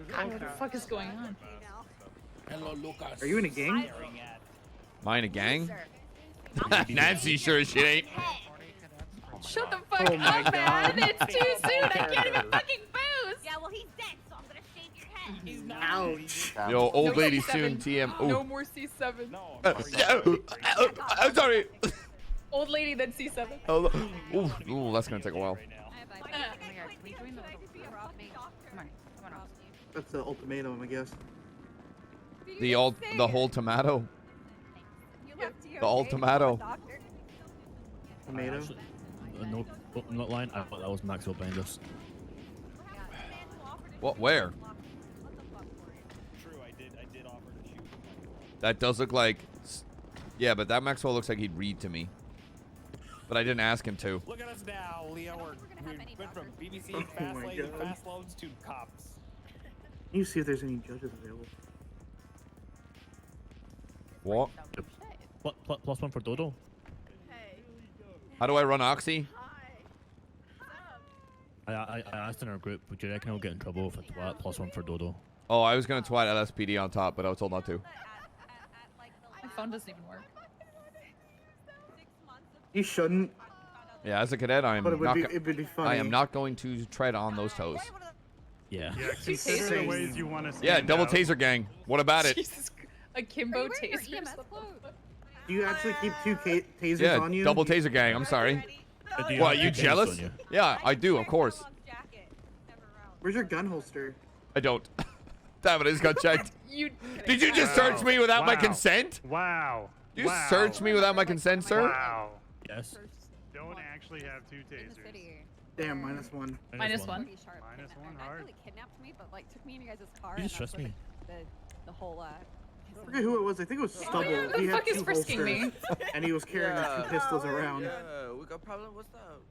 what the fuck is going on? Hello, Lucas. Are you in a gang? Mine a gang? Nancy sure as shit ain't. Shut the fuck Oh my up, man! God. It's too soon. I can't even fucking boost. Yeah, well, he's dead, so I'm gonna shave your head. He's not. Ouch. Yo, old No lady C7. soon. TM. No Ooh. more C7. I'm sorry. Old lady, then C7. Oh, ooh, that's gonna take a while. Oh my god, can we join the Come on, Rob. That's the ultimatum, I guess. The whole tomato. The ultimato. Tomato. No, I'm not lying. I thought that was Maxwell behind us. What? Where? True, I did offer to shoot. That does look like. Yeah, but that Maxwell looks like he'd read to me. But I didn't ask him to. Look at us now, Leo. We went from BBC Oh fast my lane, God. fast loads to cops. Can you see if there's any judges available? What? Plus one for Dodo. How do I run Oxy? I asked in our group, would you reckon I'll get in trouble if I twat plus one for Dodo? Oh, I was gonna twat LSPD on top, but I was told not to. My phone doesn't even work. You shouldn't. Yeah, as a cadet, I am But it would not. be- it would be funny. I am not going to tread on those toes. Yeah. Yeah, consider the ways you want to Yeah, stand double out. taser gang. What about it? Jesus, akimbo tasers. Do you actually keep two tasers Yeah, on you? double taser gang. I'm sorry. Do you What? have You two tasers jealous? on you? Yeah, I do. Of course. Where's your gun holster? I don't. Damn it! I just got checked. You. Did you just search me without my consent? Wow. You searched me without my consent, sir? Wow. Yes. Don't actually have two tasers. Damn, -1. -1. Minus one hard. Really kidnapped me, but like took me in your guys' car. You just trust me. The whole I forget who it was. I think it was Stubble. yeah, who he the had fuck is two frisking holsters, and he was carrying the two pistols around. Yeah, we got problem. What's up?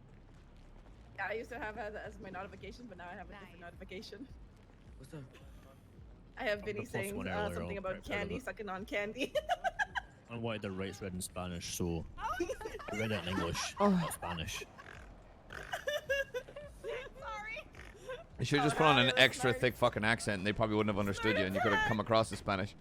Yeah, I used to have that as my notification, but now I have a different notification. What's up? I have The Vinny plus saying one earlier, something I'll about right out of candy, it. sucking on candy. I wanted the rights read in Spanish, so I read it in English, Oh. not Spanish. You should have just put on an extra thick fucking accent, and they probably wouldn't have understood you, and you could have come across as Spanish.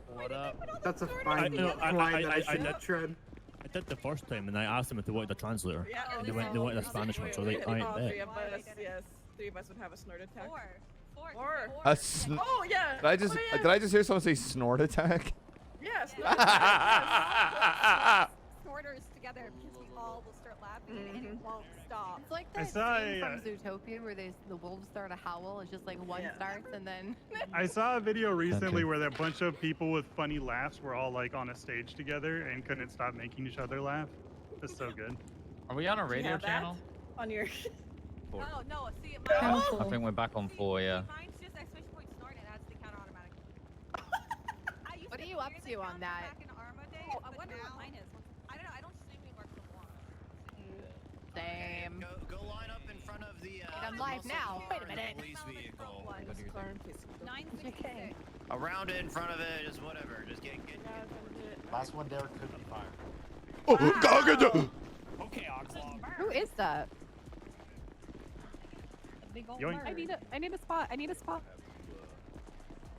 What up? That's a fine I line that I should did- tread. I did the first time, and I asked them if they wanted a translator. Yeah, And they wanted a Spanish one, so they, all I three bet. of us, yes, 3 of us would have a snort attack. Four. A sn- Oh yeah. Did I just did I just hear someone say snort attack? Yeah, snort attack. Snorters together because we all will start laughing and it won't stop. It's like I that saw scene a, from Zootopia where the wolves start to howl. It's just like one starts and then. I saw a video recently where a bunch of people with funny laughs were all like on a stage together and couldn't stop making each other laugh. That's so good. Are we on a Do you radio have that channel? on your. Four. Oh no, see I think we're back on 4, yeah. mine's just exclamation point snort and that's the count automatically. What are you up to on that? Back in Arma Day, I wonder what mine is. I don't know, I don't stream anymore because of one. Damn. Go line up in front of the. I'm live now. Wait a minute. Police vehicle. 966. Around it, in front of it, just whatever. Just get. Last one there could be fire. Okay, Oxlong. Who is that? Big old Yoink. bird. I need a spot. I need a spot.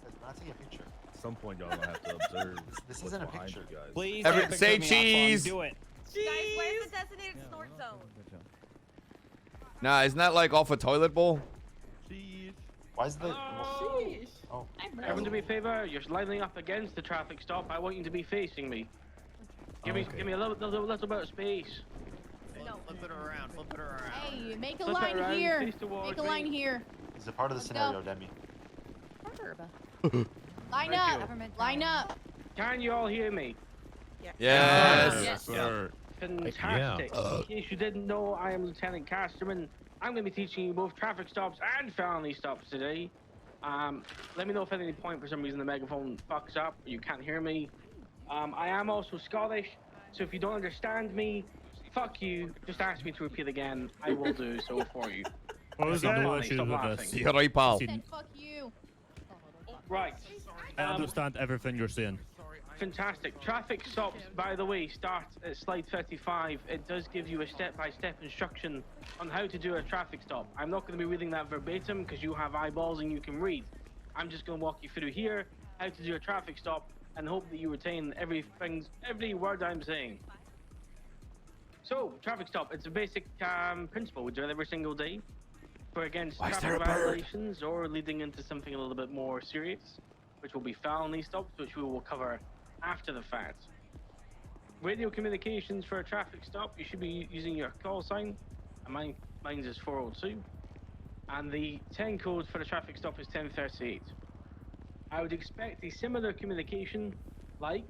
Guys, we're not taking a picture. At some point, y'all gonna have to observe. This what's isn't a behind picture. you guys. Please Every- take a picture say of me, Oxlong. cheese. Do it. Guys, where's the designated snort zone? Nah, isn't that like off a toilet bowl? Why is the? Sheesh. Oh. Everyone, do me a favor. You're lining up against the traffic stop. I want you to be facing me. Give me a little bit of space. Flip it around. Flip it around. Hey, make a Flip it line around, here. face towards Make a me. line here. It's a part of the Let's scenario, go. Demi. Line Thank up. you. Line up. Can you all hear me? Yes. Yes. Sir. Fantastic. In case you didn't know, I am Lieutenant Casterman. I'm going to be teaching you both traffic stops and felony stops today. Let me know if at any point for some reason the megaphone fucks up or you can't hear me. I am also Scottish, so if you don't understand me, fuck you. Just ask me to repeat again. I will do so for you. What was It's not that? funny, stop laughing. Yeah, right, pal. Fuck you. Right. I understand everything you're saying. Fantastic. Traffic stops, by the way, start at slide 35. It does give you a step-by-step instruction on how to do a traffic stop. I'm not going to be reading that verbatim because you have eyeballs and you can read. I'm just going to walk you through here how to do a traffic stop and hope that you retain every word I'm saying. So, traffic stop, it's a basic principle. We do it every single day for against traffic violations or leading into something a little bit more serious, which will be felony stops, which we will cover after the fact. Radio communications for a traffic stop, you should be using your call sign, and mine is 402, and the 10 code for the traffic stop is 1038. I would expect a similar communication like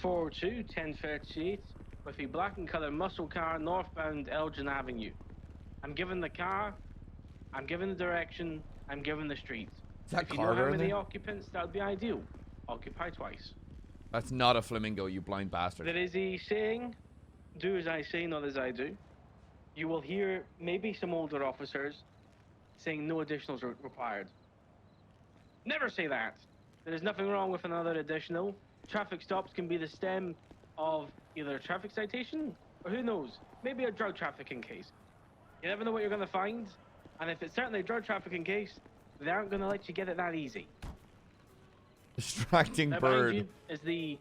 402, 1038, with a black and colored muscle car northbound Elgin Avenue. I'm given the car, I'm given the direction, I'm given the street. Is that if you know Carter how in many there? occupants, that would be ideal. Occupy twice. That's not a flamingo, you blind bastard. There is a saying, do as I say, not as I do. You will hear maybe some older officers saying no additionals are required. Never say that. There is nothing wrong with another additional. Traffic stops can be the stem of either a traffic citation, or who knows, maybe a drug trafficking case. You never know what you're going to find, and if it's certainly a drug trafficking case, they aren't going to let you get it that easy. Distracting Now, behind bird. you is the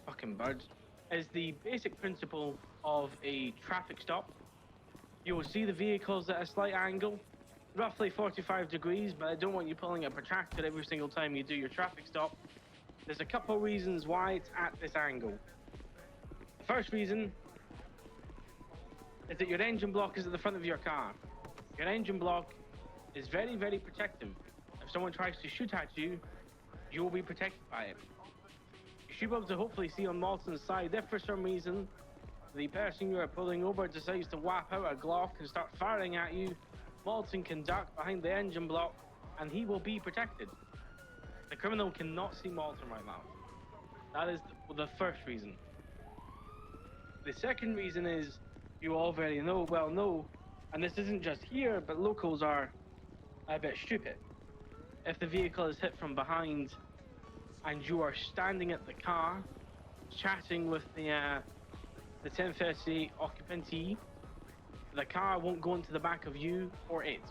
fucking bird. Is the basic principle of a traffic stop. You will see the vehicles at a slight angle, roughly 45 degrees, but I don't want you pulling a protractor every single time you do your traffic stop. There's a couple reasons why it's at this angle. The first reason is that your engine block is at the front of your car. Your engine block is very, very protective. If someone tries to shoot at you, you will be protected by it. You should be able to hopefully see on Malton's side if for some reason the person you are pulling over decides to whap out a Glock and start firing at you, Malton can duck behind the engine block and he will be protected. The criminal cannot see Malton right now. That is the first reason. The second reason is you all very well know, and this isn't just here, but locals are a bit stupid. If the vehicle is hit from behind and you are standing at the car chatting with the 1038 occupantee, the car won't go into the back of you or it.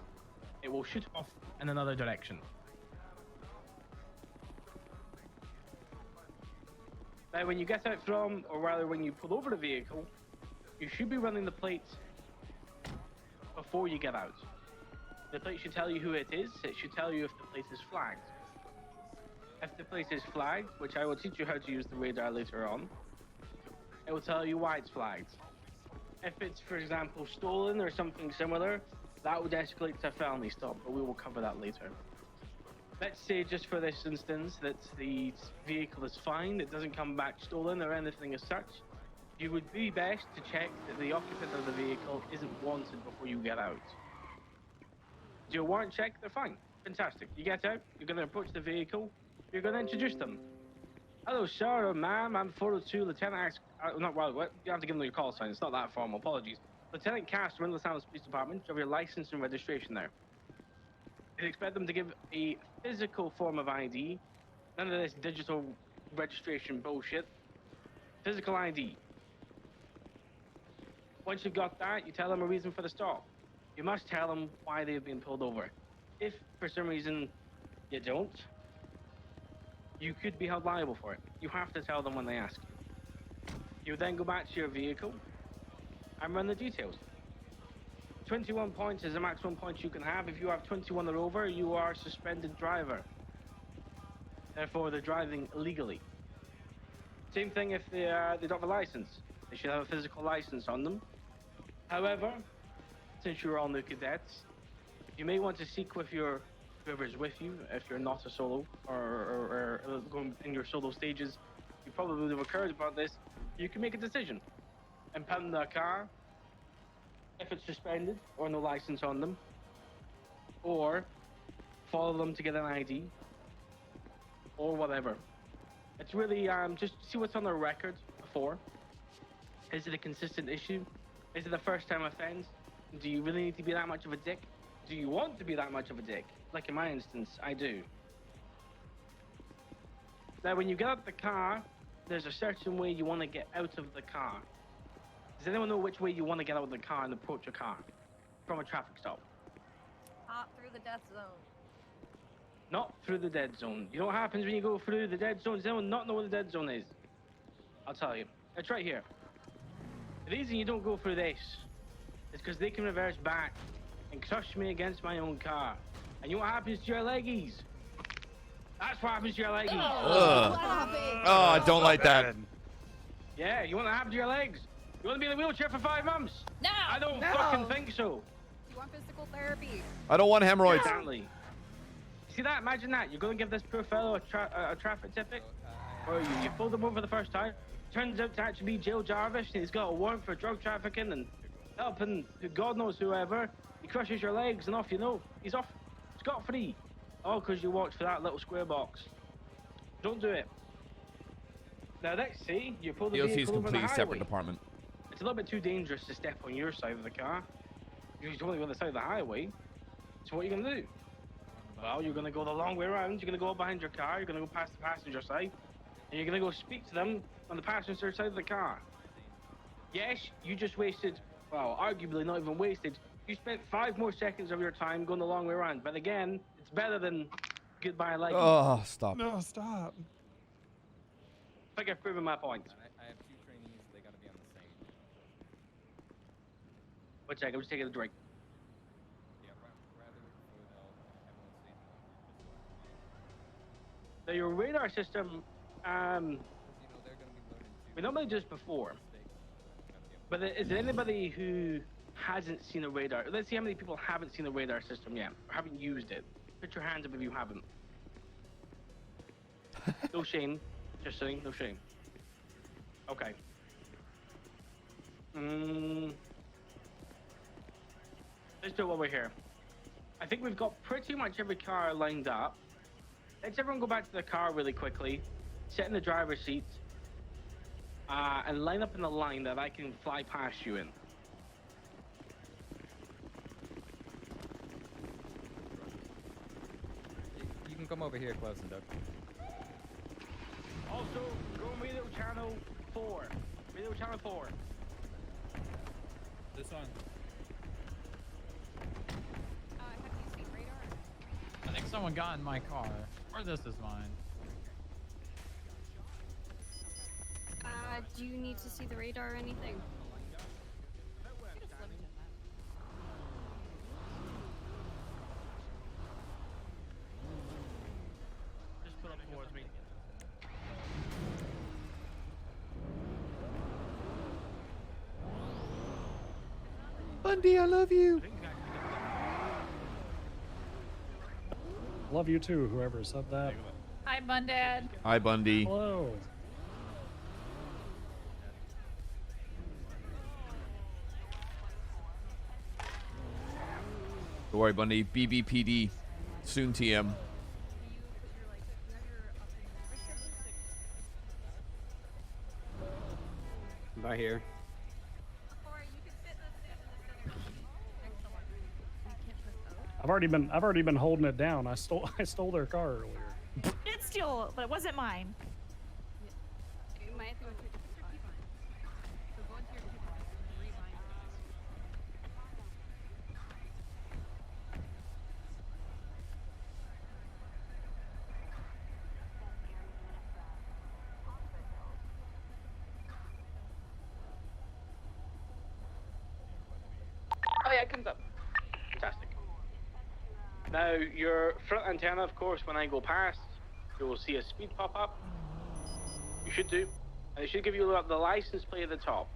It will shoot off in another direction. Now, when you get out from, or rather when you pull over the vehicle, you should be running the plates before you get out. The plate should tell you who it is. It should tell you if the plate is flagged. If the plate is flagged, which I will teach you how to use the radar later on, it will tell you why it's flagged. If it's, for example, stolen or something similar, that would escalate to a felony stop, but we will cover that later. Let's say, just for this instance, that the vehicle is fine, it doesn't come back stolen or anything as such. You would be best to check that the occupant of the vehicle isn't wanted before you get out. Do your warrant check, they're fine. Fantastic. You get out, you're going to approach the vehicle, you're going to introduce them. Hello, sir or ma'am, I'm 402 Lieutenant you have to give them your call sign, it's not that formal, apologies. Lieutenant Castor in the Los Angeles Police Department, you have your license and registration there. You expect them to give a physical form of ID, none of this digital registration bullshit. Physical ID. Once you've got that, you tell them a reason for the stop. You must tell them why they've been pulled over. If, for some reason, you don't, you could be held liable for it. You have to tell them when they ask you. You then go back to your vehicle and run the details. 21 points is the maximum points you can have. If you have 21 or over, you are a suspended driver. Therefore, they're driving illegally. Same thing if they don't have a license. They should have a physical license on them. However, since you're all new cadets, you may want to seek with whoever's with you. If you're not a solo or going in your solo stages, you probably would have occurred about this. You can make a decision. Impound the car if it's suspended or no license on them, or follow them to get an ID, or whatever. It's really just see what's on their record before. Is it a consistent issue? Is it a first-time offense? Do you really need to be that much of a dick? Do you want to be that much of a dick? Like in my instance, I do. Now, when you get out of the car, there's a certain way you want to get out of the car. Does anyone know which way you want to get out of the car and approach a car from a traffic stop? Hop through the death zone. Not through the dead zone. You know what happens when you go through the dead zone? Does anyone not know what the dead zone is? I'll tell you. It's right here. The reason you don't go through this is because they can reverse back and crush me against my own car. And you know what happens to your leggies? That's what happens to your leggies. Ugh. Oh, I don't like that. Yeah, you want to happen to your legs? You want to be in a wheelchair for 5 months? No. I don't fucking think so. You want physical therapy? I don't want hemorrhoids. Exactly. See that? Imagine that. You're going to give this poor fellow a traffic ticket, or you pulled him over the first time. Turns out to actually be Jill Jarvis, and he's got a warrant for drug trafficking and helping God knows whoever. He crushes your legs, and off you know. He's off scot-free. All because you watched for that little square box. Don't do it. Now, let's say you pull the DOC is vehicle over the completely highway. separate department. It's a little bit too dangerous to step on your side of the car. You're only on the side of the highway. So what are you going to do? Well, you're going to go the long way around. You're going to go up behind your car. You're going to go past the passenger side. And you're going to go speak to them on the passenger side of the car. Yes, you just wasted, well, arguably not even wasted. You spent 5 more seconds of your time going the long way around. But again, it's better than goodbye like. Oh, stop. No, stop. I think I've proven my point. I have 2 trainees. They gotta be on the same. One second, I'm just taking a drink. Yeah, rather everyone's same. Now, your radar system, we normally do this before. But is there anybody who hasn't seen a radar? Let's see how many people haven't seen a radar system yet, or haven't used it. Put your hands up if you haven't. No shame. Just saying, no shame. Okay. Let's do it while we're here. I think we've got pretty much every car lined up. Let's everyone go back to the car really quickly, sit in the driver's seat, and line up in the line that I can fly past you in. You can come over here, Close and Duck. Also, go on radio channel 4. Radio channel 4. This one. Have you seen radar? I think someone got in my car. Or this is mine. Do you need to see the radar or anything? Just put up towards me. Bundy, I love you. Love you too, whoever said that. Hi, Bundad. Hi, Bundy. Hello. Don't worry, Bundy. BBPD. Soon TM. Right here. I've already been holding it down. I stole their car earlier. It's still, but it wasn't mine. You might have to go to a different spot. So go into your people and rebind it. Oh yeah, it comes up. Fantastic. Now, your front antenna, of course, when I go past, you will see a speed pop up. You should do. And it should give you the license plate at the top.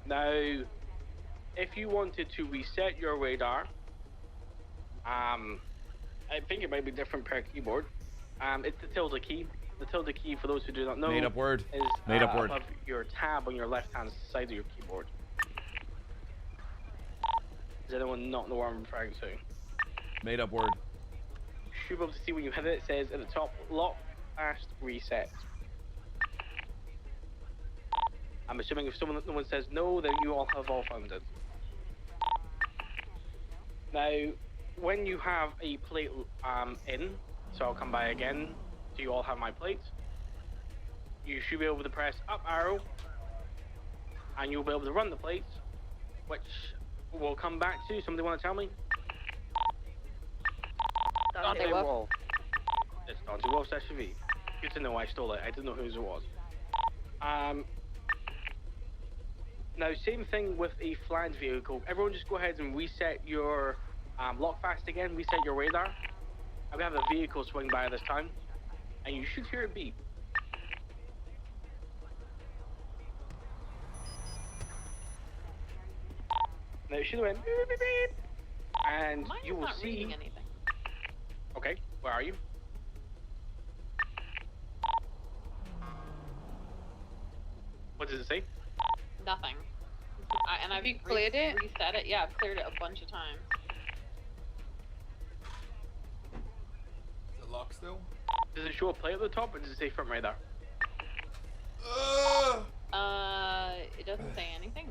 Now, if you wanted to reset your radar, I think it might be different per keyboard. It's the tilde key. The tilde key, for those who do not know, Made up word. is Made up word. above your tab on your left-hand side of your keyboard. Does anyone not know what I'm referring to? Made up word. should be able to see when you hit it. It says at the top, lock fast reset. I'm assuming if no one says no, then you all have all found it. Now, when you have a plate in, so I'll come by again, so you all have my plate. You should be able to press up arrow, and you'll be able to run the plate, which we'll come back to. Somebody want to tell me? Dante Wolf. It's Dante Wolf's SUV. Good to know I stole it. I didn't know whose it was. Now, same thing with a flagged vehicle. Everyone just go ahead and reset your lock fast again, reset your radar. And we have a vehicle swing by this time, and you should hear it beep. Now, it should have went beep, beep, beep. And Mine you is will not see... reading anything. Okay, where are you? What does it say? Nothing. And I've cleared it? reset it. Yeah, I've cleared it a bunch of times. Is it locked still? Does it show a plate at the top, or does it say front radar? It doesn't say anything.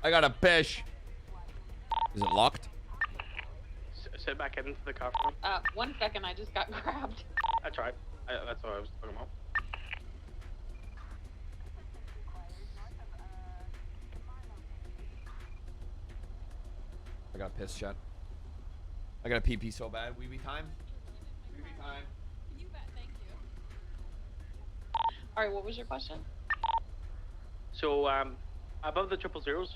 I got a fish. Is it locked? Sit back into the car for me. 1 second, I just got grabbed. That's right. That's what I was talking about. I got a piss shot. I got a pee so bad. Wee wee time. Wee wee time. You bet, thank you. Alright, what was your question? So, above the 000s,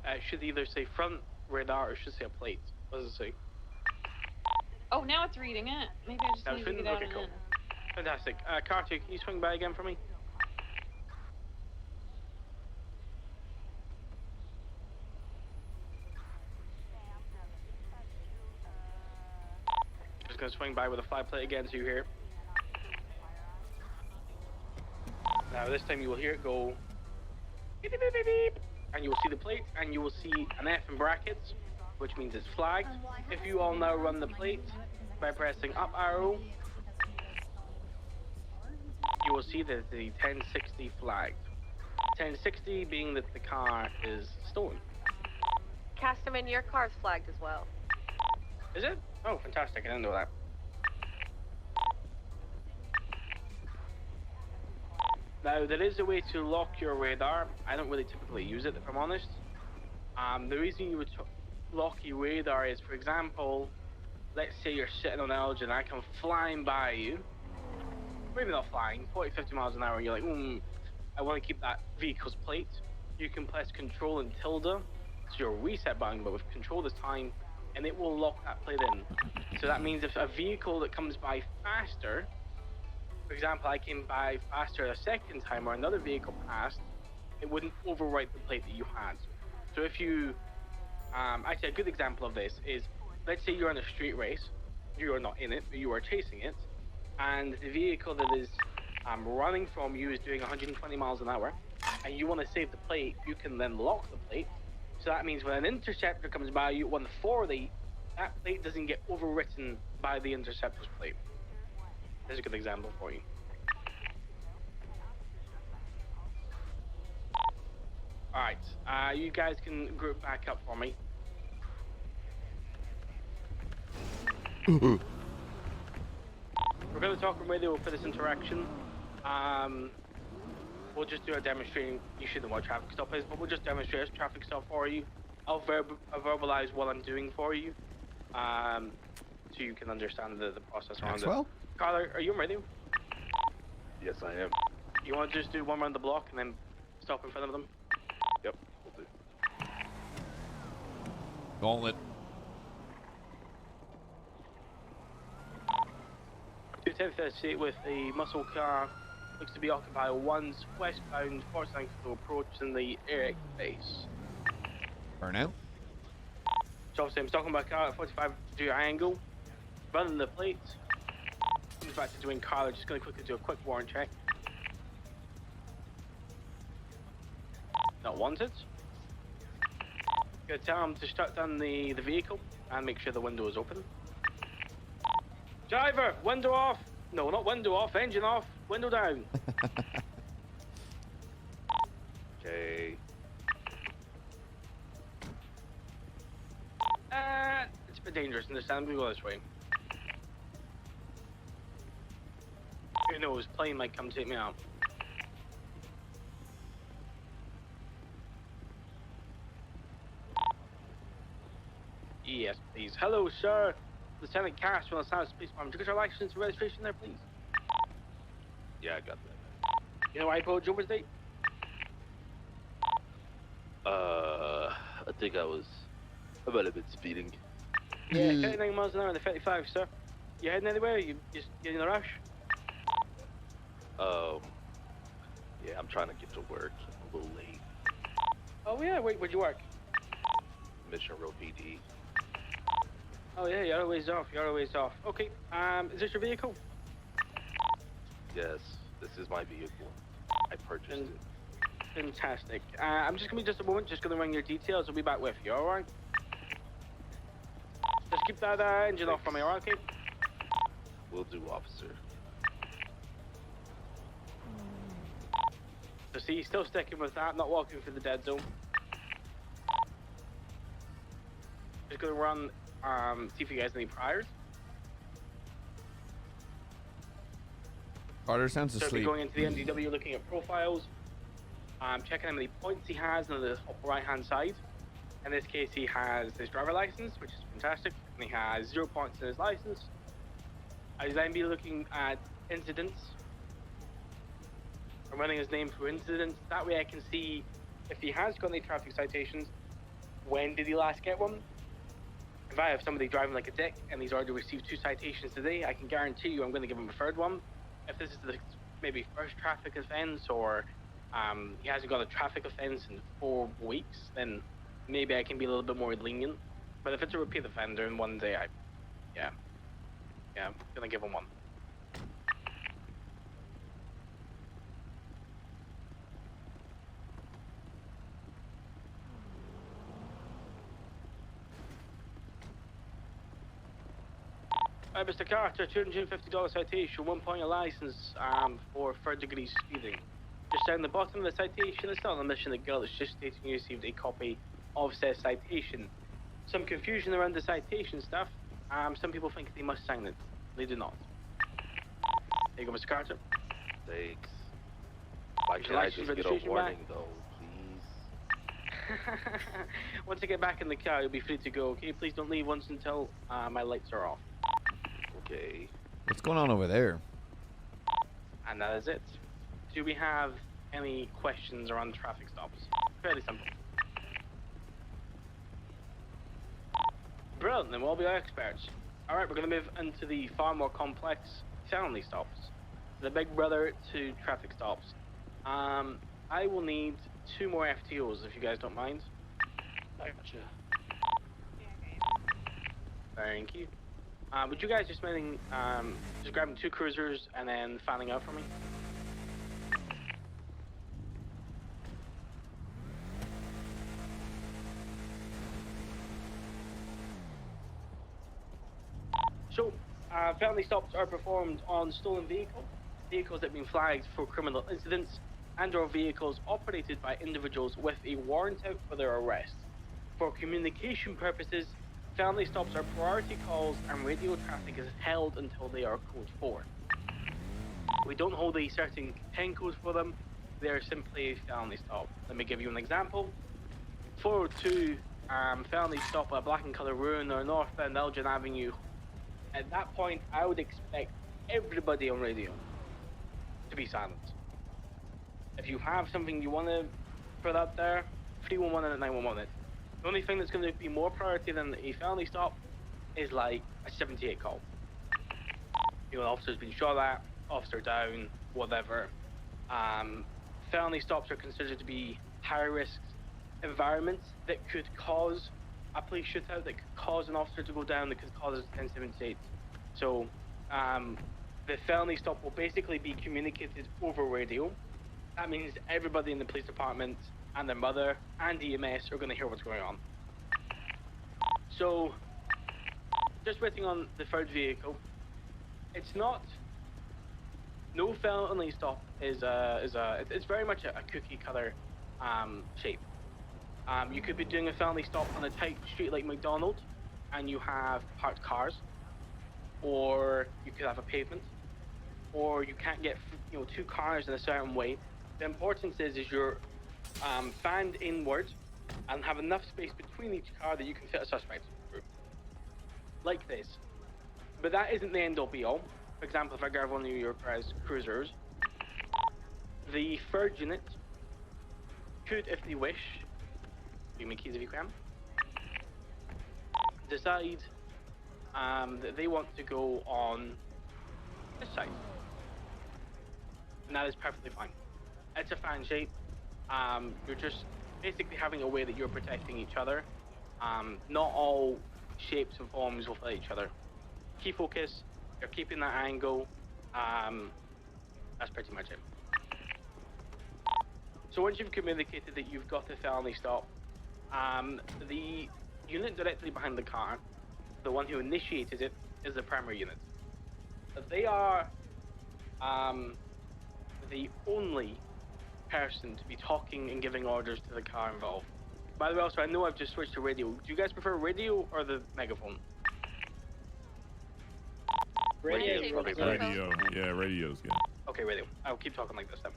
it should either say front radar or it should say a plate. What does it say? Oh, now it's reading it. Maybe I just Now need it's to reading? get out Okay, and cool. in. Fantastic. Carter, can you swing by again for me? Just gonna swing by with a flag plate again so you hear it. Now this time you will hear it go beep, beep, beep, beep, beep, and you will see the plate and you will see an F in brackets, which means it's flagged. If you all now run the plate by pressing up arrow, you will see that the 1060 flagged. 1060 being that the car is stolen. Castaman, your car's flagged as well. Is it? Oh, fantastic. I didn't know that. Now, there is a way to lock your radar. I don't really typically use it, if I'm honest. The reason you would lock your radar is, for example, let's say you're sitting on the edge and I come flying by you. Maybe not flying, 40, 50 miles an hour, and you're like, I want to keep that vehicle's plate. You can press Control and tilde, it's your reset button, but with Control this time, and it will lock that plate in. So that means if a vehicle that comes by faster, for example, I came by faster a second time or another vehicle passed, it wouldn't overwrite the plate that you had. So if you, actually a good example of this is, let's say you're in a street race, you are not in it, but you are chasing it, and the vehicle that is running from you is doing 120 miles an hour, and you want to save the plate, you can then lock the plate. So that means when an interceptor comes by you at 140, that plate doesn't get overwritten by the interceptor's plate. There's a good example for you. Alright, you guys can group back up for me. We're going to talk on radio for this interaction. We'll just do a demonstrating. You should know what traffic stop is, but we'll just demonstrate a traffic stop for you. I'll verbalize what I'm doing for you, so you can understand the process around Maxwell? it. Carter, are you ready? Yes, I am. You want to just do one round the block and then stop in front of them? Yep, we'll do. Gauntlet. 210 with a muscle car. Looks to be occupied one's westbound 49 approach in the Eric base. Burnout. So I'm talking about car at 45 degree angle. Running the plate. In fact, doing car, just going to quickly do a quick warrant check. Not wanted. Gonna tell him to shut down the vehicle and make sure the window is open. Driver, window off. No, not window off, engine off, window down. Okay. It's a bit dangerous, understand? We go this way. Who knows, plane might come take me out. Yes, please. Hello, sir. Lieutenant Cash from the South Police Department. Get your license and registration there, please. Yeah, I got that. You know why I pulled you over date? I think I might have been speeding. Yeah, 39 miles an hour in the 55, sir. You heading anywhere? You just getting in a rush? Yeah, I'm trying to get to work. I'm a little late. Oh yeah, wait, where'd you work? Mission Row PD. Oh yeah, you're a ways off, you're a ways off. Okay, is this your vehicle? Yes, this is my vehicle. I purchased it. Fantastic. I'm just gonna be just a moment, just gonna run your details. I'll be back with you, alright? Just keep that engine off from me, alright, okay? Will do, officer. So see, he's still sticking with that, not walking through the dead zone. Just gonna run, see if you guys have any priors. Carter sounds So asleep. be going into the MDW, looking at profiles, checking how many points he has on the upper right-hand side. In this case, he has his driver license, which is fantastic, and he has 0 points in his license. I'll then be looking at incidents. I'm running his name through incidents. That way I can see if he has got any traffic citations, when did he last get one? If I have somebody driving like a dick and he's already received 2 citations today, I can guarantee you I'm going to give him a third one. If this is the maybe first traffic offense, or he hasn't got a traffic offense in 4 weeks, then maybe I can be a little bit more lenient. But if it's a repeat offender in one day, yeah, I'm gonna give him one. Mr. Carter, $250 citation, 1 point of license for third-degree speeding. Just down the bottom of the citation, it's not a mission of guilt, it's just stating you received a copy of said citation. Some confusion around the citation stuff. Some people think they must sign it. They do not. There you go, Mr. Carter. Thanks. Why can't I just get a warning, though, please? Once I get back in the car, you'll be free to go, okay? Please don't leave once until my lights are off. Okay. What's going on over there? And that is it. Do we have any questions around traffic stops? Fairly simple. Brilliant, then we'll be experts. Alright, we're going to move into the far more complex felony stops. The big brother to traffic stops. I will need 2 more FTOs if you guys don't mind. Gotcha. Thank you. Would you guys just mind just grabbing 2 cruisers and then fanning out for me? So, felony stops are performed on stolen vehicles that have been flagged for criminal incidents, and/or vehicles operated by individuals with a warrant out for their arrest. For communication purposes, felony stops are priority calls and radio traffic is held until they are code 4. We don't hold a certain 10 code for them, they are simply a felony stop. Let me give you an example. 402 felony stop at a black and colour ruin or northbound Elgin Avenue. At that point, I would expect everybody on radio to be silent. If you have something you want to put up there, 311 and 911 it. The only thing that's going to be more priority than a felony stop is like a 78 call. You know, an officer's been shot at, officer down, whatever. Felony stops are considered to be high-risk environments that could cause a police shootout, that could cause an officer to go down, that could cause a 1078. So, the felony stop will basically be communicated over radio. That means everybody in the police department and their mother and EMS are going to hear what's going on. So, just waiting on the third vehicle. it's not. No felony stop it's very much a cookie cutter shape. You could be doing a felony stop on a tight street like McDonald, and you have parked cars, or you could have a pavement, or you can't get two cars in a certain way. The importance is you're fanned inward and have enough space between each car that you can fit a suspect through, like this. But that isn't the end all be all. For example, if I grab one of your guys' cruisers, the third unit could, if they wish, give me keys if you can, decide that they want to go on this side. And that is perfectly fine. It's a fan shape. You're just basically having a way that you're protecting each other. Not all shapes and forms will fit each other. Key focus, you're keeping that angle. That's pretty much it. So once you've communicated that you've got a felony stop, the unit directly behind the car, the one who initiated it, is the primary unit. They are the only person to be talking and giving orders to the car involved. By the way, also, I know I've just switched to radio. Do you guys prefer radio or the megaphone? Radio. Yeah, radio's good. Okay, radio. I'll keep talking like this then.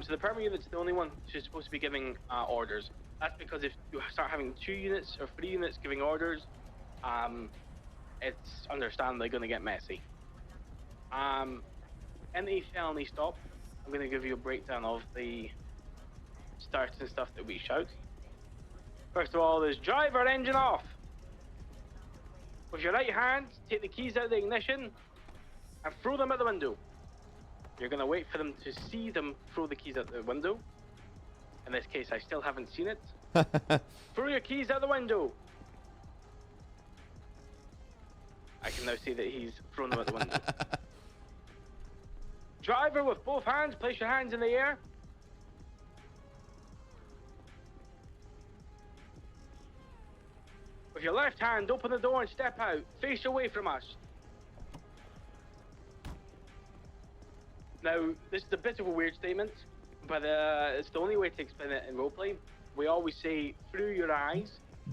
So the primary unit's the only one who's supposed to be giving orders. That's because if you start having 2 units or 3 units giving orders, it's understandably going to get messy. Any felony stop, I'm going to give you a breakdown of the starts and stuff that we shout. First of all, there's driver engine off. With your right hand, take the keys out of the ignition and throw them out the window. You're going to wait for them to see them throw the keys out the window. In this case, I still haven't seen it. Throw your keys out the window. I can now see that he's thrown them out the window. Driver, with both hands, place your hands in the air. With your left hand, open the door and step out. Face away from us. Now, this is a bit of a weird statement, but it's the only way to explain it in roleplay. We always say, through your eyes,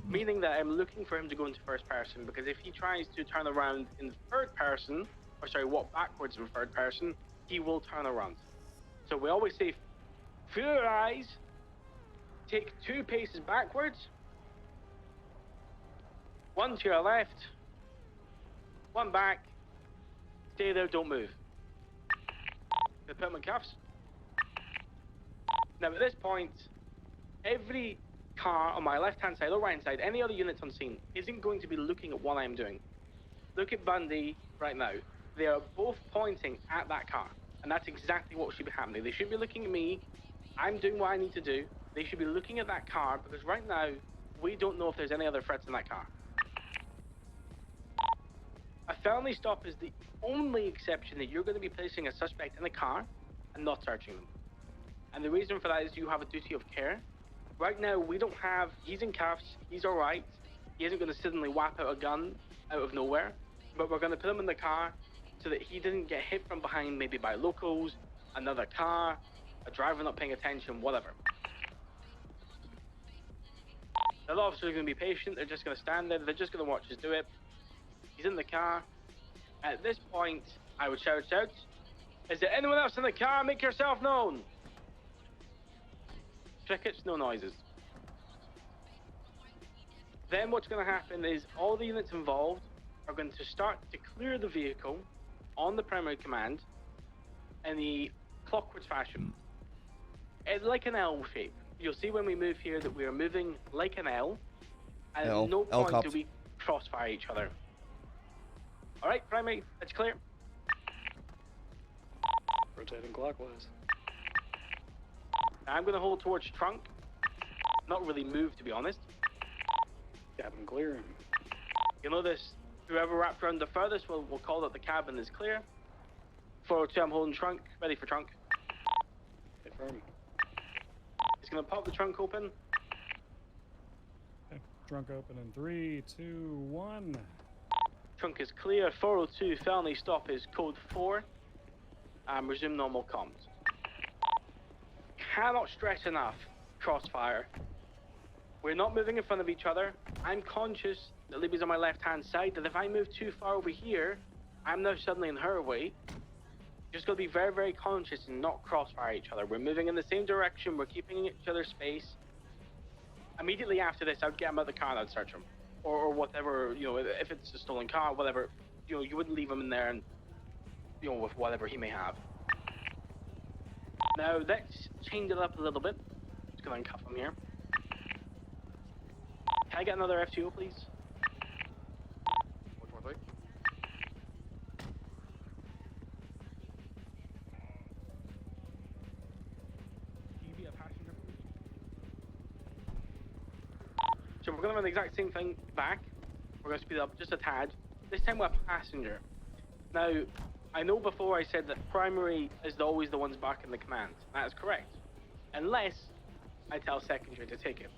meaning that I'm looking for him to go into first person, because if he tries to turn around in third person, or sorry, walk backwards in third person, he will turn around. So we always say, through your eyes, take 2 paces backwards, 1 to your left, 1 back, stay there, don't move. They put him in cuffs. Now at this point, every car on my left hand side or right hand side, any other units on scene, isn't going to be looking at what I'm doing. Look at Bundy right now. They are both pointing at that car, and that's exactly what should be happening. They shouldn't be looking at me. I'm doing what I need to do. They should be looking at that car, because right now, we don't know if there's any other threats in that car. A felony stop is the only exception that you're going to be placing a suspect in a car and not searching them. And the reason for that is you have a duty of care. Right now, we don't have, he's in cuffs, he's all right. He isn't going to suddenly whap out a gun out of nowhere, but we're going to put him in the car so that he didn't get hit from behind, maybe by locals, another car, a driver not paying attention, whatever. The officers are going to be patient. They're just going to stand there. They're just going to watch us do it. He's in the car. At this point, I would shout out, is there anyone else in the car? Make yourself known. Crickets, no noises. Then what's going to happen is all the units involved are going to start to clear the vehicle on the primary command in the clockwork fashion. It's like an L shape. You'll see when we move here that we are moving like an L, and at no point do we crossfire each other. All right, primary, that's clear. Rotating clockwise. Now I'm going to hold towards trunk. Not really move, to be honest. Cabin clear. You'll notice whoever wrapped around the furthest, we'll call that the cabin is clear. 402, I'm holding trunk, ready for trunk. Confirm. He's going to pop the trunk open. Okay. Trunk open in 3, 2, 1. Trunk is clear. 402 felony stop is code 4. Resume normal comms. Cannot stress enough, Crossfire. We're not moving in front of each other. I'm conscious that Libby's on my left-hand side, that if I move too far over here, I'm now suddenly in her way. Just gotta be very, very conscious and not crossfire each other. We're moving in the same direction. We're keeping each other's space. Immediately after this, I'd get him out of the car and I'd search him. Or whatever, you know, if it's a stolen car, whatever, you know, you wouldn't leave him in there and, you know, with whatever he may have. Now, let's change it up a little bit. Just gonna uncuff him here. Can I get another FTO, please? One more thing. Can you be a passenger, please? So we're gonna run the exact same thing back. We're gonna speed up just a tad. This time we're a passenger. Now, I know before I said that primary is always the ones back in the command. That is correct. Unless I tell secondary to take it.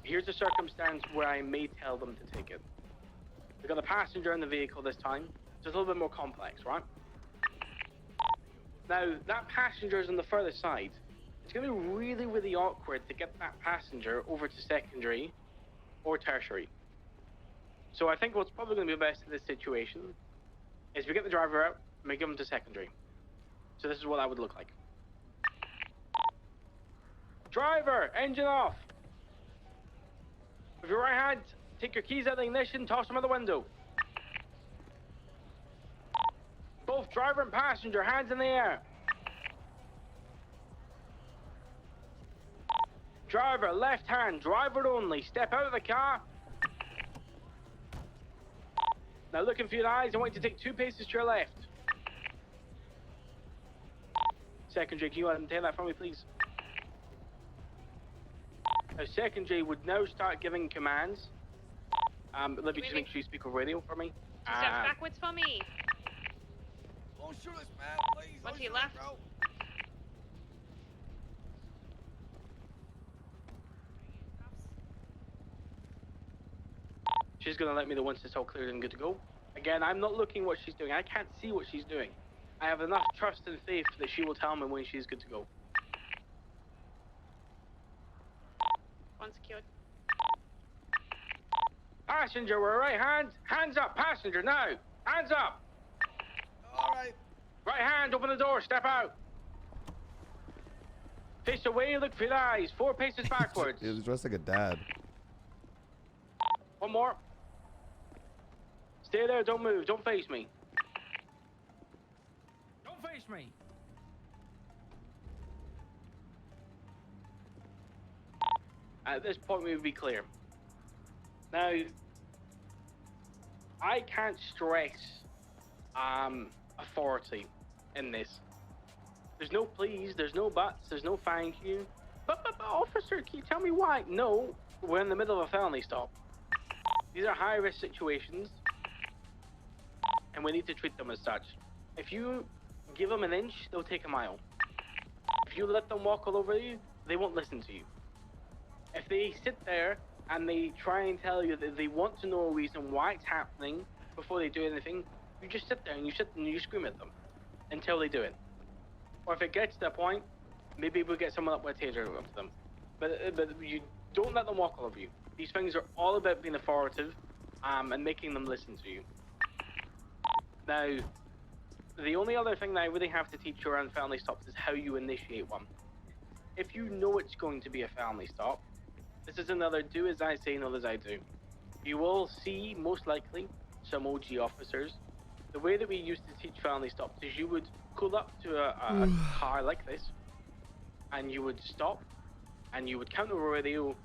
Here's a circumstance where I may tell them to take it. We've got a passenger in the vehicle this time, so it's a little bit more complex, right? Now, that passenger is on the further side. It's going to be really, really awkward to get that passenger over to secondary or tertiary. So I think what's probably going to be best in this situation is we get the driver out and we give him to secondary. So this is what that would look like. Driver, engine off. With your right hand, take your keys out of the ignition, toss them out the window. Both driver and passenger, hands in the air. Driver, left hand, driver only. Step out of the car. Now looking for your eyes, I want you to take 2 paces to your left. Secondary, can you take that from me, please? Now, secondary would now start giving commands. Libby, just make sure you speak over radio for me. 2 steps backwards for me. Don't shoot us, man, please. 1 to your left. She's gonna let me know once it's all cleared and good to go. Again, I'm not looking what she's doing. I can't see what she's doing. I have enough trust and faith that she will tell me when she's good to go. 1 secured. Passenger, we're right hand. Hands up, passenger, now. Hands up. All right. Right hand, open the door, step out. Face away, look for your eyes. 4 paces backwards. He was dressed like a dad. 1 more. Stay there, don't move, don't face me. Don't face me. At this point, we would be clear. Now, I can't stress authority in this. There's no please, there's no buts, there's no thank you. But officer, can you tell me why? No, we're in the middle of a felony stop. These are high-risk situations, and we need to treat them as such. If you give them an inch, they'll take a mile. If you let them walk all over you, they won't listen to you. If they sit there and they try and tell you that they want to know a reason why it's happening before they do anything, you just sit there and you scream at them until they do it. Or if it gets to a point, maybe we'll get someone up with a taser up to them. But you don't let them walk all over you. These things are all about being authoritative and making them listen to you. Now, the only other thing that I really have to teach you around felony stops is how you initiate one. If you know it's going to be a felony stop, this is another do as I say, not as I do. You will see, most likely, some OG officers. The way that we used to teach felony stops is you would pull up to a car like this, and you would stop, and you would count over radio,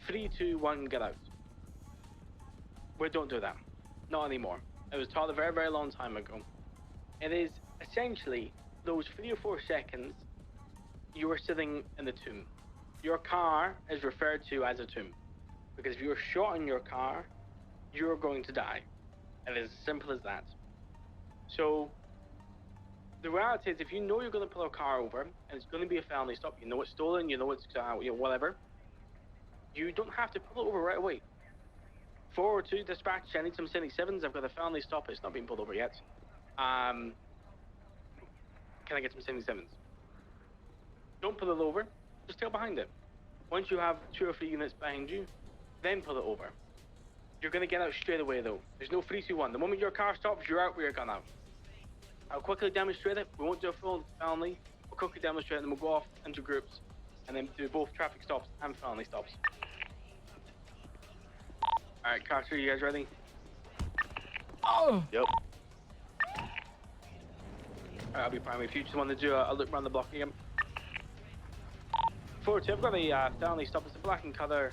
3, 2, 1, get out. We don't do that. Not anymore. It was taught a very, very long time ago. It is essentially those 3 or 4 seconds you are sitting in the tomb. Your car is referred to as a tomb. Because if you're shot in your car, you're going to die. It is as simple as that. So, the reality is if you know you're going to pull a car over, and it's going to be a felony stop, you know it's stolen, you know it's whatever, you don't have to pull it over right away. 402 dispatch, I need some 77s. I've got a felony stop. It's not been pulled over yet. Can I get some 77s? Don't pull it over. Just tail behind it. Once you have 2 or 3 units behind you, then pull it over. You're going to get out straight away, though. There's no 3, 2, 1. The moment your car stops, you're out where you're going out. I'll quickly demonstrate it. We won't do a full felony. We'll quickly demonstrate it, and then we'll go off into groups, and then do both traffic stops and felony stops. All right, Carter, you guys ready? Oh. Yep. All right, I'll be primary. If you just want to do a look around the block again. 402, I've got a felony stop. It's a black and color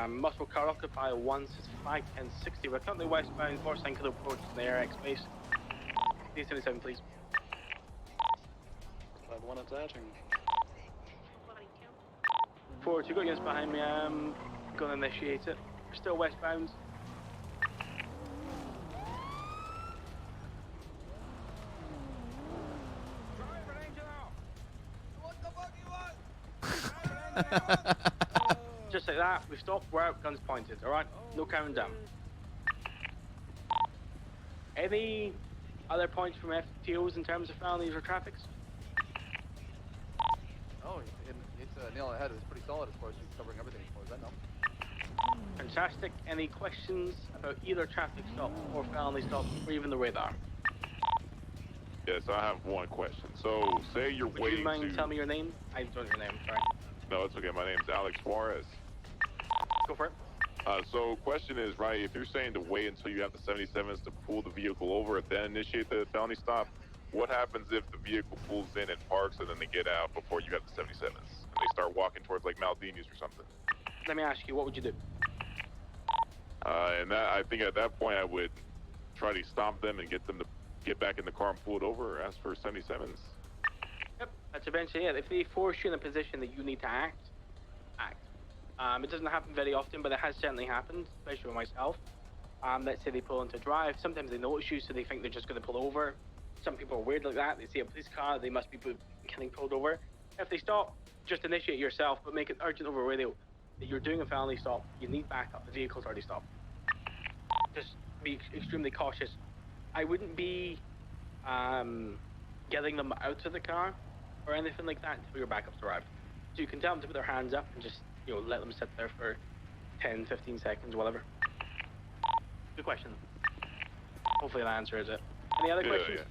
muscle car occupied once. It's 51060. We're currently westbound for St. Kilda approach to the AirX base. D77, please. 5-1 attaching. 402, got units behind me. I'm gonna initiate it. We're still westbound. Just like that, we stopped, we're out, guns pointed, alright? No counting down. Any other points from FTOs in terms of felonies or traffics? Oh, it's a nail on the head. It's pretty solid as far as he's covering everything as far as I know. Fantastic. Any questions about either traffic stop or felony stop, or even the radar? Yes, I have one question. So, say you're Would waiting you mind to... telling me your name? I don't know your name, sorry. No, it's okay. My name's Alex Juarez. Go for it. So, question is, right, if you're saying to wait until you have the 77s to pull the vehicle over, then initiate the felony stop, what happens if the vehicle pulls in and parks and then they get out before you have the 77s? And they start walking towards, like, Maldini's or something? Let me ask you, what would you do? And that, I think at that point I would try to stop them and get them to get back in the car and pull it over or ask for 77s. Yep, that's eventually it. If they force you in a position that you need to act, act. It doesn't happen very often, but it has certainly happened, especially with myself. Let's say they pull into drive. Sometimes they notice you, so they think they're just going to pull over. Some people are weird like that. They see a police car, they must be getting pulled over. If they stop, just initiate yourself, but make it urgent over radio that you're doing a felony stop. You need backup. The vehicle's already stopped. Just be extremely cautious. I wouldn't be getting them out of the car or anything like that until your backups arrive. So you can tell them to put their hands up and just, you know, let them sit there for 10, 15 seconds, whatever. Good question. Hopefully that answers it. Any other questions? Yeah.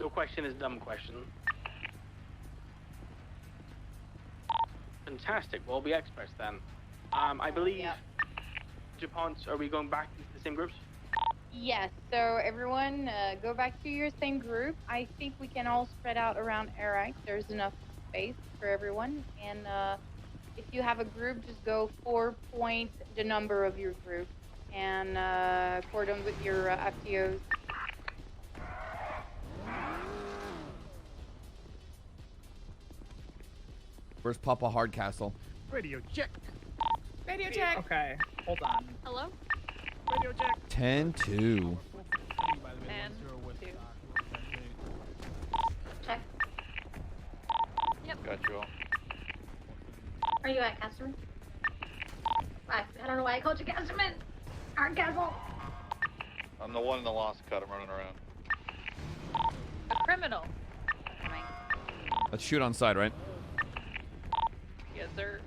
No question is a dumb question. Fantastic. We'll be experts then. I believe, DuPont, are we going back into the same groups? Yes, so everyone go back to your same group. I think we can all spread out around AirX. There's enough space for everyone. And if you have a group, just go 4-point the number of your group and cordon with your FTOs. Where's Papa Hardcastle? Radio check. Radio check. Okay, hold on. Hello? Radio check. 10-2. And 2. Check. Yep. Got you all. Are you at Casterman? I don't know why I called you Casterman. Hardcastle. I'm the one in the lost cut. I'm running around. A criminal. Let's shoot on side, right? Yes, sir.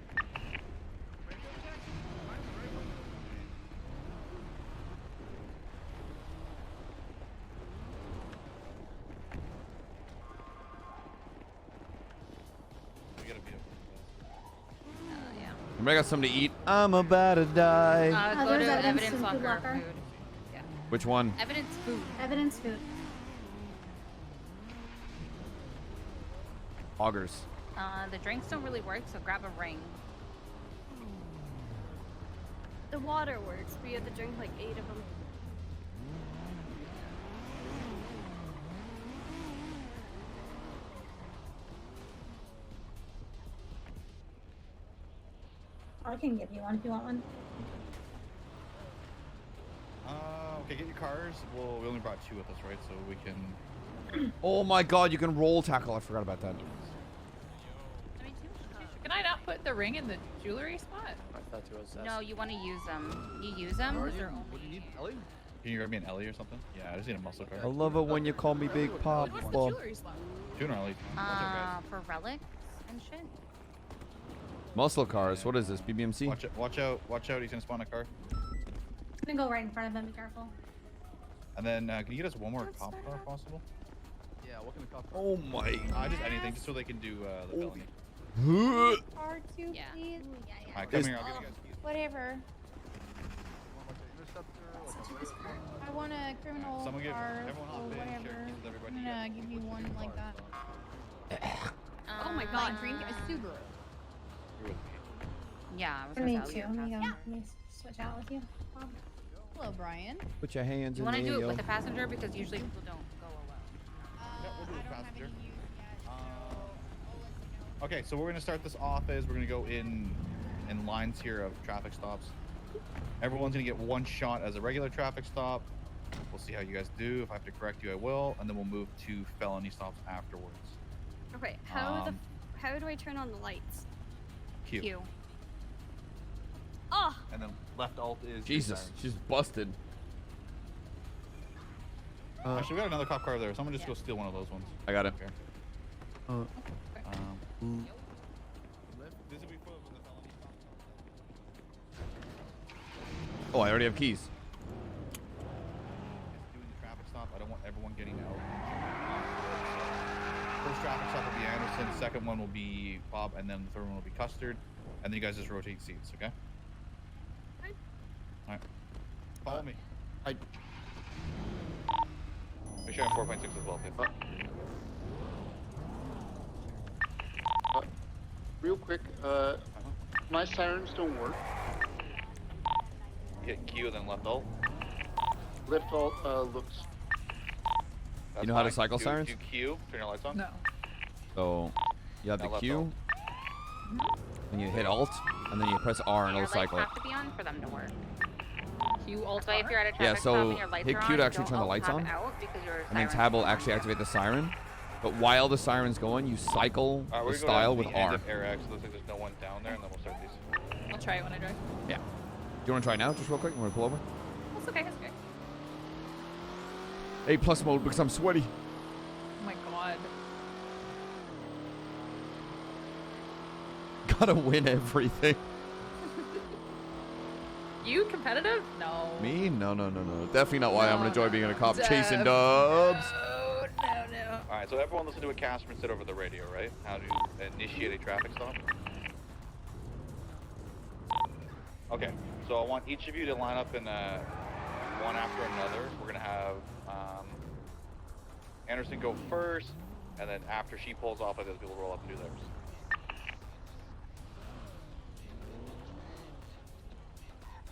Everybody got something to eat? I'm about to die. Go to evidence locker. Food. Yeah. Which one? Evidence food. Evidence food. Augers. The drinks don't really work, so grab a ring. The water works. We had to drink like 8 of them. I can give you one if you want one. Okay, get your cars. Well, we only brought 2 with us, right? So we can... Oh my god, you can roll tackle. I forgot about that. Can I not put the ring in the jewelry spot? I thought there was. No, you want to use them. You use them. What do you need, Ellie? Can you grab me an Ellie or something? Yeah, I just need a muscle card. I love it when you call me Big Pop. What's the jewelry slot? Tuner Ellie. For relics and shit. Muscle cars. What is this? BBMC? Watch out! He's gonna spawn a car. I'm gonna go right in front of him. Be careful. And then can you get us one more cop car if possible? Yeah, what can the cop? Oh my. Just anything, just so they can do the felony. R2, please. Alright, come here. I'll give you guys keys. Whatever. I want a criminal Someone give car everyone or hop in, share whatever. keys with everybody. I'm gonna give you one like that. Oh my god, drink a Subaru. Yeah, I was Me gonna too. say, Let me go. Let me switch out with you. Hello, Brian. Put your hands You in want the to do air, it yo. with a passenger because usually people don't go alone. Yeah, we'll do the passenger. Okay, so we're gonna start this off as we're gonna go in lines here of traffic stops. Everyone's gonna get one shot as a regular traffic stop. We'll see how you guys do. If I have to correct you, I will, and then we'll move to felony stops afterwards. Okay, how do I turn on the lights? Q. Oh! And then left alt is. Jesus, she's busted. Actually, we got another cop car there. Someone just go steal one of those ones. I got it. Okay. This will be for the felony stop. Oh, I already have keys. Doing the traffic stop. I don't want everyone getting out. First traffic stop will be Anderson. Second one will be Bob, and then the third one will be Custard. And then you guys just rotate seats, okay? Okay. All right. Follow me. Make sure I'm 4.6 as well, please. Real quick, my sirens don't work. Hit Q, then left alt. Left alt looks. That's You know how to fine. cycle Do sirens? Q, turn your lights on. No. So you have Now the left Q, and you hit Alt, and then you press R and Your it'll lights cycle it. have to be on for them to work. Q alt That's why if you're at a Yeah, traffic stop so and your lights hit are Q on, to you actually don't turn the alt lights tab on, out because your and then siren's tab will on. actually activate the siren. But while the siren's going, you cycle the style with R. Looks like there's no one down there, and then we'll start these. I'll try it when I drive. Yeah. Do you want to try now, just real quick? You want to pull over? That's okay, that's okay. A+ mode because I'm sweaty. Oh my god. Gotta win everything. You competitive? No. Me? No. Definitely not why I'm gonna enjoy being a cop chasing Dub. dubs. No. All right, so everyone listen to what Casper said over the radio, right? How to initiate a traffic stop. Okay, so I want each of you to line up in one after another. We're gonna have Anderson go first, and then after she pulls off, like this, people roll up and do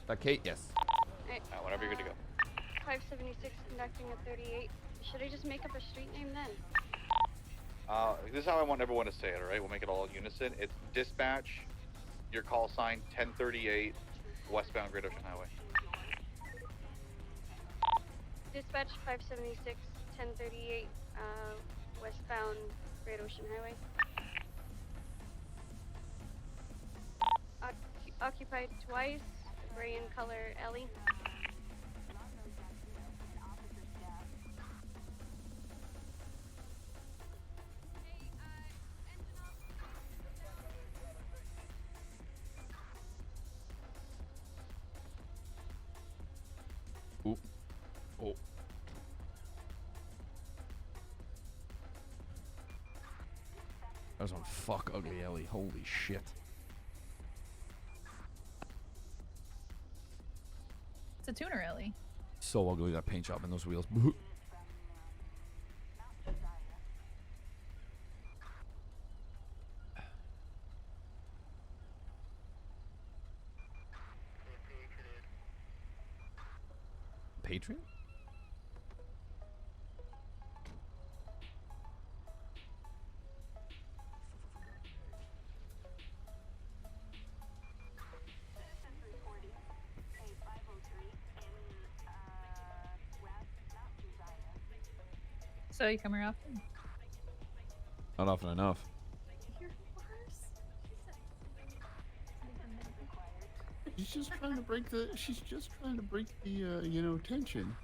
theirs. Kate, yes. Alright, Whenever you're good to go. 576 conducting a 38. Should I just make up a street name then? This is how I want everyone to say it, alright? We'll make it all unison. It's dispatch, your call sign, 1038, westbound Great Ocean Highway. Dispatch 576 1038 westbound Great Ocean Highway. Occupied twice, gray in color Ellie. Ooh. Oh. That was one fuck ugly Ellie. Holy shit. It's a tuner, Ellie. So ugly, that paint job in those wheels. Patreon? So you come here often? Not often enough. She's just trying to break the. She's just trying to break the, tension.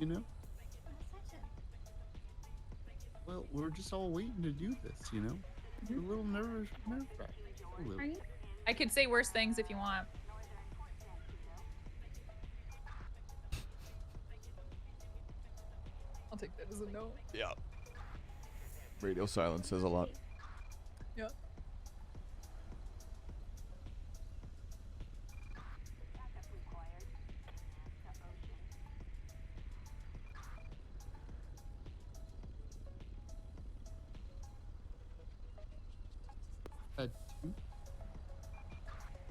Well, we're just all waiting to do this. We're a little nerve wracked. Are you? I could say worse things if you want. I'll take that as a no. Yeah. Radio silence says a lot. Yeah.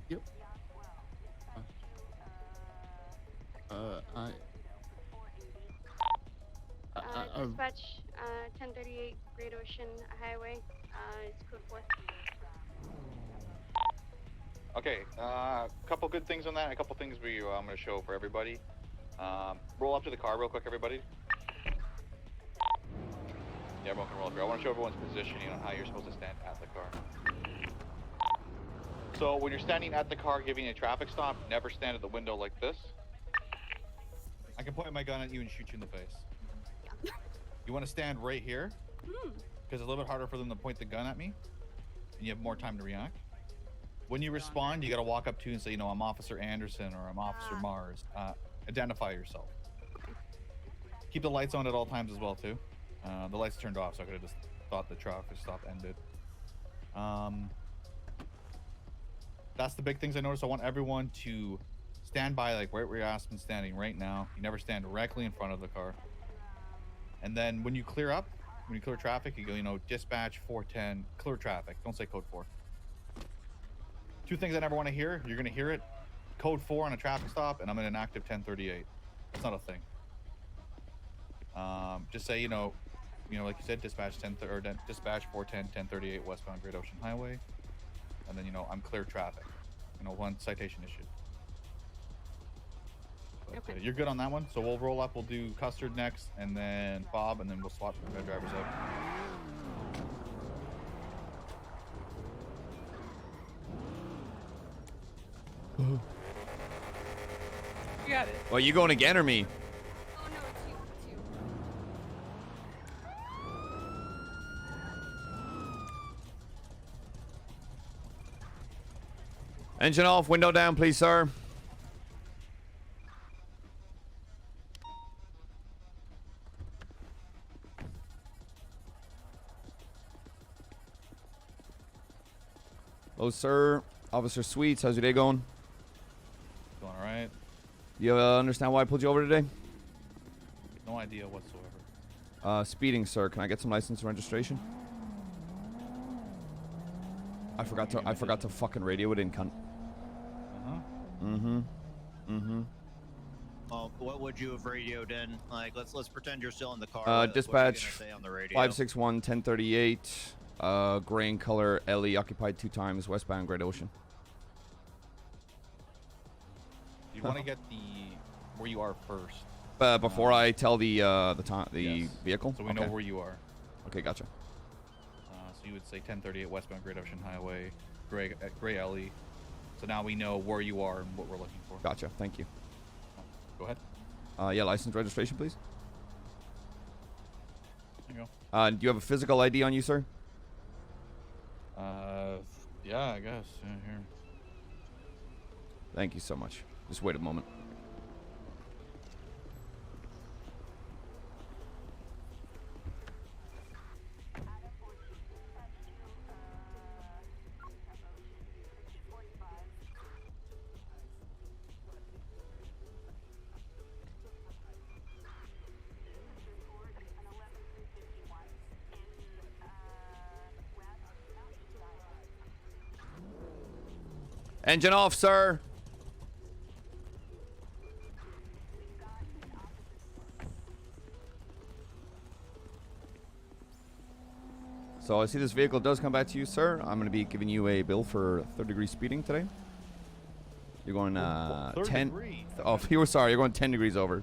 Yep. Dispatch, 1038 Great Ocean Highway. It's code 4. Okay, a couple good things on that. A couple things I'm going to show for everybody. Roll up to the car real quick, everybody. Yeah, everyone can roll up here. I want to show everyone's positioning on how you're supposed to stand at the car. So when you're standing at the car giving a traffic stop, never stand at the window like this. I can point my gun at you and shoot you in the face. You want to stand right here, because it's a little bit harder for them to point the gun at me, and you have more time to react. When you respond, you got to walk up to and say, I'm Officer Anderson or I'm Officer Mars. Identify yourself. Keep the lights on at all times as well, too. The lights turned off, so I could have just thought the traffic stop ended. That's the big things I noticed. I want everyone to stand by like right where you're Aspen standing right now. You never stand directly in front of the car. And then when you clear up, when you clear traffic, you go, dispatch 410, clear traffic. Don't say code 4. Two things I never want to hear. You're going to hear it. Code 4 on a traffic stop, and I'm in an active 1038. That's not a thing. Just say, like you said, dispatch 410, 1038 westbound Great Ocean Highway. And then, I'm clear traffic. 1 citation issued. But, Okay. you're good on that one. So we'll roll up. We'll do Custard next, and then Bob, and then we'll swap the drivers out. You got it. Well, you going again or me? Oh no, it's you. It's you. Engine off, window down, please, sir. Hello, sir. Officer Sweets, how's your day going? Going all right. Do you understand why I pulled you over today? No idea whatsoever. Speeding, sir. Can I get some license and registration? I forgot to fucking radio it in, cunt. What would you have radioed in? Like, let's pretend you're still in the car. Dispatch What are you gonna say on the radio? 561 1038. Gray in color. LE occupied 2 times. Westbound Great Ocean. You want to get where you are first. Before I tell the Yes. vehicle. So we know where you are. Okay, gotcha. So you would say 1038 westbound Great Ocean Highway, Gray LE. So now we know where you are and what we're looking for. Gotcha. Thank you. Go ahead. Yeah, license registration, please. There you go. Do you have a physical ID on you, sir? Yeah, I guess. Yeah, here. Thank you so much. Just wait a moment. Engine off, sir. So I see this vehicle does come back to you, sir. I'm going to be giving you a bill for 3rd-degree speeding today. You're going 10. Degree. Oh, you were sorry. You're going 10 degrees over.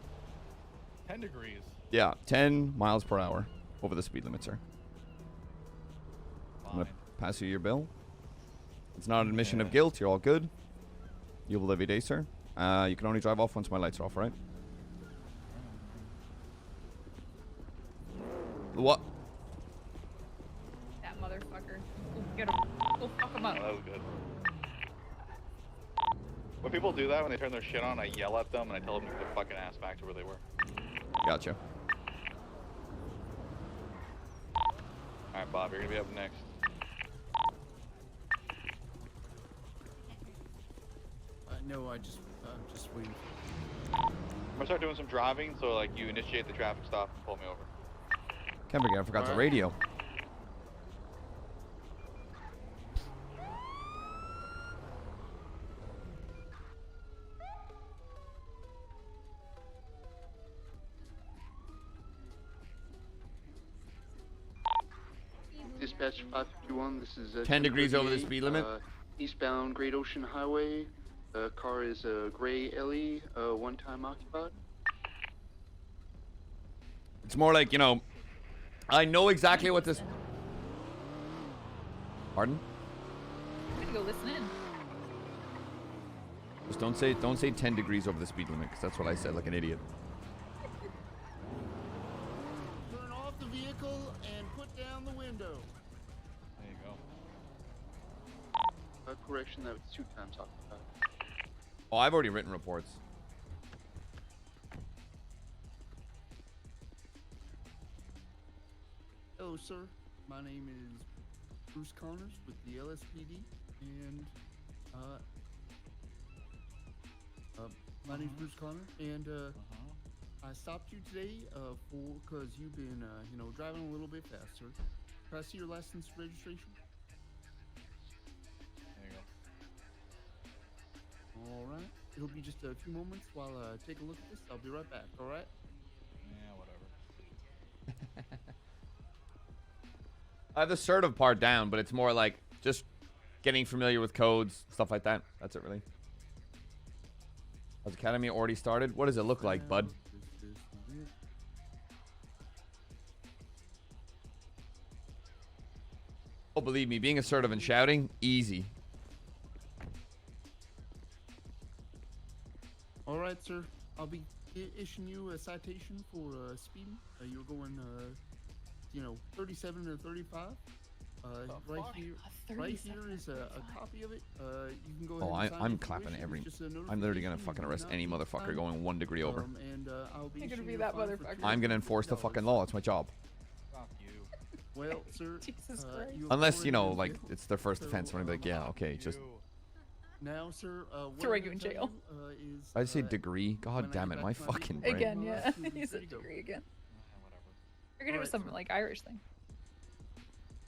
10 degrees. Yeah, 10 miles per hour over the speed limit, sir. I'm going to pass you your bill. It's not an admission of guilt. You're all good. You will live your day, sir. You can only drive off once my lights are off, right? What? That motherfucker. Go get him. Go fuck him up. Oh, that was good. When people do that, when they turn their shit on, I yell at them and I tell them to get their fucking ass back to where they were. Gotcha. Alright, Bob, you're gonna be up next. No, I'm just waiting. I'm gonna start doing some driving, so like you initiate the traffic stop and pull me over. Can't forget, I forgot the radio. Dispatch 551, this is 10 degrees over the speed limit. Eastbound Great Ocean Highway. Car is a gray LE, one time occupied. It's more like, you know, I know exactly what this... Pardon? I'm gonna go listen in. Just don't say 10 degrees over the speed limit, because that's what I said like an idiot. Turn off the vehicle and put down the window. There you go. Correction, that was 2 times occupied. Oh, I've already written reports. Hello, sir. My name is Bruce Connors with the LSPD, and my name's Bruce Connors, and I stopped you today because you've been, you know, driving a little bit fast, sir. Can I see your license registration? There you go. All right. It'll be just a few moments while I take a look at this. I'll be right back. All right. Yeah, whatever. I have the assertive part down, but it's more like just getting familiar with codes, stuff like that. That's it, really. Has Academy already started? What does it look like, bud? Oh, believe me, being assertive and shouting, easy. All right, sir. I'll be issuing you a citation for speeding. You're going, you know, 37 to 35. Right here is a copy of it. You can go ahead. Oh, and sign I'm if you clapping wish. every... It's just a I'm literally gonna notification. fucking You arrest do any not need to motherfucker sign going 1 degree over. I'll be You're gonna issuing be you a that fine for motherfucker. I'm gonna enforce the fucking law. It's my job. Fuck you. Well, sir. Jesus Christ. Unless, you know, like, it's their first offense. I'm gonna be like, yeah, okay, just... Now, sir, what Throwing I'm you in gonna jail. tell you, is, I say degree. God when I damn get it, back my to fucking vehicle, brain. Again, yeah. ask you He said ready to go. degree again. Whatever. You're gonna do Alright, some sir. like Irish thing.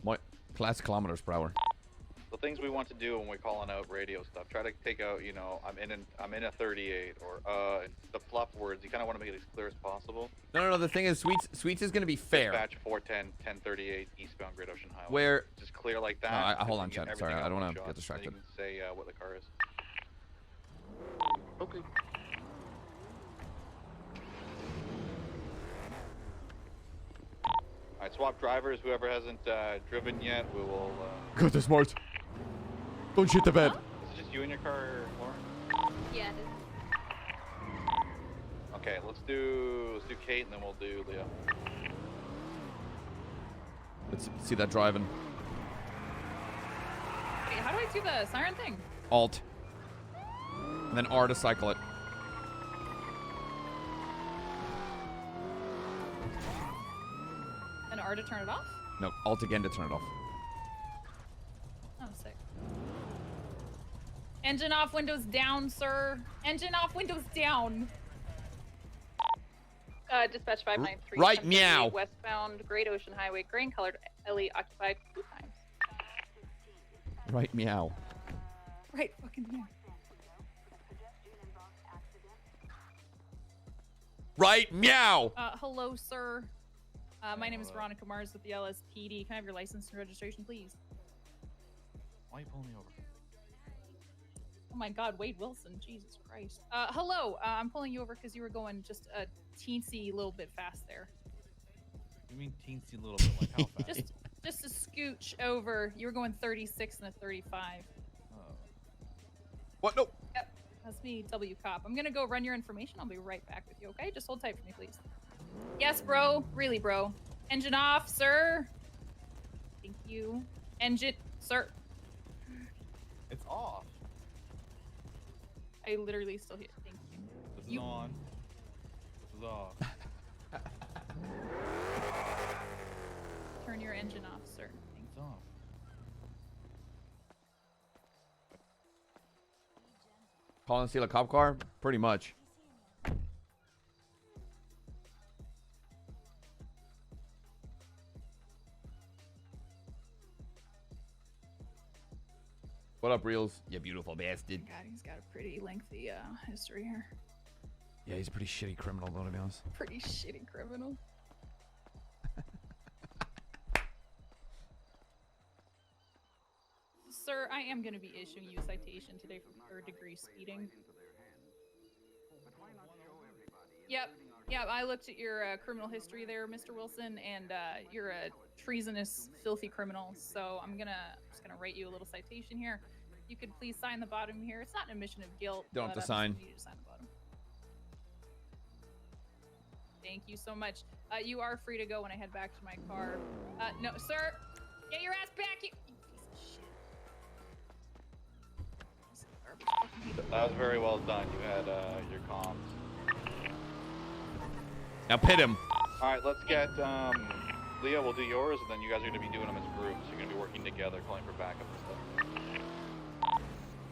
What? Class kilometers per hour. The things we want to do when we're calling out radio stuff, try to take out, you know, I'm in a 38 or the fluff words. You kind of want to make it as clear as possible. No. The thing is, Sweets is gonna be fair. Dispatch 410 1038 eastbound Great Ocean Highway. Where? Just clear like that. Hold on, and chat. get Sorry, everything I don't out want to one get shot, distracted. So you can say what the car is. Okay. Alright, swap drivers. Whoever hasn't driven yet, we will. Good, they're smart. Don't shit the bed. Is it just you in your car, Lauren? Yeah. Okay, let's do Kate and then we'll do Leah. Let's see that driving. Wait, how do I do the siren thing? Alt. And then R to cycle it. And R to turn it off? No, Alt again to turn it off. Oh, sick. Engine off, windows down, sir. Engine off, windows down. Dispatch 593. Right, meow. Westbound Great Ocean Highway, green colored LE occupied 2 times. Right, meow. Right, fucking meow. Right, meow. Hello, sir. My name is Veronica Mars with the LSPD. Can I have your license and registration, please? Why are you pulling me over? Oh my God, Wade Wilson, Jesus Christ. Hello, I'm pulling you over because you were going just a teensy little bit fast there. You mean teensy little bit, like how fast? Just a scooch over. You were going 36 and a 35. Oh. What? No. Yep. That's me, W Cop. I'm gonna go run your information. I'll be right back with you, okay? Just hold tight for me, please. Yes, bro. Really, bro. Engine off, sir. Thank you. Engine, sir. It's off. I literally still hear. Thank you. This is on. This is off. Turn your engine off, sir. Thank It's off. Call and steal a cop car? Pretty much. What up, Reels? You beautiful bastard. God, he's got a pretty lengthy history here. Yeah, he's a pretty shitty criminal, though, to be honest. Pretty shitty criminal. Sir, I am going to be issuing you a citation today for third-degree speeding. Yep, I looked at your criminal history there, Mr. Wilson, and you're a treasonous, filthy criminal, so I'm just gonna write you a little citation here. You could please sign the bottom here. It's not an admission of guilt. Don't have but to sign. You just sign the bottom. Thank you so much. You are free to go when I head back to my car. No, sir! Get your ass back, you piece of shit. That was very well done. You had your comms. Now pit him. All right, let's get Leah. We'll do yours, and then you guys are going to be doing them as groups. You're going to be working together, calling for backup and stuff.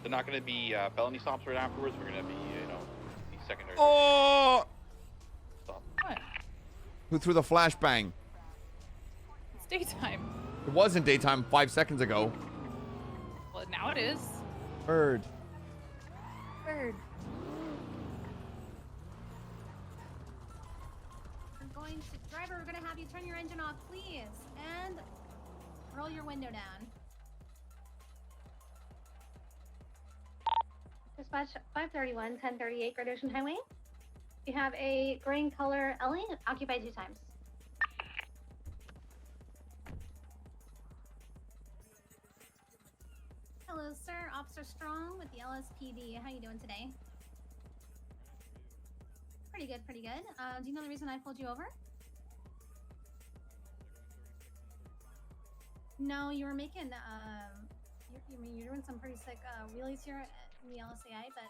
They're not going to be felony stops right afterwards. We're going to be, the secondary. Oh! Stop. What? Who threw the flashbang? It's daytime. It wasn't daytime 5 seconds ago. Well, now it is. Bird. Bird. Driver, we're gonna have you turn your engine off, please, and roll your window down. Dispatch 531, 1038 Great Ocean Highway. You have a green color Ellie, occupied 2 times. Hello, sir. Officer Strong with the LSPD. How you doing today? Pretty good, pretty good. Do you know the reason I pulled you over? No, you were making, you're doing some pretty sick wheelies here in the LSAI, but,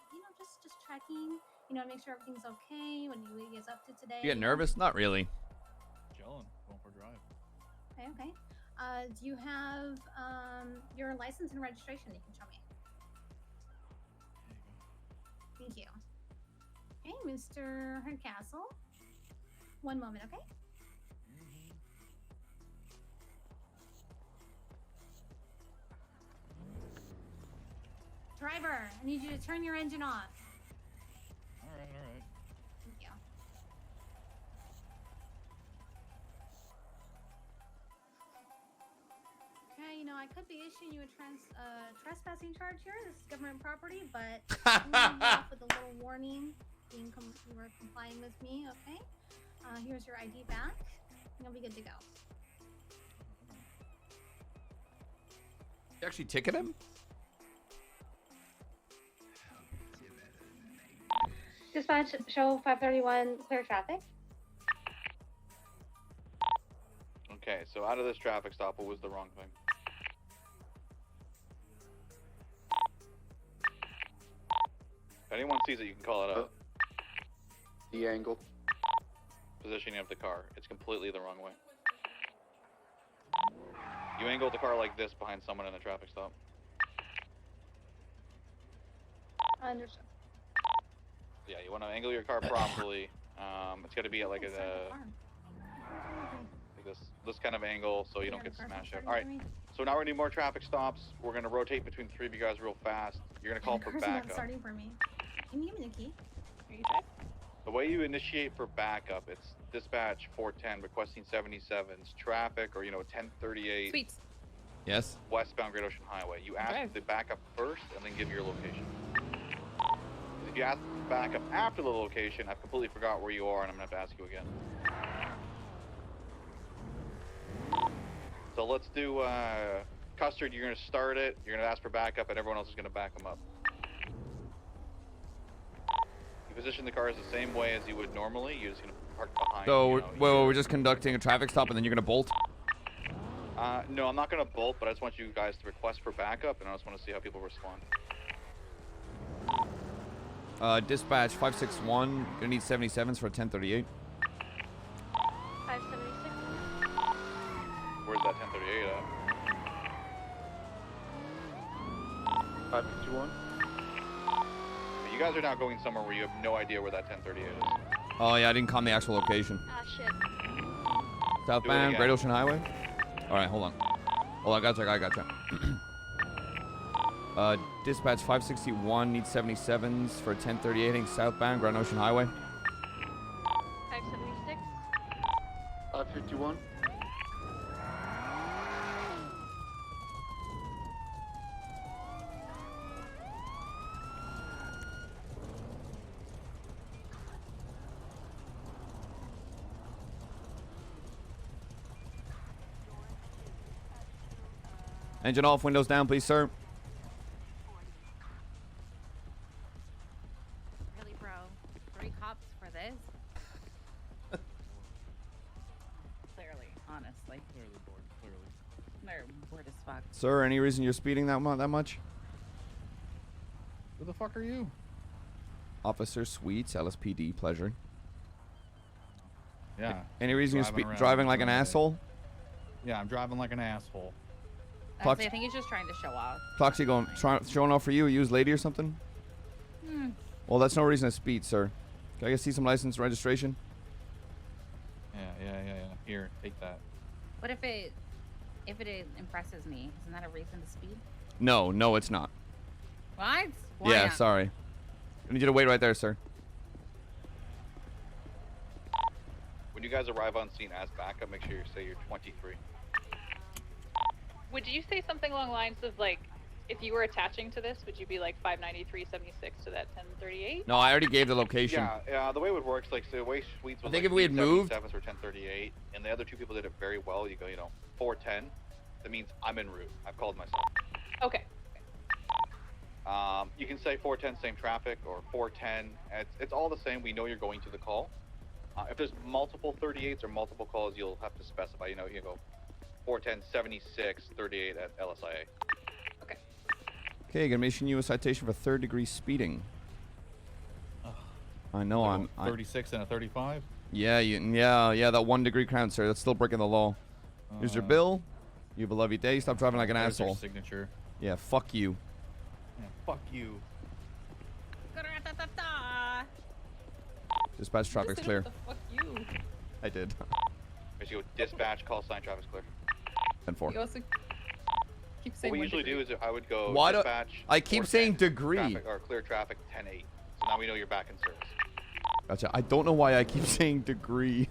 just checking, to make sure everything's okay when you get up to today. You get nervous? Not really. Chilling, going for a drive. Okay. Do you have your license and registration you can show me? Thank you. Okay, Mr. Hardcastle. One moment, okay? Driver, I need you to turn your engine off. All right. Thank you. Okay, I could be issuing you a trespassing charge here. This is government property, but I'm gonna leave off with a little warning. You were complying with me, okay? Here's your ID back. You'll be good to go. You actually ticket him? Dispatch, show 531, clear traffic. Okay, so out of this traffic stop, what was the wrong thing? If anyone sees it, you can call it out. The angle. Positioning of the car. It's completely the wrong way. You angled the car like this behind someone in a traffic stop. Understood. Yeah, you want to angle your car properly. It's got to be at like this kind of angle so you don't get smashed out. All right, so now we're gonna do more traffic stops. We're gonna rotate between 3 of you guys real fast. You're gonna call for backup. Starting for me. Can you give me the key? Are you check? The way you initiate for backup, it's dispatch 410 requesting 77's traffic or 1038. Sweet. Yes. Westbound Great Ocean Highway. You ask for the backup first and then give your location. If you ask for backup after the location, I've completely forgot where you are and I'm gonna have to ask you again. So let's do Custard. You're gonna start it. You're gonna ask for backup, and everyone else is gonna back them up. position the cars the same way as you would normally. You're just gonna park behind. So, you know, well, we're just conducting a traffic stop, and then you're gonna bolt. No, I'm not gonna bolt, but I just want you guys to request for backup, and I just want to see how people respond. Dispatch 561. Gonna need 77s for a 1038. 576. Where's that 1038 at? 551. You guys are now going somewhere where you have no idea where that 1038 is. Oh yeah, I didn't come the actual location. Ah, shit. Southbound, Great Ocean Highway. All right, hold on. Hold on, I gotcha. Dispatch 561 needs 77s for 1038 heading southbound, Grand Ocean Highway. 576. 551. Engine off, windows down, please, sir. Really, bro? 3 cops for this? Clearly, honestly. Clearly bored. Clearly. They're bored as fuck. Sir, any reason you're speeding that much? Who the fuck are you? Officer Sweets, LSPD, pleasure. Yeah. Any reason you're driving like an asshole? Yeah, I'm driving like an asshole. Honestly, I think he's just trying to show off. Cloxy showing off for you, a used lady or something? Hmm. Well, that's no reason to speed, sir. Can I see some license and registration? Yeah. Here, take that. What if it impresses me? Isn't that a reason to speed? No, it's not. What? Why Yeah, not? sorry. I need you to wait right there, sir. When you guys arrive on scene as backup, make sure you say you're 23. Would you say something along the lines of like, if you were attaching to this, would you be like 593.76 to that 1038? No, I already gave the location. Yeah, the way it would work is like, so the way Sweets was I think like if we had moved- 77s or 1038, and the other two people did it very well, you go, 410, that means I'm en route. I've called myself. Okay. You can say 410, same traffic, or 410. It's all the same. We know you're going to the call. If there's multiple 38s or multiple calls, you'll have to specify. You go 410, 76, 38 at LSIA. Okay, gonna issue you a citation for 3rd-degree speeding. I know Like I'm 36 and a 35. Yeah, that 1 degree crown, sir. That's still breaking the law. Here's your bill. You have a lovely day. Stop driving like an There's your asshole. signature. Yeah, fuck you. Yeah, fuck you. Dispatch traffic's clear. Fuck you. I did. As you go dispatch, call sign, traffic's clear. 10-4. You also keep What saying we one usually degree. do is I would go Why do- dispatch. I keep 410, saying degree. Traffic, or clear traffic 10-8. So now we know you're back in service. Gotcha. I don't know why I keep saying degree.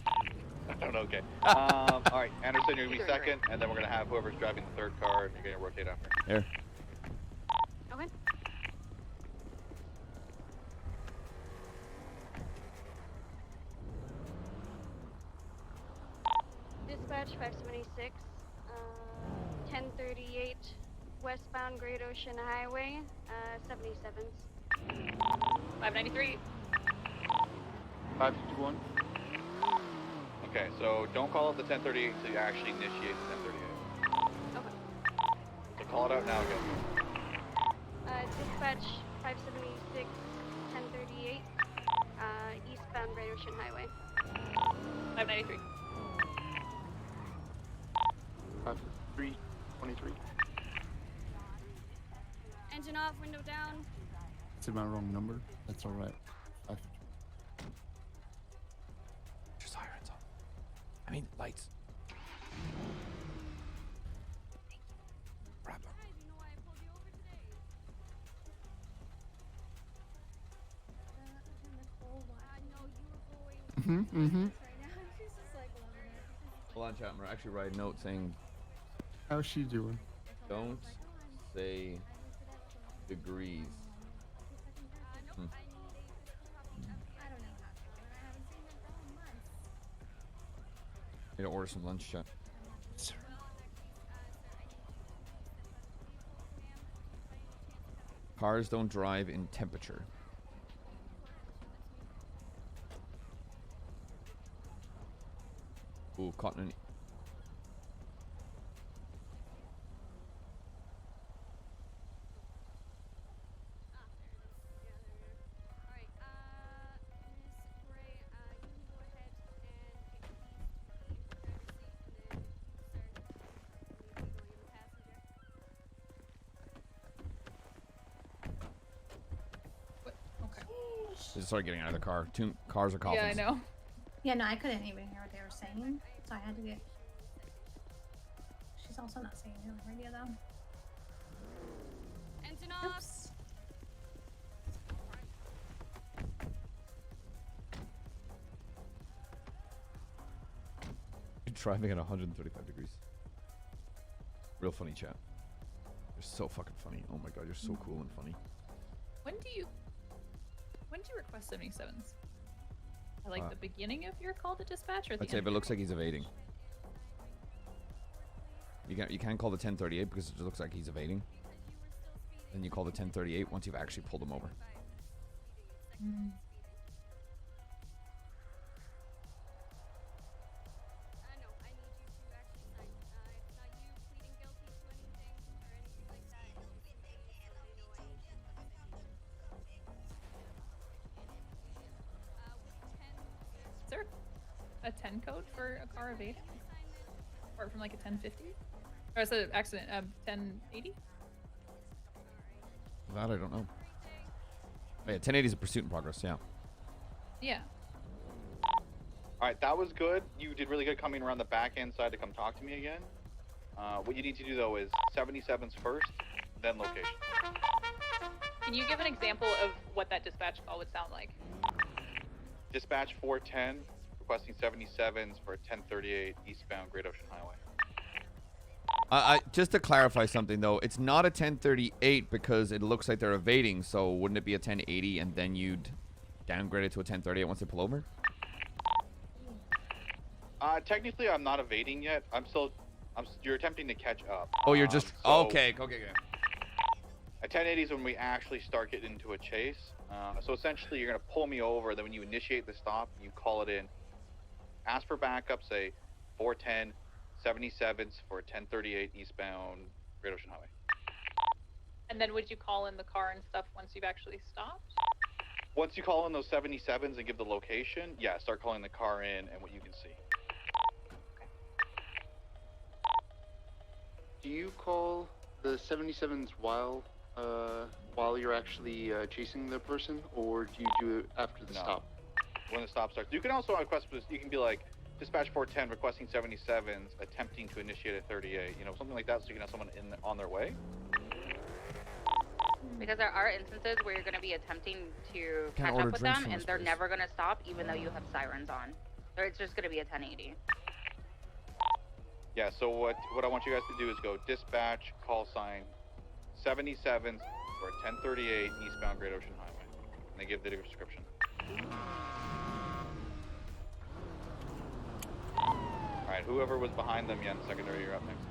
I don't know. Okay. All right, Anderson, you're gonna be second, and then we're gonna have whoever's driving the 3rd car, and you're gonna rotate after. Here. Okay. Dispatch 576, 1038 westbound Great Ocean Highway, 77s. 593. 551. Okay, so don't call it the 1038 until you actually initiate the 1038. Okay. So call it out now again. Dispatch 576, 1038, eastbound Great Ocean Highway. 593. 553. Engine off, window down. It's my wrong number. That's all right. Your sirens on. I mean, lights. Wrap up. Hold on, chat. I'm actually writing a note saying, How's she doing? don't say degrees. Need to order some lunch, chat. Cars don't drive in temperature. Ooh, cotton. Okay. They just started getting out of the car. Two cars are coffins. Yeah, I know. Yeah, no, I couldn't even hear what they were saying, so I had to get. She's also not saying it on the radio though. Engine off. Oops. Driving at 135 degrees. Real funny chat. You're so fucking funny. Oh my god, you're so cool and funny. When do you request 77s? At like the beginning of your call to dispatch, or at the I'd say end if it looks like he's evading. You can't call the 1038 because it just looks like he's evading. Then you call the 1038 once you've actually pulled him over. Mm. Is there a 10 code for a car evading? Or from like a 1050? Or is it an accident? 1080? That I don't know. Oh, yeah, 1080 is a pursuit in progress. Yeah. Yeah. All right, that was good. You did really good coming around the back end side to come talk to me again. What you need to do though is 77s first, then location. Can you give an example of what that dispatch call would sound like? Dispatch 410, requesting 77s for 1038 eastbound Great Ocean Highway. Just to clarify something though, it's not a 1038 because it looks like they're evading. So wouldn't it be a 1080 and then you'd downgrade it to a 1038 once they pull over? Technically, I'm not evading yet. You're attempting to catch up. Oh, you're just okay. A 1080 is when we actually start getting into a chase. So essentially, you're gonna pull me over. Then when you initiate the stop, you call it in. Ask for backup. Say 410, 77s for 1038 eastbound Great Ocean Highway. And then would you call in the car and stuff once you've actually stopped? Once you call in those 77s and give the location, yeah, start calling the car in and what you can see. Do you call the 77s while you're actually chasing the person, or do you do it after the stop? When the stop starts. You can also request, you can be like, dispatch 410 requesting 77s, attempting to initiate a 38, you know, something like that, so you can have someone on their way. Because there are instances where you're going to be attempting to Can't catch order up with drinks them, from and this they're place. never going to stop, even though you have sirens on. Or it's just going to be a 1080. Yeah, so what I want you guys to do is go dispatch, call sign, 77s for 1038 eastbound Great Ocean Highway. And they give the description. Alright, whoever was behind them, yeah, in the secondary, you're up next.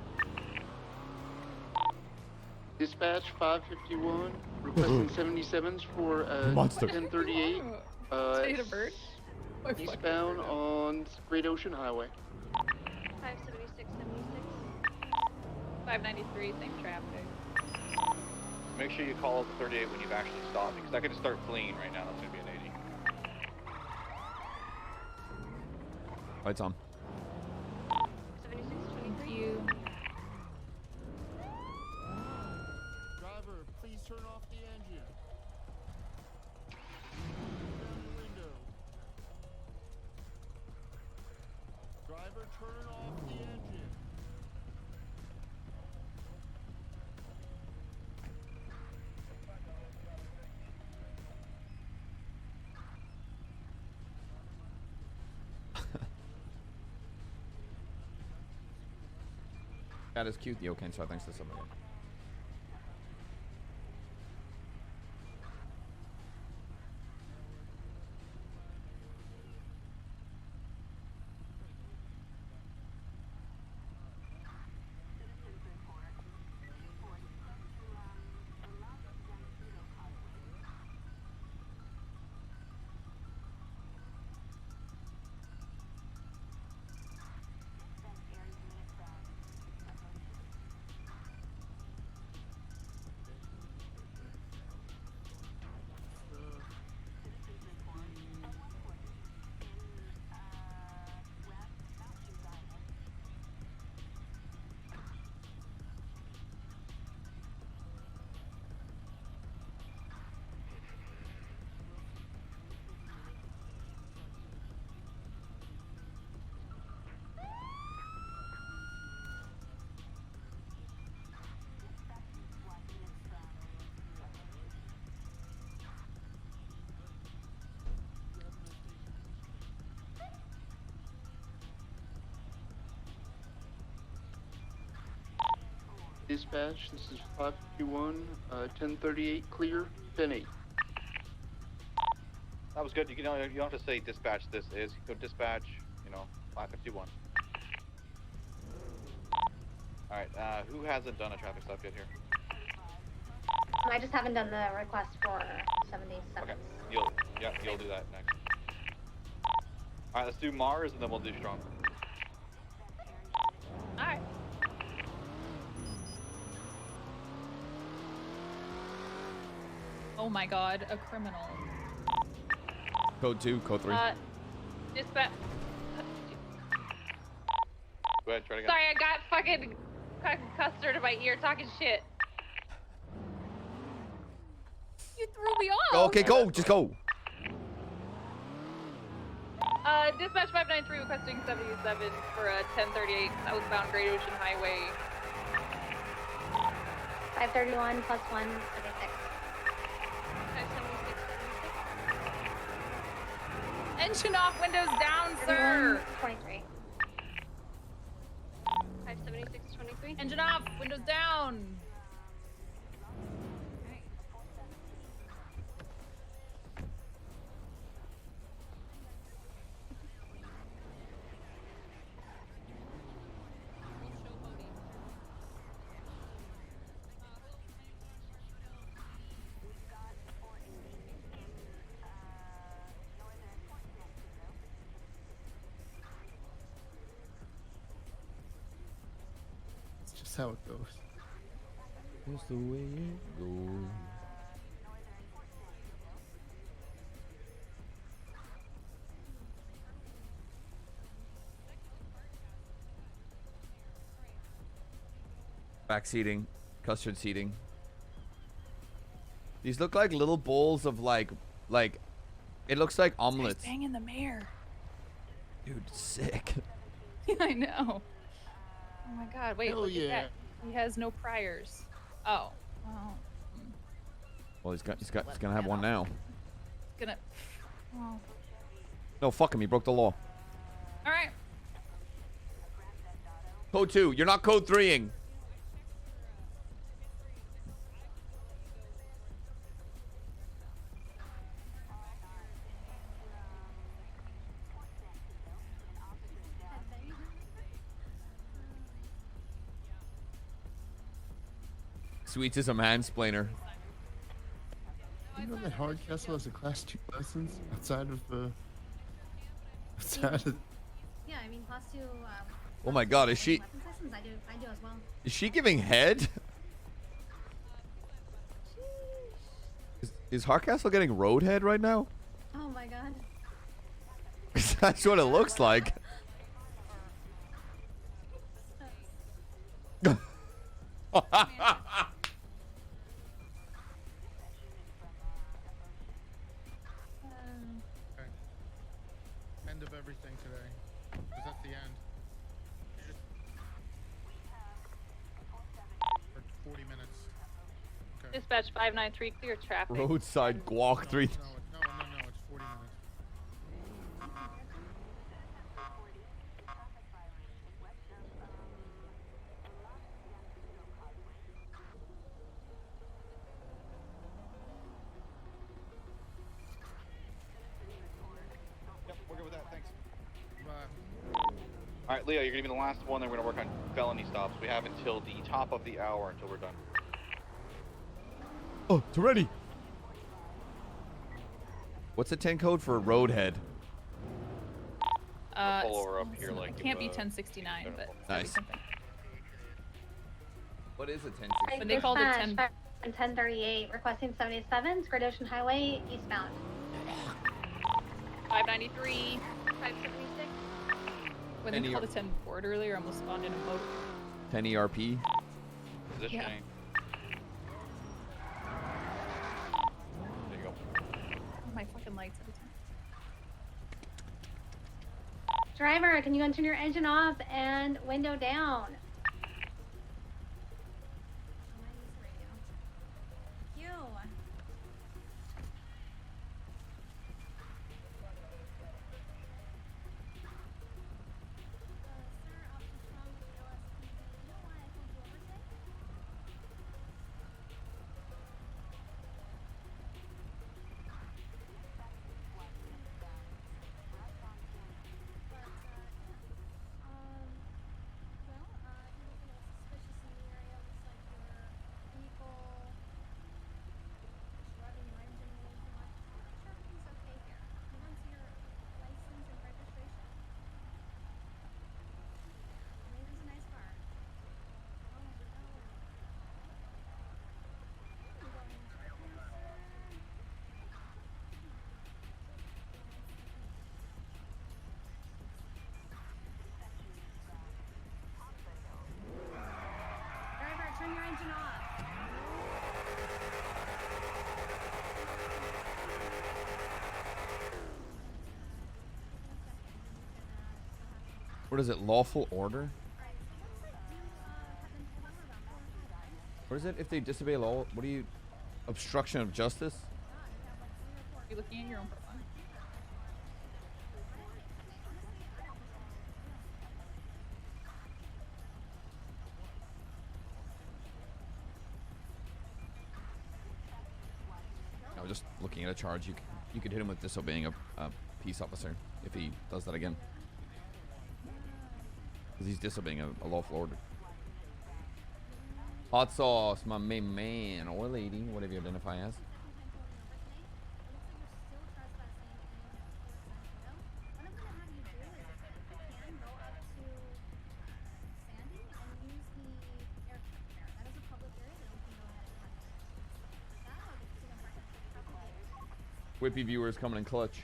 Dispatch 551, requesting 77s for Monster. 1038 State of bird? eastbound on Great Ocean Highway. 576, 593, same traffic. Make sure you call the 38 when you've actually stopped, because that could start fleeing right now. That's going to be an 80. Lights on. 76, 23. Thank you. Driver, please turn off the engine. Down the window. Driver, turn off the engine. That is cute. Yo, Ken, so thanks to somebody. Dispatch, this is 551, 1038 clear, 10-8. That was good. You don't have to say dispatch. This is. You go dispatch. 551. All right. Who hasn't done a traffic stop yet here? I just haven't done the request for 77. Okay. You'll do that next. All right. Let's do Mars and then we'll do Strong. Alright. Oh my god, a criminal. Code 2, code 3. Dispatch. Go ahead, try to get. Sorry, I got fucking custard in my ear talking shit. You threw me off. Okay, go. Just go. Dispatch 593 requesting 77 for 1038 southbound Great Ocean Highway. 531 plus 1, 76. 576. Engine off, windows down, sir. 23. 576, 23. Engine off, windows down. It's just how it goes. That's the way it goes. Back seating, custard seating. These look like little bowls of like, it looks like omelets. Bang in the mirror. Dude, sick. I know. Oh my god, wait, Hell look yeah. at that. He has no priors. Oh, well. Well, he's gonna have one now. Gonna. Oh. No, fuck him. He broke the law. Alright. Code 2. You're not code 3ing. Sweets is a mansplainer. You know that Hardcastle has a class 2 license outside of outside of. Yeah, I mean, class 2. Oh my god, is she Weapons license, I do as well. is she giving head? Is Hardcastle getting road head right now? Oh my god. That's what it looks like. End of everything today. Because that's the end. For 40 minutes. Okay. Dispatch 593, clear traffic. Roadside guac 3. No, it's 40 minutes. Yep, we're good with that. Thanks. Bye. All right, Leo, you're gonna be the last one. Then we're gonna work on felony stops. We have until the top of the hour until we're done. Oh, it's ready. What's the 10 code for roadhead? Pull over up here like. It can't be 1069, but. Nice. What is a 10? But they called it 10. 1038, requesting 77, Great Ocean Highway, eastbound. 593. 576. When they Any called it 10 board earlier, I almost spawned in a boat. 10 ERP. Positioning. Yeah. There you go. Oh, my fucking lights every time. Driver, can you go turn your engine off and window down? Thank you. What is it? Lawful order? What is it if they disobey law? What do you... Obstruction of justice? You're looking at your own profile. I was just looking at a charge. You could hit him with disobeying a peace officer if he does that again. Because he's disobeying a lawful order. Hot sauce, my main man or lady, whatever you identify as. Whippy viewers coming in clutch.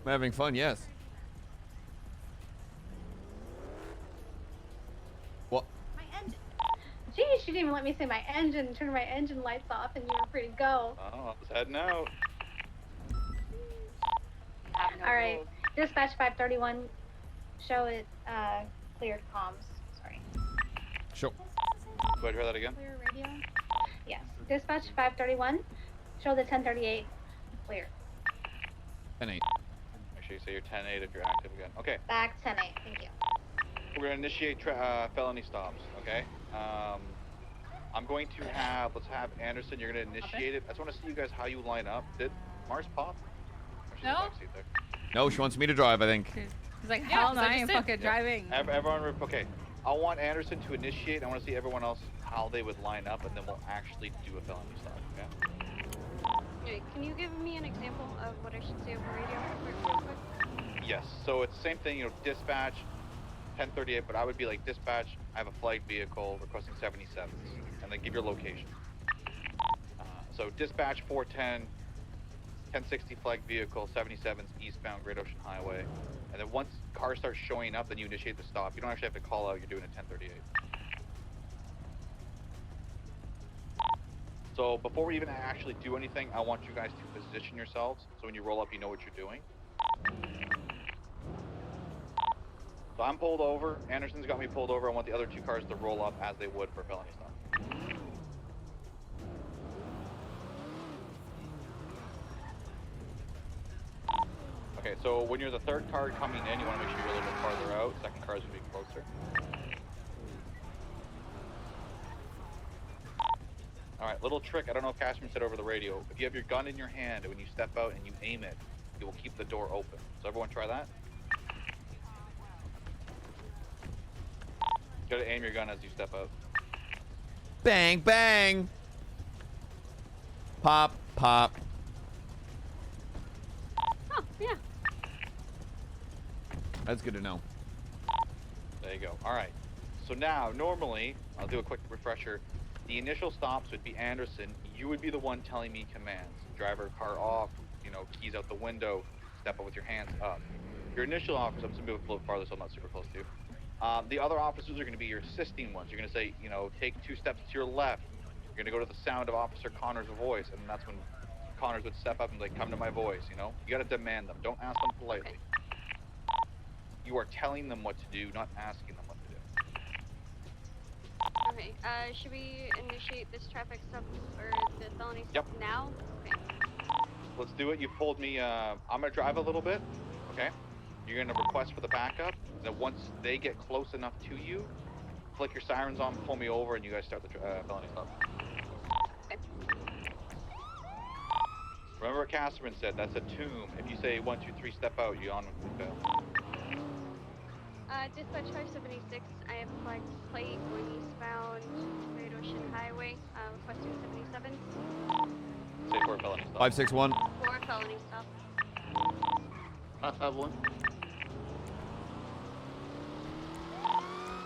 I'm having fun, yes. What? My engine. Geez, she didn't even let me say my engine. Turn my engine lights off, and you were free to go. Oh, I was heading out. All right, dispatch 531. Show it cleared comms. Sorry. Show. Go ahead, try that again. Clear radio. Yes. Dispatch 531. Show the 1038 clear. 10-8. Make sure you say you're 10-8 if you're active again. Okay. Back 10-8. Thank you. We're going to initiate felony stops, okay? I'm going to have, let's have Anderson, you're going to initiate it. I just want to see you guys how you line up. Did Mars pop? Or she's in the No. backseat there? No, she wants me to drive, I think. He's like, Yeah, hell no, I ain't fucking driving. Everyone, okay. I want Anderson to initiate. I want to see everyone else how they would line up, and then we'll actually do a felony stop, okay? Wait, can you give me an example of what I should say over radio real quick? Yes, so it's the same thing, you know, dispatch, 1038, but I would be like, dispatch, I have a flagged vehicle requesting 77s, and then give your location. So dispatch 410, 1060 flagged vehicle, 77s eastbound Great Ocean Highway. And then once cars start showing up, then you initiate the stop. You don't actually have to call out, you're doing a 1038. So before we even actually do anything, I want you guys to position yourselves, so when you roll up, you know what you're doing. So I'm pulled over, Anderson's got me pulled over. I want the other two cars to roll up as they would for felony stop. Okay, so when you're the third car coming in, you want to make sure you're a little bit farther out. Second car is going to be closer. Alright, little trick. I don't know if Cashman said over the radio. If you have your gun in your hand, and when you step out and you aim it, it will keep the door open. So everyone try that. You gotta aim your gun as you step out. Bang, bang. Pop, pop. Oh, yeah. That's good to know. There you go. Alright. So now, normally, I'll do a quick refresher. The initial stops would be Anderson. You would be the one telling me commands. Driver, car off, you know, keys out the window, step up with your hands up. Your initial officers, I'm just gonna move a little farther so I'm not super close to you. The other officers are gonna be your assisting ones. You're gonna say, you know, take 2 steps to your left. You're gonna go to the sound of Officer Connor's voice, and that's when Connors would step up and like, come to my voice, you know? You gotta demand them. Don't ask them politely. You are telling them what to do, not asking them what to do. Okay, should we initiate this traffic stop or the felony stop now? Okay. Let's do it. You pulled me, I'm gonna drive a little bit, okay? You're gonna request for the backup. Then once they get close enough to you, flick your sirens on, pull me over, and you guys start the felony stop. Okay. Remember what Casterman said, that's a tomb. If you say 1, 2, 3, step out, you on with the fail. Dispatch 576, I have a flagged plate going eastbound Great Ocean Highway, requesting 77s. Say for a felony stop. 561. For a felony stop. 551. Make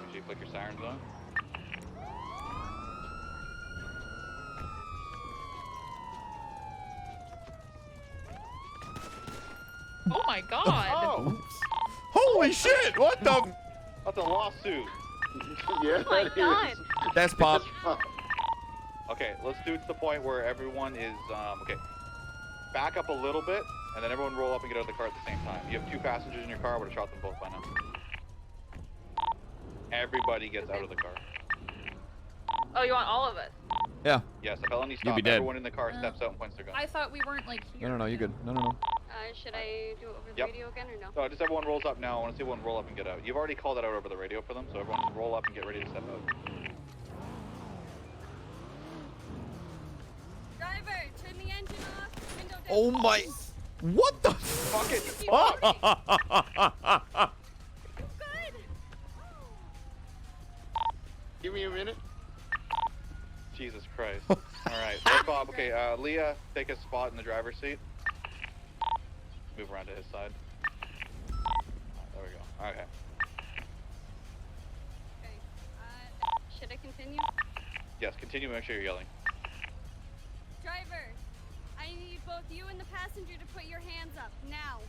sure you flick your sirens on. Oh my god! Oh! Holy shit! What the? That's a lawsuit. Yeah, Oh my god! That's pop. Okay, let's do it to the point where everyone is, okay, back up a little bit, and then everyone roll up and get out of the car at the same time. You have 2 passengers in your car. I would have shot them both by now. Everybody gets out of the car. Oh, you want all of us? Yeah. Yes, a felony You'll stop. be dead. Everyone in the car steps out and points their gun. I thought we weren't like here. No, you're good. No. Should I do it over the Yep. radio again or no? No, just everyone rolls up now. I want to see everyone roll up and get out. You've already called it out over the radio for them, so everyone just roll up and get ready to step out. Driver, turn the engine off. Window down. Oh my! What the fucking fuck? Good. Give me a minute. Jesus Christ. Alright, let Bob. Okay, Leah, take a spot in the driver's seat. Move around to his side. There we go. Okay. Okay. Should I continue? Yes, continue. Make sure you're yelling. Driver, I need both you and the passenger to put your hands up now.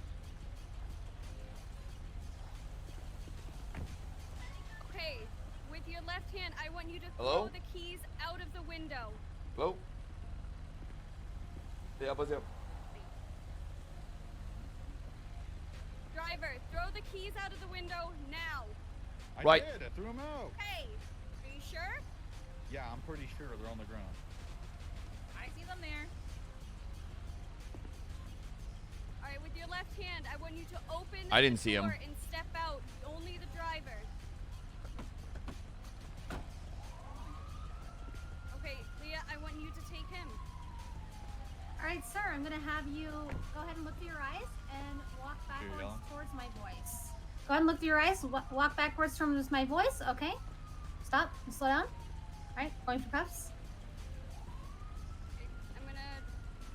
Okay, with your left hand, I want you to Hello? throw the keys out of the window. Hello? Yeah, what's up? Driver, throw the keys out of the window now. I did. I threw them out. Hey, are you sure? Yeah, I'm pretty sure they're on the ground. I see them there. All right, with your left hand, I want you to open I didn't the see 'em. door and step out. Only the driver. Okay, Leah, I want you to take him. All right, sir. I'm gonna have you go ahead and look through your eyes and walk backwards yelling? towards my voice. Go ahead and look through your eyes. Walk backwards towards my voice. Okay. Stop. Slow down. All right. Going for cuffs. Okay, I'm gonna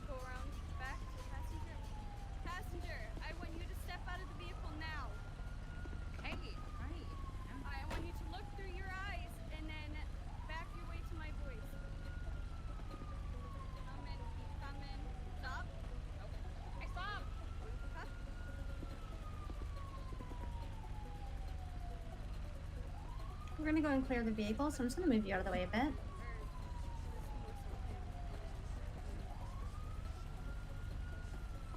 go around back to the passenger. Passenger, I want you to step out of the vehicle now. Hey, right. I want you to look through your eyes and then back your way to my voice. Coming, keep coming. Stop. I stop. Huh? We're gonna go and clear the vehicle, so I'm just gonna move you out of the way a bit.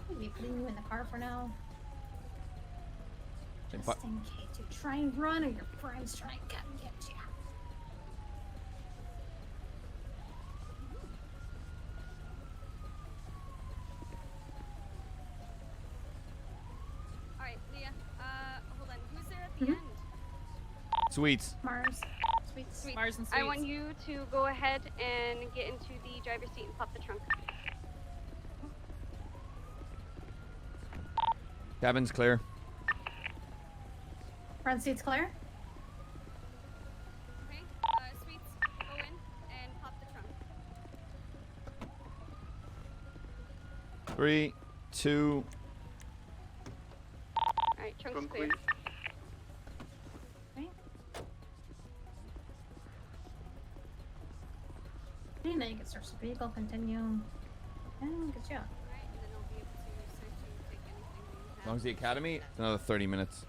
Maybe putting you in the car for now. Just in case you try and run or your friends try and come get you. All right, Leah. Hold on. Who's there at the end? Sweets. Mars. Sweet. Mars and I want Sweets. you to go ahead and get into the driver's seat and pop the trunk. Cabin's clear. Front seat's clear. Okay. Sweets, go in and pop the trunk. 3, 2. All right, trunk's clear. Okay, now you can search the vehicle, continue. And get you out. Alright, and then I'll be able to search and take anything that you As long as the academy, it's another 30 minutes.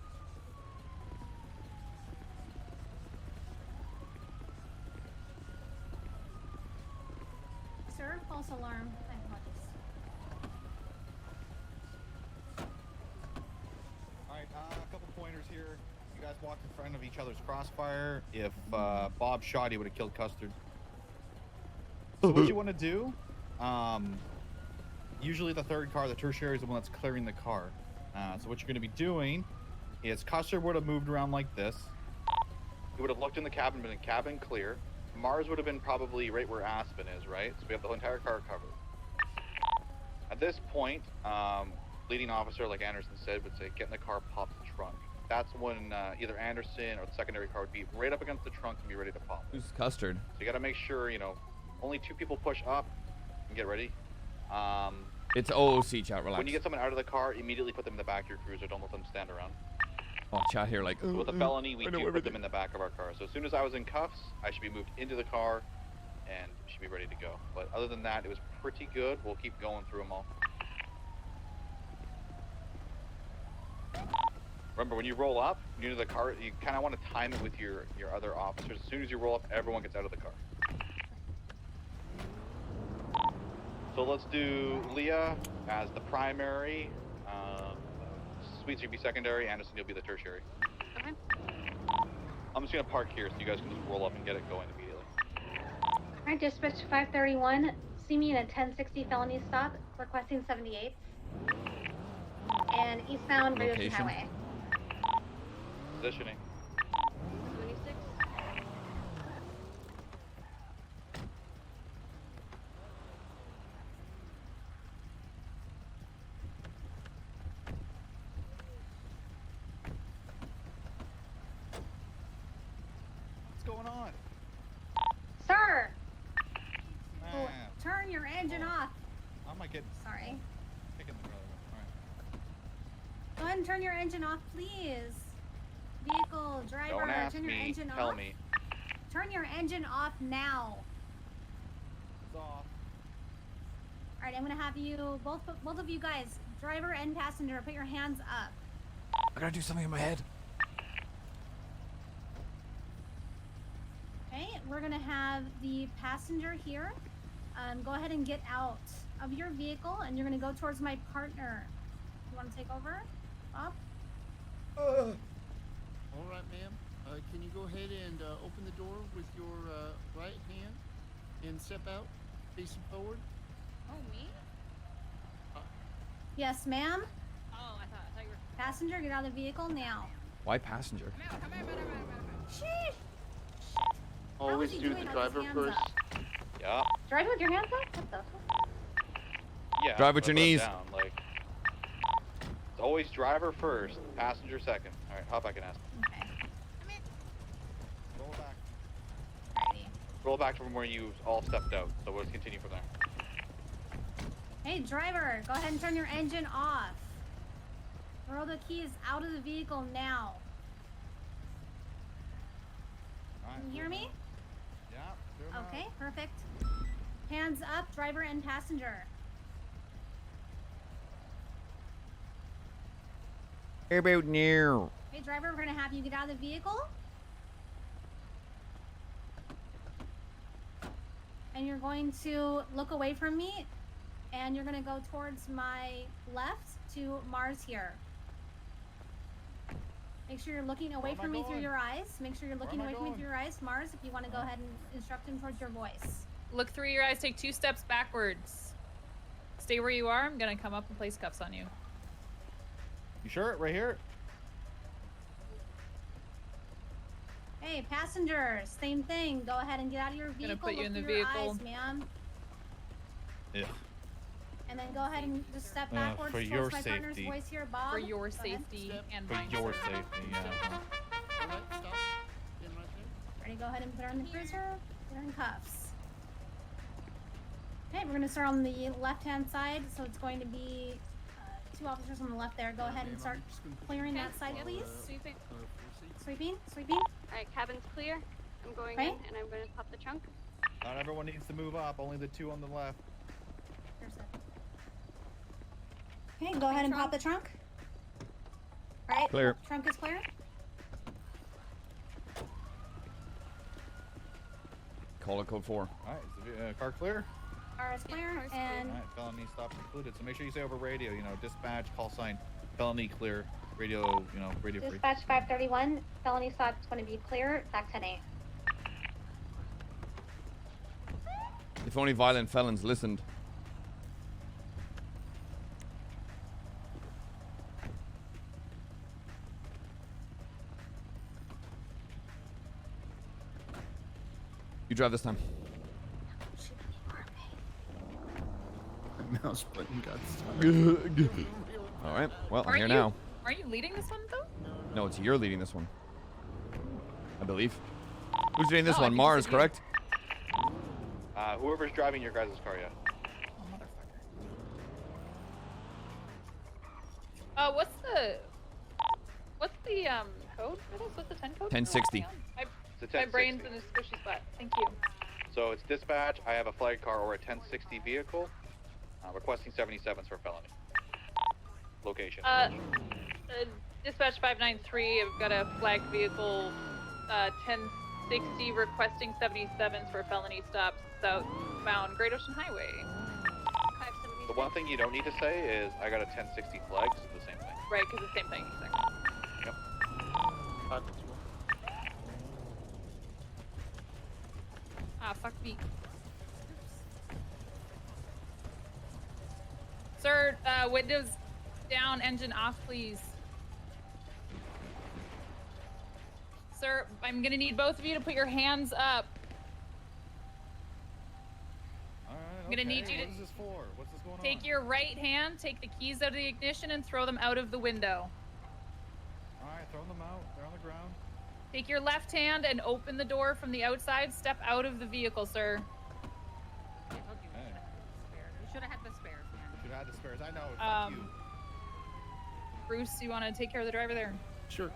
Sir, false alarm. I apologize. Alright, a couple pointers here. You guys walked in front of each other's crossfire. If Bob shot, he would have killed Custard. So what you want to do, usually the third car, the tertiary, is the one that's clearing the car. So what you're going to be doing is Custard would have moved around like this. He would have looked in the cabin, been in cabin clear. Mars would have been probably right where Aspen is, right? So we have the whole entire car covered. At this point, leading officer, like Anderson said, would say, get in the car, pop the trunk. That's when either Anderson or the secondary car would be right up against the trunk and be ready to pop. Who's Custard? So you got to make sure, you know, only 2 people push up and get ready. It's OOC, chat, relax. When you get someone out of the car, immediately put them in the back of your cruiser. Don't let them stand around. Oh, chat here like. So with a felony, we I know do put everything. them in the back of our car. So as soon as I was in cuffs, I should be moved into the car and should be ready to go. But other than that, it was pretty good. We'll keep going through them all. Remember, when you roll up, you're into the car, you kind of want to time it with your other officers. As soon as you roll up, everyone gets out of the car. So let's do Leah as the primary. Sweet will be secondary. Anderson, you'll be the tertiary. Okay. I'm just gonna park here so you guys can just roll up and get it going immediately. Alright, dispatch 531. See me in a 1060 felony stop, requesting 78. And eastbound Radisson Location. Highway. Positioning. 26. What's going on? Sir! Man, Turn your engine off. I might get Sorry. kicking the brother. Alright. Go ahead and turn your engine off, please. Vehicle, driver, Don't ask turn your me. engine Tell off. me. Turn your engine off now. It's off. Alright, I'm gonna have you, both of you guys, driver and passenger, put your hands up. I gotta do something in my head. Okay, we're gonna have the passenger here. Go ahead and get out of your vehicle, and you're gonna go towards my partner. You wanna take over, Bob? All right, ma'am. Can you go ahead and open the door with your right hand and step out, facing forward? Oh, me? Yes, ma'am. Oh, I thought you were. Passenger, get out of the vehicle now. Why passenger? Sheesh. Always he do doing the it with his driver hands first. up? Yeah. Drive with your hands up? What the fuck? Yeah. Drive with but your put 'em knees. Down, like, it's always driver first, passenger second. All right, hop back and ask. Okay. Roll back. Alrighty. Roll back from where you all stepped out. So we'll continue from there. Hey, driver, go ahead and turn your engine off. Throw the keys out of the vehicle now. All right, Can you hear me? Yeah. throw 'em out. Okay, perfect. Hands up, driver and passenger. How about now? Hey, driver, we're gonna have you get out of the vehicle. And you're going to look away from me, and you're gonna go towards my left to Mars here. Make sure you're looking away Where am I from me through going? your eyes. Make sure you're looking am I away from me going? through your eyes, Mars, if you want to go ahead and instruct him towards your voice. Look through your eyes, take 2 steps backwards. Stay where you are. I'm gonna come up and place cuffs on you. You sure? Right here? Hey, passengers, same thing. Go ahead and get out of your vehicle. put you Look in the through your vehicle. eyes, ma'am. Yeah. And then go ahead and just step backwards for towards your my partner's safety. voice here, Bob. For your Go ahead. safety and For mine. your safety, yeah. All right, stop. Stand right there. Ready? Go ahead and put her in the cruiser. Put her in cuffs. Okay, we're gonna start on the left-hand side. So it's going to be 2 officers on the left there. Go ahead and start clearing that side, please. Sweeping. Sweeping, sweeping. Alright, cabin's clear. I'm going Okay. in and I'm gonna pop the trunk. Not everyone needs to move up. Only the 2 on the left. Here's it. Okay, go ahead and pop the trunk. All right, Clear. Trunk is clear. Call it code 4. All right, is the car clear? Car is clear, and All right, felony stop concluded. So make sure you say over radio, dispatch, call sign, felony clear, radio, radio free. dispatch 531. Felony stop is going to be clear. Back 10-8. If only violent felons listened. You drive this time. My mouse button got stuck. All right. Well, I'm Aren't here you, now. Aren't you leading this one though? No, it's you're leading this one. I believe. Who's doing this Oh, I one? think Mars, it's you. correct? Whoever's driving your guys' car, yeah. What's the code for this? What's the 10 code? 1060. My, It's a my brain's 1060. in a squishy spot. Thank you. So it's dispatch. I have a flagged car or a 1060 vehicle. Requesting 77s for felony. Location. Dispatch 593. I've got a flagged vehicle. 1060 requesting 77s for felony stops southbound Great Ocean Highway. The one thing you don't need to say is, I got a 1060 flag, it's the same thing. Right, because the same thing. Exactly. Yep. Ah, fuck me. Sir, windows down, engine off, please. Sir, I'm gonna need both of you to put your hands up. Alright, I'm gonna need you to What is this for? What's this going on? take your right hand, take the keys out of the ignition, and throw them out of the window. Alright, throwing them out. They're on the ground. Take your left hand and open the door from the outside. Step out of the vehicle, sir. Hey. You should have had the spares, man. Should have had the spares. I know. Fuck you. Bruce, you want to take care of the driver there? Sure.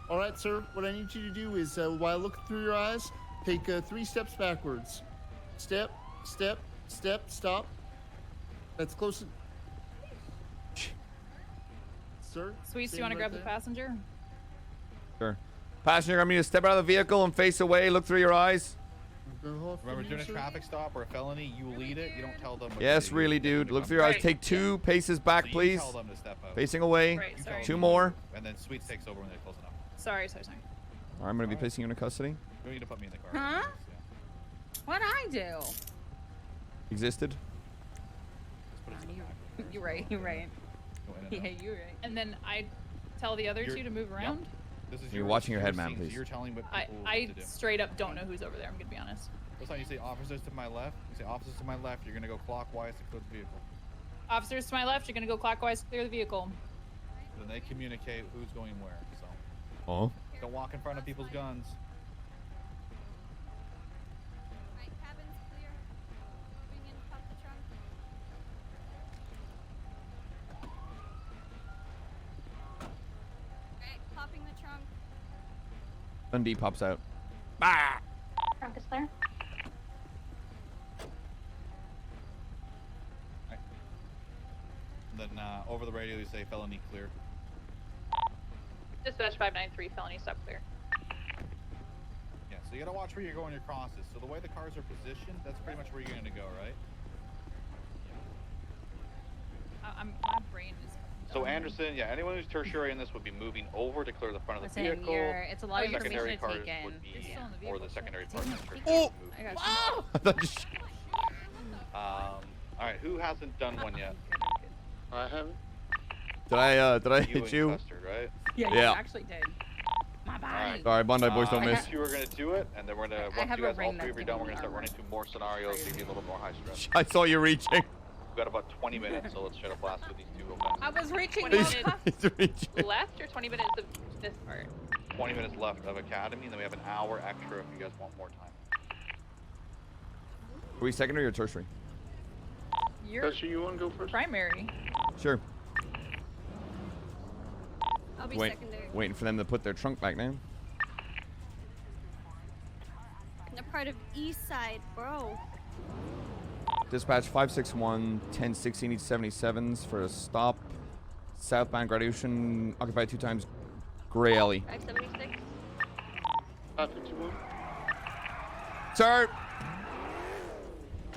All right, sir. What I need you to do is, while looking through your eyes, take 3 steps backwards. Step, step, step, stop. That's close. Sir? Sweets, do you want to grab the passenger? Sure. Passenger, I'm going to step out of the vehicle and face away. Look through your eyes. Remember, during a traffic stop or a felony, you lead it. You don't tell them. What Yes, to do. really, dude. Look through your eyes. Right. Take 2 paces back, So you please. tell them to step out. Facing away. Right, You sorry. tell 2 them. more. And then Sweets takes over when they're close enough. Sorry. All right, I'm going to be placing you into custody. You don't need to put me in the car. Huh? Yeah. What'd I do? Existed. Just put it in the back. You're right. You're right. Go in and Yeah, out. you're right. And then I tell the other You're- two to move yep. around. This is You're watching your head, man, scene, please. So you're telling what people I what to do. straight up don't know who's over there. I'm gonna be honest. That's how you say officers to my left. You say officers to my left. You're gonna go clockwise to clear the vehicle. Officers to my left, you're gonna go clockwise to clear the vehicle. Then they communicate who's going where. So Oh. don't walk in front of people's guns. Right, cabin's clear. Moving in, pop the trunk. Right, popping the trunk. Dundee pops out. Trunk is clear. Then over the radio you say felony clear. Dispatch 593, felony stop clear. Yeah, so you gotta watch where you're going your crosses. So the way the cars are positioned, that's pretty much where you're gonna go, right? My brain is. So Anderson, yeah, anyone who's tertiary in this would be moving over to clear the front of the Listen, vehicle. it's a lot of Secondary information to cars take in. would be, It's still in the or vehicle, the secondary shit. parts. Oh! I got you. I thought you All right, who hasn't done one yet? I haven't. Did I You hit and you? Custard, right? Yeah, Yeah. you actually did. My body. Sorry, Bondi boys don't miss. You were gonna do it, and then we're gonna once have you a guys all ring three of you that's done, gonna we're gonna start be running through more scenarios to be a little more high stress. I saw you reaching. We've got about 20 minutes, so let's try to blast through these two real fast. I was reaching 20 out. minutes He's reaching. left or 20 minutes of this part? 20 minutes left of Academy, and then we have an hour extra if you guys want more time. Are we secondary or tertiary? You're Chester, you want to go first? primary. Sure. I'll be Wait, secondary. waiting for them to put their trunk back down. They're part of East Side, bro. Dispatch 561 1060 needs 77s for a stop. Southbound graduation occupied 2 times. Gray alley. 576. 551. Sir!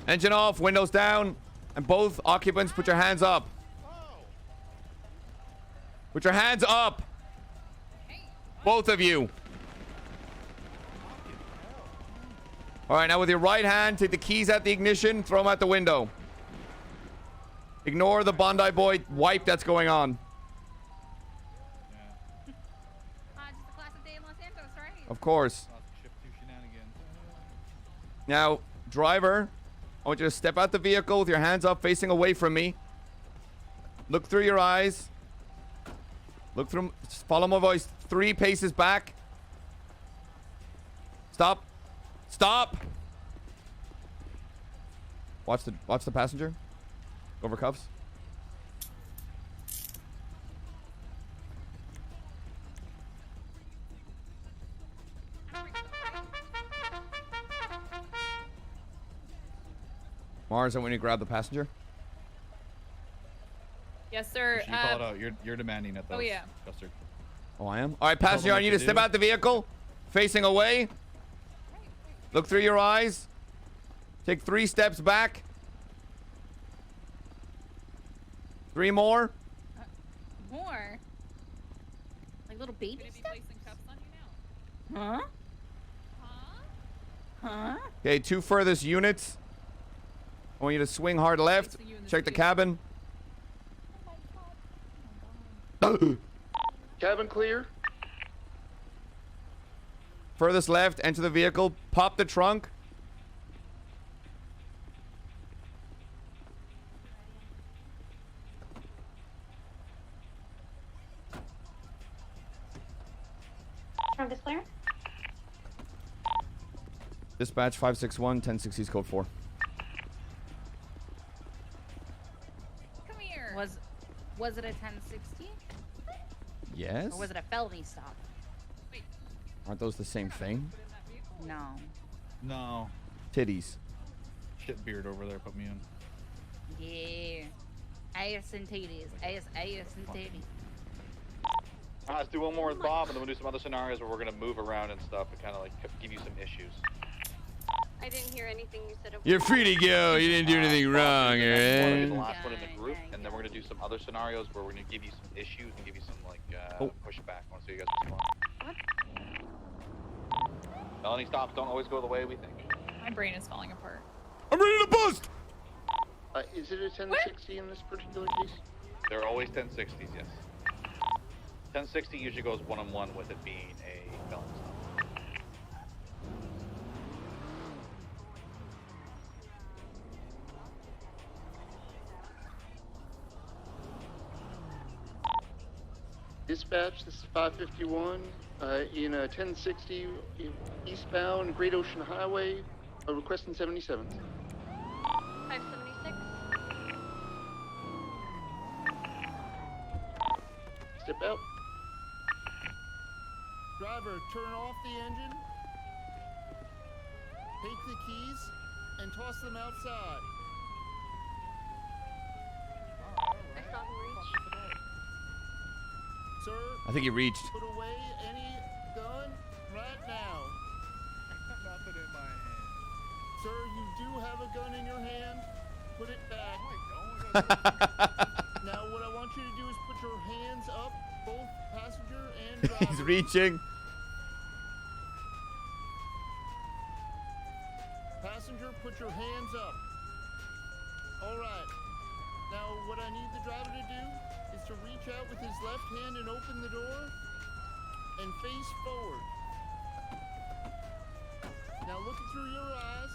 Engine off, windows down, and both occupants put your hands up. Put your hands up! Both of you. All right, now with your right hand, take the keys out the ignition, throw them out the window. Ignore the Bondi boy wipe that's going on. Just a classic day in Los Santos, right? Of course. Now, driver, I want you to step out the vehicle with your hands up, facing away from me. Look through your eyes. Look through. Follow my voice. 3 paces back. Stop. Stop. Watch the passenger. Over cuffs. Mars, I want you to grab the passenger. Yes, sir. You call it out. You're demanding it, though. Oh, yeah. Custard. Oh, I am? All right, passenger, them I what need to to step do. out the vehicle. Facing away. Look through your eyes. Take 3 steps back. 3 more. More. Like little baby Gonna be steps? placing cuffs on you now. Huh? Huh? Okay, 2 furthest units. I want you to swing hard left. Check the cabin. Cabin clear. Furthest left, enter the vehicle. Pop the trunk. Trunk is clear. Dispatch 561, 1060 is code 4. Come here. Was it a 1060? Yes? Or was it a felony stop? Aren't those the same thing? No. No. Titties. Shit beard over there put me in. Yeah. Ass and titties. Ass and titties. Let's do one more with Bob, and then we'll do some other scenarios where we're gonna move around and stuff and kind of like give you some issues. I didn't hear anything you said. You're free to go. You didn't do anything wrong, The next one will be the alright? last one in the group, and then we're gonna do some other scenarios where we're gonna give you some issues and give you some like pushback. I want to see you guys respond. Felony stops don't always go the way we think. My brain is falling apart. I'm ready to bust. Is it a 1060 in this particular case? They're always 1060s, yes. 1060 usually goes one-on-one with it being a felony stop. Dispatch, this is 551 in a 1060 eastbound Great Ocean Highway, requesting 77. 576. Step out. Driver, turn off the engine. Take the keys and toss them outside. I saw him reach. Sir, I think he reached. put away any gun right now. Nothing in my hand. Sir, you do have a gun in your hand. Put it back. Now, what I want you to do is put your hands up, both passenger and driver. He's reaching. Passenger, put your hands up. All right. Now, what I need the driver to do is to reach out with his left hand and open the door and face forward. Now, looking through your eyes,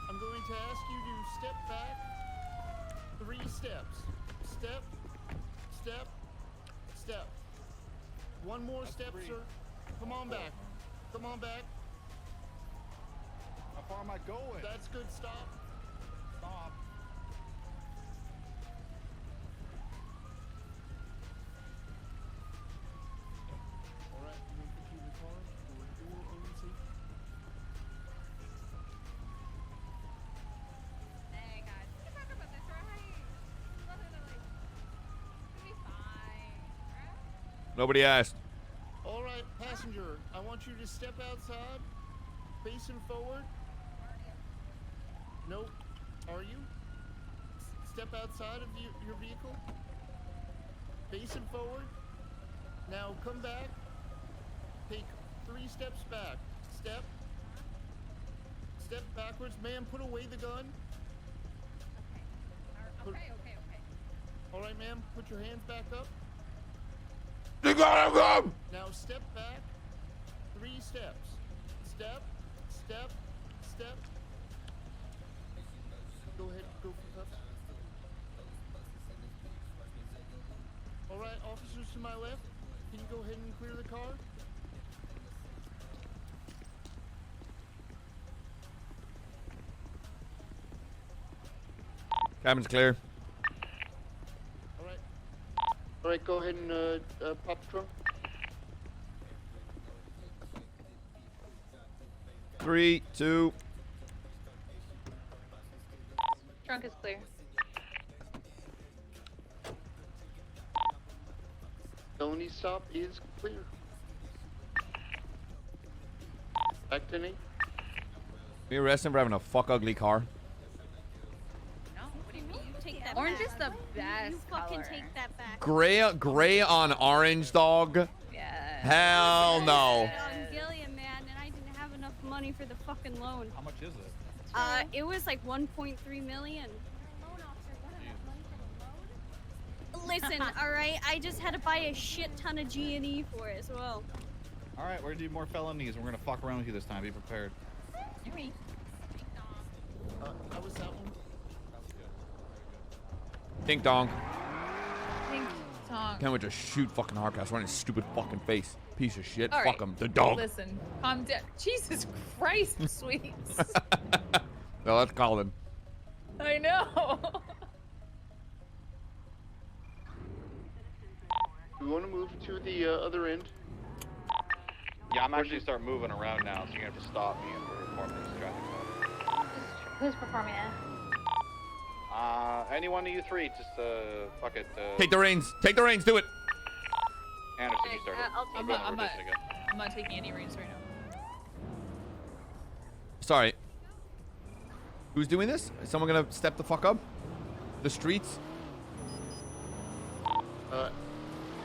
I'm going to ask you to step back 3 steps. Step, step, step. One more step, sir. Come on back. Come on back. How far am I going? That's good. Stop. Stop. All right, I'm going to put you in the car. Door open safety. Hey guys, we can talk about this, right? Nothing to like. It'll be fine, right? Nobody asked. All right, passenger, I want you to step outside, facing forward. Nope. Are you? Step outside of your vehicle. Facing forward. Now come back. Take 3 steps back. Step. Step backwards. Ma'am, put away the gun. Okay. All right, ma'am, put your hands back up. You gotta go. Now step back 3 steps. Step, step, step. Go ahead, go for cuffs. All right, officers to my left, can you go ahead and clear the car? Cabin's clear. All right, go ahead and pop the trunk. 3, 2. Trunk is clear. Felony stop is clear. Back to Nate. We arrest him for having a fuck ugly car. No, what do you mean? You take that Orange that. is the best You fucking color. take that back. Gray on orange, dog. Yeah. Hell no. On Gilliam, man, and I didn't have enough money for the fucking loan. How much is it? It was like 1.3 million. Listen, all right, I just had to buy a shit ton of G&E for it as well. All right, we're gonna do more felonies, and we're gonna fuck around with you this time. Be prepared. How was that one? Ding dong. Ding dong. Can't wait to shoot fucking Hardcast right in his stupid fucking face. Piece of shit. All Fuck right. him. The dog. Listen, calm down. Jesus Christ, sweets. No, that's Colin. I know. We want to move to the other end. Yeah, I'm actually start moving around now, so you're gonna have to stop me and perform this traffic stop. Who's performing it? Any one of you three, just fuck it. Take the reins. Take the reins. Do it. Anderson, you started. I'm not taking any reins right now. Sorry. Who's doing this? Is someone gonna step the fuck up? The streets? I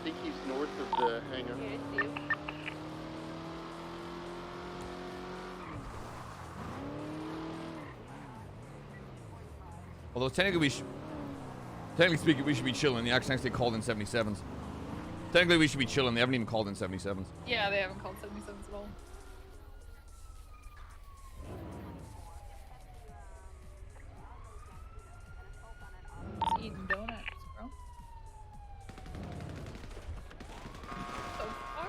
think he's north of the hangar. Although technically speaking, we should be chilling. The actually called in 77s. Technically, we should be chilling. They haven't even called in 77s. Yeah, they haven't called 77s at all. Just eating donuts, bro. So far.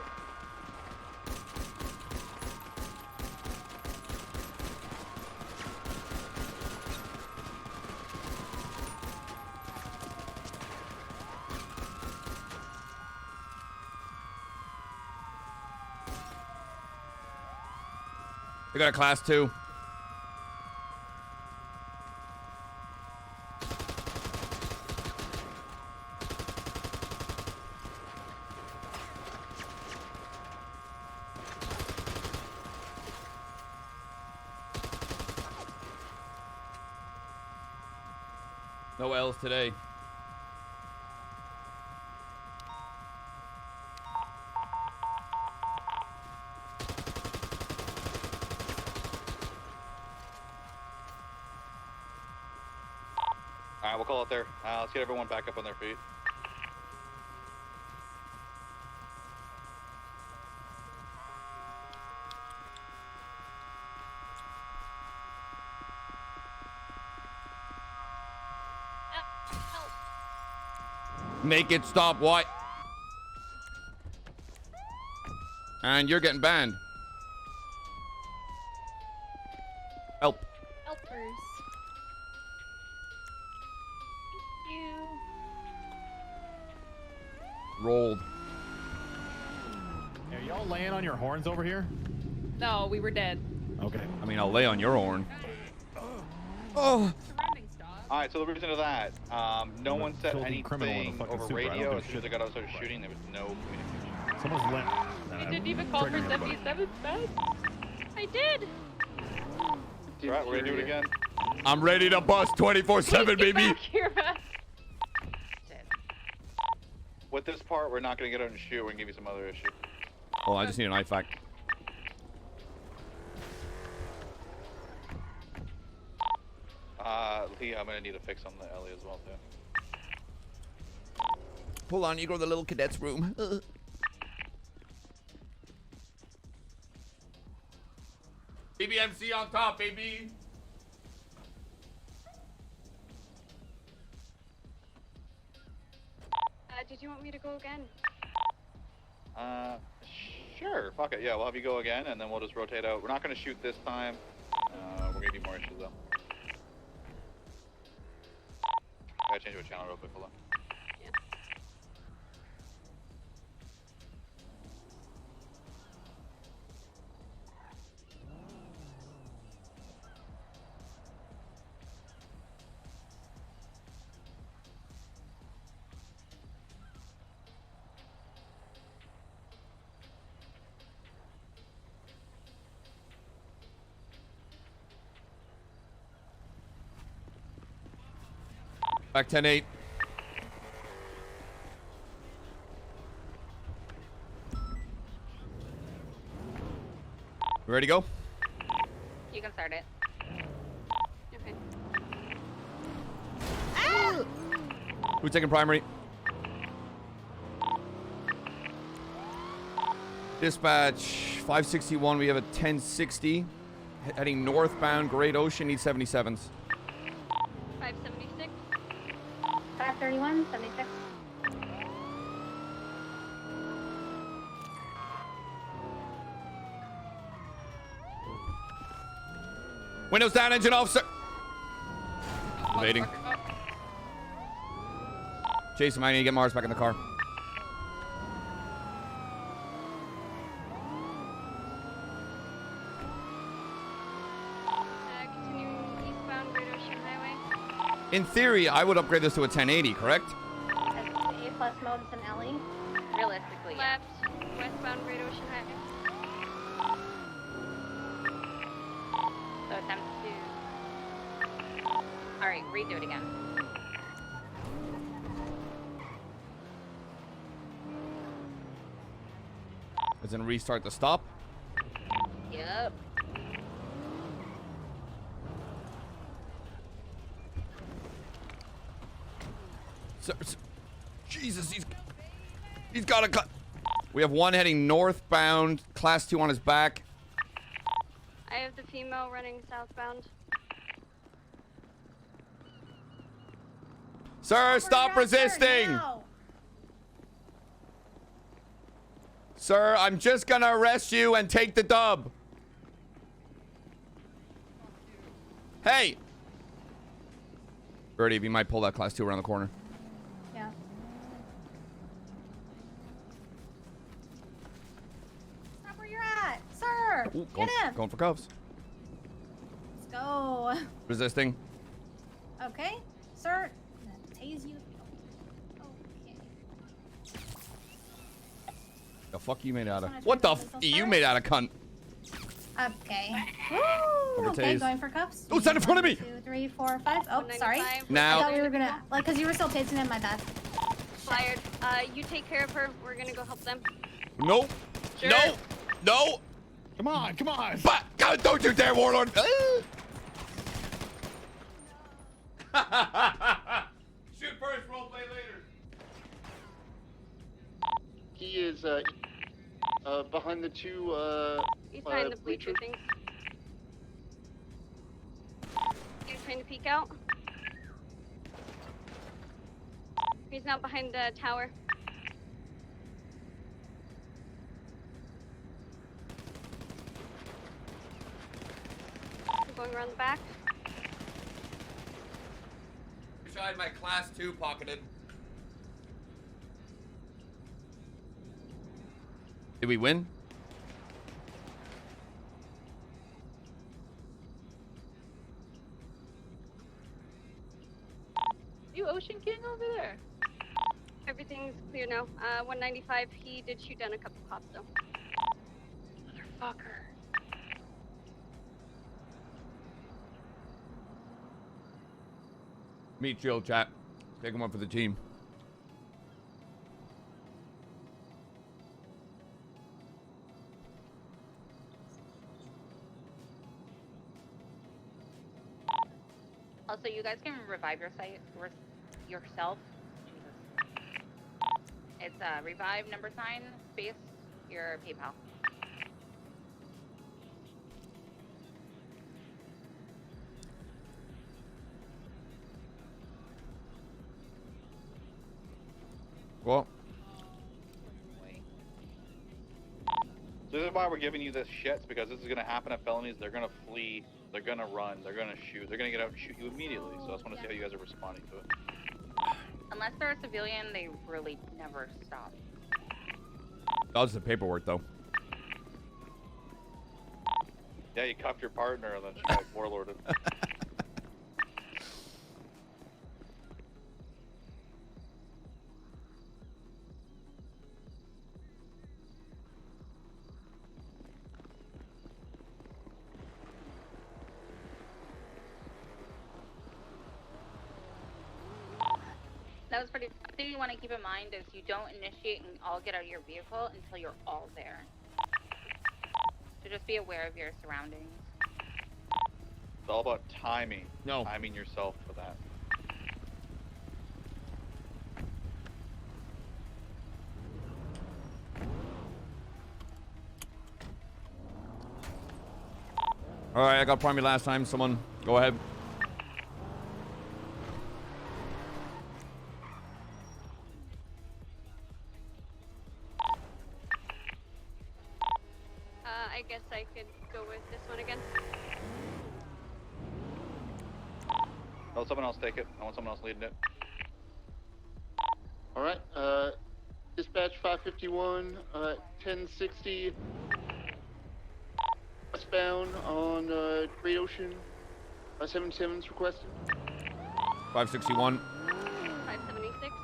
They got a class 2. No L's today. All right, we'll call it there. Let's get everyone back up on their feet. Make it stop. Why? And you're getting banned. Help. Helpers. Thank you. Rolled. Are y'all laying on your horns over here? No, we were dead. Okay. I mean, I'll lay on your horn. Oh. All right, so the reason of that, no one said filthy criminal in a anything fucking over super. I don't radio. give As soon as they got outside shooting, there was no communication. Someone's lit. You didn't even call for triggering everybody. 77 bed? I did. All right, we're gonna do it again. I'm ready to bust 24/7, baby. Back here, man. With this part, we're not gonna get out and shoot. We're gonna give you some other issue. Oh, I just need an IFAC. Lee, I'm gonna need a fix on the Ellie as well too. Hold on, you go to the little cadet's room. BBMC on top, baby. Did you want me to go again? Sure. Fuck it. Yeah, we'll have you go again, and then we'll just rotate out. We're not gonna shoot this time. We're gonna need more issues though. Gotta change to a channel real quick. Hold on. Back 10-8. Ready to go? You can start it. Okay. Who's taking primary? Dispatch 561. We have a 1060 heading northbound. Great Ocean. Need 77s. 576. 531, 76. Windows down, engine off, sir. Evading. Jason, I need to get Mars back in the car. Continuing eastbound Great Ocean Highway. In theory, I would upgrade this to a 1080, correct? That's the A+ modes and LE. Realistically, yeah. Left, westbound Great Ocean Highway. So attempt to. All right, redo it again. As in restart the stop. Yep. Sir, Jesus, he's got a cut. We have one heading northbound, class 2 on his back. I have the female running southbound. Sir, stop resisting. Sir, I'm just gonna arrest you and take the dub. Hey! Birdie, if you might pull that class 2 around the corner. Yeah. Stop where you're at, sir. Ooh, Get him. going for cuffs. Let's go. Resisting. Okay, sir. I'm gonna tase you. Okay. The fuck you made out of? Just wanna What the try f to you made out of cunt? Okay. Over Okay, tase. going for cuffs. Oh, it's not in front of me. 2, 3, 4, 5. Oh, sorry. Now- I thought we were gonna, like, cause you were still tasting him. My bad. Fired. You take care of her. We're gonna go help them. Nope. Sure. No. No. Come on, come on. But God, don't you dare, Warlord. Shoot first, roleplay later. He is behind the two He's behind the bleacher things. He's trying to peek out. He's not behind the tower. I'm going around the back. Wish I had my class 2 pocketed. Did we win? You Ocean King over there? Everything's clear now. 195. He did shoot down a couple cops though. Motherfucker. Meet Jill, chat. Take him up for the team. Also, you guys can revive your site yourself. Jesus. It's revive # space your PayPal. Well, So this is why we're giving you this shit, because this is gonna happen at felonies. They're gonna flee, they're gonna run, they're gonna shoot, they're gonna get out and shoot you immediately. So I just want to see how you guys are responding to it. Unless they're a civilian, they really never stop. that was the paperwork, though. Yeah, you cuffed your partner and then she got warlorded. That was pretty. The thing you want to keep in mind is you don't initiate and all get out of your vehicle until you're all there. So just be aware of your surroundings. It's all about timing. No. Timing yourself for that. All right, I got primary last time. Someone, go ahead. I guess I could go with this one again. Let someone else take it. I want someone else leading it. All right. Dispatch 551, 1060. Westbound on Great Ocean. 77's requested. 561. 576.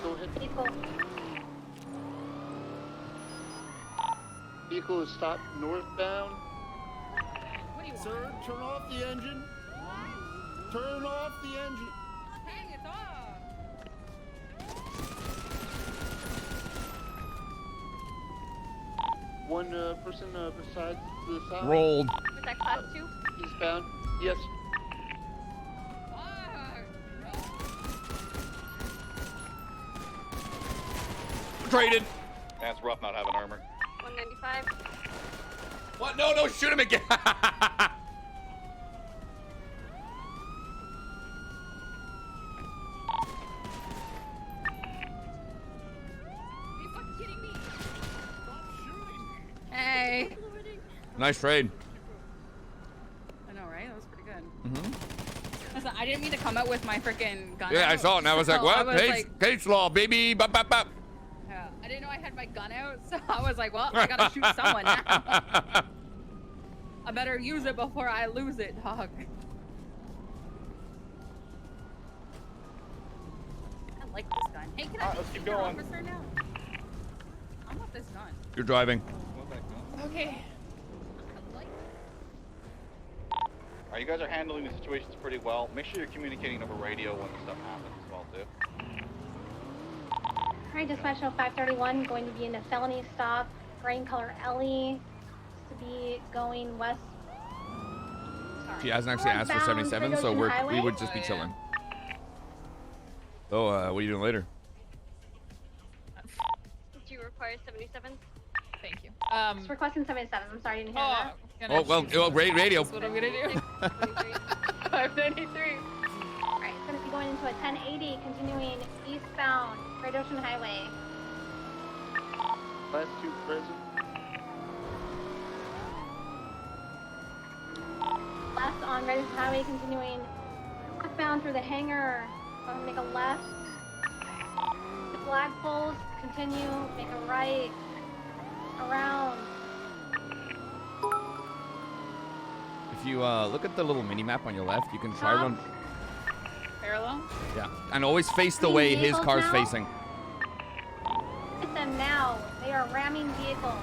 Go ahead. Vehicle is stopped northbound. What do you want? Sir, turn off the engine. Turn off the engine. Hang it off. One person besides the side. Rolled. Was that class 2? Eastbound. Yes. Traded. That's rough not having armor. 195. What? No, no, shoot him again. Are you fucking kidding me? Hey. Nice trade. I know, right? That was pretty good. Mm-hmm. Listen, I didn't mean to come out with my freaking gun. Yeah, I out, saw it, and I was like, so what? I was Case, like, case law, baby. Bop, bop, bop. yeah, I didn't know I had my gun out, so I was like, well, I gotta shoot someone now. I better use it before I lose it, dog. I like this gun. Hey, can I let's be keep an going. officer now? I want this gun. You're driving. Okay. Alright, you guys are handling the situations pretty well. Make sure you're communicating over radio when stuff happens as well, too. Alright, dispatch 531, going to be in a felony stop. Green color Ellie. To be going west. She hasn't actually asked for Northbound 77, so Great Ocean we would just be Highway? chilling. So, what are you doing later? Do you require 77? Thank you. Just requesting 77. I'm sorry, I didn't hear that. Oh, well, radio. That's what I'm gonna do. 593. Alright, it's going to be going into a 1080, continuing eastbound Great Ocean Highway. Last two present. Left on Great Ocean Highway, continuing northbound through the hangar. Going to make a left. The flagpoles, continue, make a right. Around. If you look at the little mini map on your left, you can try run. Parallel? Yeah, and always face the way his car's now? facing. Hit them now. They are ramming vehicles.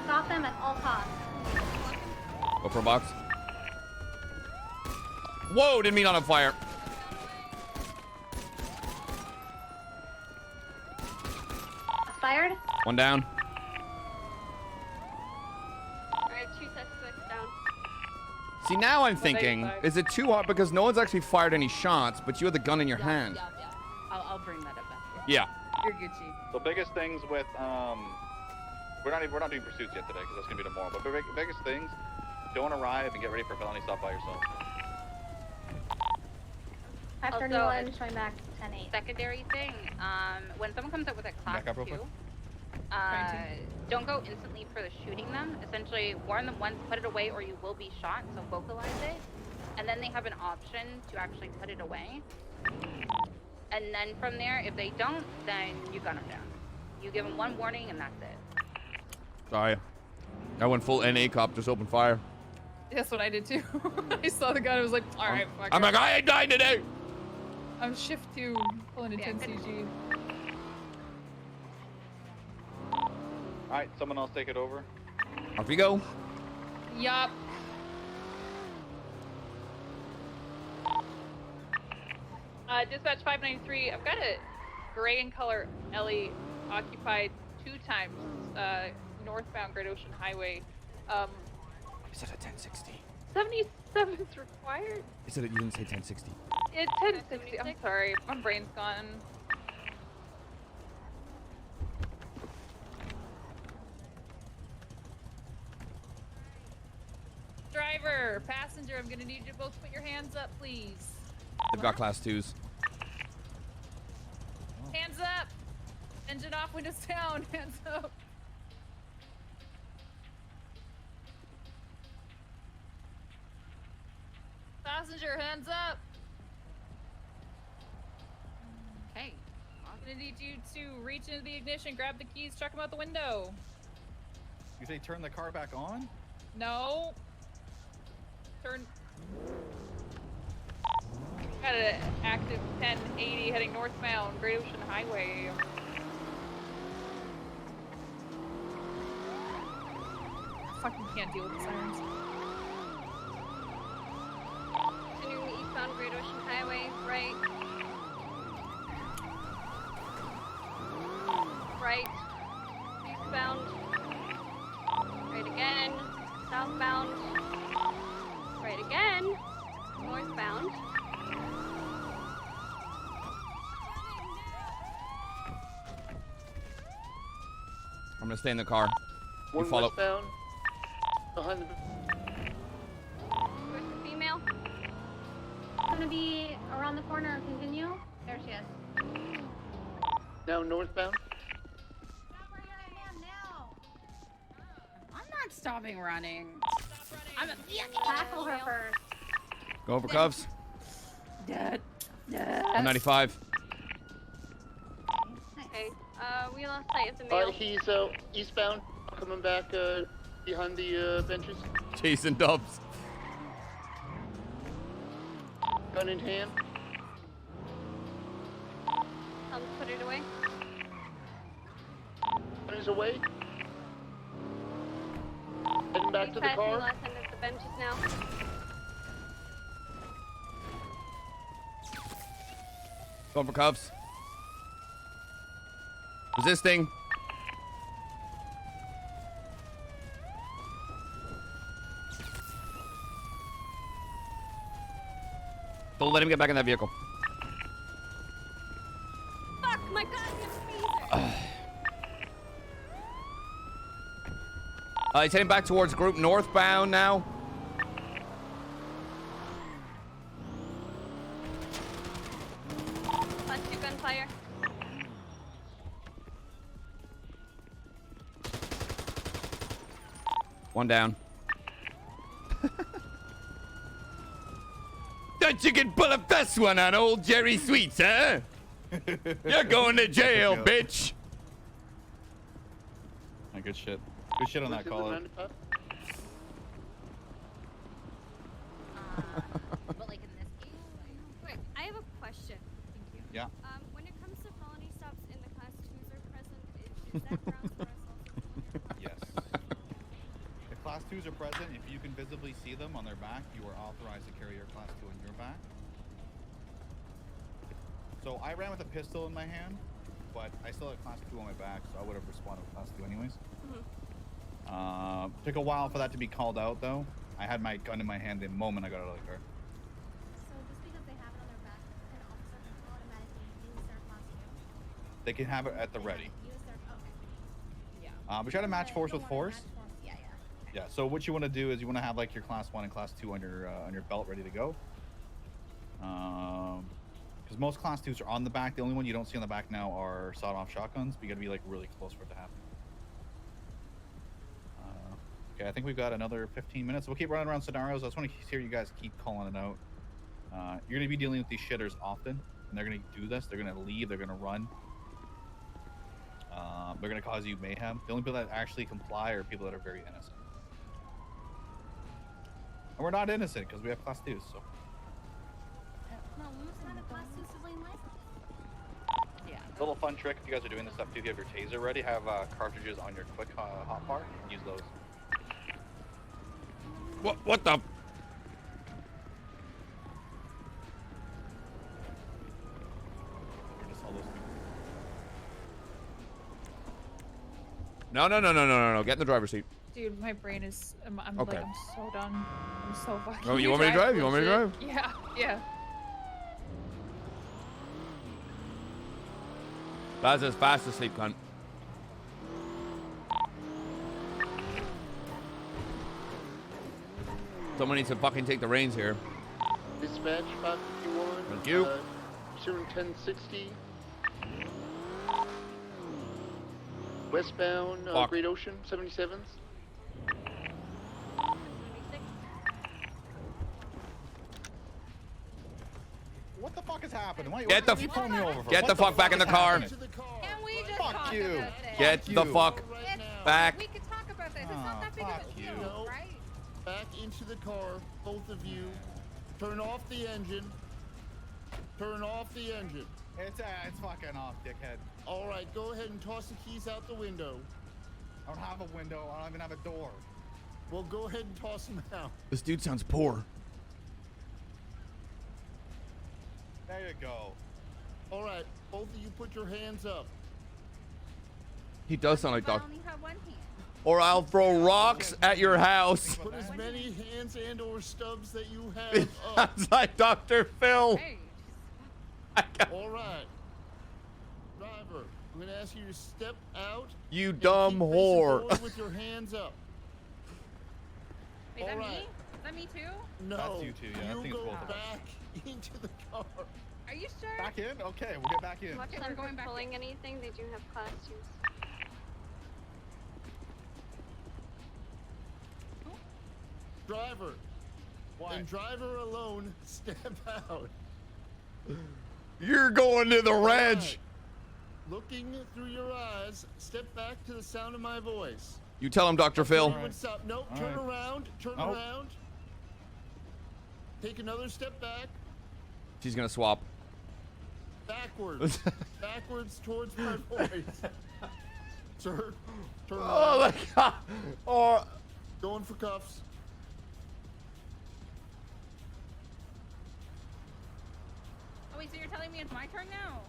Stop them at all costs. Go for a box. Whoa, didn't mean on fire. Fired. One down. Alright, 2 suspects down. See, now I'm thinking, is it too hard because no one's actually fired any shots, but you had the gun in your hand? Yeah. I'll bring that up after. Yeah. You're Gucci. The biggest things with we're not doing pursuits yet today because that's gonna be tomorrow. But the biggest things, don't arrive and get ready for a felony stop by yourself. 531, showing back 10-8. Secondary thing, when someone comes up with a class Back up real 2, quick. don't go instantly for the shooting them. Essentially, warn them once, put it away, or you will be shot, so vocalize it. And then they have an option to actually put it away. And then from there, if they don't, then you gun them down. You give them one warning, and that's it. Sorry. I went full NA cop, just opened fire. That's what I did too. I saw the gun, I was like, alright, fuck I'm it. like, I ain't dying today. I'm shift 2, pulling a 10 CG. Alright, someone else take it over. Off you go. Yup. Dispatch 593. I've got a gray in color Ellie occupied 2 times northbound Great Ocean Highway. Is it a 1060? 77's required. Is it? You didn't say 1060. It's 1060. I'm sorry, my brain's gone. Driver, passenger, I'm gonna need you to both put your hands up, please. They've got class 2s. Hands up! Engine off, windows down, hands up. Passenger, hands up! Okay. I'm gonna need you to reach into the ignition, grab the keys, chuck them out the window. You say turn the car back on? No. Turn. Got an active 1080 heading northbound, Great Ocean Highway. Fucking can't deal with the sirens. Continuing eastbound Great Ocean Highway, right. Right. Eastbound. Right again. Southbound. Right again. Northbound. I'm gonna stay in the car. You One follow. westbound. Behind the... Where's the female? Gonna be around the corner. Continue. There she is. Now northbound. I'm not stopping running. I'm a Tackle her first. Go for cuffs. Dead. 195. Okay. We lost sight of the Alright, male. he's eastbound, coming back behind the benches. Jason Dubs. Gun in hand. Put it away. Gun is away. Heading back to the Passing car. last end of the benches now. Going for cuffs. Resisting. Don't let him get back in that vehicle. Fuck my goddamn phaser. He's heading back towards group northbound now. Plus 2 gunfire. One down. Thought you could pull up this one on old Jerry Sweets, huh? You're going to jail, bitch. Good shit. Good shit on that caller. But like in this case, Wait, I have a question. Thank you. Yeah. When it comes to felony stops and the class 2s are present, is that grounds for us also? Yes. If class 2s are present, if you can visibly see them on their back, you are authorized to carry your class 2 on your back. So I ran with a pistol in my hand, but I still had class 2 on my back, so I would have responded with class 2 anyways. Took a while for that to be called out though. I had my gun in my hand the moment I got out of the car. So just because they have it on their back, an officer can automatically use their class 2. They can have it at the ready. Use their okay. We try to match force with force. Yeah. Yeah. So what you want to do is you want to have like your class 1 and class 2 on your belt ready to go. Because most class 2s are on the back. The only one you don't see on the back now are sawed-off shotguns. But you got to be like really close for it to happen. Okay, I think we've got another 15 minutes. We'll keep running around scenarios. I just want to hear you guys keep calling it out. You're going to be dealing with these shitters often, and they're going to do this. They're going to leave. They're going to run. They're going to cause you mayhem. The only people that actually comply are people that are very innocent. And we're not innocent because we have class 2s, so. No, we also have a class 2 civilian license. Yeah. A little fun trick if you guys are doing this stuff too. If you have your taser ready, have cartridges on your quick hotbar. Use those. What the? No. Get in the driver's seat. Dude, my brain is. I'm Okay. like, I'm so done. I'm so fucking. Oh, you want me to drive? You want me to drive? Yeah, yeah. That's as fast asleep, cunt. Someone needs to fucking take the reins here. Dispatch 551. Thank you. Pursuing 1060. Westbound Fuck. Great Ocean 77s. What the fuck is happening? Why, Get the what are you pulling me over for? Get What the fuck back in the is car. happening? Can we just Fuck talk you. about this? Get the fuck back. We can talk about this. It's not that big of a deal, No. right? Back into the car, both of you. Turn off the engine. Turn off the engine. It's fucking off, dickhead. All right, go ahead and toss the keys out the window. I don't have a window. I don't even have a door. Well, go ahead and toss them out. This dude sounds poor. There you go. All right, both of you put your hands up. He does sound like I Doc. only have one hand. Or I'll throw rocks at your house. Put as many hands and or stubs that you have up. Sounds like Dr. Phil. Hey. All right. Driver, I'm going to ask you to step out. You and dumb keep facing whore. forward with your hands up. Wait, is that All me? right. Is that me too? No, That's you two, yeah. I you think it's go both of us. back into the car. Are you sure? Back in? Okay, we'll get back in. Watch Okay, them we're going from back pulling in. anything. They do have costumes. Driver. What? And driver alone, step out. You're going to the ranch. Looking through your eyes, step back to the sound of my voice. You tell him, Dr. Phil. Stop. Nope, All turn right. around, turn Nope. around. Take another step back. She's gonna swap. Backwards. Backwards towards my voice. Sir, turn Oh around. my god. Oh. Going for cuffs. Oh wait, so you're telling me it's my turn now?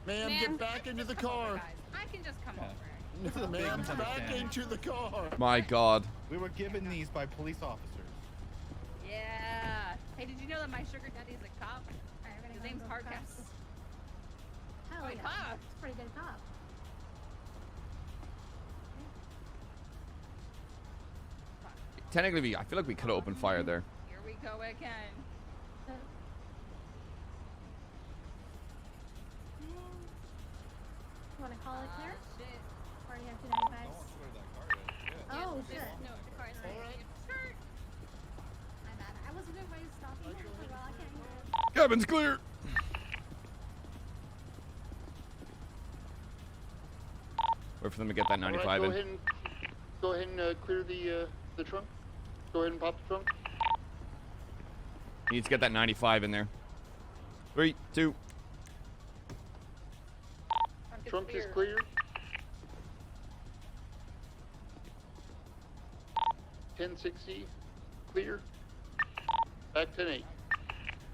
Ma'am, Man, get back into the car. Guys, I can just come over. This is a big Ma'am, back misunderstanding. into the car. My god. We were given these by police officers. Yeah. Hey, did you know that my sugar daddy is a cop? His name's Hardcast. Hell Oh, yeah. cop. It's a pretty good cop. Technically, I feel like we could have opened fire there. Here we go again. You want to call it clear? Shit. Already have I 295. don't want to swear to that car yet. Shit. Oh, shit. No, the car's All right. right. Skirt. My bad. I wasn't doing my stopping. Well, I can't hear it. Cabin's clear. Wait for them to get that All right, 95 in. go ahead and clear the trunk. Go ahead and pop the trunk. He needs to get that 95 in there. 3, 2. Trunk is clear. 1060 clear. Back 10-8.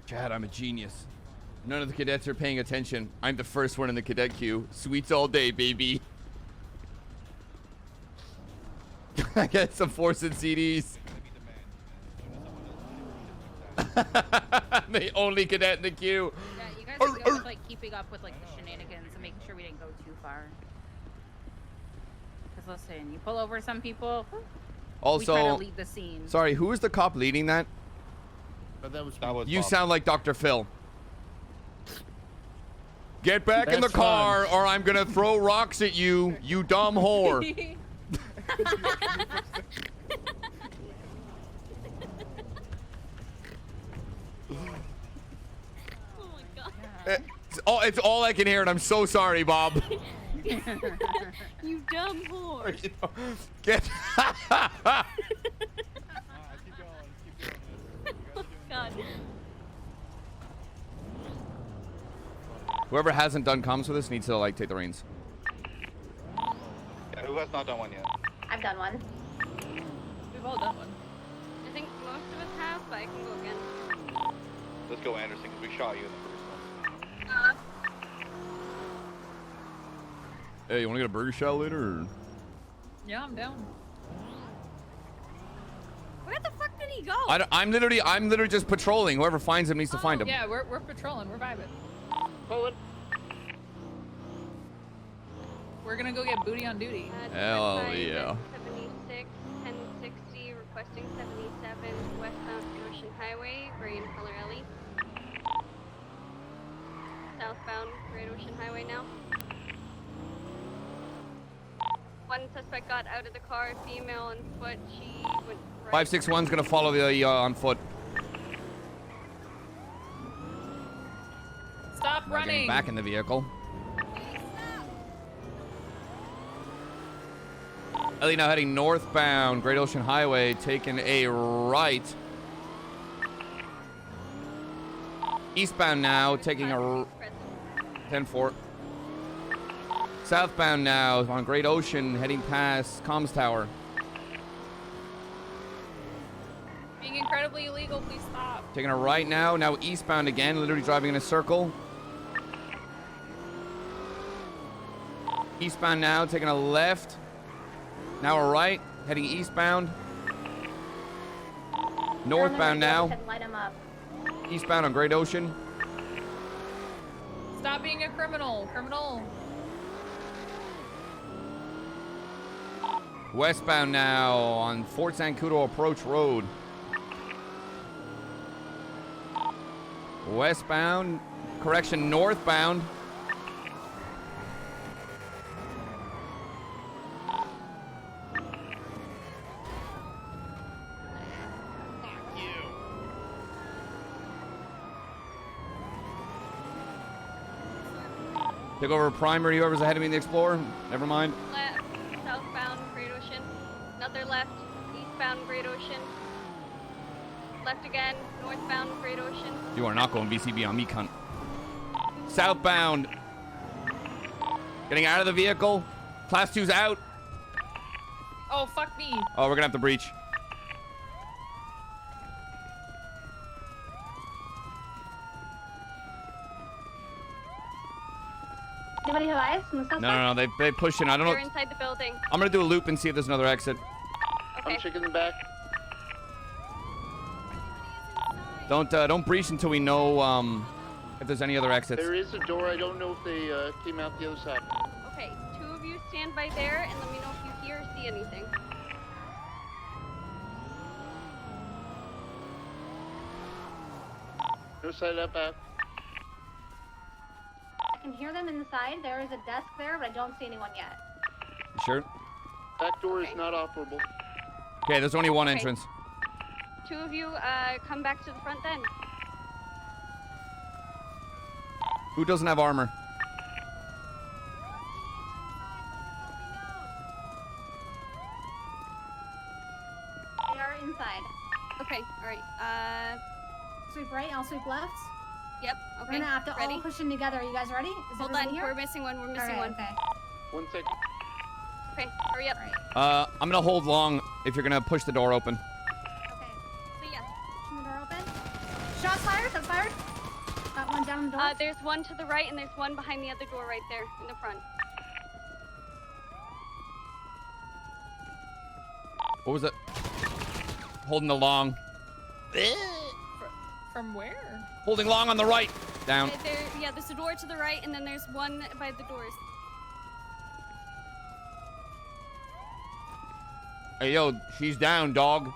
Chad, I'm a genius. None of the cadets are paying attention. I'm the first one in the cadet queue. Sweets all day, baby. I get some force and CDs. The only cadet in the queue. Yeah, you guys are good with like keeping up with like the shenanigans and making sure we didn't go too far. Because listen, you pull over some people. we try to Also, lead the scene. sorry, who was the cop leading that? That was You Bob. sound like Dr. Phil. Get back in the That's car, fine. or I'm gonna throw rocks at you, you dumb whore. Oh my god. It's all I can hear, and I'm so sorry, Bob. You dumb whore. Get. God. Whoever hasn't done comms with us needs to like take the reins. Yeah, who has not done one yet? I've done one. We've all done one. I think most of us have, but I can go again. Let's go, Anderson, because we shot you in the first one. Hey, you want to get a burger shot later? Or? Yeah, I'm down. Where the fuck did he go? I'm literally just patrolling. Whoever finds him needs to find him. Yeah, we're patrolling. We're vibing. Pull it. We're gonna go get booty on duty. Hell yeah. 76, 1060, requesting 77, westbound Ocean Highway, Gray and Color Alley. Southbound Great Ocean Highway now. One suspect got out of the car, female on foot. She went right. 561's gonna follow the on foot. Stop We're getting running. back in the vehicle. Ellie now heading northbound Great Ocean Highway, taking a right. Eastbound now, taking a 10-4. Southbound now on Great Ocean, heading past Comms Tower. Being incredibly illegal, please stop. Taking a right now, now eastbound again, literally driving in a circle. Eastbound now, taking a left. Now a right, heading eastbound. Northbound now. Light him up. Eastbound on Great Ocean. Stop being a criminal. Criminal. Westbound now on Fort Zancudo Approach Road. Westbound, correction, northbound. Take over primary, whoever's ahead of me in the Explorer. Never mind. Left, southbound Great Ocean. Another left, eastbound Great Ocean. Left again, northbound Great Ocean. You are not going VCB on me, cunt. Southbound. Getting out of the vehicle. Class 2's out. Oh, fuck me. Oh, we're gonna have to breach. Anybody have eyes on the suspect? No, they pushed in. I don't They're know. inside the building. I'm gonna do a loop and see if there's another exit. Okay. I'm checking the back. Don't breach until we know if there's any other exits. There is a door. I don't know if they came out the other side. Okay, two of you stand by there and let me know if you hear or see anything. No side up back. I can hear them inside. There is a desk there, but I don't see anyone yet. You sure? Back door is not operable. Okay, there's only one Okay. entrance. Two of you come back to the front then. Who doesn't have armor? They are inside. Okay, alright. Sweep right, I'll sweep left. Yep, We're okay. gonna have to Ready? all push in together. Are you guys ready? Is Hold everybody on, here? we're missing one, we're missing Alright, one. okay. 1 second. Okay, hurry up. I'm gonna hold long if you're gonna push the door open. See ya. Pushing the door open. Shots fired, shots fired. Got one down the door. There's one to the right and there's one behind the other door right there in the front. What was it? Holding the long. From where? Holding long on the right. Down. Yeah, there's a door to the right and then there's one by the doors. Hey, yo, she's down, dog.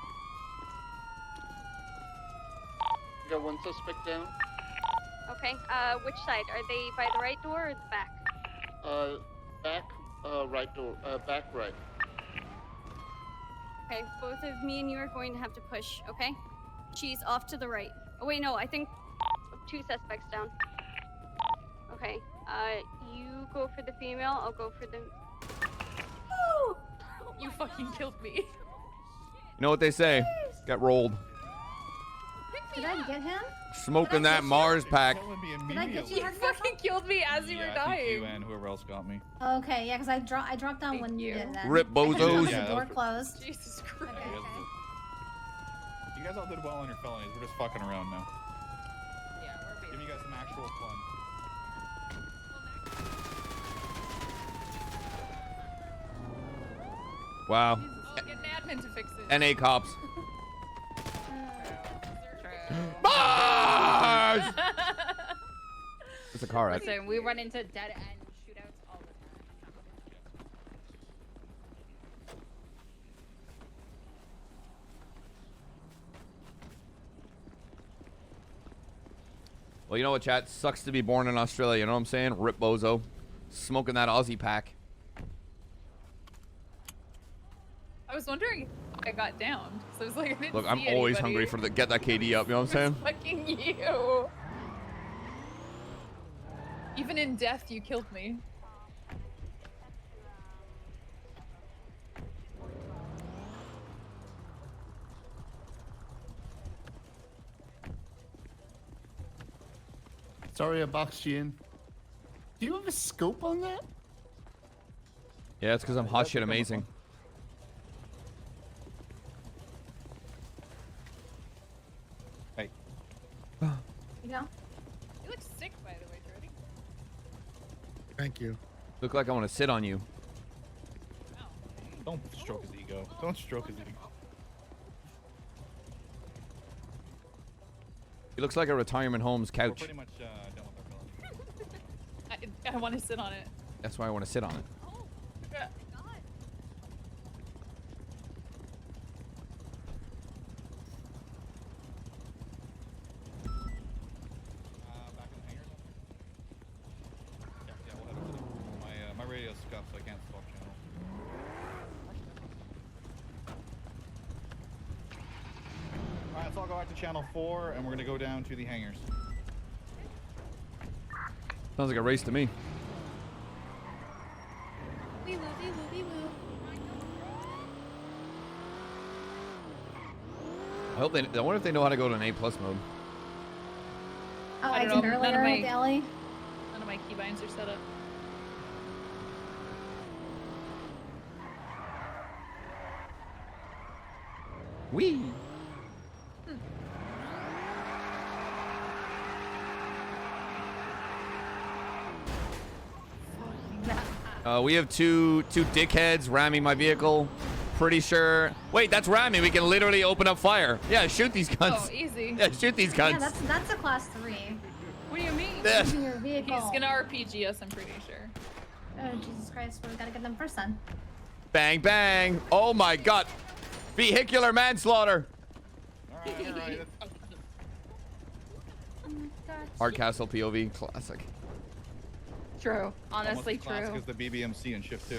Got one suspect down. Okay, which side? Are they by the right door or the back? Back, right door. Back right. Okay, both of me and you are going to have to push, okay? She's off to the right. Oh wait, no, I think two suspects down. Okay, you go for the female, I'll go for the... You fucking killed me. You know what they say? Got rolled. Did I get him? Smoking that Mars pack. Did I get you? You fucking killed me as you were I think you dying. and whoever else got me. Okay, yeah, because I dropped down when you did that. Rip I couldn't tell bozos. if Yeah, the that door was- closed. Jesus Christ. Okay, okay. You guys all did well on your felonies. We're just fucking around now. Yeah, we're Give you guys some actual fun. Wow. Get an admin to fix it. NA cops. Mars! It's a car wreck. Listen, we run into dead end shootouts all the time. Well, you know what, chat? Sucks to be born in Australia. You know what I'm saying? Rip bozo. Smoking that Aussie pack. I was wondering if I got downed. So I was like, I didn't Look, I'm see always anybody. hungry for the get that KD up. You know what I'm saying? Fucking you. Even in death, you killed me. Sorry I boxed you in. Do you have a scope on that? Yeah, it's because I'm hot shit amazing. Hey. You know? You look sick, by the way, Jody. Thank you. Look like I want to sit on you. Don't stroke his ego. Don't stroke his ego. He looks like a retirement home's We're couch. pretty much done with our building. I want to sit on it. That's why I want to sit on it. Yeah. Back in the hangar. Yeah, we'll head over there. My radio's scuffed, so I can't swap channel. Alright, so I'll go back to channel 4, and we're gonna go down to the hangars. Sounds like a race to me. Wee woo, wee woo, wee woo. I wonder if they know how to go to an A+ mode. Oh, I I don't did know, none of earlier my- at the alley. None of my keybinds are set up. Wee. We have two dickheads ramming my vehicle. Pretty sure. Wait, that's ramming. We can literally open up fire. Yeah, shoot these guns. Oh, easy. Yeah, shoot these Yeah, guns. that's a class 3. What do you mean? Yeah. Using your vehicle. He's gonna RPG us, I'm pretty sure. Oh, Jesus Christ, we gotta get them first then. Bang, bang. Oh my god. Vehicular manslaughter. Alright. Hardcastle POV, classic. True. Honestly, Almost as classic true. as the BBMC in Shift 2.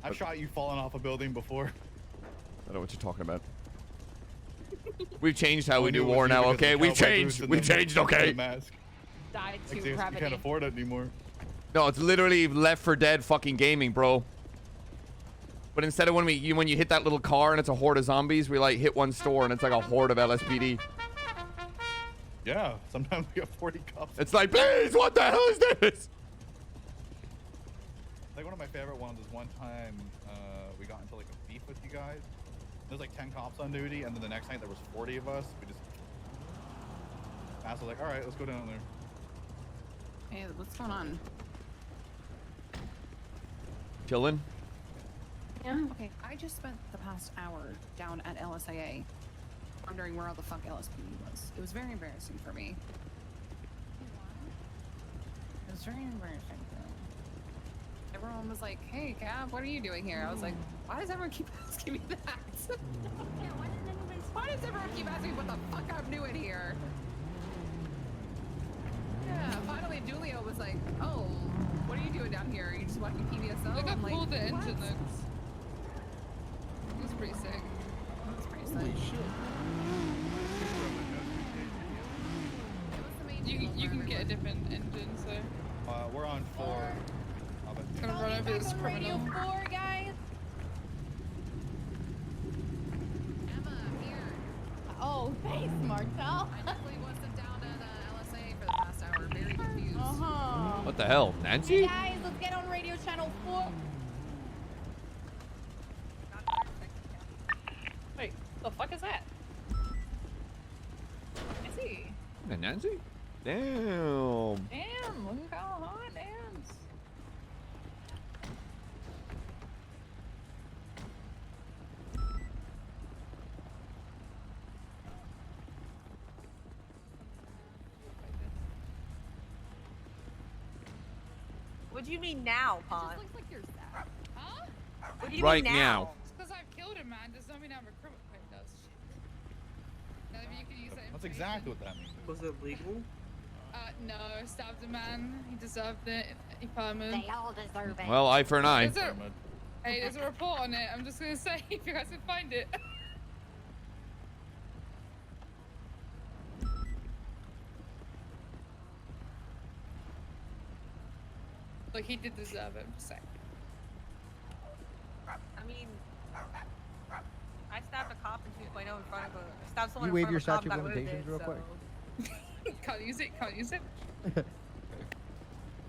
I've shot you falling off a building before. I don't know what you're talking about. We've changed how I we knew do it was war you now, because okay? of We've cowboy changed. boots and We've then changed, the okay? mask. Died Like, to seriously, we gravity. can't afford it anymore. No, it's literally Left 4 Dead fucking gaming, bro. But instead of when you hit that little car and it's a horde of zombies, we like hit one store and it's like a horde of LSPD. Yeah, sometimes we have 40 cops. It's like, please, what the hell is this? Like one of my favorite ones is one time we got into like a beef with you guys. There's like 10 cops on duty, and then the next night there was 40 of us. We just. Mass was like, all right, let's go down there. Hey, what's going on? Chillin'. Yeah. Okay, I just spent the past hour down at LSIA wondering where all the fuck LSPD was. It was very embarrassing for me. It was very embarrassing. Everyone was like, hey, Cab, what are you doing here? I was like, why does everyone keep asking me that? Why does everyone keep asking me what the fuck I'm doing here? Yeah, finally Julio was like, oh, what are you doing down here? Are you just watching PBSO? Look how I'm like, cool the what? engine looks. It was pretty sick. That's pretty Holy sick. shit. You can get a different engine, so. We're on 4. It's gonna run over this criminal. 4, guys. Emma, here. Oh, thanks, Martel. I literally wasn't down at LSA for the past hour. Very confused. What the hell, Nancy? Guys, let's get on radio channel 4. Wait, the fuck is that? I see. Nancy? Damn. Damn, look how hot it is. What do you mean now, Pon? Looks like you're sad. Huh? What do you Right mean now. It's because I've killed a man. Does not mean I'm a criminal. It does. Now, if you can use that That's information. exactly what that means. Was it legal? No, I stabbed a man. He deserved it. He permanent. They all deserve it. Well, eye for an eye. Hey, there's a report on it. I'm just gonna say if you guys can find it. Look, he did deserve it. I'm just saying. I mean, I stabbed a cop in 2.0 in front of a. Stabbed someone You in waive your front of a statute cop. of Got away with limitations it, real so. quick. Can't use it. Can't use it.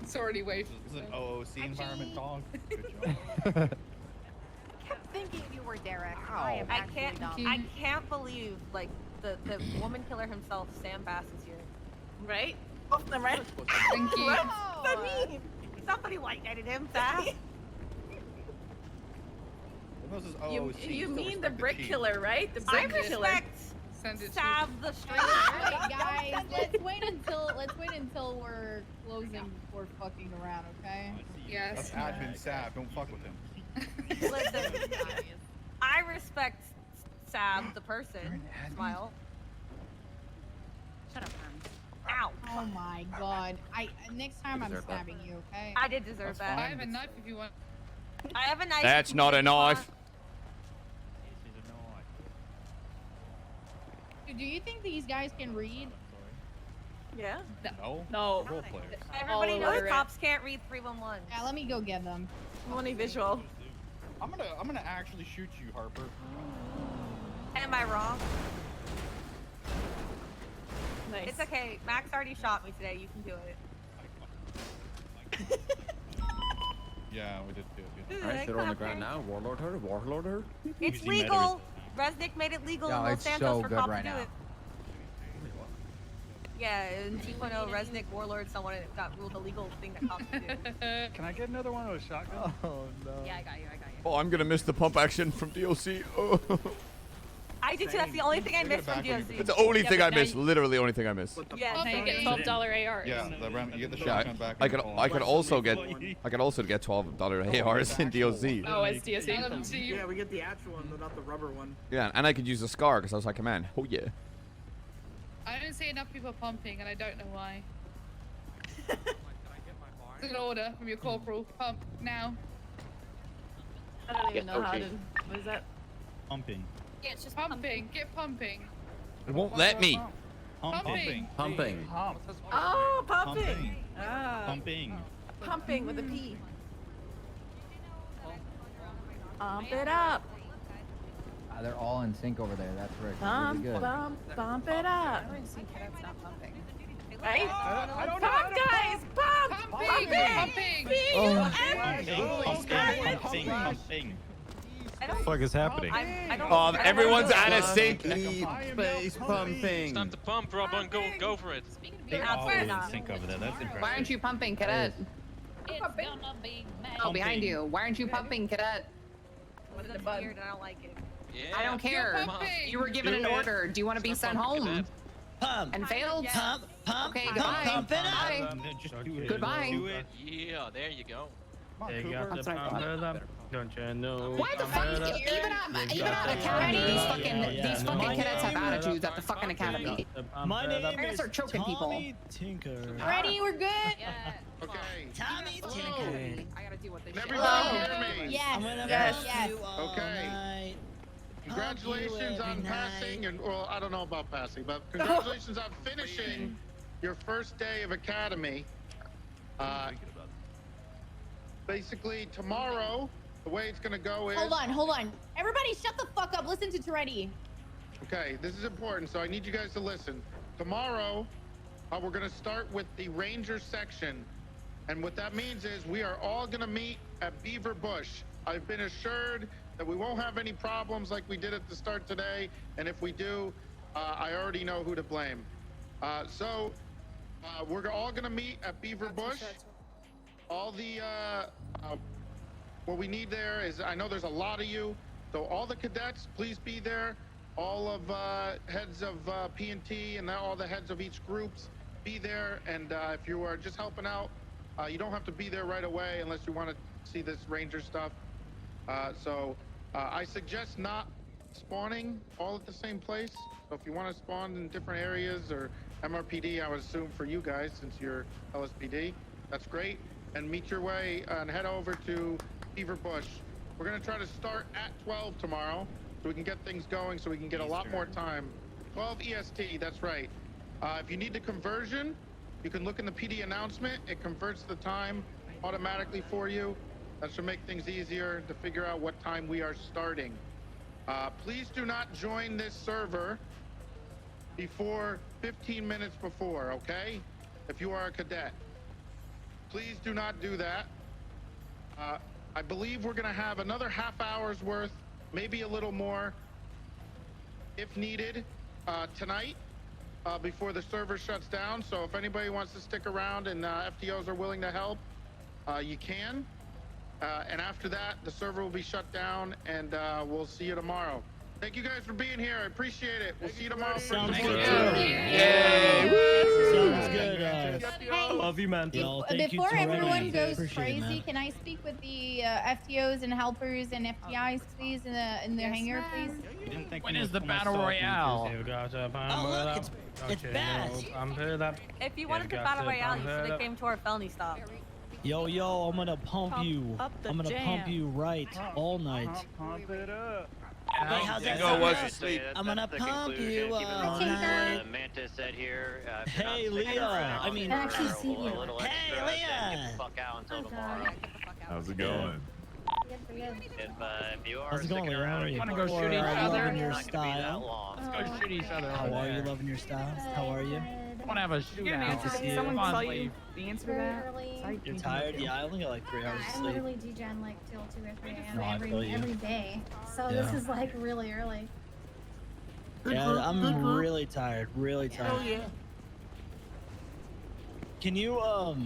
It's already waived. This is an OOC environment, dog. Good job. I kept thinking you were Derek. I am actually dumb. I can't believe like the woman killer himself, Sam Bass, is here. Right? Both of them, right? Thank you. What does that mean? Somebody white knighted him, Bass. This is You OOC, mean still the respect brick chief. killer, right? The I brick killer. respect Sav the stranger. Alright, guys, let's wait until we're closing before fucking around, okay? Yes. That's admin Sav. Don't fuck with him. Listen, I respect Sav the person. Smile. Shut up, Ow. Oh my god. Next time I'm deserve that. stabbing you, okay? I did deserve that. I have a knife if you want. I have a knife. That's not a knife. Do you think these guys can read? Yeah. No. No. Role players. Everybody All knows illiterate. cops can't read 311. Yeah, let me go get them. Only visual. I'm gonna actually shoot you, Harper. Am I wrong? Nice. It's okay. Max already shot me today. You can do it. Yeah, we did do it. Alright, sit her on the ground now. Warlord her. It's legal. Resnick made it legal in No, Los it's Santos so for good cops right to do now. it. Yeah, in 2.0, Resnick Warlord, someone got ruled a legal thing that cops do. Can I get another one with a shotgun? Oh no. Yeah, I got you. Oh, I'm gonna miss the pump action from DLC. Oh. I did too. That's the only thing I Bring it missed from back when you DLC. It's the only Yeah, thing but I now miss. Literally, only thing I miss. Yeah, Now you get same. $12 AR. Yeah, you get the Yeah, shotgun back. I and could the I phone. could also get $12 ARs in DLC. Oh, it's DLC. Yeah, we get the actual one, but not the rubber one. Yeah, and I could use a scar because I was like a man. Oh yeah. I don't see enough people pumping, and I don't know why. It's an order from your corporal. Pump now. I don't even Yeah, know how okay. to. What is that? Pumping. Yeah, it's just pumping. Get pumping. It won't let me. Pumping. Pumping. Oh, pumping. Pumping. Ah. Pumping. Pumping with a P. Pump it up. They're all in sync over there. That's right. Bump, Really good. bump it up. I don't see cadets not pumping. Right? I don't Pump, guys! Pump! Pumping! Pumping! Pumping. I don't, fuck is happening? I don't, Oh, everyone's out of sync. Keep space pumping. It's time to pump, Robin. Go for it. They're Absolutely always in not. sync over there. That's impressive. Why aren't you pumping, cadet? It's gonna be mad. Oh, behind you. Why aren't you pumping, cadet? What is weird and I don't like it. Yeah. I don't care. pumping. You were given an order. Do you want to be sent home? Pump. And failed? Pump. Okay, Pump. goodbye. Pump it up. Bye. Just do it. Goodbye. Do it. Yeah, there you go. Come on, You Cooper. got the pump it up. Don't you know? Why the fuck? Even at academy, these fucking cadets have attitudes at the fucking academy. My name I gotta start choking people. Tinker. Ready? We're good? Yeah. Okay. Tommy Okay. I gotta deal with this Can shit. everybody hear me? Yes. I'm gonna Yes. pump Yes. you all Okay. night. Congratulations on every passing, and well, I don't know about passing, but congratulations on finishing your first day of academy. Basically, tomorrow, the way it's gonna go is. Hold on. Everybody shut the fuck up. Listen to Toretti. Okay, this is important, so I need you guys to listen. Tomorrow, we're gonna start with the Ranger section, and what that means is we are all gonna meet at Beaver Bush. I've been assured that we won't have any problems like we did at the start today, and if we do, I already know who to blame. We're all gonna meet at Beaver Bush. All the what we need there is, I know there's a lot of you, so all the cadets, please be there. All of heads of P&T and all the heads of each groups, be there. And if you are just helping out You don't have to be there right away unless you want to see this ranger stuff. I suggest not spawning all at the same place. So if you want to spawn in different areas, or MRPD, I would assume for you guys, since you're LSPD, that's great. And meet your way and head over to Beaver Bush. We're gonna try to start at 12 tomorrow, so we can get things going, so we can get a lot more time. 12 EST, that's right. If you need the conversion, you can look in the PD announcement. It converts the time automatically for you. That should make things easier to figure out what time we are starting. Please do not join this server before 15 minutes before, okay? If you are a cadet. Please do not do that. I believe we're gonna have another half hour's worth, maybe a little more, if needed, tonight, before the server shuts down. So if anybody wants to stick around and FTOs are willing to help, you can. And after that, the server will be shut down, and we'll see you tomorrow. Thank you guys for being here. I appreciate it. We'll see you tomorrow. Sounds for good. Yay! Sounds good. I love you, man. Before everyone goes crazy, can I speak with the FTOs and helpers and FTIs, please, in the hangar, please? When is the battle royale? Oh, look, it's bad. If you wanted to battle royale, you should have came to our felony stop. Yo, I'm gonna pump you. I'm gonna pump you right all night. Pump it up. Hey, how's that Dingo was sound? asleep. I'm gonna That's the pump conclusion. you Keep in all mind night. what Mantis said here. Hey, Leah. I mean, Hey, Leah. Get the fuck out until tomorrow. How's it going? If you are How's it going, sticking Leah? How around, are you? wanna Go shoot each other? Loving your It's not gonna be that style. long. Let's go shoot each other. How are you? Loving your style? How are you? I want to have a shootout. Good to see you. Someone Fun. tell you the answer to that? You're tired? Yeah, I only got like 3 hours of I sleep. literally degen like till 2 or 3 a.m. No, I feel you. every day. So Yeah. this is like really early. Yeah, I'm really tired. Really tired. Oh, yeah. Can you, so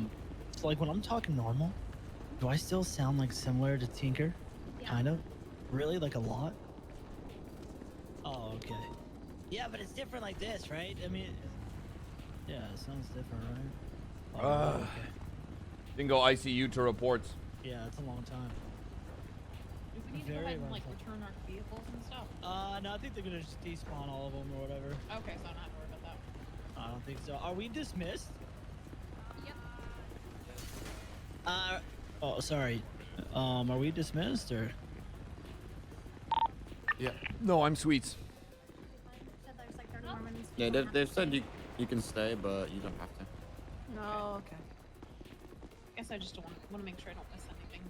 like when I'm talking normal, do I still sound like similar to Tinker? Yeah. Kind of? Really? Like a lot? Oh, okay. Yeah, but it's different like this, right? I mean, yeah, it sounds different, right? Oh, okay. Dingo ICU to reports. Yeah, it's a long time. Do we need to go ahead and like return our vehicles and stuff? No, I think they're gonna just despawn all of them or whatever. Okay, so I don't have to worry about that. I don't think so. Are we dismissed? Yep. Oh, sorry. Are we dismissed or? Yeah. No, I'm Sweets. Yeah, they've said you can stay, but you don't have to. No, okay. I guess I just want to make sure I don't miss anything.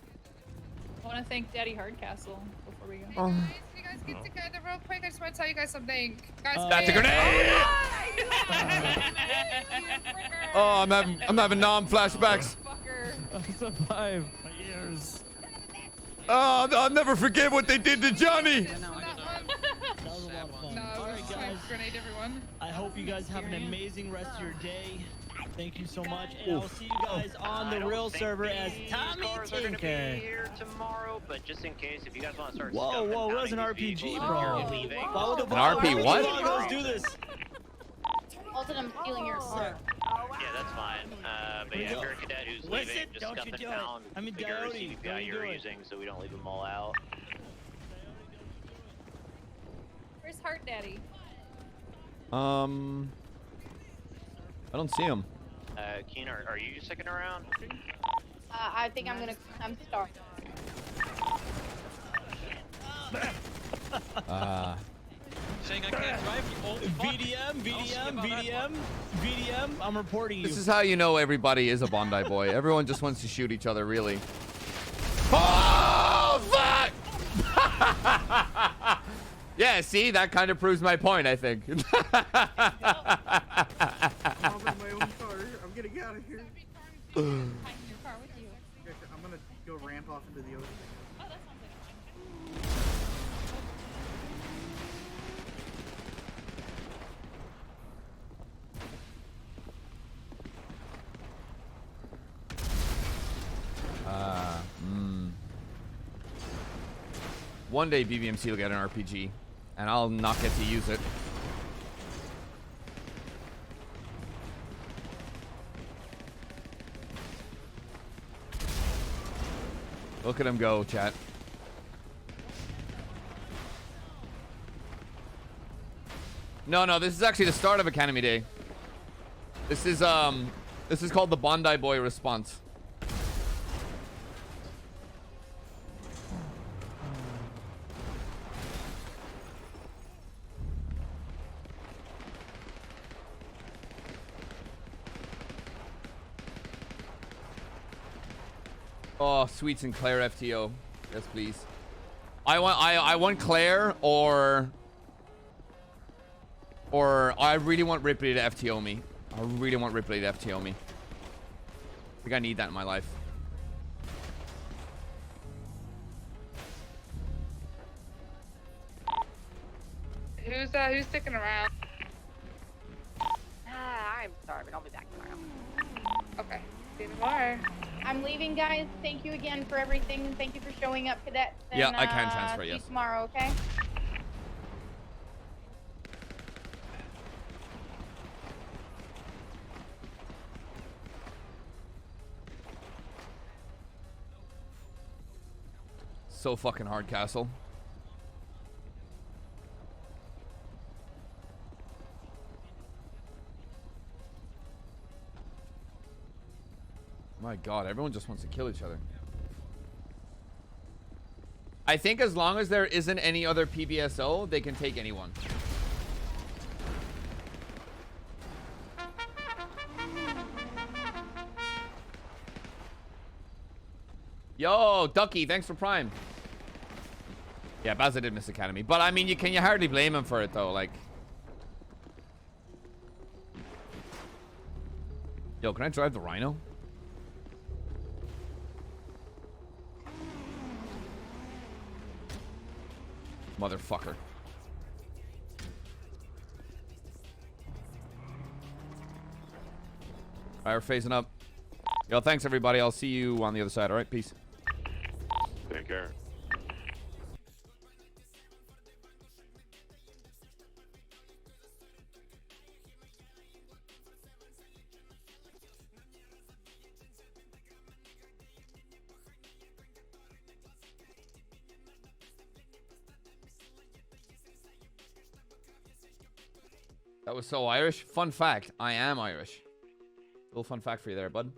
I want to thank Daddy Hardcastle before we go. Oh. You guys get together real quick. I just want to tell you guys something. Guys, That's a grenade! Oh, I'm having non-flashbacks. I survived my ears. Oh, I'll never forget what they did to Johnny. That was a lot of fun. No, All right, guys. grenade everyone. I hope you guys have an amazing rest of your day. Thank you so much, and I'll see you guys on the real server as Tommy Tinker. Here tomorrow, but just in case, if you guys want to start. Whoa, where's an RPG, bro? You're leaving. An RP what? Let's do this. Alton, I'm stealing your sir. Yeah, that's fine. But yeah, if you're a cadet who's Listen, leaving, just don't scuff you it do it. down. I'm in Figure Coyote. CVPI Don't you you're do it. using, so we don't leave them all out. Where's Heart Daddy? I don't see him. Keen, are you sticking around? I think I'm starving. Saying I can't drive you old fuck. VDM, I'm reporting you. This is how you know everybody is a Bondi boy. Everyone just wants to shoot each other, really. Oh, fuck! Yeah, see? That kind of proves my point, I think. I'm in my own car. I'm getting out of here. I'm gonna go ramp off into the ocean. One day BBMC will get an RPG, and I'll not get to use it. Look at him go, chat. No, this is actually the start of Academy Day. This is called the Bondi Boy response. Oh, sweet Sinclair FTO. Yes, please. I want Claire or I really want Ripley to FTO me. I really want Ripley to FTO me. I think I need that in my life. Who's sticking around? I'm sorry, but I'll be back tomorrow. Okay. See you tomorrow. I'm leaving, guys. Thank you again for everything. Thank you for showing up, cadets. And, Yeah, I can transfer, see yes. you tomorrow, okay? So fucking hard, Castle. My God, everyone just wants to kill each other. I think as long as there isn't any other PBSO, they can take anyone. Yo, Ducky, thanks for Prime. Yeah, Bazza did miss Academy. But I mean, you hardly blame him for it though, like. Yo, can I drive the Rhino? Motherfucker. Alright, we're phasing up. Yo, thanks everybody. I'll see you on the other side. Alright, peace. Take care. That was so Irish. Fun fact, I am Irish. Little fun fact for you there, bud.